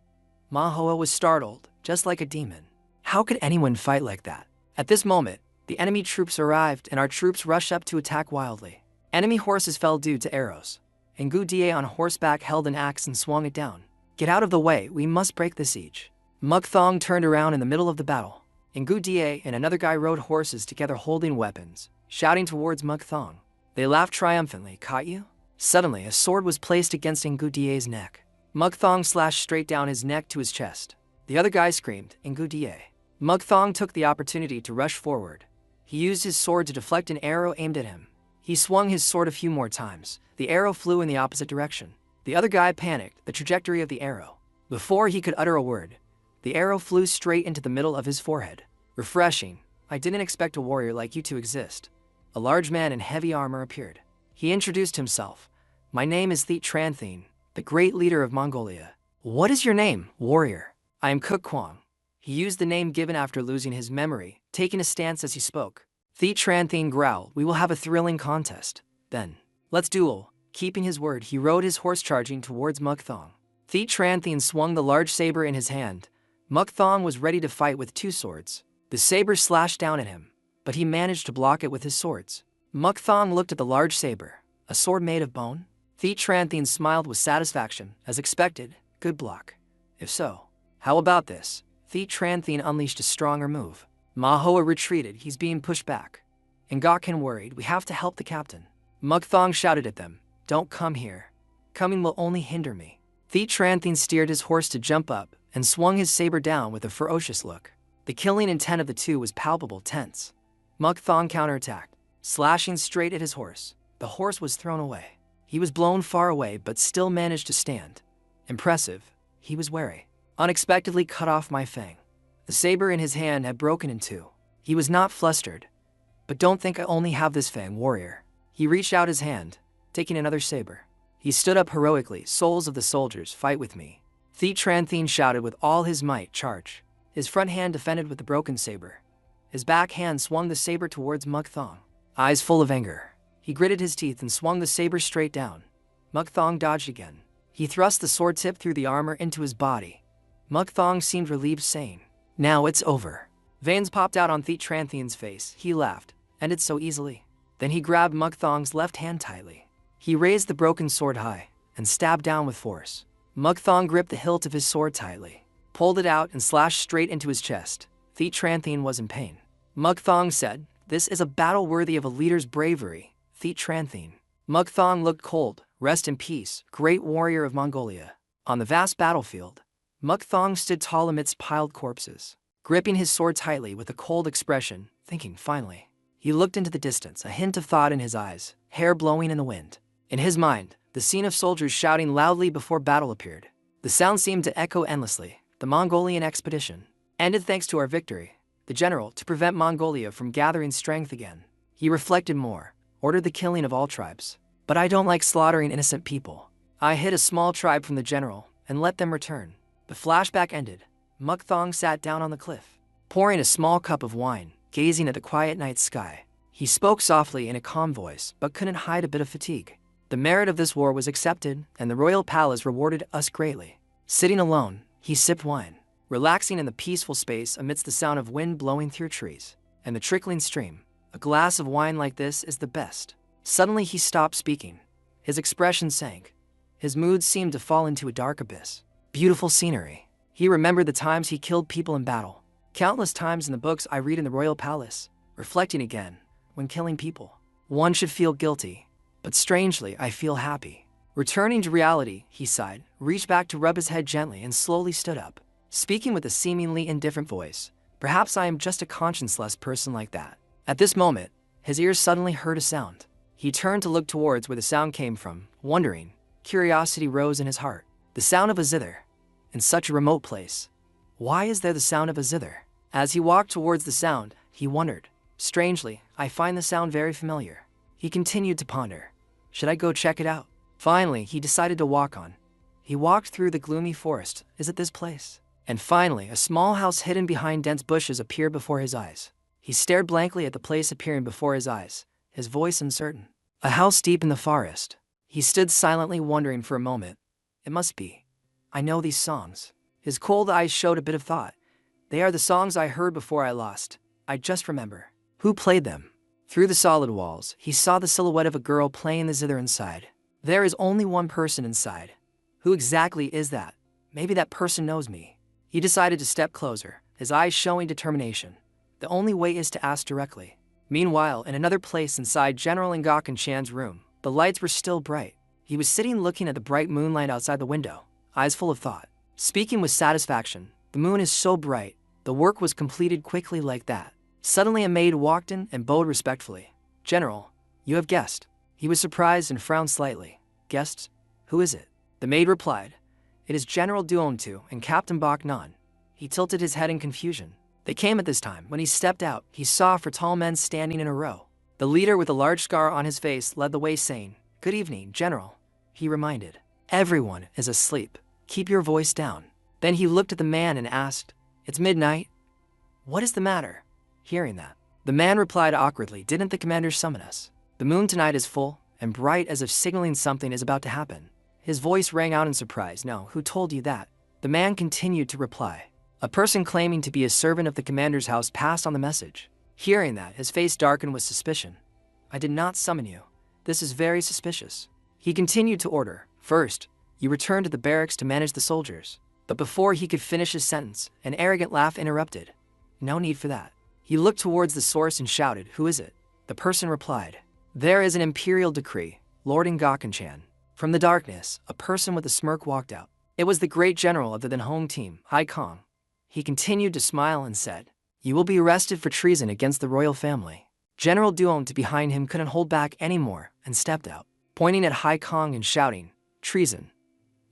Mahua was startled, just like a demon. How could anyone fight like that? At this moment, the enemy troops arrived and our troops rushed up to attack wildly. Enemy horses fell due to arrows. Ngu Die on horseback held an axe and swung it down. Get out of the way, we must break the siege. Mukthong turned around in the middle of the battle. Ngu Die and another guy rode horses together holding weapons, shouting towards Mukthong. They laughed triumphantly. Caught you? Suddenly, a sword was placed against Ngu Die's neck. Mukthong slashed straight down his neck to his chest. The other guy screamed, Ngu Die. Mukthong took the opportunity to rush forward. He used his sword to deflect an arrow aimed at him. He swung his sword a few more times. The arrow flew in the opposite direction. The other guy panicked the trajectory of the arrow. Before he could utter a word, the arrow flew straight into the middle of his forehead. Refreshing. I didn't expect a warrior like you to exist. A large man in heavy armor appeared. He introduced himself. My name is Thit Tranthin, the great leader of Mongolia. What is your name, warrior? I am Cook Kwang. He used the name given after losing his memory, taking a stance as he spoke. Thit Tranthin growled, we will have a thrilling contest. Then, let's duel. Keeping his word, he rode his horse charging towards Mukthong. Thit Tranthin swung the large saber in his hand. Mukthong was ready to fight with two swords. The saber slashed down at him, but he managed to block it with his swords. Mukthong looked at the large saber. A sword made of bone? Thit Tranthin smiled with satisfaction. As expected, good block. If so, how about this? Thit Tranthin unleashed a stronger move. Manhua retreated, he's being pushed back. Ngakhan worried, we have to help the captain. Mukthong shouted at them, don't come here. Coming will only hinder me. Thit Tranthin steered his horse to jump up and swung his saber down with a ferocious look. The killing intent of the two was palpable, tense. Mukthong counterattacked, slashing straight at his horse. The horse was thrown away. He was blown far away but still managed to stand. Impressive. He was wary. Unexpectedly cut off my fang. The saber in his hand had broken in two. He was not flustered. But don't think I only have this fang, warrior. He reached out his hand, taking another saber. He stood up heroically, souls of the soldiers, fight with me. Thit Tranthin shouted with all his might, charge. His front hand defended with the broken saber. His back hand swung the saber towards Mukthong. Eyes full of anger. He gritted his teeth and swung the saber straight down. Mukthong dodged again. He thrust the sword tip through the armor into his body. Mukthong seemed relieved, saying, now it's over. Veins popped out on Thit Tranthin's face. He laughed. Ended so easily. Then he grabbed Mukthong's left hand tightly. He raised the broken sword high and stabbed down with force. Mukthong gripped the hilt of his sword tightly, pulled it out and slashed straight into his chest. Thit Tranthin was in pain. Mukthong said, this is a battle worthy of a leader's bravery, Thit Tranthin. Mukthong looked cold. Rest in peace, great warrior of Mongolia. On the vast battlefield, Mukthong stood tall amidst piled corpses, gripping his sword tightly with a cold expression, thinking finally. He looked into the distance, a hint of thought in his eyes, hair blowing in the wind. In his mind, the scene of soldiers shouting loudly before battle appeared. The sound seemed to echo endlessly. The Mongolian expedition ended thanks to our victory. The general, to prevent Mongolia from gathering strength again. He reflected more, ordered the killing of all tribes. But I don't like slaughtering innocent people. I hid a small tribe from the general and let them return. The flashback ended. Mukthong sat down on the cliff, pouring a small cup of wine, gazing at the quiet night sky. He spoke softly in a calm voice, but couldn't hide a bit of fatigue. The merit of this war was accepted, and the royal palace rewarded us greatly. Sitting alone, he sipped wine, relaxing in the peaceful space amidst the sound of wind blowing through trees and the trickling stream. A glass of wine like this is the best. Suddenly he stopped speaking. His expression sank. His mood seemed to fall into a dark abyss. Beautiful scenery. He remembered the times he killed people in battle. Countless times in the books I read in the royal palace. Reflecting again, when killing people, one should feel guilty. But strangely, I feel happy. Returning to reality, he sighed, reached back to rub his head gently and slowly stood up. Speaking with a seemingly indifferent voice. Perhaps I am just a conscienceless person like that. At this moment, his ears suddenly heard a sound. He turned to look towards where the sound came from, wondering. Curiosity rose in his heart. The sound of a zither. In such a remote place. Why is there the sound of a zither? As he walked towards the sound, he wondered. Strangely, I find the sound very familiar. He continued to ponder. Should I go check it out? Finally, he decided to walk on. He walked through the gloomy forest. Is it this place? And finally, a small house hidden behind dense bushes appeared before his eyes. He stared blankly at the place appearing before his eyes, his voice uncertain. A house deep in the forest. He stood silently wondering for a moment. It must be. I know these songs. His cold eyes showed a bit of thought. They are the songs I heard before I lost. I just remember. Who played them? Through the solid walls, he saw the silhouette of a girl playing the zither inside. There is only one person inside. Who exactly is that? Maybe that person knows me. He decided to step closer, his eyes showing determination. The only way is to ask directly. Meanwhile, in another place inside General Ngakhan Chan's room, the lights were still bright. He was sitting looking at the bright moonlight outside the window, eyes full of thought. Speaking with satisfaction, the moon is so bright, the work was completed quickly like that. Suddenly a maid walked in and bowed respectfully. "General, you have guessed." He was surprised and frowned slightly. "Guests? Who is it?" The maid replied, "It is General Duomtu and Captain Bok Nan." He tilted his head in confusion. They came at this time. When he stepped out, he saw 4 tall men standing in a row. The leader with a large scar on his face led the way, saying, "Good evening, General." He reminded, "Everyone is asleep. Keep your voice down." Then he looked at the man and asked, "It's midnight. What is the matter?" Hearing that, the man replied awkwardly, "Didn't the commander summon us? The moon tonight is full and bright, as if signaling something is about to happen." His voice rang out in surprise. "No, who told you that?" The man continued to reply. "A person claiming to be a servant of the commander's house passed on the message." Hearing that, his face darkened with suspicion. "I did not summon you. This is very suspicious." He continued to order, "First, you return to the barracks to manage the soldiers." But before he could finish his sentence, an arrogant laugh interrupted. "No need for that." He looked towards the source and shouted, "Who is it?" The person replied, "There is an imperial decree, Lord Ngakunchan." From the darkness, a person with a smirk walked out. It was the great general of the then home team, Hai Kong. He continued to smile and said, "You will be arrested for treason against the royal family." General Duomtu behind him couldn't hold back anymore and stepped out, pointing at Hai Kong and shouting, "Treason?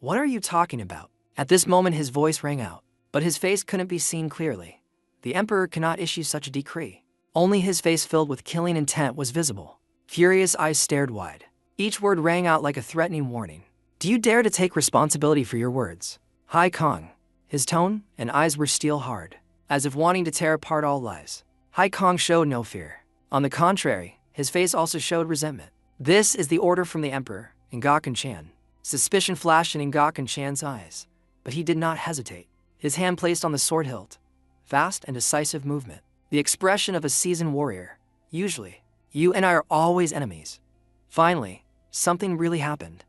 What are you talking about?" At this moment his voice rang out, but his face couldn't be seen clearly. The emperor cannot issue such a decree. Only his face filled with killing intent was visible. Furious eyes stared wide. Each word rang out like a threatening warning. "Do you dare to take responsibility for your words?" Hai Kong. His tone and eyes were steel hard, as if wanting to tear apart all lies. Hai Kong showed no fear. On the contrary, his face also showed resentment. "This is the order from the emperor, Ngakunchan." Suspicion flashed in Ngakunchan's eyes, but he did not hesitate. His hand placed on the sword hilt. Fast and decisive movement. The expression of a seasoned warrior. "Usually, you and I are always enemies. Finally, something really happened.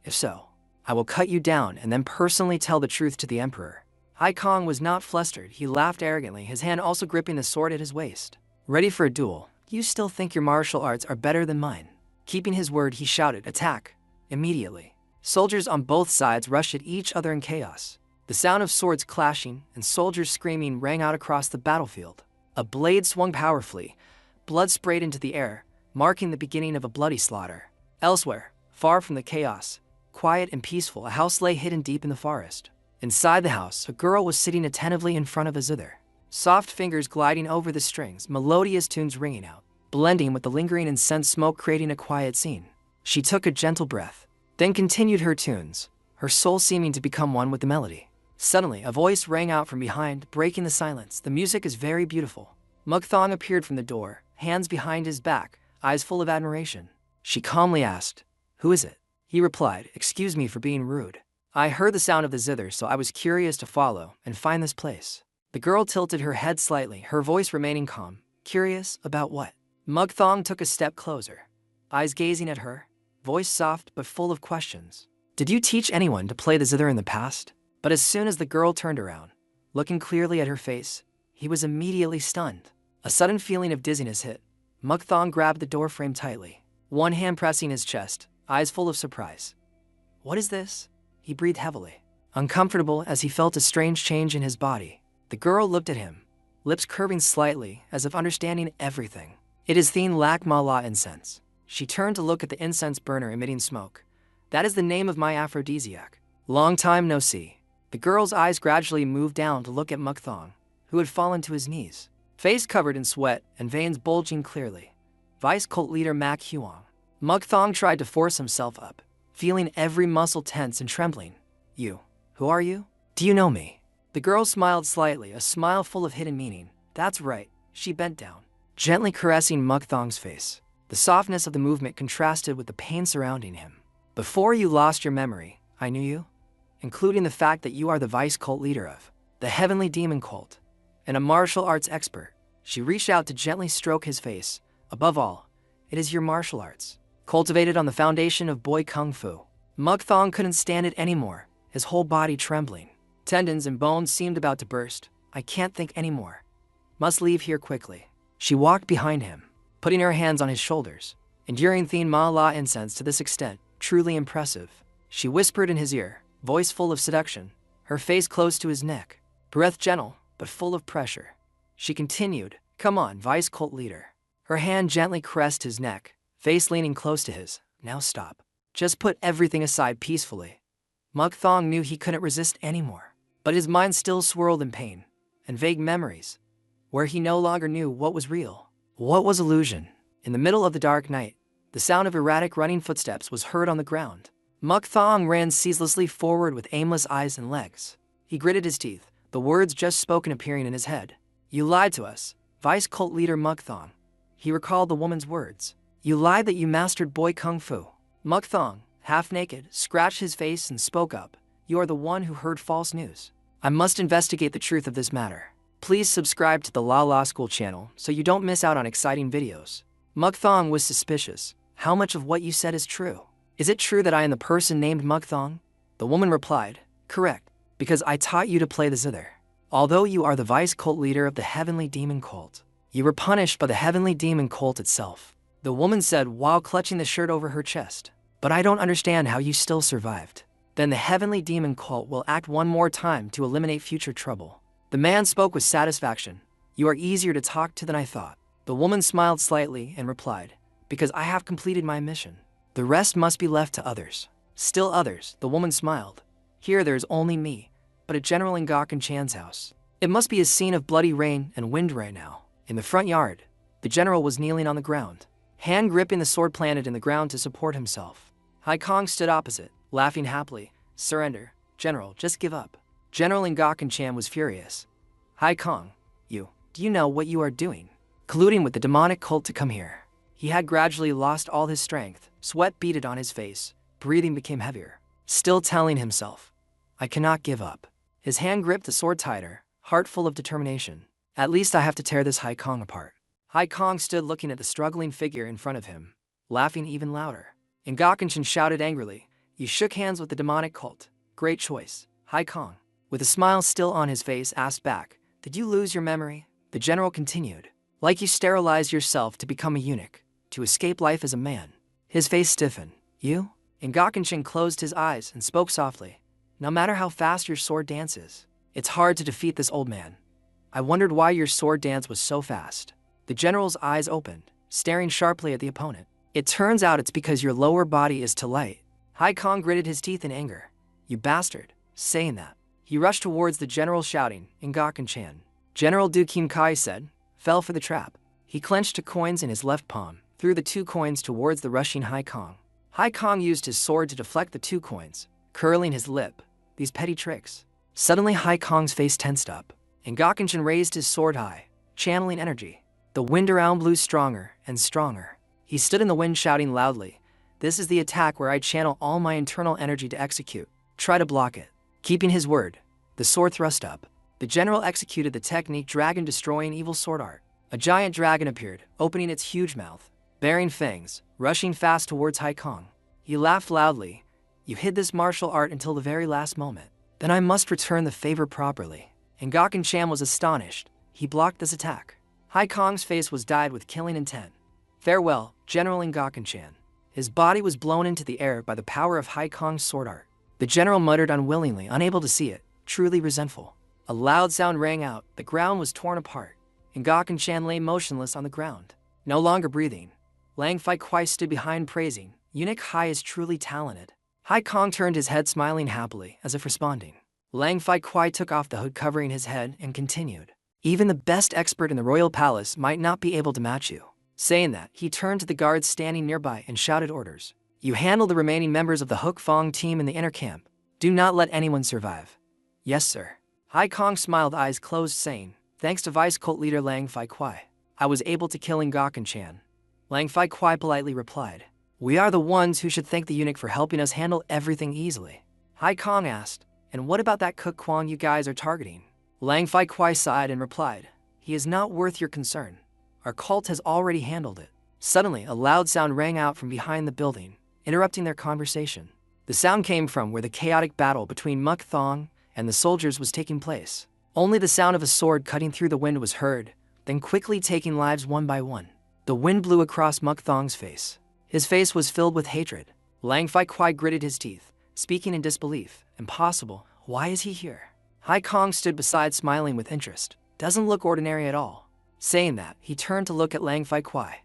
If so, I will cut you down and then personally tell the truth to the emperor." Hai Kong was not flustered. He laughed arrogantly, his hand also gripping the sword at his waist. "Ready for a duel? You still think your martial arts are better than mine?" Keeping his word, he shouted, "Attack!" Immediately, soldiers on both sides rushed at each other in chaos. The sound of swords clashing and soldiers screaming rang out across the battlefield. A blade swung powerfully. Blood sprayed into the air, marking the beginning of a bloody slaughter. Elsewhere, far from the chaos, quiet and peaceful, a house lay hidden deep in the forest. Inside the house, a girl was sitting attentively in front of a zither. Soft fingers gliding over the strings, melodious tunes ringing out, blending with the lingering incense smoke, creating a quiet scene. She took a gentle breath, then continued her tunes, her soul seeming to become one with the melody. Suddenly, a voice rang out from behind, breaking the silence. "The music is very beautiful." Mukthong appeared from the door, hands behind his back, eyes full of admiration. She calmly asked, "Who is it?" He replied, "Excuse me for being rude. I heard the sound of the zither, so I was curious to follow and find this place." The girl tilted her head slightly, her voice remaining calm. "Curious about what?" Mukthong took a step closer, eyes gazing at her, voice soft but full of questions. "Did you teach anyone to play the zither in the past?" But as soon as the girl turned around, looking clearly at her face, he was immediately stunned. A sudden feeling of dizziness hit. Mukthong grabbed the doorframe tightly, one hand pressing his chest, eyes full of surprise. "What is this?" He breathed heavily, uncomfortable as he felt a strange change in his body. The girl looked at him, lips curving slightly as if understanding everything. "It is Thin Lak Mala incense." She turned to look at the incense burner emitting smoke. "That is the name of my aphrodisiac. Long time no see." The girl's eyes gradually moved down to look at Mukthong, who had fallen to his knees, face covered in sweat and veins bulging clearly. Vice cult leader Mak Huang. Mukthong tried to force himself up, feeling every muscle tense and trembling. "You, who are you? Do you know me?" The girl smiled slightly, a smile full of hidden meaning. "That's right." She bent down, gently caressing Mukthong's face. The softness of the movement contrasted with the pain surrounding him. "Before you lost your memory, I knew you, including the fact that you are the vice cult leader of the Heavenly Demon Cult and a martial arts expert." She reached out to gently stroke his face. "Above all, it is your martial arts, cultivated on the foundation of boy kung fu." Mukthong couldn't stand it anymore, his whole body trembling. Tendons and bones seemed about to burst. "I can't think anymore. Must leave here quickly." She walked behind him, putting her hands on his shoulders, enduring Thin Ma La incense to this extent, truly impressive. She whispered in his ear, voice full of seduction, her face close to his neck, breath gentle but full of pressure. She continued, Come on, vice cult leader. Her hand gently caressed his neck, face leaning close to his. Now stop. Just put everything aside peacefully. Muk Thong knew he couldn't resist anymore, but his mind still swirled in pain and vague memories, where he no longer knew what was real, what was illusion. In the middle of the dark night, the sound of erratic running footsteps was heard on the ground. Muk Thong ran ceaselessly forward with aimless eyes and legs. He gritted his teeth, the words just spoken appearing in his head. You lied to us, vice cult leader Muk Thong. He recalled the woman's words. You lied that you mastered boy kung fu. Muk Thong, half naked, scratched his face and spoke up. You are the one who heard false news. I must investigate the truth of this matter. Please subscribe to the La La School channel so you don't miss out on exciting videos. Muk Thong was suspicious. How much of what you said is true? Is it true that I am the person named Muk Thong? The woman replied, correct, because I taught you to play the zither. Although you are the vice cult leader of the Heavenly Demon Cult, you were punished by the Heavenly Demon Cult itself. The woman said while clutching the shirt over her chest. But I don't understand how you still survived. Then the Heavenly Demon Cult will act one more time to eliminate future trouble. The man spoke with satisfaction. You are easier to talk to than I thought. The woman smiled slightly and replied, because I have completed my mission. The rest must be left to others. Still others, the woman smiled. Here there is only me, but a general in Gakuen Chan's house. It must be a scene of bloody rain and wind right now. In the front yard, the general was kneeling on the ground, hand gripping the sword planted in the ground to support himself. Hai Kong stood opposite, laughing happily. Surrender, General, just give up. General in Gakuen Chan was furious. Hai Kong, do you know what you are doing? Colluding with the demonic cult to come here. He had gradually lost all his strength, sweat beaded on his face, breathing became heavier. Still telling himself, I cannot give up. His hand gripped the sword tighter, heart full of determination. At least I have to tear this Hai Kong apart. Hai Kong stood looking at the struggling figure in front of him, laughing even louder. And Gakuen Chan shouted angrily, you shook hands with the demonic cult. Great choice. Hai Kong, with a smile still on his face, asked back, did you lose your memory? The general continued, like you sterilized yourself to become a eunuch, to escape life as a man. His face stiffened. You? And Gakuen Chan closed his eyes and spoke softly. No matter how fast your sword dances, it's hard to defeat this old man. I wondered why your sword dance was so fast. The general's eyes opened, staring sharply at the opponent. It turns out it's because your lower body is too light. Hai Kong gritted his teeth in anger. You bastard. Saying that, he rushed towards the general shouting, in Gakuen Chan. General Du Kim Kai said, fell for the trap. He clenched 2 coins in his left palm, threw the 2 coins towards the rushing Hai Kong. Hai Kong used his sword to deflect the 2 coins, curling his lip. These petty tricks. Suddenly Hai Kong's face tensed up, and Gakuen Chan raised his sword high, channeling energy. The wind around blew stronger and stronger. He stood in the wind shouting loudly, this is the attack where I channel all my internal energy to execute. Try to block it. Keeping his word, the sword thrust up. The general executed the technique dragon destroying evil sword art. A giant dragon appeared, opening its huge mouth, bearing fangs, rushing fast towards Hai Kong. He laughed loudly. You hid this martial art until the very last moment. Then I must return the favor properly. And Gakuen Chan was astonished. He blocked this attack. Hai Kong's face was dyed with killing intent. Farewell, General in Gakuen Chan. His body was blown into the air by the power of Hai Kong's sword art. The general muttered unwillingly, unable to see it, truly resentful. A loud sound rang out, the ground was torn apart, and Gakuen Chan lay motionless on the ground, no longer breathing. Lang Fai Kwai stood behind praising, Eunuch Hai is truly talented. Hai Kong turned his head smiling happily, as if responding. Lang Fai Kwai took off the hood covering his head and continued. Even the best expert in the royal palace might not be able to match you. Saying that, he turned to the guards standing nearby and shouted orders. You handle the remaining members of the Hook Fong team in the inner camp. Do not let anyone survive. Yes, sir. Hai Kong smiled, eyes closed, saying, thanks to Vice Cult Leader Lang Fai Kwai, I was able to kill Gakuen Chan. Lang Fai Kwai politely replied, we are the ones who should thank the eunuch for helping us handle everything easily. Hai Kong asked, and what about that Cook Kwang you guys are targeting? Lang Fai Kwai sighed and replied, he is not worth your concern. Our cult has already handled it. Suddenly, a loud sound rang out from behind the building, interrupting their conversation. The sound came from where the chaotic battle between Muk Thong and the soldiers was taking place. Only the sound of a sword cutting through the wind was heard, then quickly taking lives one by one. The wind blew across Muk Thong's face. His face was filled with hatred. Lang Fai Kwai gritted his teeth, speaking in disbelief. Impossible. Why is he here? Hai Kong stood beside, smiling with interest. Doesn't look ordinary at all. Saying that, he turned to look at Lang Fai Kwai.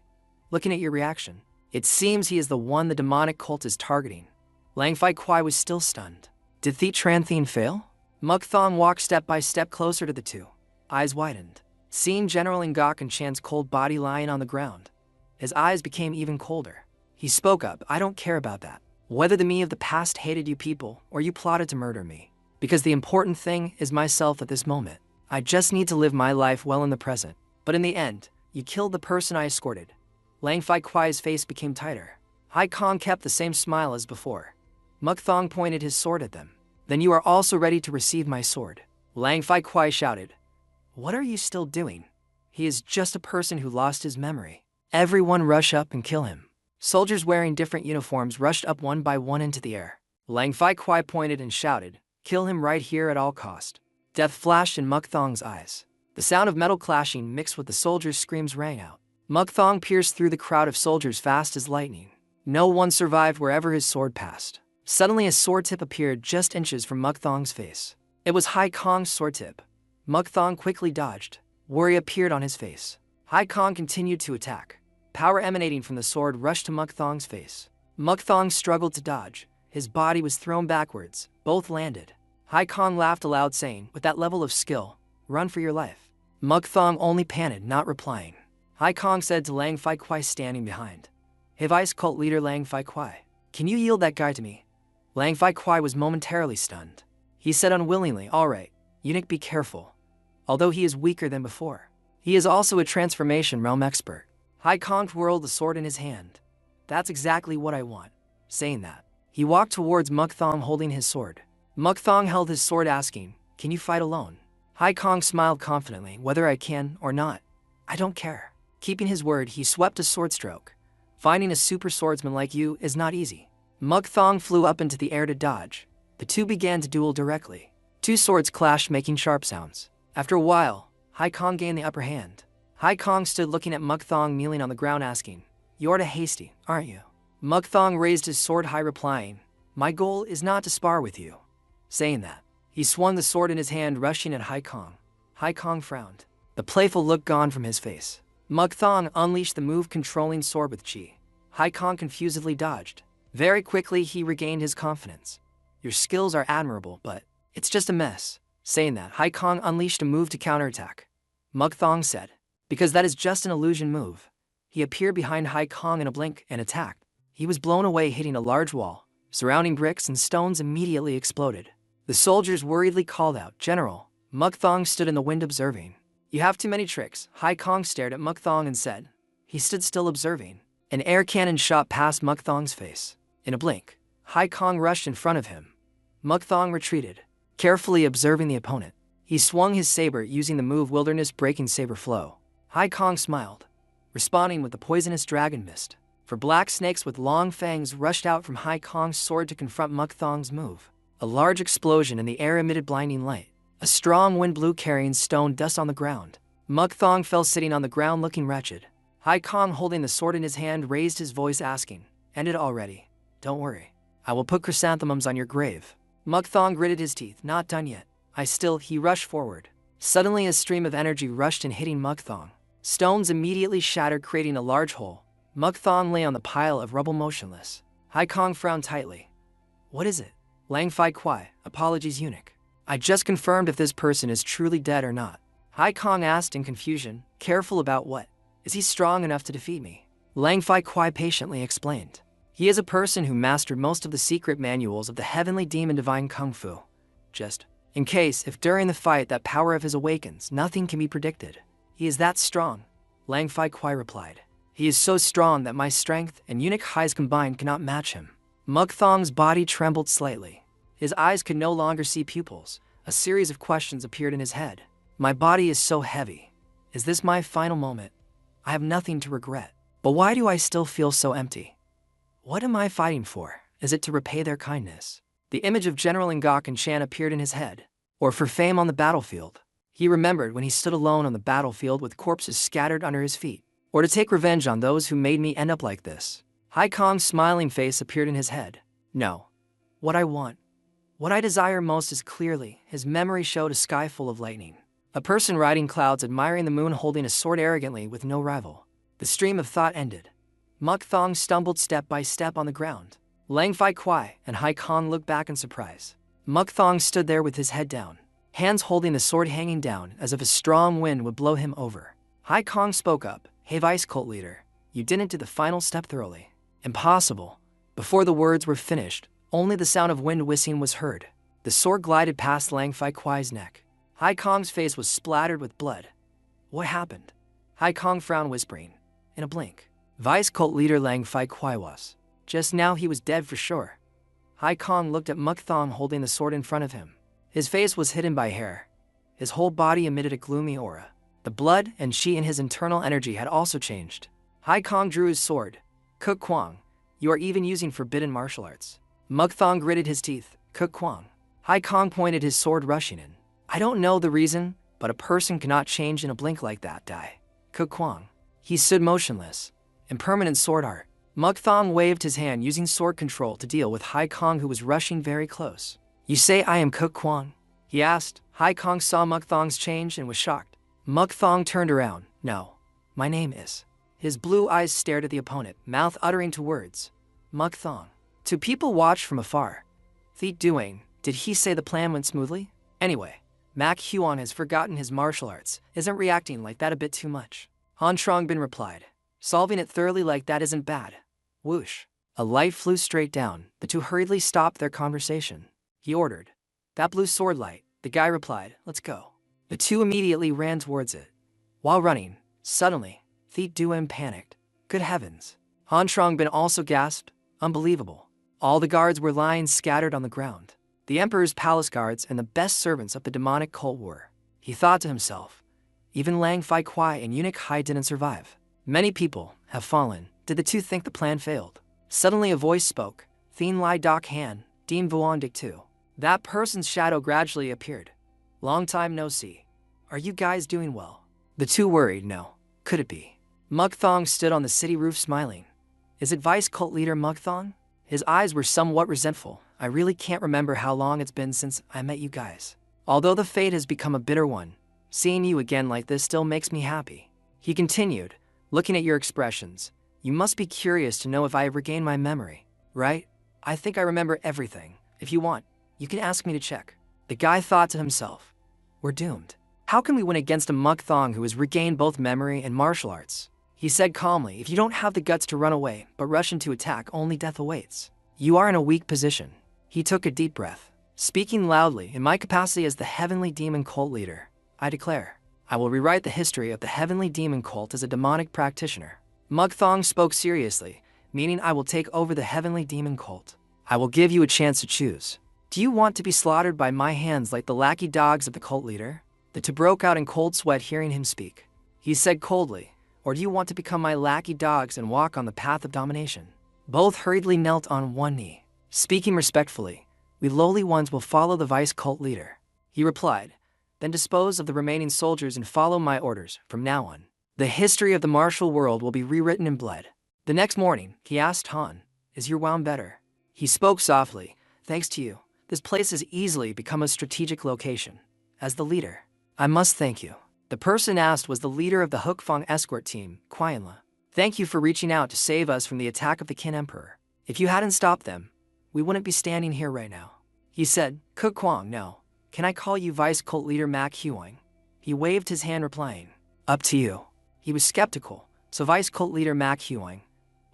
Looking at your reaction, it seems he is the one the demonic cult is targeting. Lang Fai Kwai was still stunned. Did Thi Tran Thien fail? Muk Thong walked step by step closer to the two. Eyes widened. Seeing General Ngok and Chan's cold body lying on the ground, his eyes became even colder. He spoke up, I don't care about that. Whether the me of the past hated you people or you plotted to murder me. Because the important thing is myself at this moment. I just need to live my life well in the present. But in the end, you killed the person I escorted. Lang Fai Kwai's face became tighter. Hai Kong kept the same smile as before. Muk Thong pointed his sword at them. Then you are also ready to receive my sword. Lang Fai Kwai shouted. What are you still doing? He is just a person who lost his memory. Everyone rush up and kill him. Soldiers wearing different uniforms rushed up one by one into the air. Lang Fai Kwai pointed and shouted, kill him right here at all cost. Death flashed in Muk Thong's eyes. The sound of metal clashing mixed with the soldiers' screams rang out. Muk Thong pierced through the crowd of soldiers fast as lightning. No one survived wherever his sword passed. Suddenly a sword tip appeared just inches from Muk Thong's face. It was Hai Kong's sword tip. Muk Thong quickly dodged. Worry appeared on his face. Hai Kong continued to attack. Power emanating from the sword rushed to Muk Thong's face. Muk Thong struggled to dodge. His body was thrown backwards. Both landed. Hai Kong laughed aloud saying, with that level of skill, run for your life. Muk Thong only panted, not replying. Hai Kong said to Lang Fai Kwai standing behind. Hey Vice Cult Leader Lang Fai Kwai, can you yield that guy to me? Lang Fai Kwai was momentarily stunned. He said unwillingly, alright, eunuch be careful. Although he is weaker than before, he is also a transformation realm expert. Hai Kong whirled the sword in his hand. That's exactly what I want. Saying that, he walked towards Muk Thong holding his sword. Muk Thong held his sword asking, can you fight alone? Hai Kong smiled confidently, whether I can or not, I don't care. Keeping his word, he swept a sword stroke. Finding a super swordsman like you is not easy. Muk Thong flew up into the air to dodge. The two began to duel directly. Two swords clashed, making sharp sounds. After a while, Hai Kong gained the upper hand. Hai Kong stood looking at Muk Thong kneeling on the ground asking, you're too hasty, aren't you? Muk Thong raised his sword high replying, my goal is not to spar with you. Saying that, he swung the sword in his hand rushing at Hai Kong. Hai Kong frowned. The playful look gone from his face. Muk Thong unleashed the move controlling sword with chi. Hai Kong confusedly dodged. Very quickly he regained his confidence. Your skills are admirable, but it's just a mess. Saying that, Hai Kong unleashed a move to counterattack. Muk Thong said, because that is just an illusion move. He appeared behind Hai Kong in a blink and attacked. He was blown away, hitting a large wall. Surrounding bricks and stones immediately exploded. The soldiers worriedly called out, General. Muk Thong stood in the wind observing. You have too many tricks. Hai Kong stared at Muk Thong and said. He stood still observing. An air cannon shot past Muk Thong's face. In a blink, Hai Kong rushed in front of him. Muk Thong retreated, carefully observing the opponent. He swung his saber using the move Wilderness Breaking Saber Flow. Hai Kong smiled, responding with the poisonous dragon mist. For black snakes with long fangs rushed out from Hai Kong's sword to confront Muk Thong's move. A large explosion in the air emitted blinding light. A strong wind blew carrying stone dust on the ground. Muk Thong fell sitting on the ground looking wretched. Hai Kong holding the sword in his hand raised his voice asking, end it already. Don't worry. I will put chrysanthemums on your grave. Muk Thong gritted his teeth, not done yet. He rushed forward. Suddenly a stream of energy rushed in hitting Muk Thong. Stones immediately shattered creating a large hole. Muk Thong lay on the pile of rubble motionless. Hai Kong frowned tightly. What is it? Lang Fai Kwai, apologies eunuch. I just confirmed if this person is truly dead or not. Hai Kong asked in confusion, careful about what? Is he strong enough to defeat me? Lang Fai Kwai patiently explained. He is a person who mastered most of the secret manuals of the heavenly demon divine kung fu. Just in case, if during the fight that power of his awakens, nothing can be predicted. He is that strong, Lang Fai Kwai replied. He is so strong that my strength and eunuch highs combined cannot match him. Muk Thong's body trembled slightly. His eyes could no longer see pupils. A series of questions appeared in his head. My body is so heavy. Is this my final moment? I have nothing to regret. But why do I still feel so empty? What am I fighting for? Is it to repay their kindness? The image of General Ngok and Chan appeared in his head. Or for fame on the battlefield. He remembered when he stood alone on the battlefield with corpses scattered under his feet. Or to take revenge on those who made me end up like this. Hai Kong's smiling face appeared in his head. No. What I want. What I desire most is clearly, his memory showed a sky full of lightning. A person riding clouds admiring the moon holding a sword arrogantly with no rival. The stream of thought ended. Muk Thong stumbled step by step on the ground. Lang Fai Kwai and Hai Kong looked back in surprise. Muk Thong stood there with his head down, hands holding the sword hanging down as if a strong wind would blow him over. Hai Kong spoke up, "Hey Vice Cult Leader, you didn't do the final step thoroughly." "Impossible." Before the words were finished, only the sound of wind whistling was heard. The sword glided past Lang Fai Kwai's neck. Hai Kong's face was splattered with blood. "What happened?" Hai Kong frowned, whispering. In a blink, Vice Cult Leader Lang Fai Kwai was. Just now he was dead for sure. Hai Kong looked at Muk Thong holding the sword in front of him. His face was hidden by hair. His whole body emitted a gloomy aura. The blood and chi in his internal energy had also changed. Hai Kong drew his sword. "Cook Kwang, you are even using forbidden martial arts." Muk Thong gritted his teeth. "Cook Kwang." Hai Kong pointed his sword, rushing in. "I don't know the reason, but a person cannot change in a blink like that, die. Cook Kwang." He stood motionless. Impermanent sword art. Muk Thong waved his hand using sword control to deal with Hai Kong, who was rushing very close. "You say I am Cook Kwang?" he asked. Hai Kong saw Muk Thong's change and was shocked. Muk Thong turned around. "No, my name is." His blue eyes stared at the opponent, mouth uttering two words. "Muk Thong." Two people watched from afar. "The doing, did he say the plan went smoothly?" Anyway, Mak Huan has forgotten his martial arts, isn't reacting like that a bit too much. Han Strongbin replied. "Solving it thoroughly like that isn't bad." Whoosh. A light flew straight down. The two hurriedly stopped their conversation. He ordered. "That blue sword light." The guy replied, "Let's go." The two immediately ran towards it. While running, suddenly, Thi Duan panicked. "Good heavens." Han Strongbin also gasped. "Unbelievable." All the guards were lying scattered on the ground. The Emperor's palace guards and the best servants of the demonic cult were. He thought to himself, even Lang Fai Kwai and Eunuch Hai didn't survive. Many people have fallen. Did the two think the plan failed? Suddenly a voice spoke. "Thien Lai Doc Han, Deem Vuan Dik Tu." That person's shadow gradually appeared. "Long time no see. Are you guys doing well?" The two worried. "No. Could it be?" Muk Thong stood on the city roof smiling. "Is it Vice Cult Leader Muk Thong?" His eyes were somewhat resentful. "I really can't remember how long it's been since I met you guys. Although the fate has become a bitter one, seeing you again like this still makes me happy." He continued, looking at your expressions. "You must be curious to know if I have regained my memory, right? I think I remember everything. If you want, you can ask me to check." The guy thought to himself, "We're doomed. How can we win against a Muk Thong who has regained both memory and martial arts?" He said calmly, "If you don't have the guts to run away, but rush into attack, only death awaits. You are in a weak position." He took a deep breath. Speaking loudly, "In my capacity as the Heavenly Demon Cult Leader, I declare, I will rewrite the history of the Heavenly Demon Cult as a demonic practitioner." Muk Thong spoke seriously, meaning, "I will take over the Heavenly Demon Cult. I will give you a chance to choose. Do you want to be slaughtered by my hands like the lackey dogs of the cult leader?" The two broke out in cold sweat hearing him speak. He said coldly, "Or do you want to become my lackey dogs and walk on the path of domination?" Both hurriedly knelt on one knee. Speaking respectfully, "We lowly ones will follow the vice cult leader," he replied. "Then dispose of the remaining soldiers and follow my orders from now on. The history of the martial world will be rewritten in blood." The next morning, he asked Han, "Is your wound better?" He spoke softly, "Thanks to you, this place has easily become a strategic location. As the leader, I must thank you." The person asked was the leader of the Hookfang escort team, Qianla. "Thank you for reaching out to save us from the attack of the Qin Emperor. If you hadn't stopped them, we wouldn't be standing here right now." He said, "Cook Kwang, no. Can I call you Vice Cult Leader Mak Huang?" He waved his hand replying, "Up to you." He was skeptical, so Vice Cult Leader Mak Huang,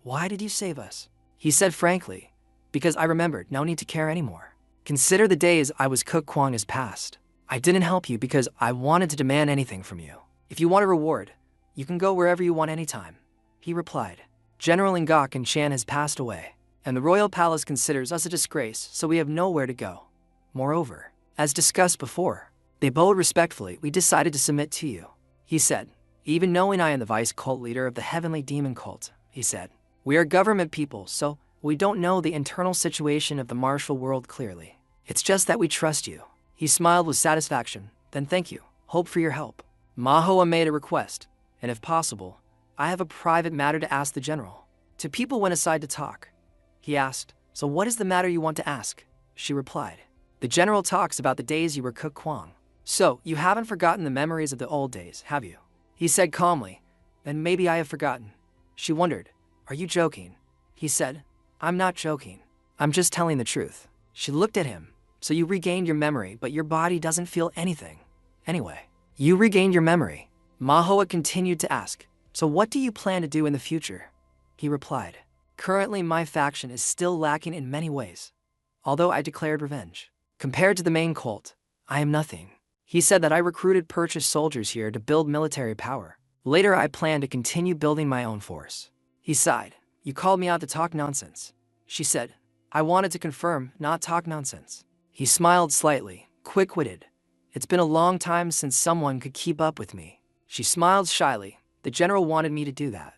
"Why did you save us?" He said frankly, "Because I remembered, no need to care anymore. Consider the days I was Cook Kwang as past. I didn't help you because I wanted to demand anything from you. If you want a reward, you can go wherever you want anytime." He replied, "General Ngok and Chan has passed away, and the royal palace considers us a disgrace, so we have nowhere to go. Moreover, as discussed before," they bowed respectfully, "we decided to submit to you." He said, "Even knowing I am the vice cult leader of the Heavenly Demon Cult," he said, "we are government people, so we don't know the internal situation of the martial world clearly. It's just that we trust you." He smiled with satisfaction. "Then thank you. Hope for your help." Manhua made a request, and if possible, "I have a private matter to ask the general." Two people went aside to talk. He asked, "So what is the matter you want to ask?" She replied, "The general talks about the days you were Cook Kwang. So, you haven't forgotten the memories of the old days, have you? He said calmly. Then maybe I have forgotten. She wondered. Are you joking? He said. I'm not joking. I'm just telling the truth. She looked at him. So you regained your memory, but your body doesn't feel anything. Anyway, you regained your memory. Manhua continued to ask. So what do you plan to do in the future? He replied. Currently my faction is still lacking in many ways. Although I declared revenge. Compared to the main cult, I am nothing. He said that I recruited purchased soldiers here to build military power. Later I plan to continue building my own force. He sighed. You called me out to talk nonsense. She said. I wanted to confirm, not talk nonsense. He smiled slightly, quick-witted. It's been a long time since someone could keep up with me. She smiled shyly. The general wanted me to do that.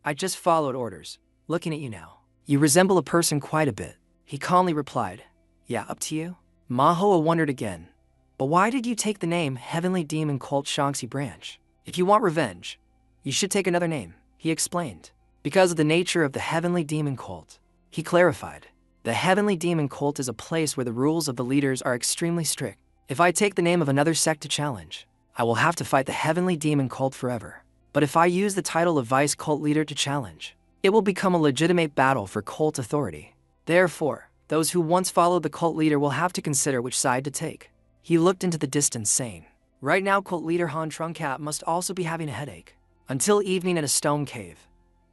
I just followed orders. Looking at you now. You resemble a person quite a bit. He calmly replied. Yeah, up to you? Manhua wondered again. But why did you take the name Heavenly Demon Cult Shaanxi Branch? If you want revenge, you should take another name, he explained. Because of the nature of the Heavenly Demon Cult, he clarified. The Heavenly Demon Cult is a place where the rules of the leaders are extremely strict. If I take the name of another sect to challenge, I will have to fight the Heavenly Demon Cult forever. But if I use the title of Vice Cult Leader to challenge, it will become a legitimate battle for cult authority. Therefore, those who once followed the cult leader will have to consider which side to take. He looked into the distance, saying, right now cult leader Han Truncat must also be having a headache. Until evening at a stone cave,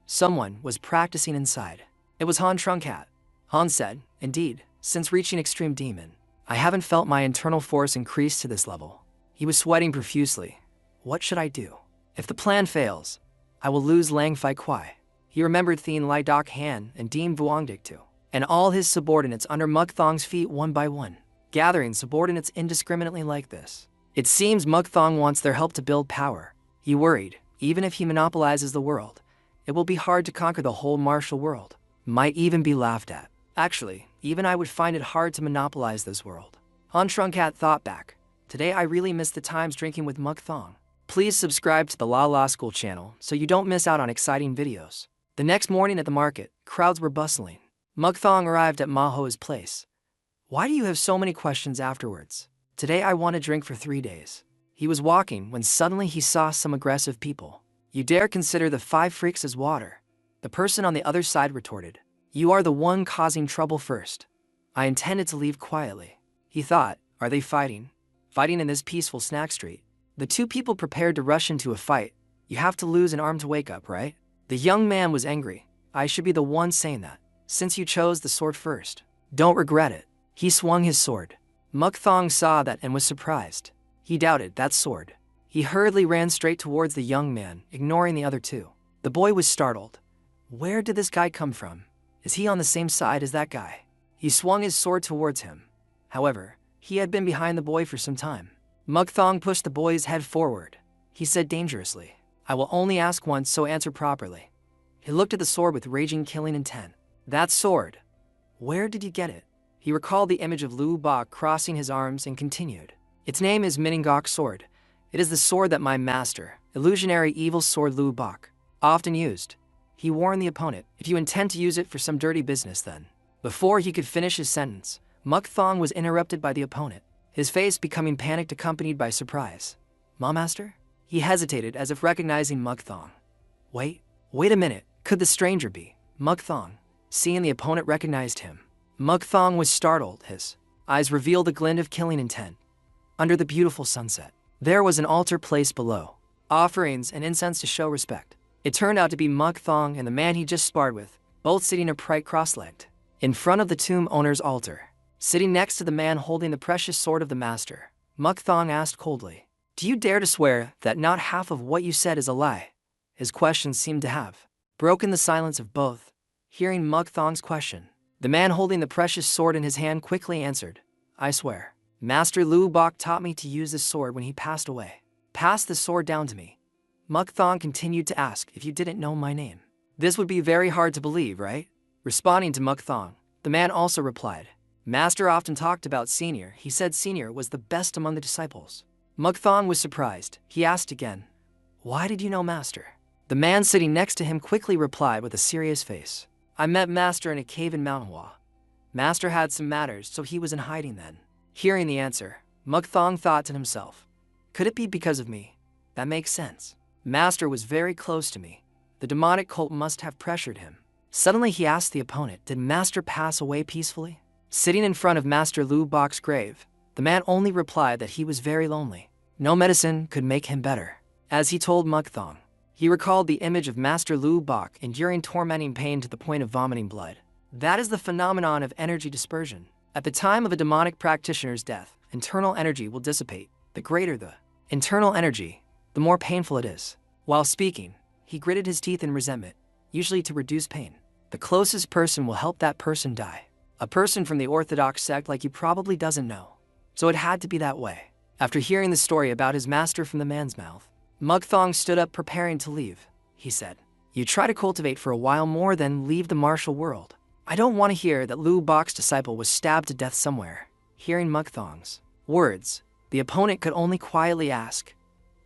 someone was practicing inside. It was Han Truncat. Han said, indeed, since reaching Extreme Demon, I haven't felt my internal force increase to this level. He was sweating profusely. What should I do? If the plan fails, I will lose Lang Fai Kuai. He remembered Thien Lai Dak Han and Deem Vuongdik too, and all his subordinates under Muk Thong's feet one by one, gathering subordinates indiscriminately like this. It seems Muk Thong wants their help to build power. He worried, even if he monopolizes the world, it will be hard to conquer the whole martial world. Might even be laughed at. Actually, even I would find it hard to monopolize this world. Han Truncat thought back. Today I really miss the times drinking with Muk Thong. Please subscribe to the La La School channel so you don't miss out on exciting videos. The next morning at the market, crowds were bustling. Muk Thong arrived at Manhua's place. Why do you have so many questions afterwards? Today I want to drink for 3 days. He was walking when suddenly he saw some aggressive people. You dare consider the 5 freaks as water? The person on the other side retorted. You are the one causing trouble first. I intended to leave quietly. He thought, are they fighting? Fighting in this peaceful snack street? The 2 people prepared to rush into a fight. You have to lose an arm to wake up, right? The young man was angry. I should be the one saying that. Since you chose the sword first, don't regret it. He swung his sword. Muk Thong saw that and was surprised. He doubted that sword. He hurriedly ran straight towards the young man, ignoring the other 2. The boy was startled. Where did this guy come from? Is he on the same side as that guy? He swung his sword towards him. However, he had been behind the boy for some time. Muk Thong pushed the boy's head forward. He said dangerously, I will only ask once, so answer properly. He looked at the sword with raging killing intent. That sword. Where did you get it? He recalled the image of Lu Bak crossing his arms and continued. Its name is Miningok sword. It is the sword that my master, illusionary evil sword Lu Bak, often used. He warned the opponent, if you intend to use it for some dirty business then. Before he could finish his sentence, Muk Thong was interrupted by the opponent, his face becoming panicked accompanied by surprise. Ma master? He hesitated as if recognizing Muk Thong. Wait a minute, could the stranger be Muk Thong? Seeing the opponent recognized him, Muk Thong was startled. His eyes revealed a glint of killing intent. Under the beautiful sunset, there was an altar placed below, offerings and incense to show respect. It turned out to be Muk Thong and the man he just sparred with, both sitting upright cross-legged, in front of the tomb owner's altar. Sitting next to the man holding the precious sword of the master, Muk Thong asked coldly, do you dare to swear that not half of what you said is a lie? His question seemed to have broken the silence of both. Hearing Muk Thong's question, the man holding the precious sword in his hand quickly answered, I swear. Master Lu Bak taught me to use this sword when he passed away. Pass the sword down to me. Muk Thong continued to ask if you didn't know my name. This would be very hard to believe, right? Responding to Muk Thong, the man also replied, Master often talked about Senior. He said Senior was the best among the disciples. Muk Thong was surprised. He asked again, why did you know Master? The man sitting next to him quickly replied with a serious face, I met Master in a cave in manhwa. Master had some matters, so he was in hiding then. Hearing the answer, Mukthong thought to himself. Could it be because of me? That makes sense. Master was very close to me. The demonic cult must have pressured him. Suddenly he asked the opponent, did Master pass away peacefully? Sitting in front of Master Lu Bok's grave, the man only replied that he was very lonely. No medicine could make him better. As he told Mukthong, he recalled the image of Master Lu Bok enduring tormenting pain to the point of vomiting blood. That is the phenomenon of energy dispersion. At the time of a demonic practitioner's death, internal energy will dissipate. The greater the internal energy, the more painful it is. While speaking, he gritted his teeth in resentment, usually to reduce pain. The closest person will help that person die. A person from the Orthodox sect like you probably doesn't know. So it had to be that way. After hearing the story about his master from the man's mouth, Mukthong stood up preparing to leave. He said, you try to cultivate for a while more, then leave the martial world. I don't want to hear that Lu Bok's disciple was stabbed to death somewhere. Hearing Mukthong's words, the opponent could only quietly ask,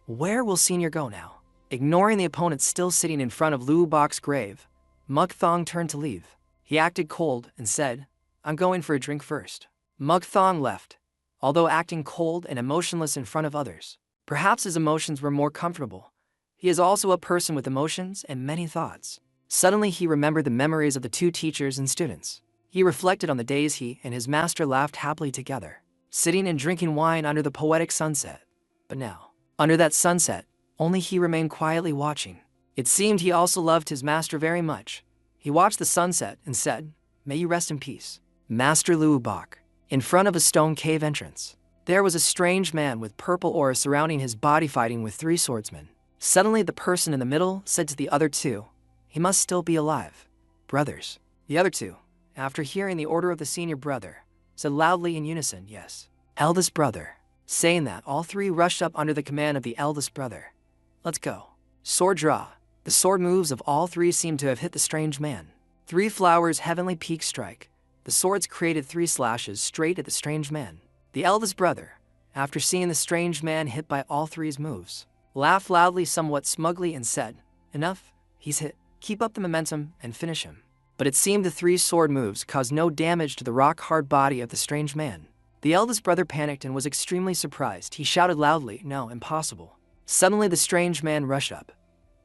where will senior go now? Ignoring the opponent still sitting in front of Lu Bok's grave, Mukthong turned to leave. He acted cold and said, I'm going for a drink first. Mukthong left, although acting cold and emotionless in front of others. Perhaps his emotions were more comfortable. He is also a person with emotions and many thoughts. Suddenly he remembered the memories of the two teachers and students. He reflected on the days he and his master laughed happily together, sitting and drinking wine under the poetic sunset. But now, under that sunset, only he remained quietly watching. It seemed he also loved his master very much. He watched the sunset and said, may you rest in peace. Master Lu Bok. In front of a stone cave entrance, there was a strange man with purple aura surrounding his body fighting with 3 swordsmen. Suddenly the person in the middle said to the other 2, he must still be alive. Brothers. The other 2, after hearing the order of the senior brother, said loudly in unison, yes. Eldest brother. Saying that, all 3 rushed up under the command of the eldest brother. Let's go. Sword draw. The sword moves of all 3 seemed to have hit the strange man. 3 flowers heavenly peak strike. The swords created 3 slashes straight at the strange man. The eldest brother, after seeing the strange man hit by all 3's moves, laughed loudly somewhat smugly and said, enough, he's hit. Keep up the momentum and finish him. But it seemed the 3 sword moves caused no damage to the rock-hard body of the strange man. The eldest brother panicked and was extremely surprised. He shouted loudly, no, impossible. Suddenly the strange man rushed up.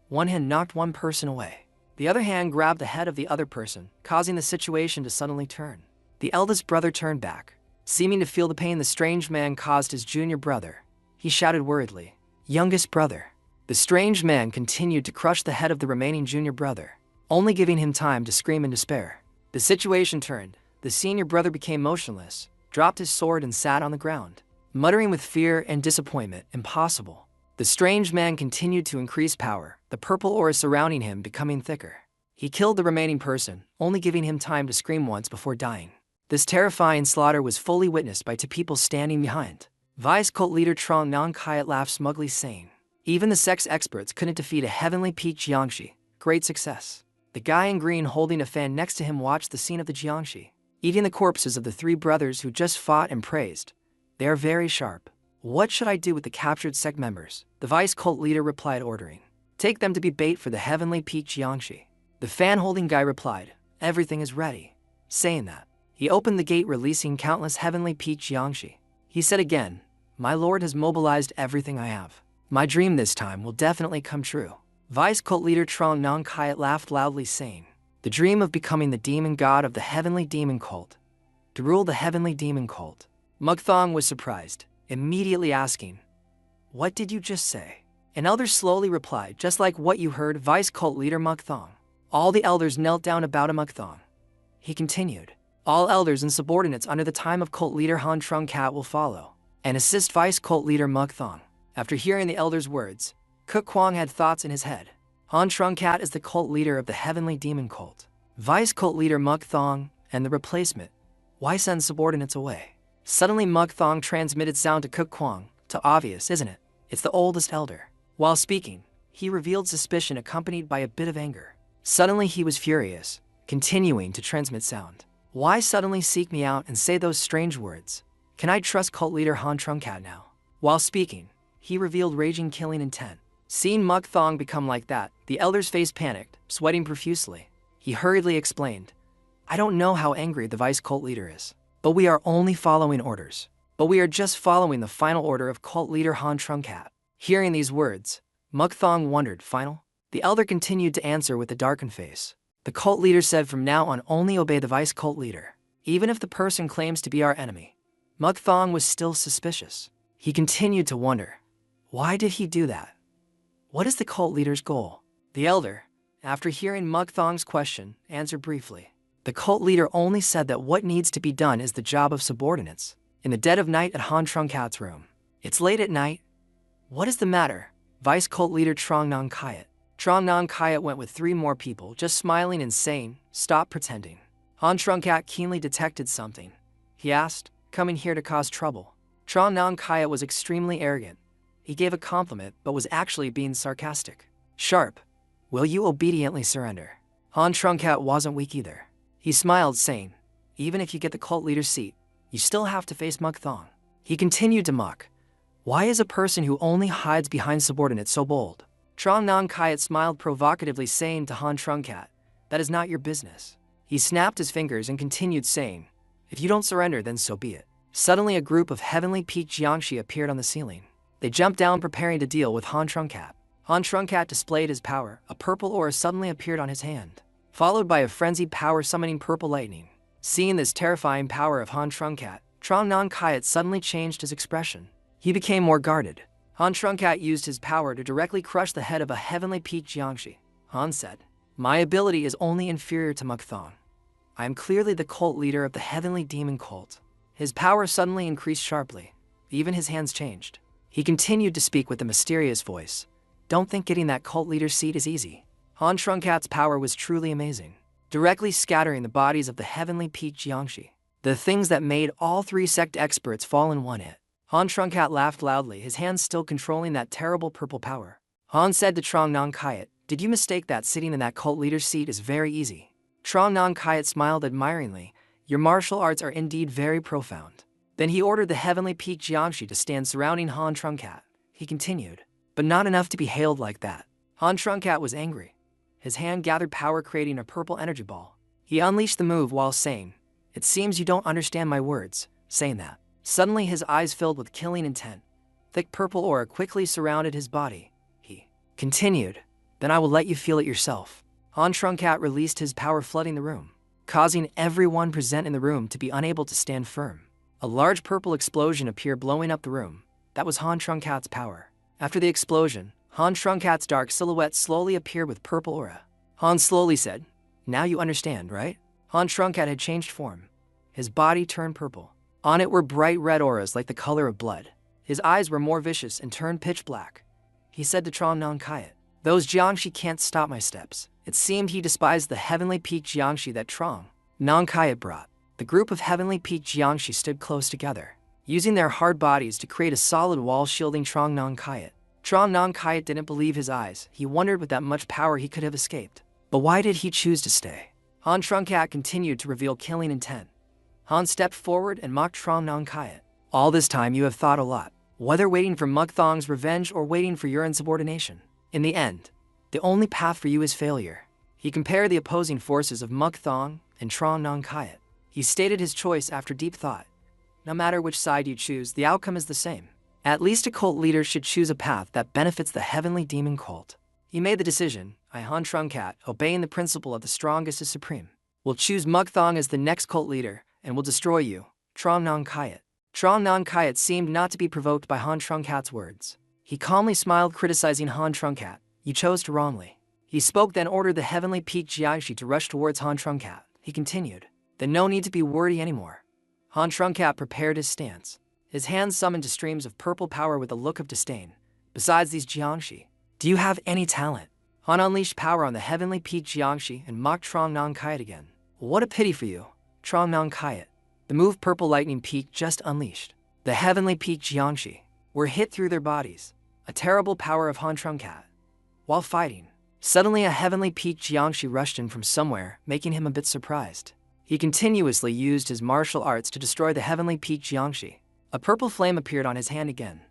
One hand knocked one person away. The other hand grabbed the head of the other person, causing the situation to suddenly turn. The eldest brother turned back. Seeming to feel the pain the strange man caused his junior brother, he shouted worriedly, youngest brother. The strange man continued to crush the head of the remaining junior brother, only giving him time to scream in despair. The situation turned. The senior brother became motionless, dropped his sword and sat on the ground, muttering with fear and disappointment, impossible. The strange man continued to increase power, the purple aura surrounding him becoming thicker. He killed the remaining person, only giving him time to scream once before dying. This terrifying slaughter was fully witnessed by 2 people standing behind. Vice cult leader Trong Nong Kiat laughed smugly, saying, even the sex experts couldn't defeat a heavenly peak Jiangshi. Great success. The guy in green holding a fan next to him watched the scene of the Jiangshi, eating the corpses of the 3 brothers who just fought and praised. They are very sharp. What should I do with the captured sect members? The vice cult leader replied, ordering, take them to be bait for the heavenly peak Jiangshi. The fan-holding guy replied, everything is ready. Saying that, he opened the gate releasing countless heavenly peak Jiangshi. He said again, my lord has mobilized everything I have. My dream this time will definitely come true. Vice cult leader Trong Nong Kiat laughed loudly, saying, the dream of becoming the demon god of the heavenly demon cult. To rule the heavenly demon cult. Mukthong was surprised, immediately asking, what did you just say? An elder slowly replied, just like what you heard, vice cult leader Mukthong. All the elders knelt down about a Mukthong. He continued, all elders and subordinates under the time of cult leader Han Trung Cat will follow and assist vice cult leader Mukthong. After hearing the elder's words, Cook Kwang had thoughts in his head. Han Trung Cat is the cult leader of the heavenly demon cult. Vice cult leader Mukthong and the replacement. Why send subordinates away? Suddenly Mukthong transmitted sound to Cook Kwang. To obvious, isn't it? It's the oldest elder. While speaking, he revealed suspicion accompanied by a bit of anger. Suddenly he was furious, continuing to transmit sound. Why suddenly seek me out and say those strange words? Can I trust cult leader Han Trung Cat now? While speaking, he revealed raging killing intent. Seeing Mukthong become like that, the elder's face panicked, sweating profusely. He hurriedly explained, I don't know how angry the vice cult leader is, but we are only following orders. But we are just following the final order of cult leader Han Trungkat. Hearing these words, Mukthong wondered, final? The elder continued to answer with a darkened face. The cult leader said from now on only obey the vice cult leader, even if the person claims to be our enemy. Mukthong was still suspicious. He continued to wonder, why did he do that? What is the cult leader's goal? The elder, after hearing Mukthong's question, answered briefly. The cult leader only said that what needs to be done is the job of subordinates. In the dead of night at Han Trungkat's room. It's late at night. What is the matter? Vice cult leader Trong Nong Kayat. Trong Nong Kayat went with 3 more people, just smiling and saying, stop pretending. Han Trungkat keenly detected something. He asked, coming here to cause trouble. Trong Nong Kayat was extremely arrogant. He gave a compliment but was actually being sarcastic. Sharp, will you obediently surrender? Han Trungkat wasn't weak either. He smiled, saying, even if you get the cult leader's seat, you still have to face Mukthong. He continued to mock. Why is a person who only hides behind subordinates so bold? Trong Nong Kayat smiled provocatively, saying to Han Trungkat, that is not your business. He snapped his fingers and continued saying, if you don't surrender, then so be it. Suddenly a group of heavenly peak Jiangshi appeared on the ceiling. They jumped down, preparing to deal with Han Trungkat. Han Trungkat displayed his power. A purple aura suddenly appeared on his hand, followed by a frenzied power summoning purple lightning. Seeing this terrifying power of Han Trungkat, Trong Nong Kayat suddenly changed his expression. He became more guarded. Han Trungkat used his power to directly crush the head of a heavenly peak Jiangshi. Han said, my ability is only inferior to Mukthong. I am clearly the cult leader of the heavenly demon cult. His power suddenly increased sharply. Even his hands changed. He continued to speak with a mysterious voice. Don't think getting that cult leader's seat is easy. Han Trungkat's power was truly amazing, directly scattering the bodies of the heavenly peak Jiangshi, the things that made all 3 sect experts fall in one hit. Han Trungkat laughed loudly, his hands still controlling that terrible purple power. Han said to Trong Nong Kayat, did you mistake that sitting in that cult leader's seat is very easy? Trong Nong Kayat smiled admiringly. Your martial arts are indeed very profound. Then he ordered the heavenly peak Jiangshi to stand surrounding Han Trungkat. He continued, but not enough to be hailed like that. Han Trungkat was angry. His hand gathered power, creating a purple energy ball. He unleashed the move while saying, it seems you don't understand my words. Saying that, suddenly his eyes filled with killing intent. Thick purple aura quickly surrounded his body. He continued, then I will let you feel it yourself. Han Trungkat released his power, flooding the room, causing everyone present in the room to be unable to stand firm. A large purple explosion appeared, blowing up the room. That was Han Trungkat's power. After the explosion, Han Trungkat's dark silhouette slowly appeared with purple aura. Han slowly said, now you understand, right? Han Trungkat had changed form. His body turned purple. On it were bright red auras like the color of blood. His eyes were more vicious and turned pitch black. He said to Trong Nong Kayat, those Jiangshi can't stop my steps. It seemed he despised the heavenly peak Jiangshi that Trong Nong Kayat brought. The group of heavenly peak Jiangshi stood close together, using their hard bodies to create a solid wall shielding Trong Nong Kayat. Trong Nong Kayat didn't believe his eyes. He wondered with that much power he could have escaped. But why did he choose to stay? Han Trungkat continued to reveal killing intent. Han stepped forward and mocked Trong Nong Kayat. All this time you have thought a lot, whether waiting for Mukthong's revenge or waiting for your insubordination. In the end, the only path for you is failure. He compared the opposing forces of Mukthong and Trong Nong Kayat. He stated his choice after deep thought. No matter which side you choose, the outcome is the same. At least a cult leader should choose a path that benefits the heavenly demon cult. He made the decision. I, Han Trungkat, obeying the principle of the strongest is supreme, will choose Mukthong as the next cult leader and will destroy you, Trong Nong Kayat. Trong Nong Kayat seemed not to be provoked by Han Trungkat's words. He calmly smiled, criticizing Han Trungkat. You chose to wrongly. He spoke, then ordered the heavenly peak Jiangshi to rush towards Han Trungkat. He continued, then no need to be wordy anymore. Han Trungkat prepared his stance. His hands summoned to streams of purple power with a look of disdain. Besides these Jiangshi, do you have any talent? Han unleashed power on the heavenly peak Jiangshi and mocked Trong Nong Kayat again. What a pity for you, Trong Nong Kayat. The move purple lightning peak just unleashed. The heavenly peak Jiangshi were hit through their bodies. A terrible power of Han Trungkat. While fighting, suddenly a heavenly peak Jiangshi rushed in from somewhere, making him a bit surprised. He continuously used his martial arts to destroy the heavenly peak Jiangshi. A purple flame appeared on his hand again.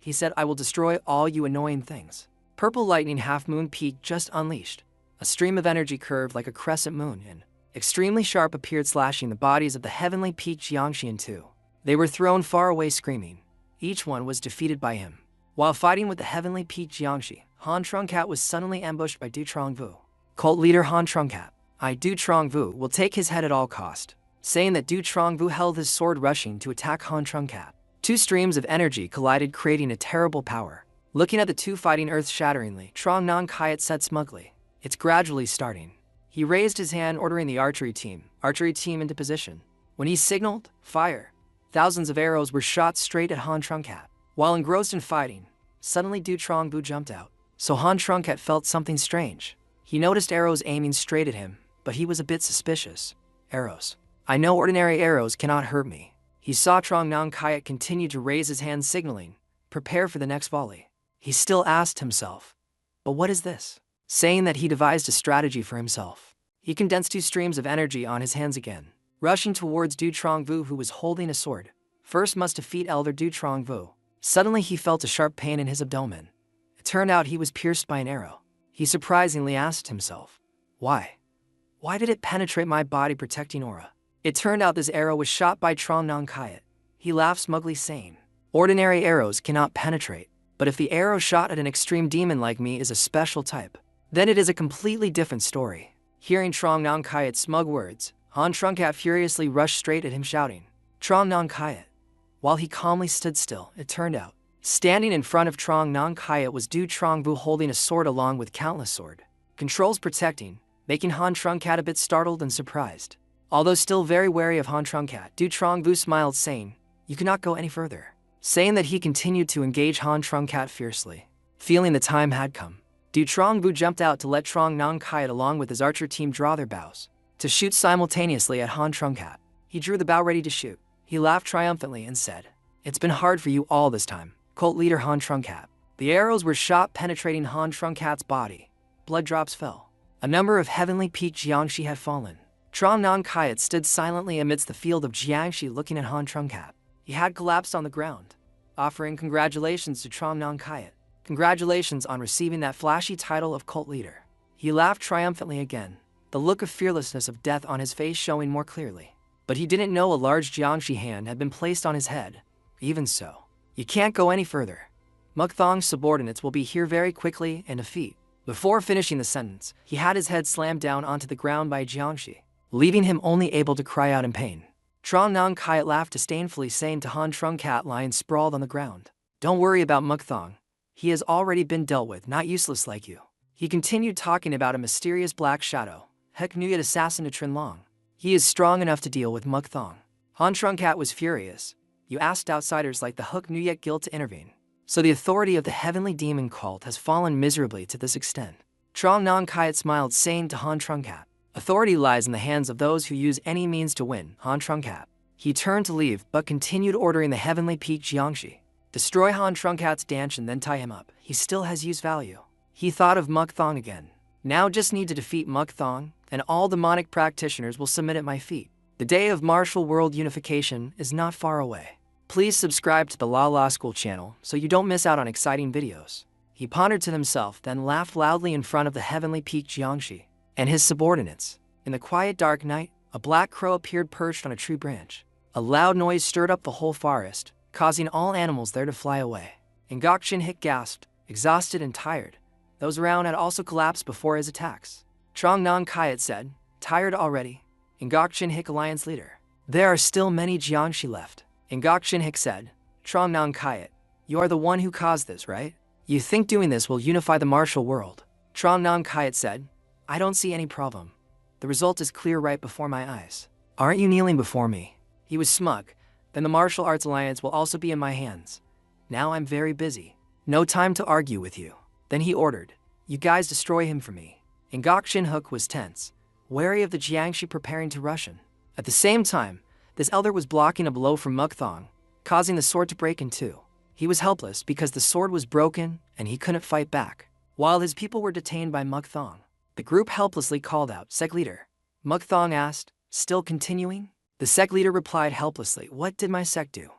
He said, I will destroy all you annoying things. Purple lightning half-moon peak just unleashed. A stream of energy curved like a crescent moon and extremely sharp appeared, slashing the bodies of the heavenly peak Jiangshi in two. They were thrown far away screaming. Each one was defeated by him. While fighting with the heavenly peak Jiangshi, Han Trungkat was suddenly ambushed by Du Trongvu. Cult leader Han Trungkat, Du Trongvu, will take his head at all cost, saying that Du Trongvu held his sword rushing to attack Han Trungkat. Two streams of energy collided, creating a terrible power. Looking at the two fighting earth-shatteringly, Trong Nong Kyat said smugly, "It's gradually starting." He raised his hand, ordering the archery team into position. When he signaled, "Fire!" thousands of arrows were shot straight at Han Trungkat. While engrossed in fighting, suddenly Du Trongvu jumped out. So Han Trungkat felt something strange. He noticed arrows aiming straight at him, but he was a bit suspicious. "Arrows. I know ordinary arrows cannot hurt me." He saw Trong Nong Kyat continue to raise his hand, signaling, "Prepare for the next volley." He still asked himself, "But what is this?" Saying that, he devised a strategy for himself. He condensed two streams of energy on his hands again, rushing towards Du Trongvu, who was holding a sword. First must defeat Elder Du Trongvu. Suddenly he felt a sharp pain in his abdomen. It turned out he was pierced by an arrow. He surprisingly asked himself, "Why? Why did it penetrate my body, protecting aura?" It turned out this arrow was shot by Trong Nong Kyat. He laughed smugly, saying, "Ordinary arrows cannot penetrate, but if the arrow shot at an extreme demon like me is a special type, then it is a completely different story." Hearing Trong Nong Kyat's smug words, Han Trungkat furiously rushed straight at him, shouting, "Trong Nong Kyat!" While he calmly stood still, it turned out, standing in front of Trong Nong Kyat was Du Trongvu, holding a sword along with countless sword controls protecting, making Han Trungkat a bit startled and surprised. Although still very wary of Han Trungkat, Du Trongvu smiled, saying, "You cannot go any further." Saying that, he continued to engage Han Trungkat fiercely. Feeling the time had come, Du Trongvu jumped out to let Trong Nong Kyat along with his archer team draw their bows to shoot simultaneously at Han Trungkat. He drew the bow ready to shoot. He laughed triumphantly and said, "It's been hard for you all this time, cult leader Han Trungkat." The arrows were shot, penetrating Han Trungkat's body. Blood drops fell. A number of heavenly peak Jiangshi had fallen. Trong Nong Kyat stood silently amidst the field of Jiangshi, looking at Han Trungkat. He had collapsed on the ground, offering congratulations to Trong Nong Kyat. Congratulations on receiving that flashy title of cult leader. He laughed triumphantly again, the look of fearlessness of death on his face showing more clearly. But he didn't know a large Jiangshi hand had been placed on his head. Even so, "You can't go any further. Mukthong's subordinates will be here very quickly and defeat." Before finishing the sentence, he had his head slammed down onto the ground by a Jiangshi, leaving him only able to cry out in pain. Trong Nong Kyat laughed disdainfully, saying to Han Trungkat lying sprawled on the ground, "Don't worry about Mukthong. He has already been dealt with, not useless like you." He continued talking about a mysterious black shadow, Hek Nuyat assassin to Trinlong. "He is strong enough to deal with Mukthong." Han Trungkat was furious. "You asked outsiders like the Hek Nuyat guild to intervene. So the authority of the heavenly demon cult has fallen miserably to this extent." Trong Nong Kyat smiled, saying to Han Trungkat, "Authority lies in the hands of those who use any means to win." Han Trungkat. He turned to leave, but continued ordering the heavenly peak Jiangshi, "Destroy Han Trungkat's Danshan, then tie him up. He still has use value." He thought of Mukthong again. "Now just need to defeat Mukthong, and all demonic practitioners will submit at my feet. The day of martial world unification is not far away." Please subscribe to the La La School channel so you don't miss out on exciting videos. He pondered to himself, then laughed loudly in front of the heavenly peak Jiangshi and his subordinates. In the quiet dark night, a black crow appeared perched on a tree branch. A loud noise stirred up the whole forest, causing all animals there to fly away. Ngok Hik gasped, exhausted and tired. Those around had also collapsed before his attacks. Trong Nong Kyat said, "Tired already?" Ngok Hik, alliance leader. "There are still many Jiangshi left." Ngok Hik said, "Trong Nong Kyat, you are the one who caused this, right? You think doing this will unify the martial world?" Trong Nong Kyat said, "I don't see any problem. The result is clear right before my eyes. Aren't you kneeling before me?" He was smug. "Then the martial arts alliance will also be in my hands. Now I'm very busy. No time to argue with you." Then he ordered, "You guys destroy him for me." Ngok Hik was tense, wary of the Jiangshi preparing to rush him. At the same time, this elder was blocking a blow from Mukthong, causing the sword to break in two. He was helpless because the sword was broken and he couldn't fight back. While his people were detained by Mukthong, the group helplessly called out, "Sect leader." Mukthong asked, "Still continuing?" The sect leader replied helplessly, "What did my sect do?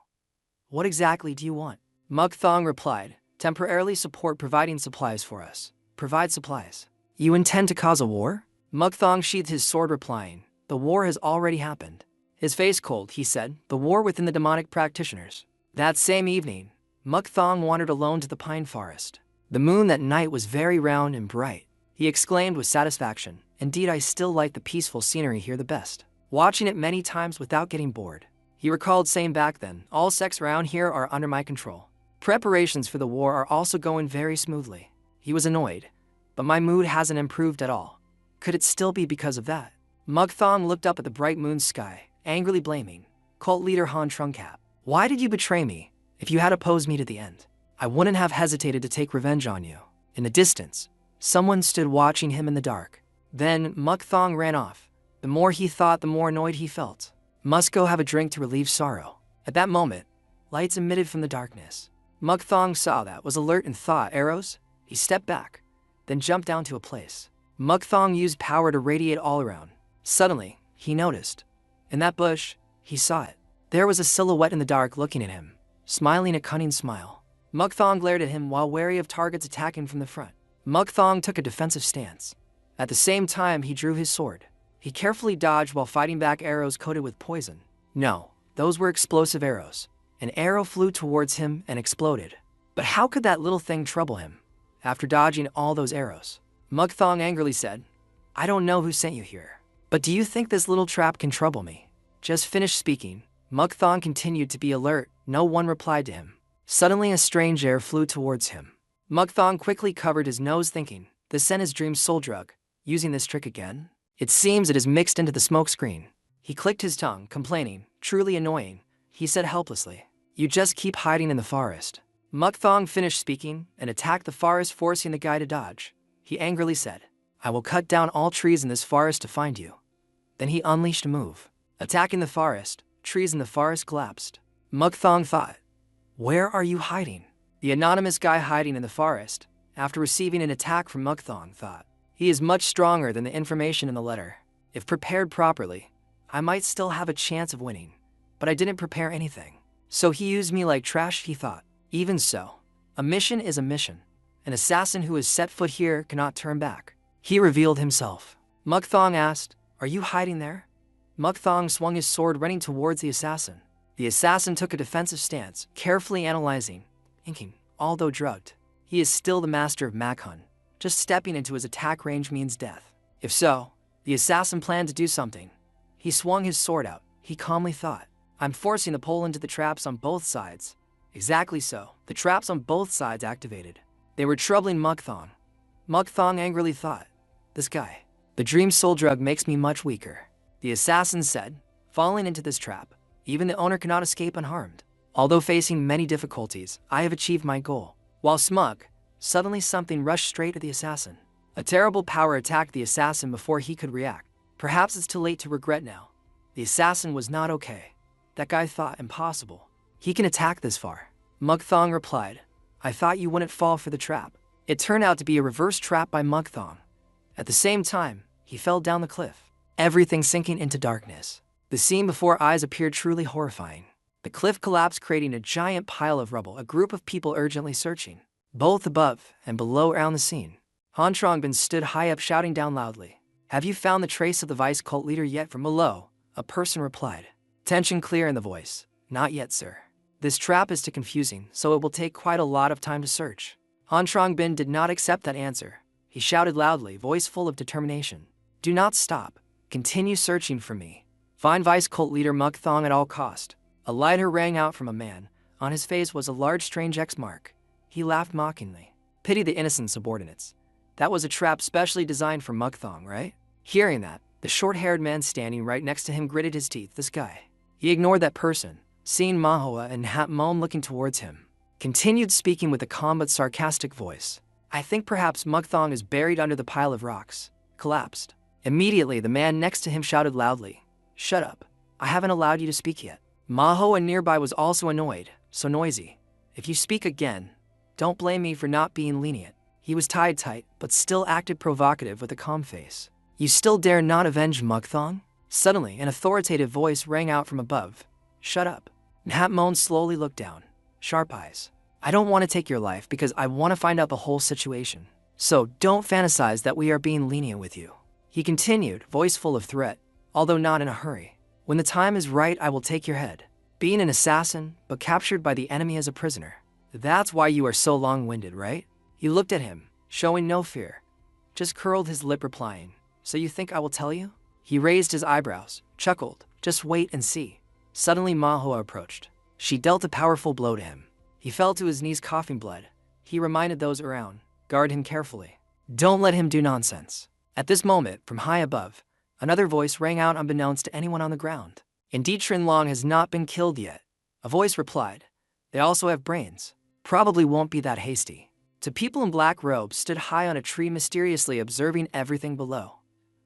What exactly do you want?" Mukthong replied, "Temporarily support providing supplies for us." "Provide supplies? You intend to cause a war?" Mukthong sheathed his sword, replying, "The war has already happened. His face cold, he said, the war within the demonic practitioners. That same evening, Mukthong wandered alone to the pine forest. The moon that night was very round and bright. He exclaimed with satisfaction, indeed I still like the peaceful scenery here the best. Watching it many times without getting bored. He recalled saying back then, all sects around here are under my control. Preparations for the war are also going very smoothly. He was annoyed, but my mood hasn't improved at all. Could it still be because of that? Mukthong looked up at the bright moon sky, angrily blaming cult leader Han Truncap. Why did you betray me? If you had opposed me to the end, I wouldn't have hesitated to take revenge on you. In the distance, someone stood watching him in the dark. Then Mukthong ran off. The more he thought, the more annoyed he felt. Must go have a drink to relieve sorrow. At that moment, lights emitted from the darkness. Mukthong saw that, was alert and thought, arrows? He stepped back, then jumped down to a place. Mukthong used power to radiate all around. Suddenly, he noticed. In that bush, he saw it. There was a silhouette in the dark looking at him, smiling a cunning smile. Mukthong glared at him while wary of targets attacking from the front. Mukthong took a defensive stance. At the same time, he drew his sword. He carefully dodged while fighting back arrows coated with poison. No, those were explosive arrows. An arrow flew towards him and exploded. But how could that little thing trouble him? After dodging all those arrows, Mukthong angrily said, I don't know who sent you here, but do you think this little trap can trouble me? Just finished speaking, Mukthong continued to be alert. No one replied to him. Suddenly a strange air flew towards him. Mukthong quickly covered his nose thinking, this scent is Dream's soul drug. Using this trick again? It seems it is mixed into the smoke screen. He clicked his tongue, complaining, truly annoying. He said helplessly, you just keep hiding in the forest. Mukthong finished speaking and attacked the forest, forcing the guy to dodge. He angrily said, I will cut down all trees in this forest to find you. Then he unleashed a move. Attacking the forest, trees in the forest collapsed. Mukthong thought, where are you hiding? The anonymous guy hiding in the forest, after receiving an attack from Mukthong, thought, he is much stronger than the information in the letter. If prepared properly, I might still have a chance of winning. But I didn't prepare anything. So he used me like trash, he thought. Even so, a mission is a mission. An assassin who has set foot here cannot turn back. He revealed himself. Mukthong asked, are you hiding there? Mukthong swung his sword, running towards the assassin. The assassin took a defensive stance, carefully analyzing, thinking, although drugged, he is still the master of Makhun. Just stepping into his attack range means death. If so, the assassin planned to do something. He swung his sword out. He calmly thought, I'm forcing the pole into the traps on both sides. Exactly so, the traps on both sides activated. They were troubling Mukthong. Mukthong angrily thought, this guy, the Dream Soul drug makes me much weaker. The assassin said, falling into this trap, even the owner cannot escape unharmed. Although facing many difficulties, I have achieved my goal. While smug, suddenly something rushed straight at the assassin. A terrible power attacked the assassin before he could react. Perhaps it's too late to regret now. The assassin was not okay. That guy thought impossible. He can attack this far. Mukthong replied, I thought you wouldn't fall for the trap. It turned out to be a reverse trap by Mukthong. At the same time, he fell down the cliff, everything sinking into darkness. The scene before eyes appeared truly horrifying. The cliff collapsed, creating a giant pile of rubble, a group of people urgently searching. Both above and below around the scene. Han Trongbin stood high up, shouting down loudly, have you found the trace of the vice cult leader yet? From below, a person replied. Tension clear in the voice, not yet, sir. This trap is too confusing, so it will take quite a lot of time to search. Han Trongbin did not accept that answer. He shouted loudly, voice full of determination. Do not stop. Continue searching for me. Find vice cult leader Mukthong at all cost. A lighter rang out from a man. On his face was a large strange X mark. He laughed mockingly. Pity the innocent subordinates. That was a trap specially designed for Mukthong, right? Hearing that, the short-haired man standing right next to him gritted his teeth. This guy. He ignored that person, seeing manhua and Hatmon looking towards him. Continued speaking with a calm but sarcastic voice. I think perhaps Mukthong is buried under the pile of rocks. Collapsed. Immediately, the man next to him shouted loudly, shut up. I haven't allowed you to speak yet. Mahua nearby was also annoyed, so noisy. If you speak again, don't blame me for not being lenient. He was tied tight, but still acted provocative with a calm face. You still dare not avenge Mukthong? Suddenly, an authoritative voice rang out from above. Shut up. Hatmon slowly looked down. Sharp eyes. I don't want to take your life because I want to find out the whole situation. So don't fantasize that we are being lenient with you. He continued, voice full of threat, although not in a hurry. When the time is right, I will take your head. Being an assassin, but captured by the enemy as a prisoner. That's why you are so long-winded, right? He looked at him, showing no fear. Just curled his lip replying, so you think I will tell you? He raised his eyebrows, chuckled, just wait and see. Suddenly Manhua approached. She dealt a powerful blow to him. He fell to his knees coughing blood. He reminded those around, guard him carefully. Don't let him do nonsense. At this moment, from high above, another voice rang out unbeknownst to anyone on the ground. Indeed, Trinlong has not been killed yet. A voice replied. They also have brains. Probably won't be that hasty. Two people in black robes stood high on a tree mysteriously observing everything below.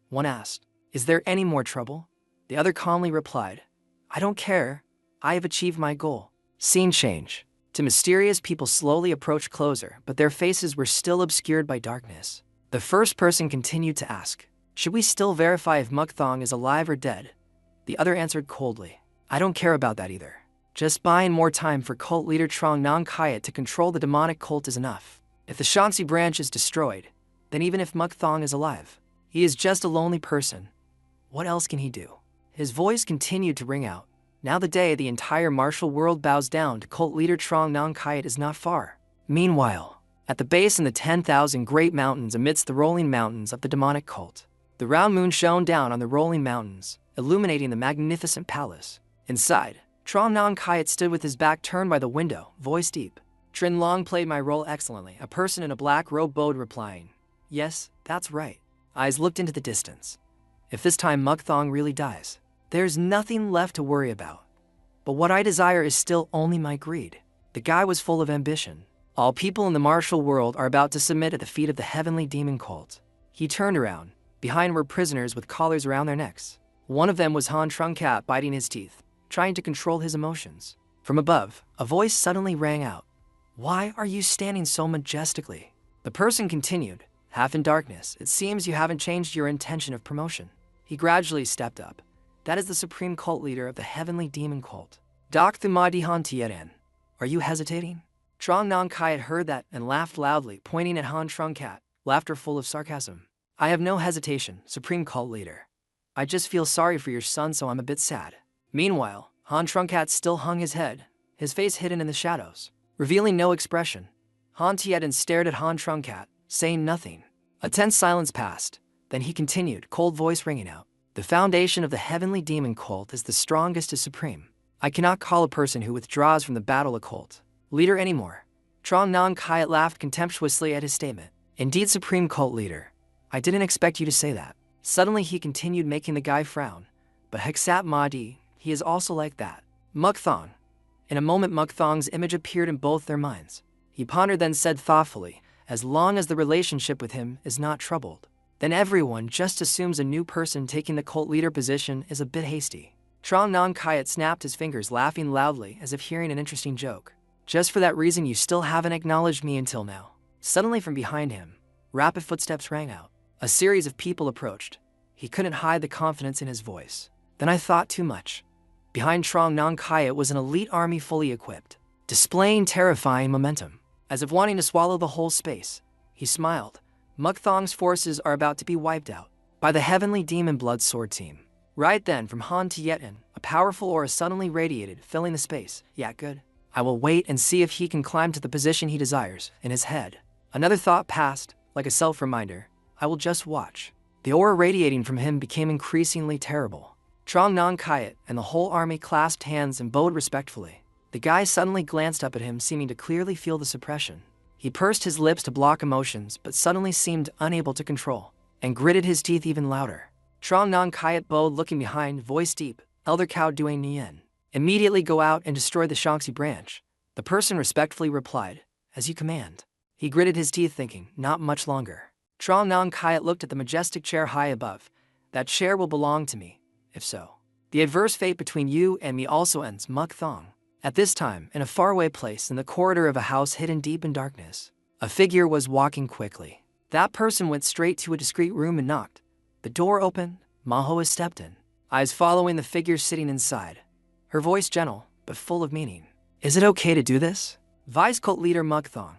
One asked, is there any more trouble? The other calmly replied, I don't care. I have achieved my goal. Scene change. Two mysterious people slowly approached closer, but their faces were still obscured by darkness. The first person continued to ask, should we still verify if Mukthong is alive or dead? The other answered coldly, I don't care about that either. Just buying more time for cult leader Trong Nong Kayat to control the demonic cult is enough. If the Shaanxi branch is destroyed, then even if Mukthong is alive, he is just a lonely person. What else can he do? His voice continued to ring out. Now the day the entire martial world bows down to cult leader Trong Nong Kayat is not far. Meanwhile, at the base in the 10,000 great mountains amidst the rolling mountains of the demonic cult, the round moon shone down on the rolling mountains, illuminating the magnificent palace. Inside, Trong Nong Kayat stood with his back turned by the window, voice deep. Trin Long played my role excellently, a person in a black robe bowed replying. Yes, that's right. Eyes looked into the distance. If this time Mukthong really dies, there's nothing left to worry about. But what I desire is still only my greed. The guy was full of ambition. All people in the martial world are about to submit at the feet of the heavenly demon cult. He turned around. Behind were prisoners with collars around their necks. One of them was Han Trungkat biting his teeth, trying to control his emotions. From above, a voice suddenly rang out. Why are you standing so majestically? The person continued, half in darkness, it seems you haven't changed your intention of promotion. He gradually stepped up. That is the supreme cult leader of the heavenly demon cult. Dak Thumadi Han Tieten. Are you hesitating? Trong Nong Kayat heard that and laughed loudly, pointing at Han Trungkat, laughter full of sarcasm. I have no hesitation, supreme cult leader. I just feel sorry for your son, so I'm a bit sad. Meanwhile, Han Trungkat still hung his head, his face hidden in the shadows, revealing no expression. Han Tieten stared at Han Trungkat, saying nothing. A tense silence passed. Then he continued, cold voice ringing out. The foundation of the heavenly demon cult is the strongest is supreme. I cannot call a person who withdraws from the battle a cult leader anymore. Trong Nong Kayat laughed contemptuously at his statement. Indeed, supreme cult leader. I didn't expect you to say that. Suddenly he continued, making the guy frown. But Hexat Mahdi, he is also like that. Mukthong. In a moment Mukthong's image appeared in both their minds. He pondered, then said thoughtfully, as long as the relationship with him is not troubled, then everyone just assumes a new person taking the cult leader position is a bit hasty. Trong Nong Kayat snapped his fingers, laughing loudly as if hearing an interesting joke. Just for that reason you still haven't acknowledged me until now. Suddenly from behind him, rapid footsteps rang out. A series of people approached. He couldn't hide the confidence in his voice. Then I thought too much. Behind Trong Nong Kayat was an elite army fully equipped, displaying terrifying momentum. As if wanting to swallow the whole space, he smiled. Mukthong's forces are about to be wiped out by the heavenly demon blood sword team. Right then, from Han Tieten, a powerful aura suddenly radiated, filling the space. Yeah, good. I will wait and see if he can climb to the position he desires. In his head, another thought passed, like a self-reminder. I will just watch. The aura radiating from him became increasingly terrible. Trong Nong Kayat and the whole army clasped hands and bowed respectfully. The guy suddenly glanced up at him, seeming to clearly feel the suppression. He pursed his lips to block emotions, but suddenly seemed unable to control, and gritted his teeth even louder. Trong Nong Kayat bowed, looking behind, voice deep. Elder Cao Duane Nien. Immediately go out and destroy the Shaanxi branch. The person respectfully replied, as you command. He gritted his teeth, thinking, not much longer. Trong Nong Kayat looked at the majestic chair high above. That chair will belong to me, if so. The adverse fate between you and me also ends, Mukthong. At this time, in a faraway place in the corridor of a house hidden deep in darkness, a figure was walking quickly. That person went straight to a discreet room and knocked. The door opened, Manhua stepped in, eyes following the figure sitting inside. Her voice gentle, but full of meaning. Is it okay to do this? Vice cult leader Mukthong.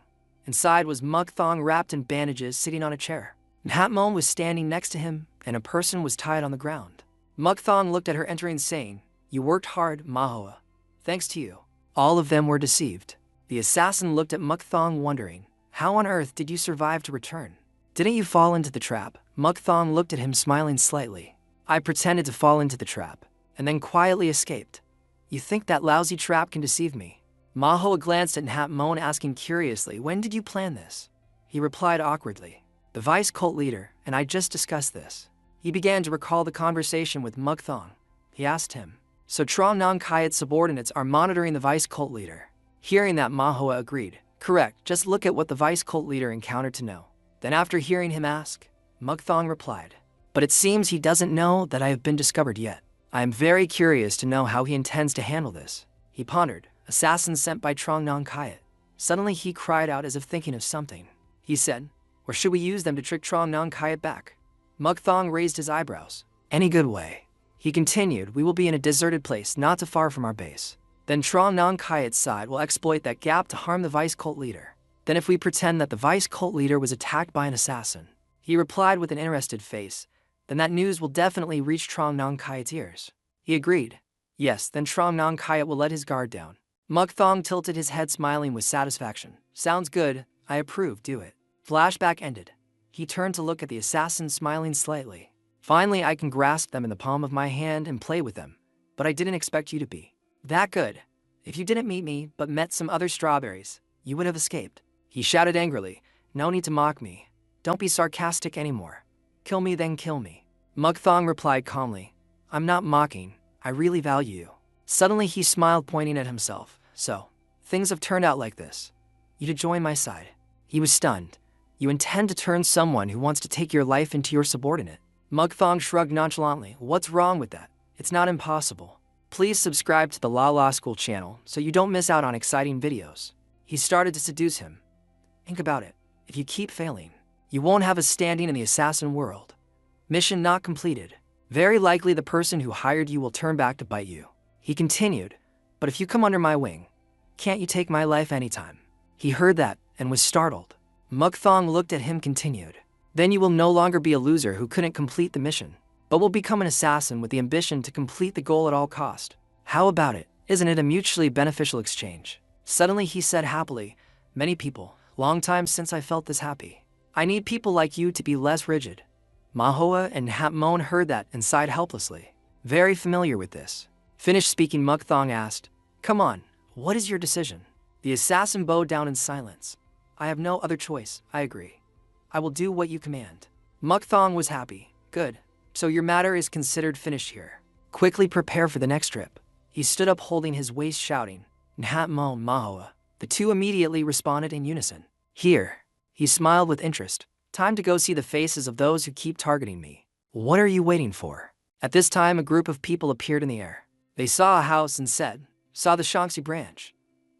Inside was Mukthong wrapped in bandages, sitting on a chair. Mhatmon was standing next to him, and a person was tied on the ground. Mukthong looked at her entering, saying, "You worked hard, manhua. Thanks to you." All of them were deceived. The assassin looked at Mukthong, wondering, "How on earth did you survive to return? Didn't you fall into the trap?" Mukthong looked at him, smiling slightly. "I pretended to fall into the trap, and then quietly escaped. You think that lousy trap can deceive me?" Manhua glanced at Nhapmon, asking curiously, "When did you plan this?" He replied awkwardly, "The vice cult leader and I just discussed this." He began to recall the conversation with Mukthong. He asked him, "So Trong Nong Kayat's subordinates are monitoring the vice cult leader?" Hearing that, Manhua agreed, "Correct, just look at what the vice cult leader encountered to know." Then after hearing him ask, Mukthong replied, "But it seems he doesn't know that I have been discovered yet. I am very curious to know how he intends to handle this." He pondered, "Assassins sent by Trong Nong Kayat." Suddenly he cried out as if thinking of something. He said, "Or should we use them to trick Trong Nong Kayat back?" Mukthong raised his eyebrows. "Any good way." He continued, "We will be in a deserted place not too far from our base. Then Trong Nong Kayat's side will exploit that gap to harm the vice cult leader. Then if we pretend that the vice cult leader was attacked by an assassin," he replied with an interested face, "then that news will definitely reach Trong Nong Kayat's ears." He agreed. "Yes, then Trong Nong Kayat will let his guard down." Mukthong tilted his head, smiling with satisfaction. "Sounds good, I approve, do it." Flashback ended. He turned to look at the assassin, smiling slightly. "Finally I can grasp them in the palm of my hand and play with them, but I didn't expect you to be that good. If you didn't meet me but met some other strawberries, you would have escaped." He shouted angrily, "No need to mock me. Don't be sarcastic anymore. Kill me, then kill me." Mukthong replied calmly, "I'm not mocking, I really value you." Suddenly he smiled, pointing at himself. "So, things have turned out like this. You to join my side." He was stunned. "You intend to turn someone who wants to take your life into your subordinate?" Mukthong shrugged nonchalantly. "What's wrong with that? It's not impossible. Please subscribe to the La School channel so you don't miss out on exciting videos." He started to seduce him. "Think about it. If you keep failing, you won't have a standing in the assassin world. Mission not completed. Very likely the person who hired you will turn back to bite you." He continued, "But if you come under my wing, can't you take my life anytime?" He heard that and was startled. Mukthong looked at him, continued, "Then you will no longer be a loser who couldn't complete the mission, but will become an assassin with the ambition to complete the goal at all cost. How about it? Isn't it a mutually beneficial exchange?" Suddenly he said happily, "Many people, long time since I felt this happy. I need people like you to be less rigid." Manhua and Nhapmon heard that and sighed helplessly. Very familiar with this. Finished speaking, Mukthong asked, "Come on, what is your decision?" The assassin bowed down in silence. "I have no other choice, I agree. I will do what you command." Mukthong was happy. "Good. So your matter is considered finished here. Quickly prepare for the next trip." He stood up, holding his waist, shouting, "Nhapmon, Manhua." The two immediately responded in unison. "Here." He smiled with interest. "Time to go see the faces of those who keep targeting me. What are you waiting for?" At this time, a group of people appeared in the air. They saw a house and said, "Saw the Shaanxi branch.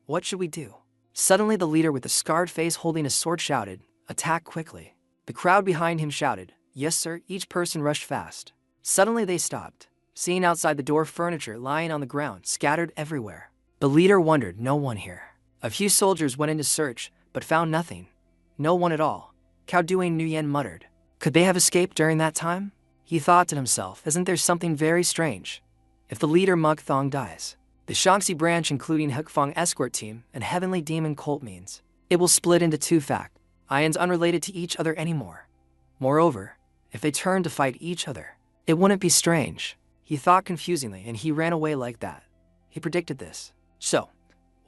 What should we do?" Suddenly the leader with the scarred face holding a sword shouted, "Attack quickly." The crowd behind him shouted, "Yes sir." Each person rushed fast. Suddenly they stopped, seeing outside the door furniture lying on the ground, scattered everywhere. The leader wondered, "No one here." A few soldiers went in to search, but found nothing. No one at all. Cao Duan Nguyen muttered, "Could they have escaped during that time?" He thought to himself, "Isn't there something very strange? If the leader Mukthong dies, the Shaanxi branch, including Hukfong escort team and Heavenly Demon cult, means it will split into two factions unrelated to each other anymore. Moreover, if they turn to fight each other, it wouldn't be strange." He thought confusingly, and he ran away like that. He predicted this. So,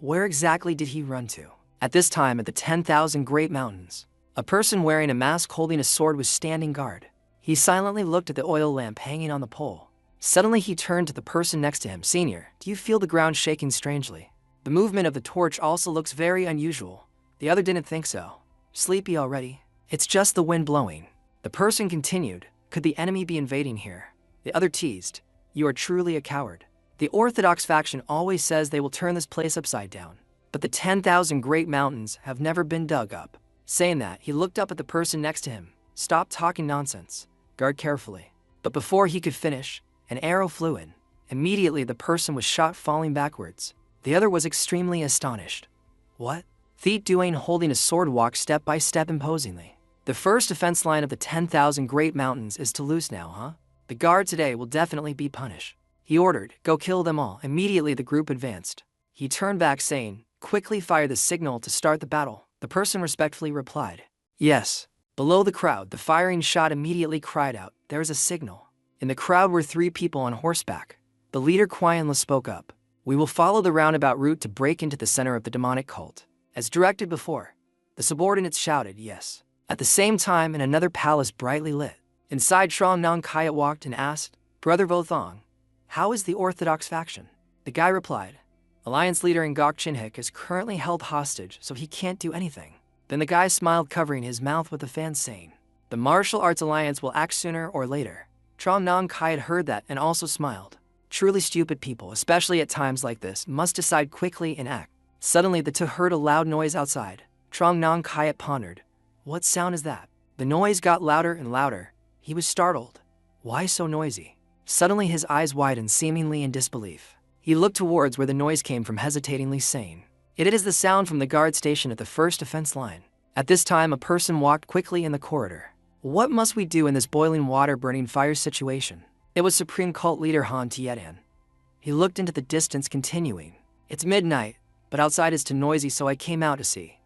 where exactly did he run to? At this time, at the 10,000 Great Mountains, a person wearing a mask holding a sword was standing guard. He silently looked at the oil lamp hanging on the pole. Suddenly he turned to the person next to him. "Senior, do you feel the ground shaking strangely? The movement of the torch also looks very unusual." The other didn't think so. "Sleepy already? It's just the wind blowing." The person continued, "Could the enemy be invading here?" The other teased, "You are truly a coward. The Orthodox faction always says they will turn this place upside down, but the 10,000 Great Mountains have never been dug up." Saying that, he looked up at the person next to him. "Stop talking nonsense. Guard carefully." But before he could finish, an arrow flew in. Immediately the person was shot, falling backwards. The other was extremely astonished. "What?" Thiet Duane, holding a sword, walked step by step imposingly. "The first defense line of the 10,000 Great Mountains is to loose now, huh? The guard today will definitely be punished. He ordered, go kill them all. Immediately the group advanced. He turned back saying, quickly fire the signal to start the battle. The person respectfully replied, yes. Below the crowd, the firing shot immediately cried out, there is a signal. In the crowd were 3 people on horseback. The leader quietly spoke up. We will follow the roundabout route to break into the center of the demonic cult. As directed before, the subordinates shouted, yes. At the same time, in another palace brightly lit, inside Trong Nong Kayat walked and asked, Brother Vothong, how is the Orthodox faction? The guy replied, Alliance leader Ngok Chinhik is currently held hostage, so he can't do anything. Then the guy smiled, covering his mouth with a fan, saying, the Martial Arts Alliance will act sooner or later. Trong Nong Kayat heard that and also smiled. Truly stupid people, especially at times like this, must decide quickly and act. Suddenly the two heard a loud noise outside. Trong Nong Kayat pondered, what sound is that? The noise got louder and louder. He was startled. Why so noisy? Suddenly his eyes widened, seemingly in disbelief. He looked towards where the noise came from, hesitatingly saying, it is the sound from the guard station at the first defense line. At this time a person walked quickly in the corridor. What must we do in this boiling water burning fire situation? It was Supreme Cult Leader Han Tietan. He looked into the distance, continuing, it's midnight, but outside is too noisy, so I came out to see.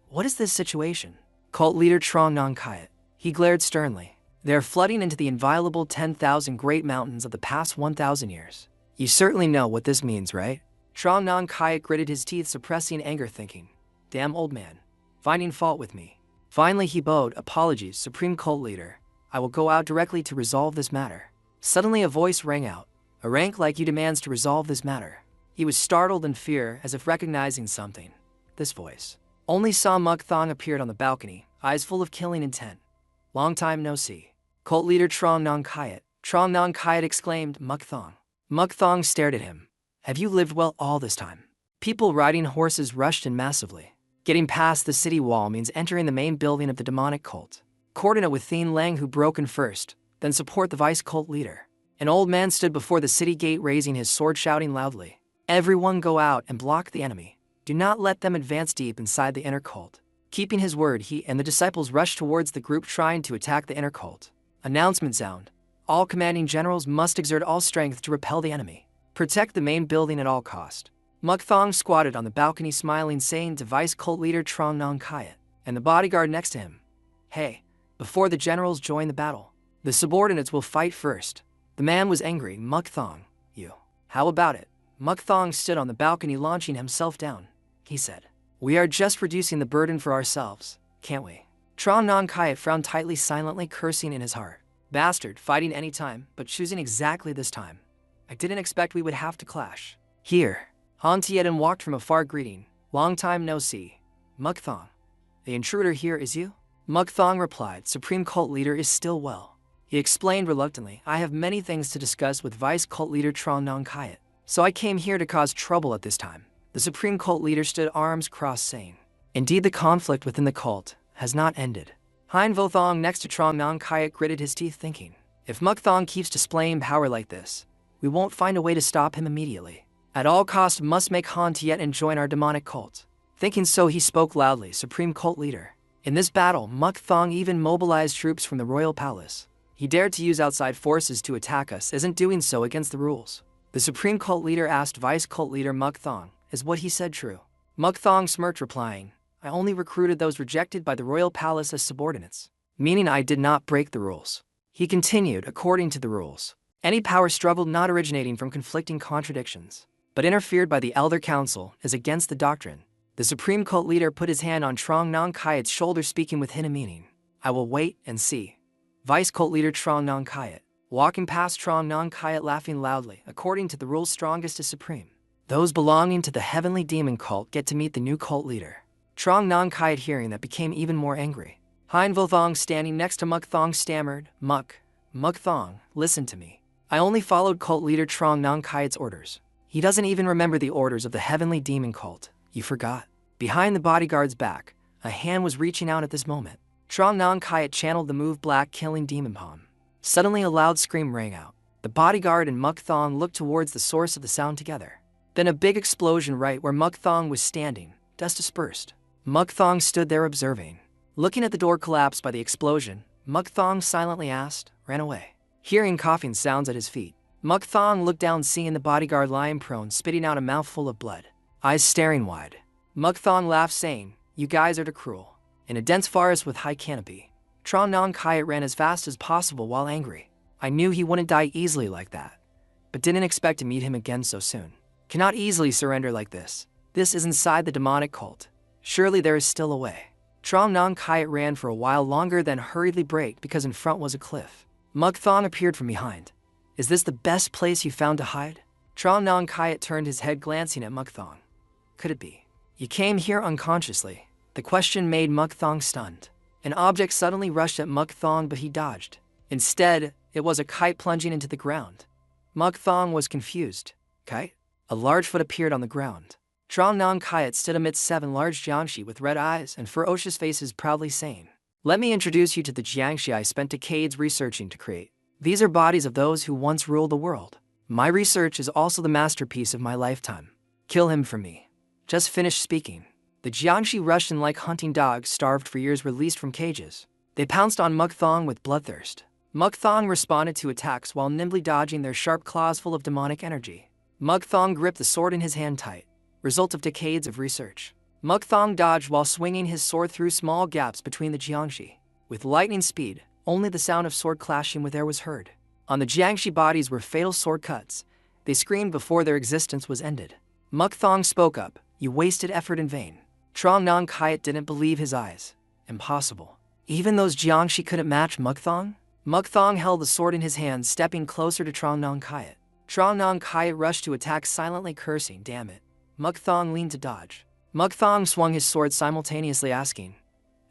What is this situation? Cult Leader Trong Nong Kayat. He glared sternly. They are flooding into the inviolable 10,000 great mountains of the past 1,000 years. You certainly know what this means, right? Trong Nong Kayat gritted his teeth, suppressing anger, thinking, damn old man, finding fault with me. Finally he bowed, apologies, Supreme Cult Leader. I will go out directly to resolve this matter. Suddenly a voice rang out. A rank like you demands to resolve this matter. He was startled in fear, as if recognizing something. This voice. Only saw Muk Thong appeared on the balcony, eyes full of killing intent. Long time no see. Cult Leader Trong Nong Kayat. Trong Nong Kayat exclaimed, Muk Thong. Muk Thong stared at him. Have you lived well all this time? People riding horses rushed in massively. Getting past the city wall means entering the main building of the demonic cult. Coordinate with Thien Lang, who broke in first, then support the vice cult leader. An old man stood before the city gate, raising his sword, shouting loudly, everyone go out and block the enemy. Do not let them advance deep inside the inner cult. Keeping his word, he and the disciples rushed towards the group trying to attack the inner cult. Announcement sound. All commanding generals must exert all strength to repel the enemy. Protect the main building at all cost. Muk Thong squatted on the balcony, smiling, saying to vice cult leader Trong Nong Kayat and the bodyguard next to him, hey, before the generals join the battle, the subordinates will fight first. The man was angry. Muk Thong, you. How about it? Muk Thong stood on the balcony, launching himself down. He said, we are just reducing the burden for ourselves, can't we? Trong Nong Kayat frowned tightly, silently cursing in his heart. Bastard, fighting any time, but choosing exactly this time. I didn't expect we would have to clash. Here. Han Tietan walked from afar, greeting, long time no see. Muk Thong. The intruder here is you? Muk Thong replied, Supreme Cult Leader is still well. He explained reluctantly, I have many things to discuss with Vice Cult Leader Trong Nong Kayat, so I came here to cause trouble at this time. The Supreme Cult Leader stood, arms crossed, saying, indeed the conflict within the cult has not ended. Hein Vothong next to Trong Nong Kayat gritted his teeth, thinking, if Muk Thong keeps displaying power like this, we won't find a way to stop him immediately. At all costs must make Han Tietan join our demonic cult. Thinking so, he spoke loudly, Supreme Cult Leader. In this battle, Muk Thong even mobilized troops from the royal palace. He dared to use outside forces to attack us, isn't doing so against the rules. The Supreme Cult Leader asked Vice Cult Leader Muk Thong, is what he said true? Muk Thong smirked, replying, I only recruited those rejected by the royal palace as subordinates, meaning I did not break the rules. He continued, according to the rules, any power struggle not originating from conflicting contradictions, but interfered by the Elder Council, is against the doctrine. The Supreme Cult Leader put his hand on Trong Nong Kayat's shoulder, speaking with hidden meaning. I will wait and see. Vice Cult Leader Trong Nong Kayat, walking past Trong Nong Kayat, laughing loudly, according to the rules, strongest is supreme. Those belonging to the heavenly demon cult get to meet the new cult leader. Trong Nong Kayat, hearing that, became even more angry. Hein Vothong, standing next to Muk Thong, stammered, Muk Thong, listen to me. I only followed cult leader Trong Nong Kayat's orders. He doesn't even remember the orders of the heavenly demon cult. You forgot. Behind the bodyguard's back, a hand was reaching out at this moment. Trong Nong Kayat channeled the move Black Killing Demon Palm. Suddenly a loud scream rang out. The bodyguard and Muk Thong looked towards the source of the sound together. Then a big explosion right where Muk Thong was standing. Dust dispersed. Muk Thong stood there observing. Looking at the door collapsed by the explosion, Muk Thong silently asked, ran away. Hearing coughing sounds at his feet, Muk Thong looked down, seeing the bodyguard lying prone, spitting out a mouthful of blood, eyes staring wide. Muk Thong laughed, saying, "You guys are too cruel." In a dense forest with high canopy, Trong Nong Kayat ran as fast as possible while angry. I knew he wouldn't die easily like that, but didn't expect to meet him again so soon. Cannot easily surrender like this. This is inside the demonic cult. Surely there is still a way. Trong Nong Kayat ran for a while longer, then hurriedly braked because in front was a cliff. Muk Thong appeared from behind. "Is this the best place you found to hide?" Trong Nong Kayat turned his head, glancing at Muk Thong. "Could it be? You came here unconsciously?" The question made Muk Thong stunned. An object suddenly rushed at Muk Thong, but he dodged. Instead, it was a kite plunging into the ground. Muk Thong was confused. "Kite?" A large foot appeared on the ground. Trong Nong Kayat stood amidst 7 large jiangshi with red eyes and ferocious faces, proudly saying, "Let me introduce you to the jiangshi I spent decades researching to create. These are bodies of those who once ruled the world. My research is also the masterpiece of my lifetime. Kill him for me." Just finished speaking, the jiangshi rushed in like hunting dogs starved for years, released from cages. They pounced on Muk Thong with bloodthirst. Muk Thong responded to attacks while nimbly dodging their sharp claws full of demonic energy. Muk Thong gripped the sword in his hand tight, result of decades of research. Muk Thong dodged while swinging his sword through small gaps between the jiangshi. With lightning speed, only the sound of sword clashing with air was heard. On the jiangshi bodies were fatal sword cuts. They screamed before their existence was ended. Muk Thong spoke up, "You wasted effort in vain." Trong Nong Kayat didn't believe his eyes. Impossible. Even those jiangshi couldn't match Muk Thong? Muk Thong held the sword in his hand, stepping closer to Trong Nong Kayat. Trong Nong Kayat rushed to attack, silently cursing, "Damn it." Muk Thong leaned to dodge. Muk Thong swung his sword simultaneously, asking,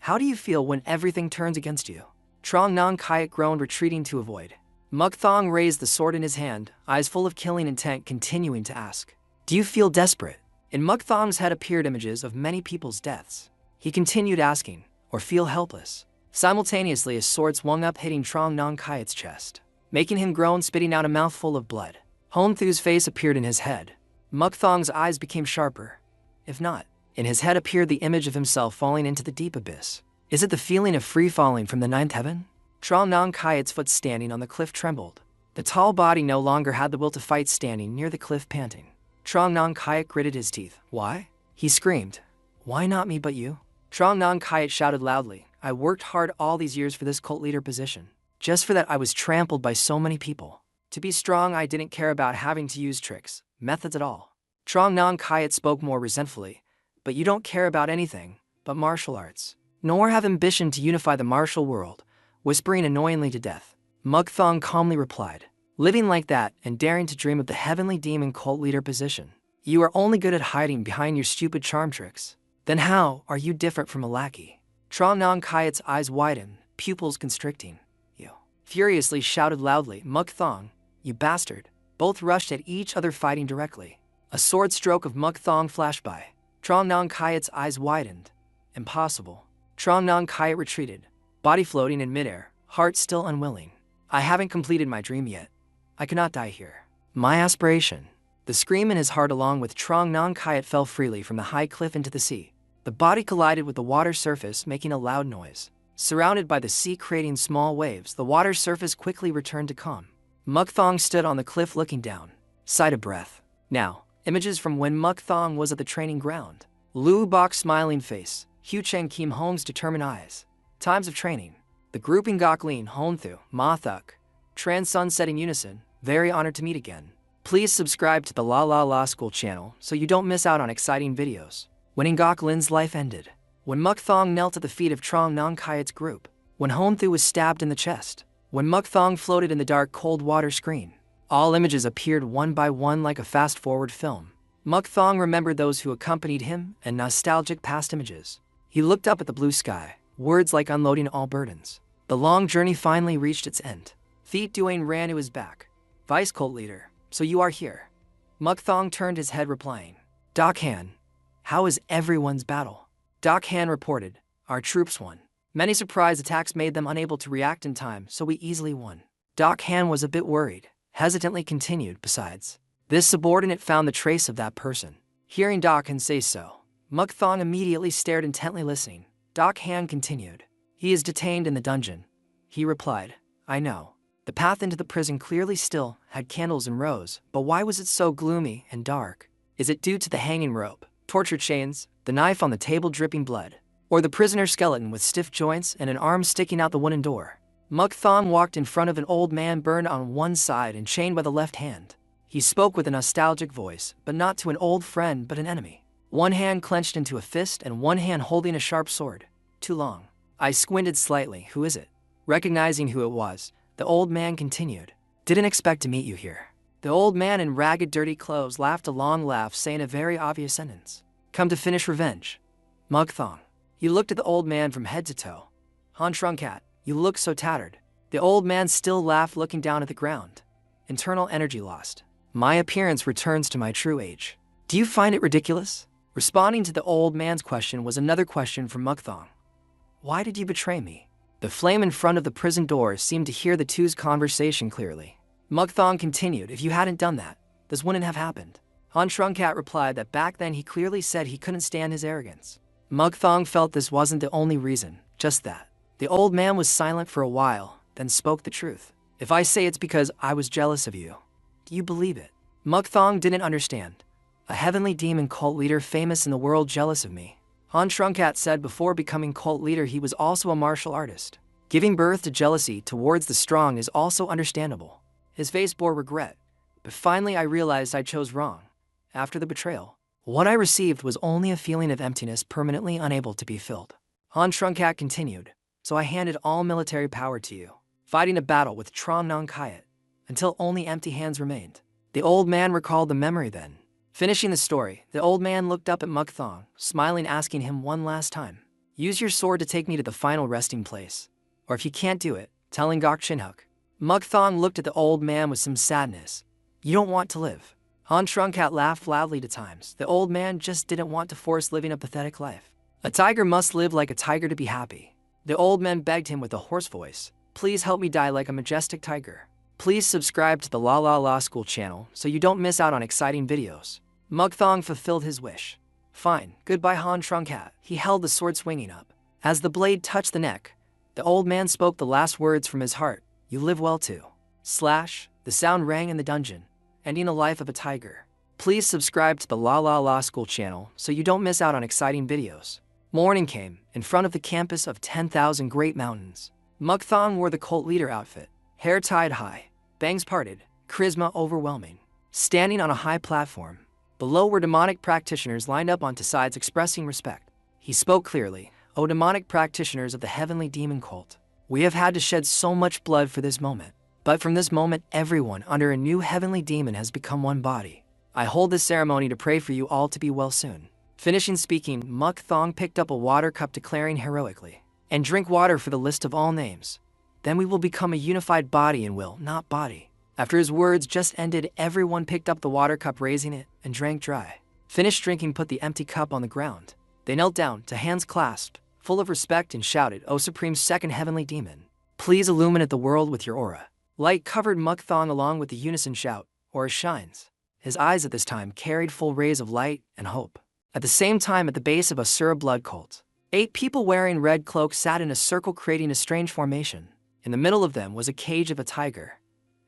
"How do you feel when everything turns against you?" Trong Nong Kayat groaned, retreating to avoid. Muk Thong raised the sword in his hand, eyes full of killing intent, continuing to ask, "Do you feel desperate?" In Muk Thong's head appeared images of many people's deaths. He continued asking, "Or feel helpless?" Simultaneously, his sword swung up, hitting Trong Nong Kayat's chest, making him groan, spitting out a mouthful of blood. Hon Thu's face appeared in his head. Muk Thong's eyes became sharper. If not, in his head appeared the image of himself falling into the deep abyss. Is it the feeling of free falling from the 9th heaven? Trong Nong Kayat's foot standing on the cliff trembled. The tall body no longer had the will to fight, standing near the cliff panting. Trong Nong Kayat gritted his teeth. "Why?" he screamed. "Why not me but you?" Trong Nong Kayat shouted loudly, "I worked hard all these years for this cult leader position. Just for that I was trampled by so many people. To be strong I didn't care about having to use tricks, methods at all." Trong Nong Kayat spoke more resentfully, "But you don't care about anything but martial arts, nor have ambition to unify the martial world," whispering annoyingly to death. Muk Thong calmly replied, "Living like that and daring to dream of the heavenly demon cult leader position. You are only good at hiding behind your stupid charm tricks. Then how are you different from a lackey?" Trong Nong Kayat's eyes widened, pupils constricting. "You!" furiously shouted loudly, "Muk Thong, you bastard!" Both rushed at each other, fighting directly. A sword stroke of Muk Thong flashed by. Trong Nong Kayat's eyes widened. Impossible. Trong Nong Kayat retreated, body floating in midair, heart still unwilling. "I haven't completed my dream yet. I cannot die here. My aspiration." The scream in his heart along with Trong Nong Kayat fell freely from the high cliff into the sea. The body collided with the water surface, making a loud noise. Surrounded by the sea creating small waves, the water surface quickly returned to calm. Muk Thong stood on the cliff looking down, sighed a breath. Now, images from when Muk Thong was at the training ground. Lu Bok's smiling face, Hu Cheng Kim Hong's determined eyes. Times of training. The grouping Gok Lin, Hon Thu, Ma Thuk, Tran Sun said in unison, "Very honored to meet again. Please subscribe to the La La La School channel so you don't miss out on exciting videos." When Ngok Lin's life ended. When Muk Thong knelt at the feet of Trong Nong Kayat's group. When Hon Thu was stabbed in the chest. When Muk Thong floated in the dark cold water screen. All images appeared one by one like a fast-forward film. Muk Thong remembered those who accompanied him and nostalgic past images. He looked up at the blue sky, words like unloading all burdens. The long journey finally reached its end. Thiet Duane ran to his back. "Vice cult leader, so you are here." Muk Thong turned his head, replying, "Doc Han, how is everyone's battle?" Doc Han reported, "Our troops won. Many surprise attacks made them unable to react in time, so we easily won." Doc Han was a bit worried, hesitantly continued, "Besides, this subordinate found the trace of that person." Hearing Doc Han say so, Muk Thong immediately stared, intently listening. Doc Han continued, "He is detained in the dungeon." He replied, "I know. The path into the prison clearly still had candles in rows, but why was it so gloomy and dark? Is it due to the hanging rope, torture chains, the knife on the table dripping blood, or the prisoner's skeleton with stiff joints and an arm sticking out the wooden door? Muk Thong walked in front of an old man burned on one side and chained by the left hand. He spoke with a nostalgic voice, but not to an old friend but an enemy. One hand clenched into a fist and one hand holding a sharp sword. Too long. I squinted slightly. Who is it? Recognizing who it was, the old man continued. Didn't expect to meet you here. The old man in ragged, dirty clothes laughed a long laugh, saying a very obvious sentence. Come to finish revenge. Muk Thong. You looked at the old man from head to toe. Han Trunkat, you look so tattered. The old man still laughed, looking down at the ground. Internal energy lost. My appearance returns to my true age. Do you find it ridiculous? Responding to the old man's question was another question from Muk Thong. Why did you betray me? The flame in front of the prison door seemed to hear the two's conversation clearly. Muk Thong continued, if you hadn't done that, this wouldn't have happened. Han Trunkat replied that back then he clearly said he couldn't stand his arrogance. Muk Thong felt this wasn't the only reason, just that. The old man was silent for a while, then spoke the truth. If I say it's because I was jealous of you, do you believe it? Muk Thong didn't understand. A heavenly demon cult leader famous in the world jealous of me. Han Trunkat said before becoming cult leader he was also a martial artist. Giving birth to jealousy towards the strong is also understandable. His face bore regret, but finally I realized I chose wrong. After the betrayal, what I received was only a feeling of emptiness permanently unable to be filled. Han Trunkat continued, so I handed all military power to you, fighting a battle with Trong Nong Kiat, until only empty hands remained. The old man recalled the memory then. Finishing the story, the old man looked up at Muk Thong, smiling, asking him one last time. Use your sword to take me to the final resting place. Or if you can't do it, tell Ngok Chinhook. Muk Thong looked at the old man with some sadness. You don't want to live. Han Trunkat laughed loudly to times. The old man just didn't want to force living a pathetic life. A tiger must live like a tiger to be happy. The old man begged him with a hoarse voice. Please help me die like a majestic tiger. Please subscribe to the La La La School channel so you don't miss out on exciting videos. Muk Thong fulfilled his wish. Fine, goodbye Han Trunkat. He held the sword swinging up. As the blade touched the neck, the old man spoke the last words from his heart. You live well too. Slash, the sound rang in the dungeon, ending the life of a tiger. Please subscribe to the La La La School channel so you don't miss out on exciting videos. Morning came, in front of the campus of 10,000 Great Mountains. Muk Thong wore the cult leader outfit, hair tied high, bangs parted, charisma overwhelming. Standing on a high platform, below were demonic practitioners lined up onto sides expressing respect. He spoke clearly. O demonic practitioners of the heavenly demon cult, we have had to shed so much blood for this moment. But from this moment, everyone under a new heavenly demon has become one body. I hold this ceremony to pray for you all to be well soon. Finishing speaking, Muk Thong picked up a water cup declaring heroically, and drink water for the list of all names. Then we will become a unified body and will, not body. After his words just ended, everyone picked up the water cup, raising it, and drank dry. Finished drinking, put the empty cup on the ground. They knelt down, to hands clasped, full of respect, and shouted, O Supreme Second Heavenly Demon, please illuminate the world with your aura. Light covered Muk Thong along with the unison shout, Aura shines. His eyes at this time carried full rays of light and hope. At the same time, at the base of Asura blood cult, 8 people wearing red cloaks sat in a circle, creating a strange formation. In the middle of them was a cage of a tiger.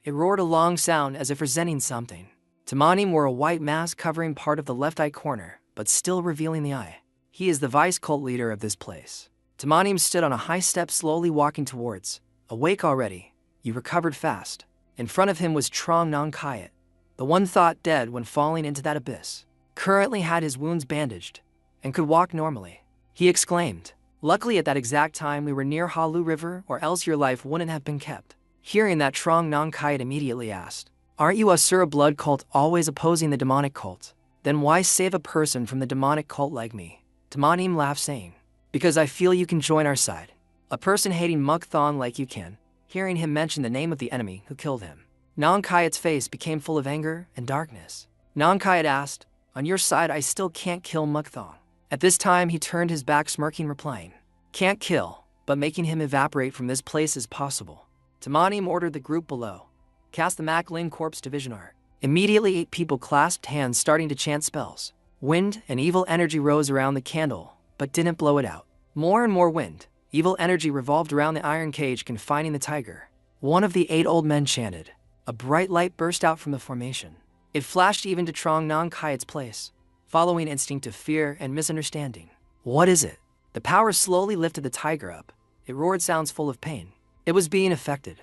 It roared a long sound as if resenting something. Tamanim wore a white mask covering part of the left eye corner, but still revealing the eye. He is the vice cult leader of this place. Tamanim stood on a high step, slowly walking towards. Awake already? You recovered fast. In front of him was Trong Nong Kiat, the one thought dead when falling into that abyss. Currently had his wounds bandaged, and could walk normally. He exclaimed, luckily at that exact time we were near Halu River, or else your life wouldn't have been kept. Hearing that, Trong Nong Kiat immediately asked, aren't you Asura blood cult always opposing the demonic cult? Then why save a person from the demonic cult like me? Tamanim laughed, saying, because I feel you can join our side. A person hating Muk Thong like you can. Hearing him mention the name of the enemy who killed him, Nong Kiat's face became full of anger and darkness. Nong Kiat asked, on your side I still can't kill Muk Thong. At this time he turned his back, smirking, replying, can't kill, but making him evaporate from this place is possible. Tamanim ordered the group below, cast the Maklin Corpse Division art. Immediately 8 people clasped hands, starting to chant spells. Wind and evil energy rose around the candle, but didn't blow it out. More and more wind, evil energy revolved around the iron cage confining the tiger. One of the 8 old men chanted. A bright light burst out from the formation. It flashed even to Trong Nong Kayat's place, following instinct of fear and misunderstanding. What is it? The power slowly lifted the tiger up. It roared sounds full of pain. It was being affected.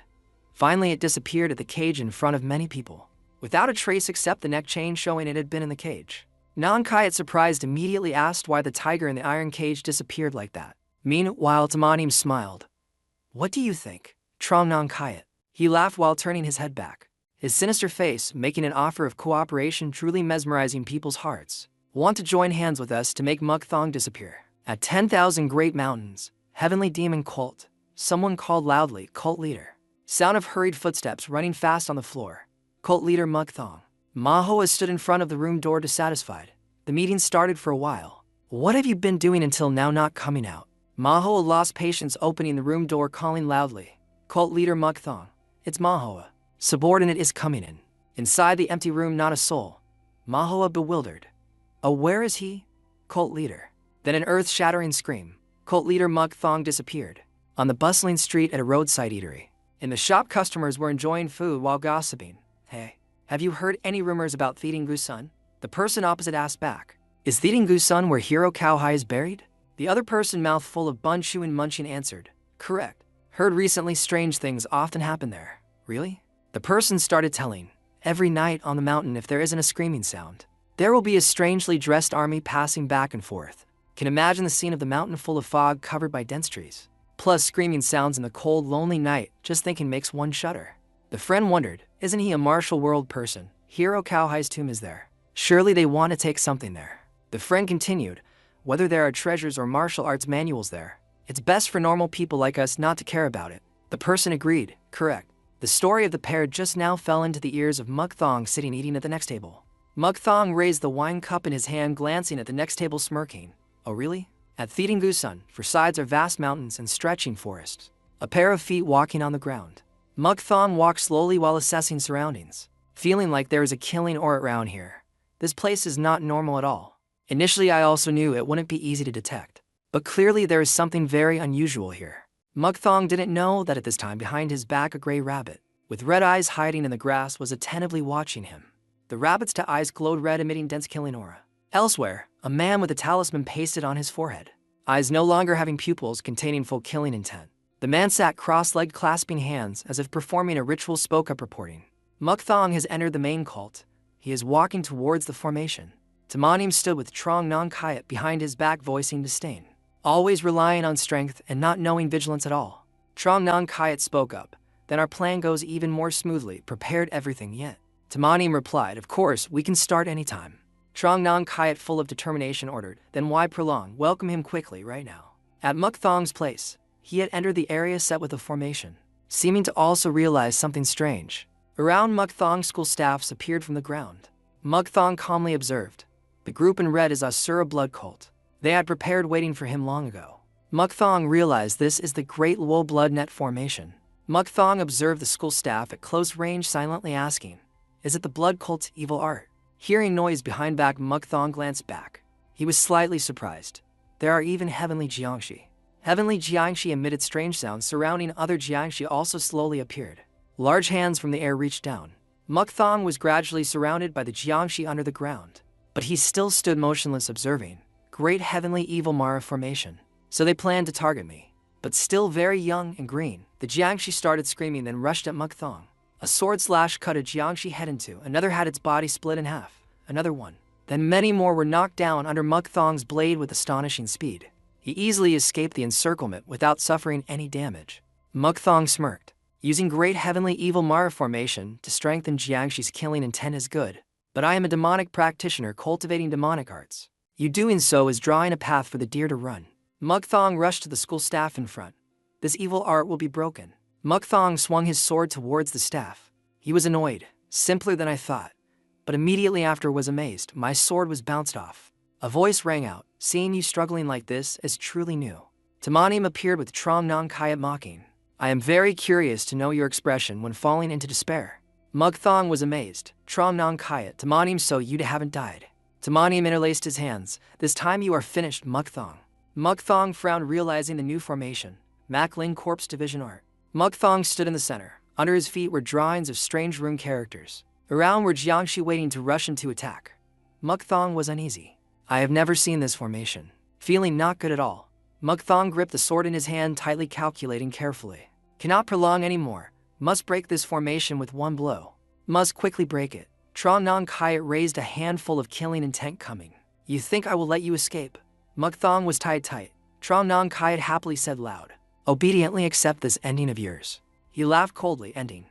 Finally, it disappeared at the cage in front of many people, without a trace except the neck chain showing it had been in the cage. Nong Kayat, surprised, immediately asked why the tiger in the iron cage disappeared like that. Meanwhile, Tamanim smiled. What do you think, Trong Nong Kayat? He laughed while turning his head back, his sinister face making an offer of cooperation truly mesmerizing people's hearts. Want to join hands with us to make Mukthong disappear? At 10,000 Great Mountains, Heavenly Demon Cult, someone called loudly, Cult Leader. Sound of hurried footsteps running fast on the floor. Cult Leader Mukthong. Manhua stood in front of the room door dissatisfied. The meeting started for a while. What have you been doing until now not coming out? Manhua lost patience opening the room door calling loudly. Cult Leader Mukthong. It's Manhua. Subordinate is coming in. Inside the empty room not a soul. Manhua bewildered. Oh, where is he? Cult Leader. Then an earth-shattering scream. Cult Leader Mukthong disappeared. On the bustling street at a roadside eatery. In the shop, customers were enjoying food while gossiping. Hey, have you heard any rumors about Theding Gusun? The person opposite asked back. Is Theding Gusun where Hero Cowhide is buried? The other person, mouth full of bun chewing munching, answered. Correct. Heard recently strange things often happen there. Really? The person started telling. Every night on the mountain, if there isn't a screaming sound, there will be a strangely dressed army passing back and forth. Can imagine the scene of the mountain full of fog covered by dense trees. Plus screaming sounds in the cold, lonely night, just thinking makes one shudder. The friend wondered, isn't he a martial world person? Hero Cowhide's tomb is there. Surely they want to take something there. The friend continued, whether there are treasures or martial arts manuals there, it's best for normal people like us not to care about it. The person agreed, correct. The story of the pair just now fell into the ears of Mukthong sitting eating at the next table. Mukthong raised the wine cup in his hand, glancing at the next table smirking. Oh really? At Theding Gusun, for sides are vast mountains and stretching forests. A pair of feet walking on the ground. Mukthong walked slowly while assessing surroundings, feeling like there is a killing aura around here. This place is not normal at all. Initially I also knew it wouldn't be easy to detect, but clearly there is something very unusual here. Mukthong didn't know that at this time behind his back a gray rabbit, with red eyes hiding in the grass, was attentively watching him. The rabbit's eyes glowed red, emitting dense killing aura. Elsewhere, a man with a talisman pasted on his forehead, eyes no longer having pupils containing full killing intent. The man sat cross-legged, clasping hands as if performing a ritual, spoke up reporting. Mukthong has entered the main cult. He is walking towards the formation. Tamanim stood with Trong Nong Kayat behind his back, voicing disdain. Always relying on strength and not knowing vigilance at all. Trong Nong Kayat spoke up. Then our plan goes even more smoothly. Prepared everything yet? Tamanim replied, of course, we can start anytime. Trong Nong Kayat, full of determination, ordered, then why prolong? Welcome him quickly right now. At Mukthong's place, he had entered the area set with the formation, seeming to also realize something strange. Around Mukthong, school staffs appeared from the ground. Mukthong calmly observed. The group in red is Asura blood cult. They had prepared waiting for him long ago. Mukthong realized this is the Great Luo blood net formation. Mukthong observed the school staff at close range, silently asking, is it the blood cult's evil art? Hearing noise behind back, Mukthong glanced back. He was slightly surprised. There are even Heavenly Jiangshi. Heavenly Jiangshi emitted strange sounds. Surrounding other Jiangshi also slowly appeared. Large hands from the air reached down. Mukthong was gradually surrounded by the Jiangshi under the ground, but he still stood motionless, observing. Great Heavenly Evil Mara formation. So they planned to target me. But still very young and green, the Jiangshi started screaming, then rushed at Mukthong. A sword slash cut a Jiangshi head in two. Another had its body split in half. Another one. Then many more were knocked down under Mukthong's blade with astonishing speed. He easily escaped the encirclement without suffering any damage. Mukthong smirked. Using Great Heavenly Evil Mara formation to strengthen Jiangshi's killing intent is good, but I am a demonic practitioner cultivating demonic arts. You doing so is drawing a path for the deer to run. Mukthong rushed to the school staff in front. This evil art will be broken. Mukthong swung his sword towards the staff. He was annoyed, simpler than I thought, but immediately after was amazed. My sword was bounced off. A voice rang out, seeing you struggling like this is truly new. Tamanim appeared with Trong Nong Kayat mocking. I am very curious to know your expression when falling into despair. Mukthong was amazed. Trong Nong Kayat, Tamanim, so you haven't died. Tamanim interlaced his hands. This time you are finished, Mukthong. Mukthong frowned, realizing the new formation. Mak Ling Corpse Division Art. Mukthong stood in the center, Under his feet were drawings of strange rune characters. Around were Jiangshi waiting to rush in to attack. Mukthong was uneasy. I have never seen this formation. Feeling not good at all, Mukthong gripped the sword in his hand, tightly calculating carefully. Cannot prolong any more. Must break this formation with one blow. Must quickly break it. Trong Nong Kayat raised a handful of killing intent coming. You think I will let you escape? Mukthong was tied tight. Trong Nong Kayat happily said loud. Obediently accept this ending of yours. He laughed coldly, ending.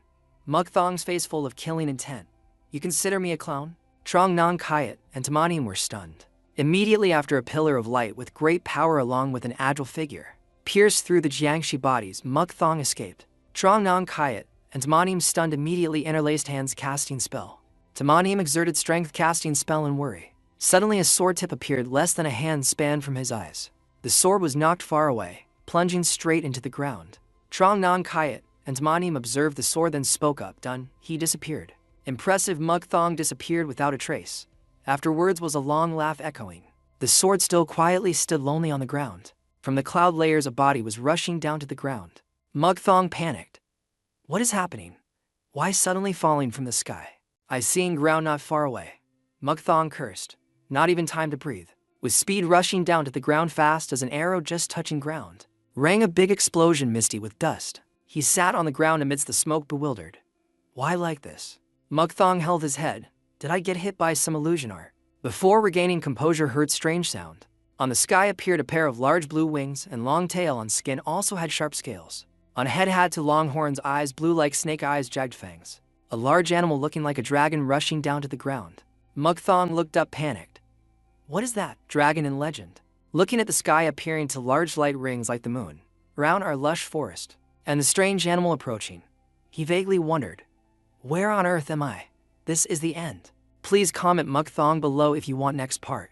Mukthong's face full of killing intent. You consider me a clown? Trong Nong Kayat and Tamanim were stunned. Immediately after, a pillar of light with great power along with an agile figure pierced through the Jiangshi bodies. Mukthong escaped. Trong Nong Kayat and Tamanim stunned, immediately interlaced hands casting spell. Tamanim exerted strength casting spell and worry. Suddenly a sword tip appeared less than a hand span from his eyes. The sword was knocked far away, plunging straight into the ground. Trong Nong Kayat and Tamanim observed the sword, then spoke up. Done. He disappeared. Impressive. Mukthong disappeared without a trace. Afterwards was a long laugh echoing. The sword still quietly stood lonely on the ground. From the cloud layers a body was rushing down to the ground. Mukthong panicked. What is happening? Why suddenly falling from the sky? I seen ground not far away. Mukthong cursed. Not even time to breathe. With speed rushing down to the ground fast as an arrow just touching ground. Rang a big explosion misty with dust. He sat on the ground amidst the smoke, bewildered. Why like this? Mukthong held his head. Did I get hit by some illusion art? Before regaining composure, heard strange sound. On the sky appeared a pair of large blue wings, and long tail on skin also had sharp scales. On head had two long horns, eyes blue like snake eyes, jagged fangs. A large animal looking like a dragon rushing down to the ground. Mukthong looked up, panicked. What is that? Dragon in legend. Looking at the sky, appearing to large light rings like the moon. Around our lush forest, and the strange animal approaching. He vaguely wondered, where on earth am I? This is the end. Please comment Mukthong below if you want next part.